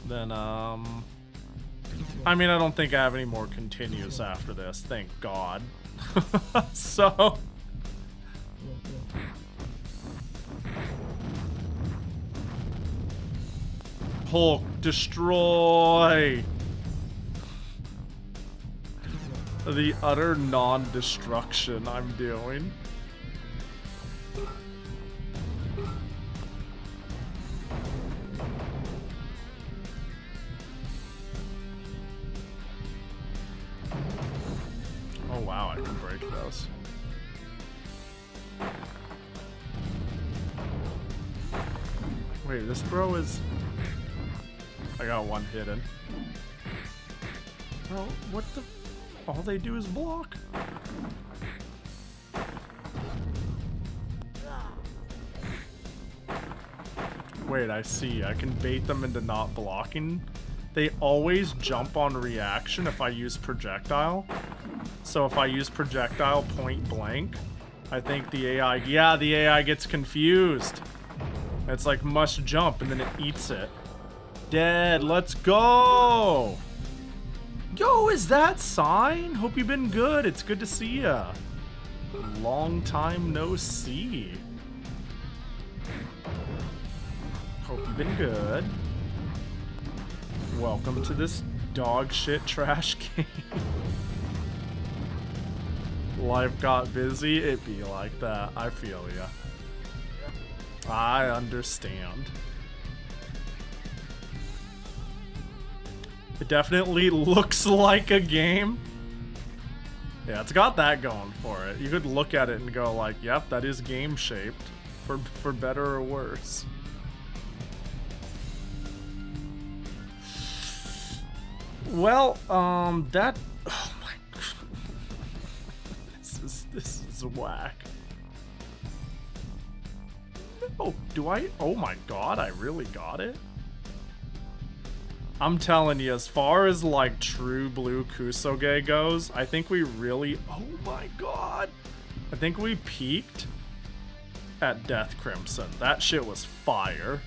Then, I mean, I don't think I have any more continues after this, thank God. So... Hulk, destroy! The utter non-destruction I'm doing. Oh wow, I can break those. Wait, this bro is... I got one hidden. Bro, what the... All they do is block. Wait, I see. I can bait them into not blocking. They always jump on reaction if I use projectile. So if I use projectile point blank, I think the AI... Yeah, the AI gets confused. It's like must jump and then it eats it. Dead. Let's go. Yo, is that Sign? Hope you've been good. It's good to see ya. Long time no see. Hope you've been good. Welcome to this dog shit trash game. Life got busy. It be like that. I feel ya. I understand. It definitely looks like a game. Yeah, it's got that going for it. You could look at it and go like, yep, that is game shaped. For better or worse. Well, that... Oh my... This is whack. No, do I... Oh my god, I really got it? I'm telling you, as far as like true blue Kusoge goes, I think we really... Oh my god! I think we peaked at Death Crimson. That shit was fire.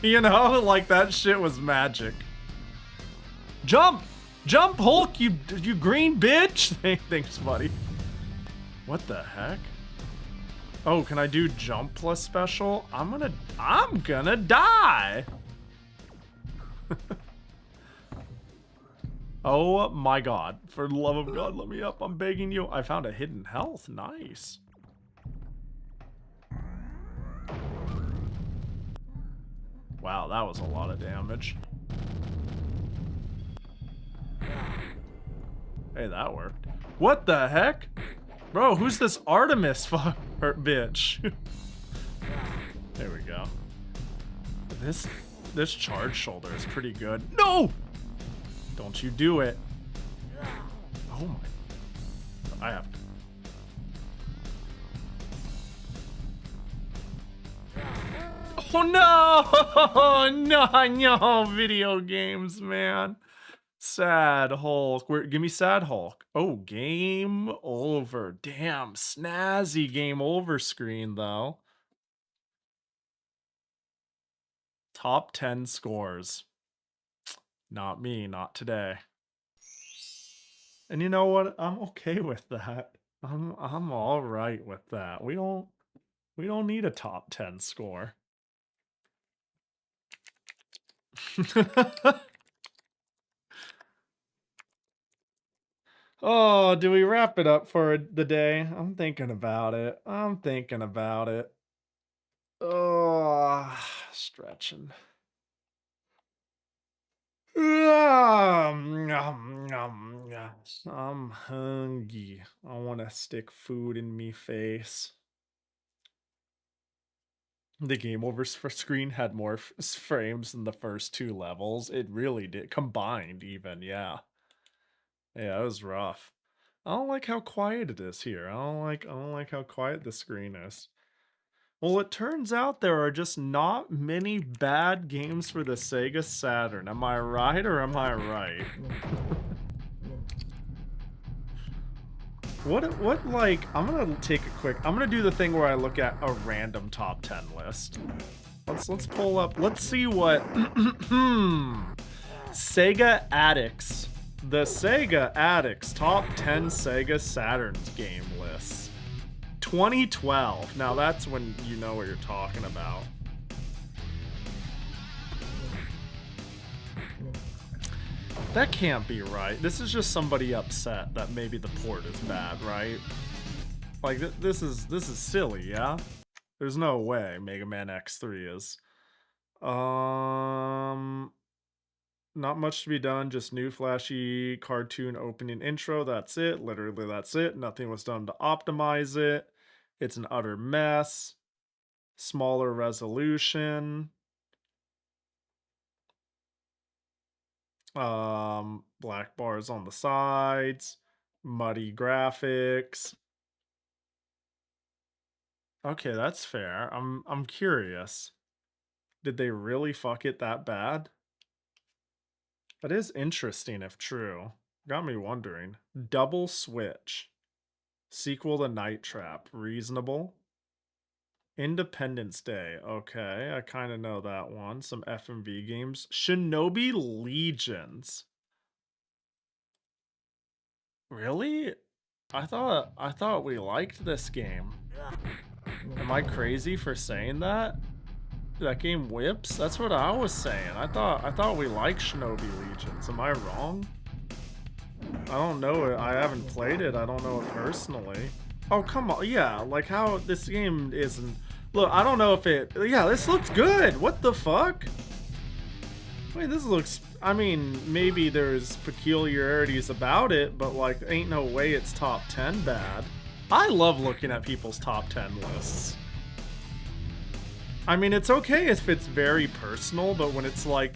You know, like that shit was magic. Jump! Jump, Hulk, you green bitch! Thanks, buddy. What the heck? Oh, can I do jump plus special? I'm gonna die! Oh my god. For the love of God, let me up. I'm begging you. I found a hidden health. Nice. Wow, that was a lot of damage. Hey, that worked. What the heck? Bro, who's this Artemis bitch? There we go. This charge shoulder is pretty good. No! Don't you do it. Oh my... I have to... Oh no! No, video games, man. Sad Hulk. Give me Sad Hulk. Oh, game over. Damn, snazzy game over screen, though. Top 10 scores. Not me, not today. And you know what? I'm okay with that. I'm all right with that. We don't need a top 10 score. Oh, do we wrap it up for the day? I'm thinking about it. I'm thinking about it. Oh, stretching. I'm hungry. I want to stick food in me face. The game over screen had more frames than the first two levels. It really did. Combined, even, yeah. Yeah, it was rough. I don't like how quiet it is here. I don't like how quiet the screen is. Well, it turns out there are just not many bad games for the Sega Saturn. Am I right or am I right? What like, I'm gonna take a quick, I'm gonna do the thing where I look at a random top 10 list. Let's pull up, let's see what, Sega Addicts. The Sega Addicts top 10 Sega Saturn's game lists. 2012. Now that's when you know what you're talking about. That can't be right. This is just somebody upset that maybe the port is bad, right? Like this is silly, yeah? There's no way Mega Man X3 is. Not much to be done, just new flashy cartoon opening intro. That's it. Literally, that's it. Nothing was done to optimize it. It's an utter mess. Smaller resolution. Black bars on the sides. Muddy graphics. Okay, that's fair. I'm curious. Did they really fuck it that bad? That is interesting if true. Got me wondering. Double Switch. Sequel to Night Trap. Reasonable. Independence Day. Okay, I kind of know that one. Some FMV games. Shinobi Legions. Really? I thought we liked this game. Am I crazy for saying that? That game whips? That's what I was saying. I thought we liked Shinobi Legions. Am I wrong? I don't know it. I haven't played it. I don't know it personally. Oh, come on. Yeah, like how this game isn't... Look, I don't know if it... Yeah, this looks good. What the fuck? Wait, this looks... I mean, maybe there's peculiarities about it, but like, ain't no way it's top 10 bad. I love looking at people's top 10 lists. I mean, it's okay if it's very personal, but when it's like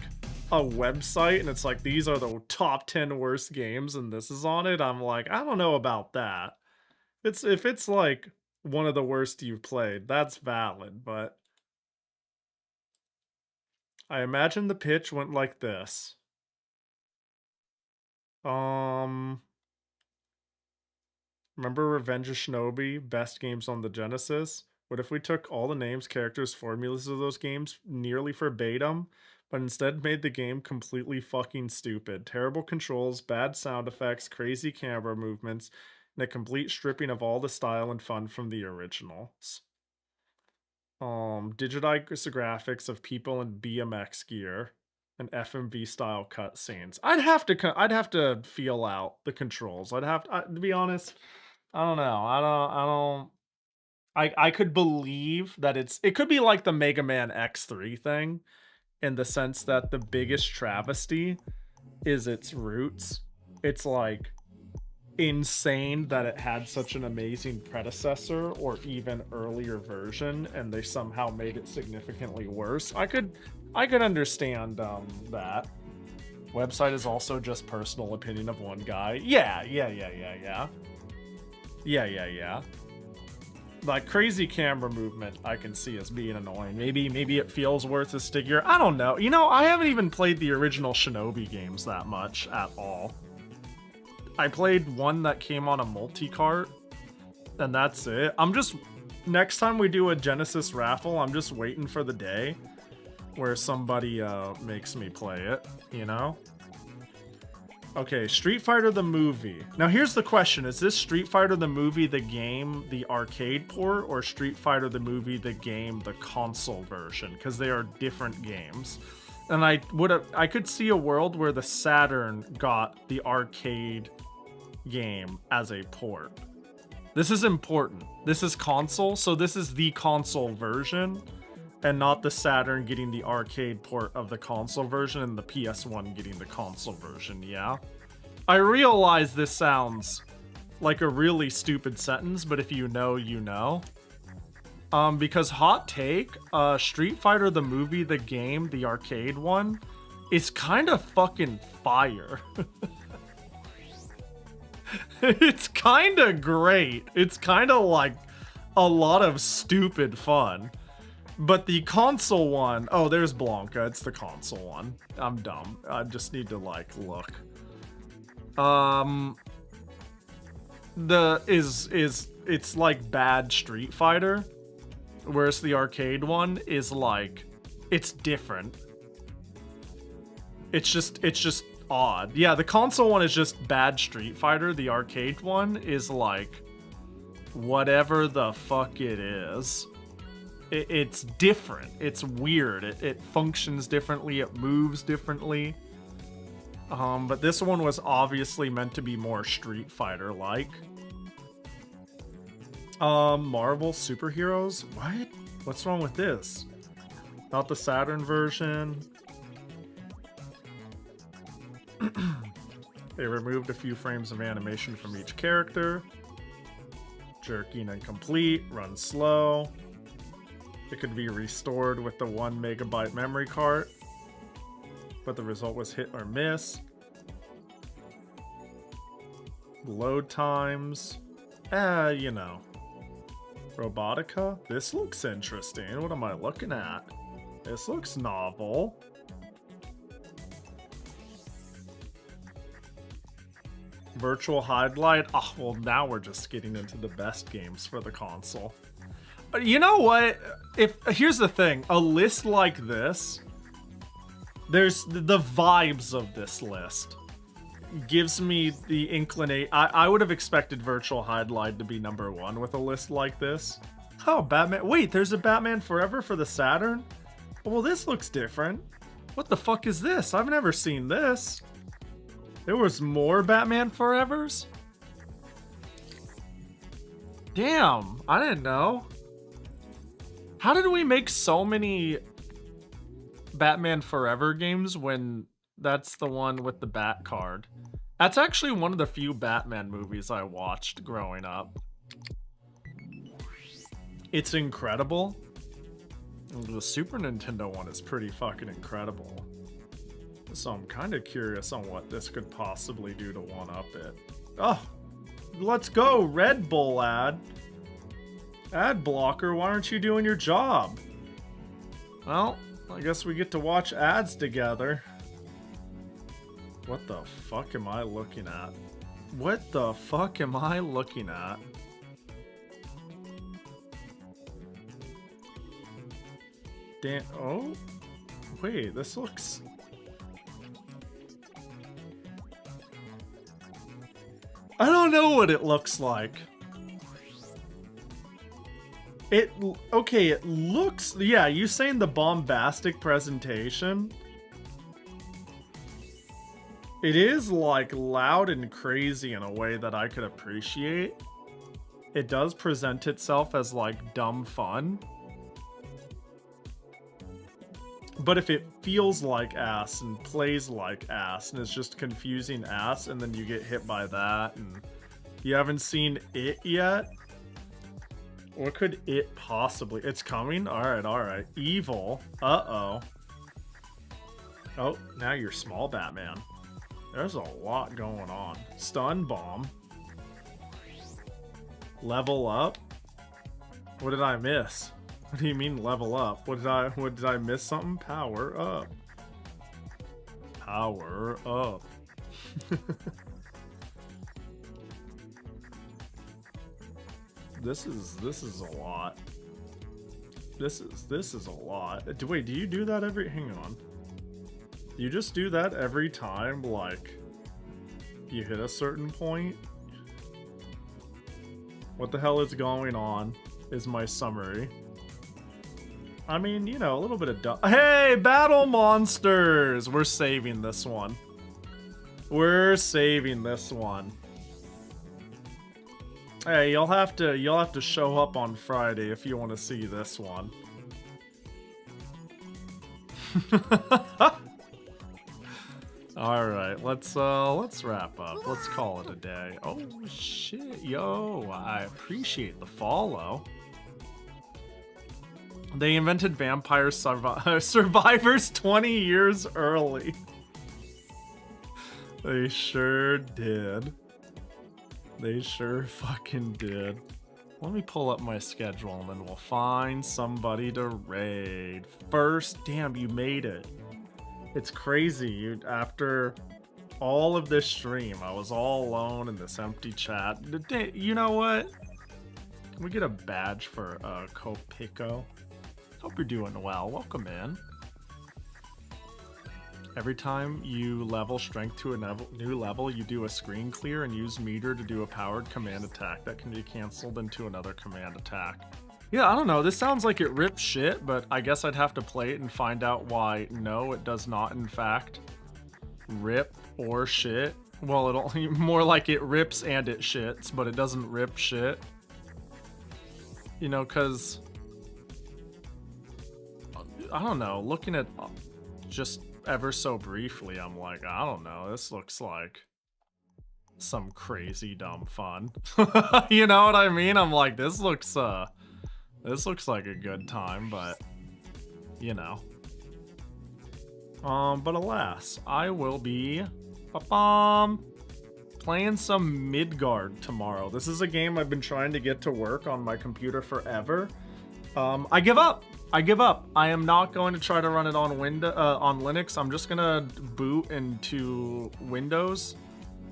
a website and it's like, these are the top 10 worst games and this is on it, I'm like, I don't know about that. If it's like one of the worst you've played, that's valid, but I imagine the pitch went like this. Remember Revenge of Shinobi? Best games on the Genesis? What if we took all the names, characters, formulas of those games nearly verbatim, but instead made the game completely fucking stupid? Terrible controls, bad sound effects, crazy camera movements, and a complete stripping of all the style and fun from the originals. Digitized graphics of people in BMX gear and FMV style cutscenes. I'd have to feel out the controls. To be honest, I don't know. I could believe that it could be like the Mega Man X3 thing, in the sense that the biggest travesty is its roots. It's like insane that it had such an amazing predecessor or even earlier version and they somehow made it significantly worse. I could understand that. Website is also just personal opinion of one guy. Yeah. Like crazy camera movement I can see as being annoying. Maybe it feels worth a sticker. I don't know. You know, I haven't even played the original Shinobi games that much at all. I played one that came on a multi-cart, and that's it. Next time we do a Genesis raffle, I'm just waiting for the day where somebody makes me play it, you know? Okay, Street Fighter the movie. Now here's the question, is this Street Fighter the movie, the game, the arcade port, or Street Fighter the movie, the game, the console version? Because they are different games. And I could see a world where the Saturn got the arcade game as a port. This is important. This is console, so this is the console version, and not the Saturn getting the arcade port of the console version and the PS1 getting the console version, yeah? I realize this sounds like a really stupid sentence, but if you know, you know. Because hot take, Street Fighter the movie, the game, the arcade one, is kind of fucking fire. It's kind of great. It's kind of like a lot of stupid fun. But the console one, oh, there's Blanca. It's the console one. I'm dumb. I just need to like look. It's like bad Street Fighter, whereas the arcade one is like, it's different. It's just odd. Yeah, the console one is just bad Street Fighter. The arcade one is like whatever the fuck it is. It's different. It's weird. It functions differently. It moves differently. But this one was obviously meant to be more Street Fighter-like. Marvel superheroes? What? What's wrong with this? Not the Saturn version. They removed a few frames of animation from each character. Jerking and complete. Run slow. It could be restored with the 1 megabyte memory card, but the result was hit or miss. Load times, you know. Robotica? This looks interesting. What am I looking at? This looks novel. Virtual Highlight? Oh, well, now we're just getting into the best games for the console. You know what? Here's the thing. A list like this, there's the vibes of this list gives me the inclination. I would have expected Virtual Highlight to be #1 with a list like this. Oh, Batman. Wait, there's a Batman Forever for the Saturn? Well, this looks different. What the fuck is this? I've never seen this. There was more Batman Forevers? Damn, I didn't know. How did we make so many Batman Forever games when that's the one with the Bat card? That's actually one of the few Batman movies I watched growing up. It's incredible. The Super Nintendo one is pretty fucking incredible. So I'm kind of curious on what this could possibly do to one-up it. Oh, let's go, Red Bull ad. Ad blocker, why aren't you doing your job? Well, I guess we get to watch ads together. What the fuck am I looking at? What the fuck am I looking at? Damn, oh? Wait, this looks... I don't know what it looks like. Okay, it looks... Yeah, you saying the bombastic presentation? It is, like, loud and crazy in a way that I could appreciate. It does present itself as, like, dumb fun. But if it feels like ass and plays like ass and it's just confusing ass and then you get hit by that and you haven't seen it yet, what could it possibly... It's coming? Alright. Evil. Uh-oh. Oh, now you're small Batman. There's a lot going on. Stun bomb. Level up? What did I miss? What do you mean level up? What did I miss something? Power up. Power up. This is a lot. This is a lot. Wait, do you do that every... Hang on. You just do that every time, like, you hit a certain point? What the hell is going on is my summary. I mean, you know, a little bit of Hey, Battle Monsters! We're saving this one. We're saving this one. Hey, you'll have to show up on Friday if you want to see this one. All right, let's wrap up. Let's call it a day. Oh shit, yo, I appreciate the follow. They invented vampire survivors 20 years early. They sure did. They sure fucking did. Let me pull up my schedule and then we'll find somebody to raid. First, damn, you made it. It's crazy. After all of this stream, I was all alone in this empty chat. You know what? Can we get a badge for Kopiko? Hope you're doing well. Welcome in. Every time you level strength to a new level, you do a screen clear and use meter to do a powered command attack that can be canceled into another command attack. Yeah, I don't know. This sounds like it rips shit, but I guess I'd have to play it and find out why no, it does not in fact rip or shit. Well, it'll more like it rips and it shits, but it doesn't rip shit. You know, cause I don't know, looking at just ever so briefly, I'm like, I don't know, this looks like some crazy dumb fun. You know what I mean? I'm like, this looks like a good time, but you know. But alas, I will be Playing some Midgard tomorrow. This is a game I've been trying to get to work on my computer forever. I give up. I give up. I am not going to try to run it on on Linux. I'm just gonna boot into Windows,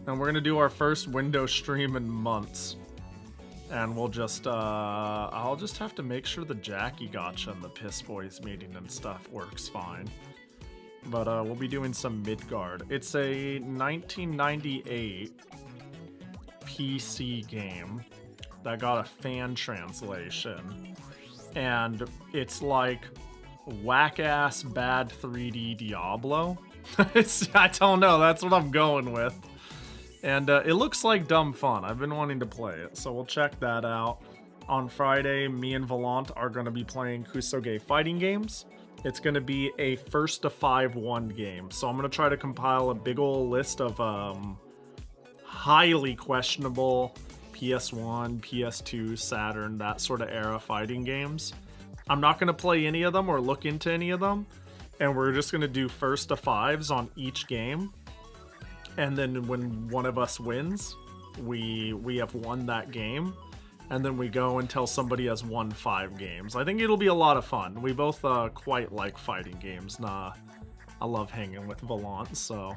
and we're gonna do our first Windows stream in months. And we'll just, I'll just have to make sure the Jackie Gotcha and the Piss Boys meeting and stuff works fine. But we'll be doing some Midgard. It's a 1998 PC game that got a fan translation. And it's like whack-ass bad 3D Diablo. I don't know, that's what I'm going with. And it looks like dumb fun. I've been wanting to play it, so we'll check that out. On Friday, me and Volant are going to be playing Kusoge fighting games. It's going to be a first to 5-1 game. So I'm going to try to compile a big ol' list of highly questionable PS1, PS2, Saturn, that sort of era fighting games. I'm not going to play any of them or look into any of them. And we're just going to do first to 5s on each game. And then when one of us wins, we have won that game. And then we go until somebody has won 5 games. I think it'll be a lot of fun. We both quite like fighting games. I love hanging with Volant, so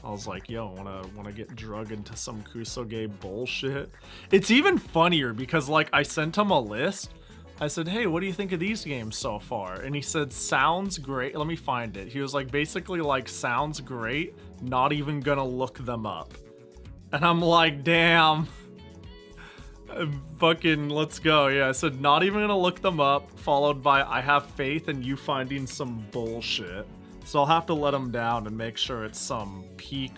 I was like, yo, wanna get drug into some Kusoge bullshit. It's even funnier because like I sent him a list. I said, hey, what do you think of these games so far? And he said, sounds great. Let me find it. He was like, basically like, sounds great. Not even gonna look them up. And I'm like, damn. Fucking, let's go. Yeah, I said, not even gonna look them up. Followed by, I have faith in you finding some bullshit. So I'll have to let him down and make sure it's some peak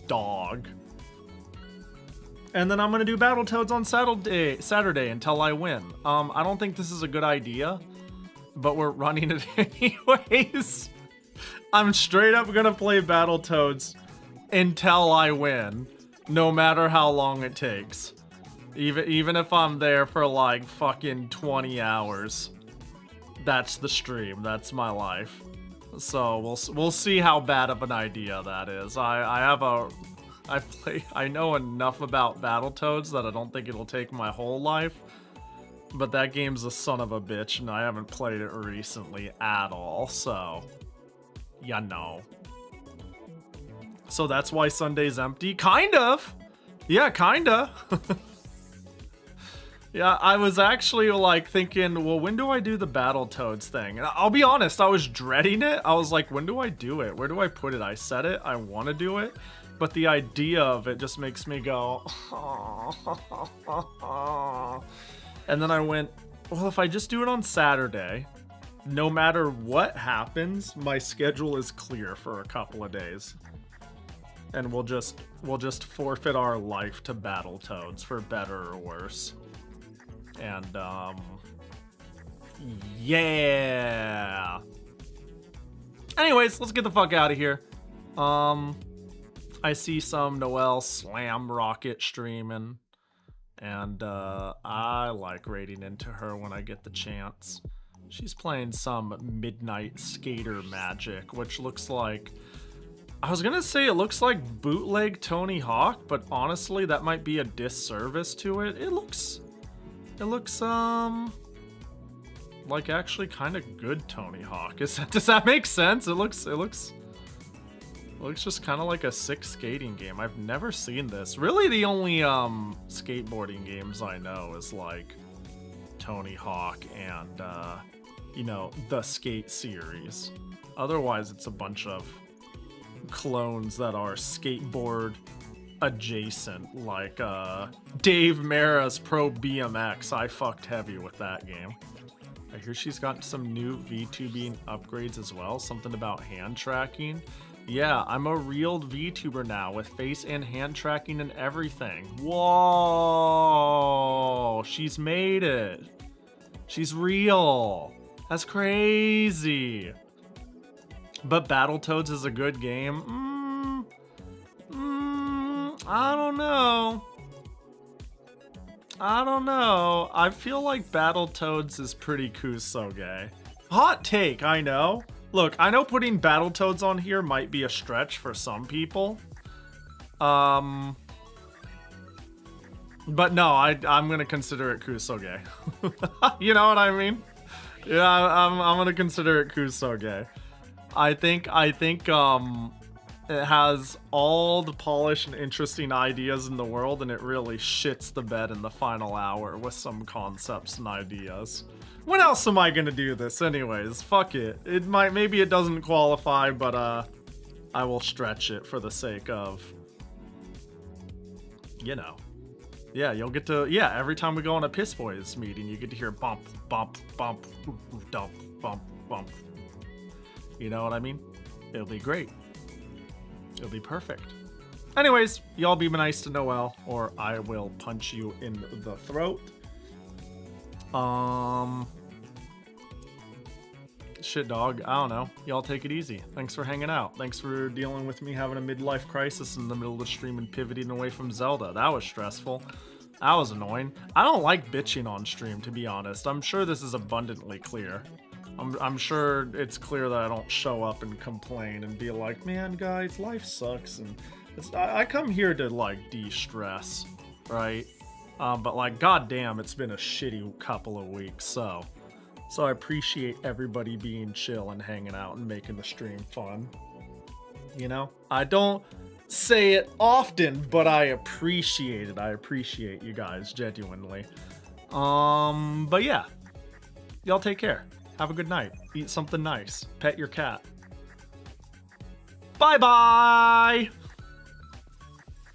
dog. And then I'm gonna do Battletoads on Saturday until I win. I don't think this is a good idea, but we're running it anyways. I'm straight up gonna play Battletoads until I win, no matter how long it takes. Even if I'm there for like fucking 20 hours. That's the stream, that's my life. So we'll see how bad of an idea that is. I know enough about Battletoads that I don't think it'll take my whole life. But that game's a son of a bitch, and I haven't played it recently at all, so... ya know. So that's why Sunday's empty? Kind of! Yeah, kinda. Yeah, I was actually like thinking, well, when do I do the Battletoads thing? And I'll be honest, I was dreading it. I was like, when do I do it? Where do I put it? I said it, I want to do it. But the idea of it just makes me go, and then I went, well, if I just do it on Saturday, no matter what happens, my schedule is clear for a couple of days. And we'll just forfeit our life to Battletoads for better or worse. And, yeah. Anyways, let's get the fuck out of here. I see some Noelle Slam Rocket streaming, and I like raiding into her when I get the chance. She's playing some Midnight Skater Magic, which looks like... I was gonna say it looks like bootleg Tony Hawk, but honestly, that might be a disservice to it. It looks like actually kind of good Tony Hawk. Does that make sense? It looks just kind of like a sick skating game. I've never seen this. Really, the only skateboarding games I know is like Tony Hawk and you know, the Skate series. Otherwise, it's a bunch of clones that are skateboard adjacent, like Dave Mara's Pro BMX. I fucked heavy with that game. I hear she's got some new VTubing upgrades as well. Something about hand tracking. Yeah, I'm a real VTuber now with face and hand tracking and everything. Whoa! She's made it. She's real. That's crazy. But Battletoads is a good game. I don't know. I feel like Battletoads is pretty Kusoge. Hot take, I know. Look, I know putting Battletoads on here might be a stretch for some people. But no, I'm gonna consider it Kusoge. You know what I mean? Yeah, I'm gonna consider it Kusoge. I think it has all the polish and interesting ideas in the world, and it really shits the bed in the final hour with some concepts and ideas. When else am I gonna do this anyways? Fuck it. Maybe it doesn't qualify, but I will stretch it for the sake of, you know. Yeah, you'll get to, yeah, every time we go on a Piss Boys meeting, you get to hear bump, bump, bump, dump, bump, bump. You know what I mean? It'll be great. It'll be perfect. Anyways, y'all be nice to Noel, or I will punch you in the throat. Shit, dog. I don't know. Y'all take it easy. Thanks for hanging out. Thanks for dealing with me having a midlife crisis in the middle of the stream and pivoting away from Zelda. That was stressful. That was annoying. I don't like bitching on stream, to be honest. I'm sure this is abundantly clear. I'm sure it's clear that I don't show up and complain and be like, man, guys, life sucks. And I come here to, like, de-stress, right? But, like, goddamn, it's been a shitty couple of weeks, so I appreciate everybody being chill and hanging out and making the stream fun. You know? I don't say it often, but I appreciate it. I appreciate you guys, genuinely. But yeah. Y'all take care. Have a good night. Eat something nice. Pet your cat. Bye-bye!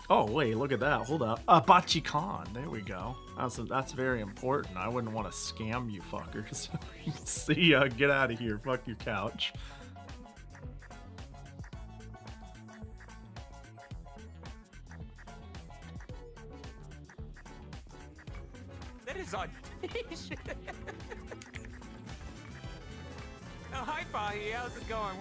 Oh, wait, look at that. Hold up. Bachi-Con. There we go. That's very important. I wouldn't want to scam you fuckers. See ya. Get out of here. Fuck your couch.
That is audacious. Oh, hi, Fahi. How's it going?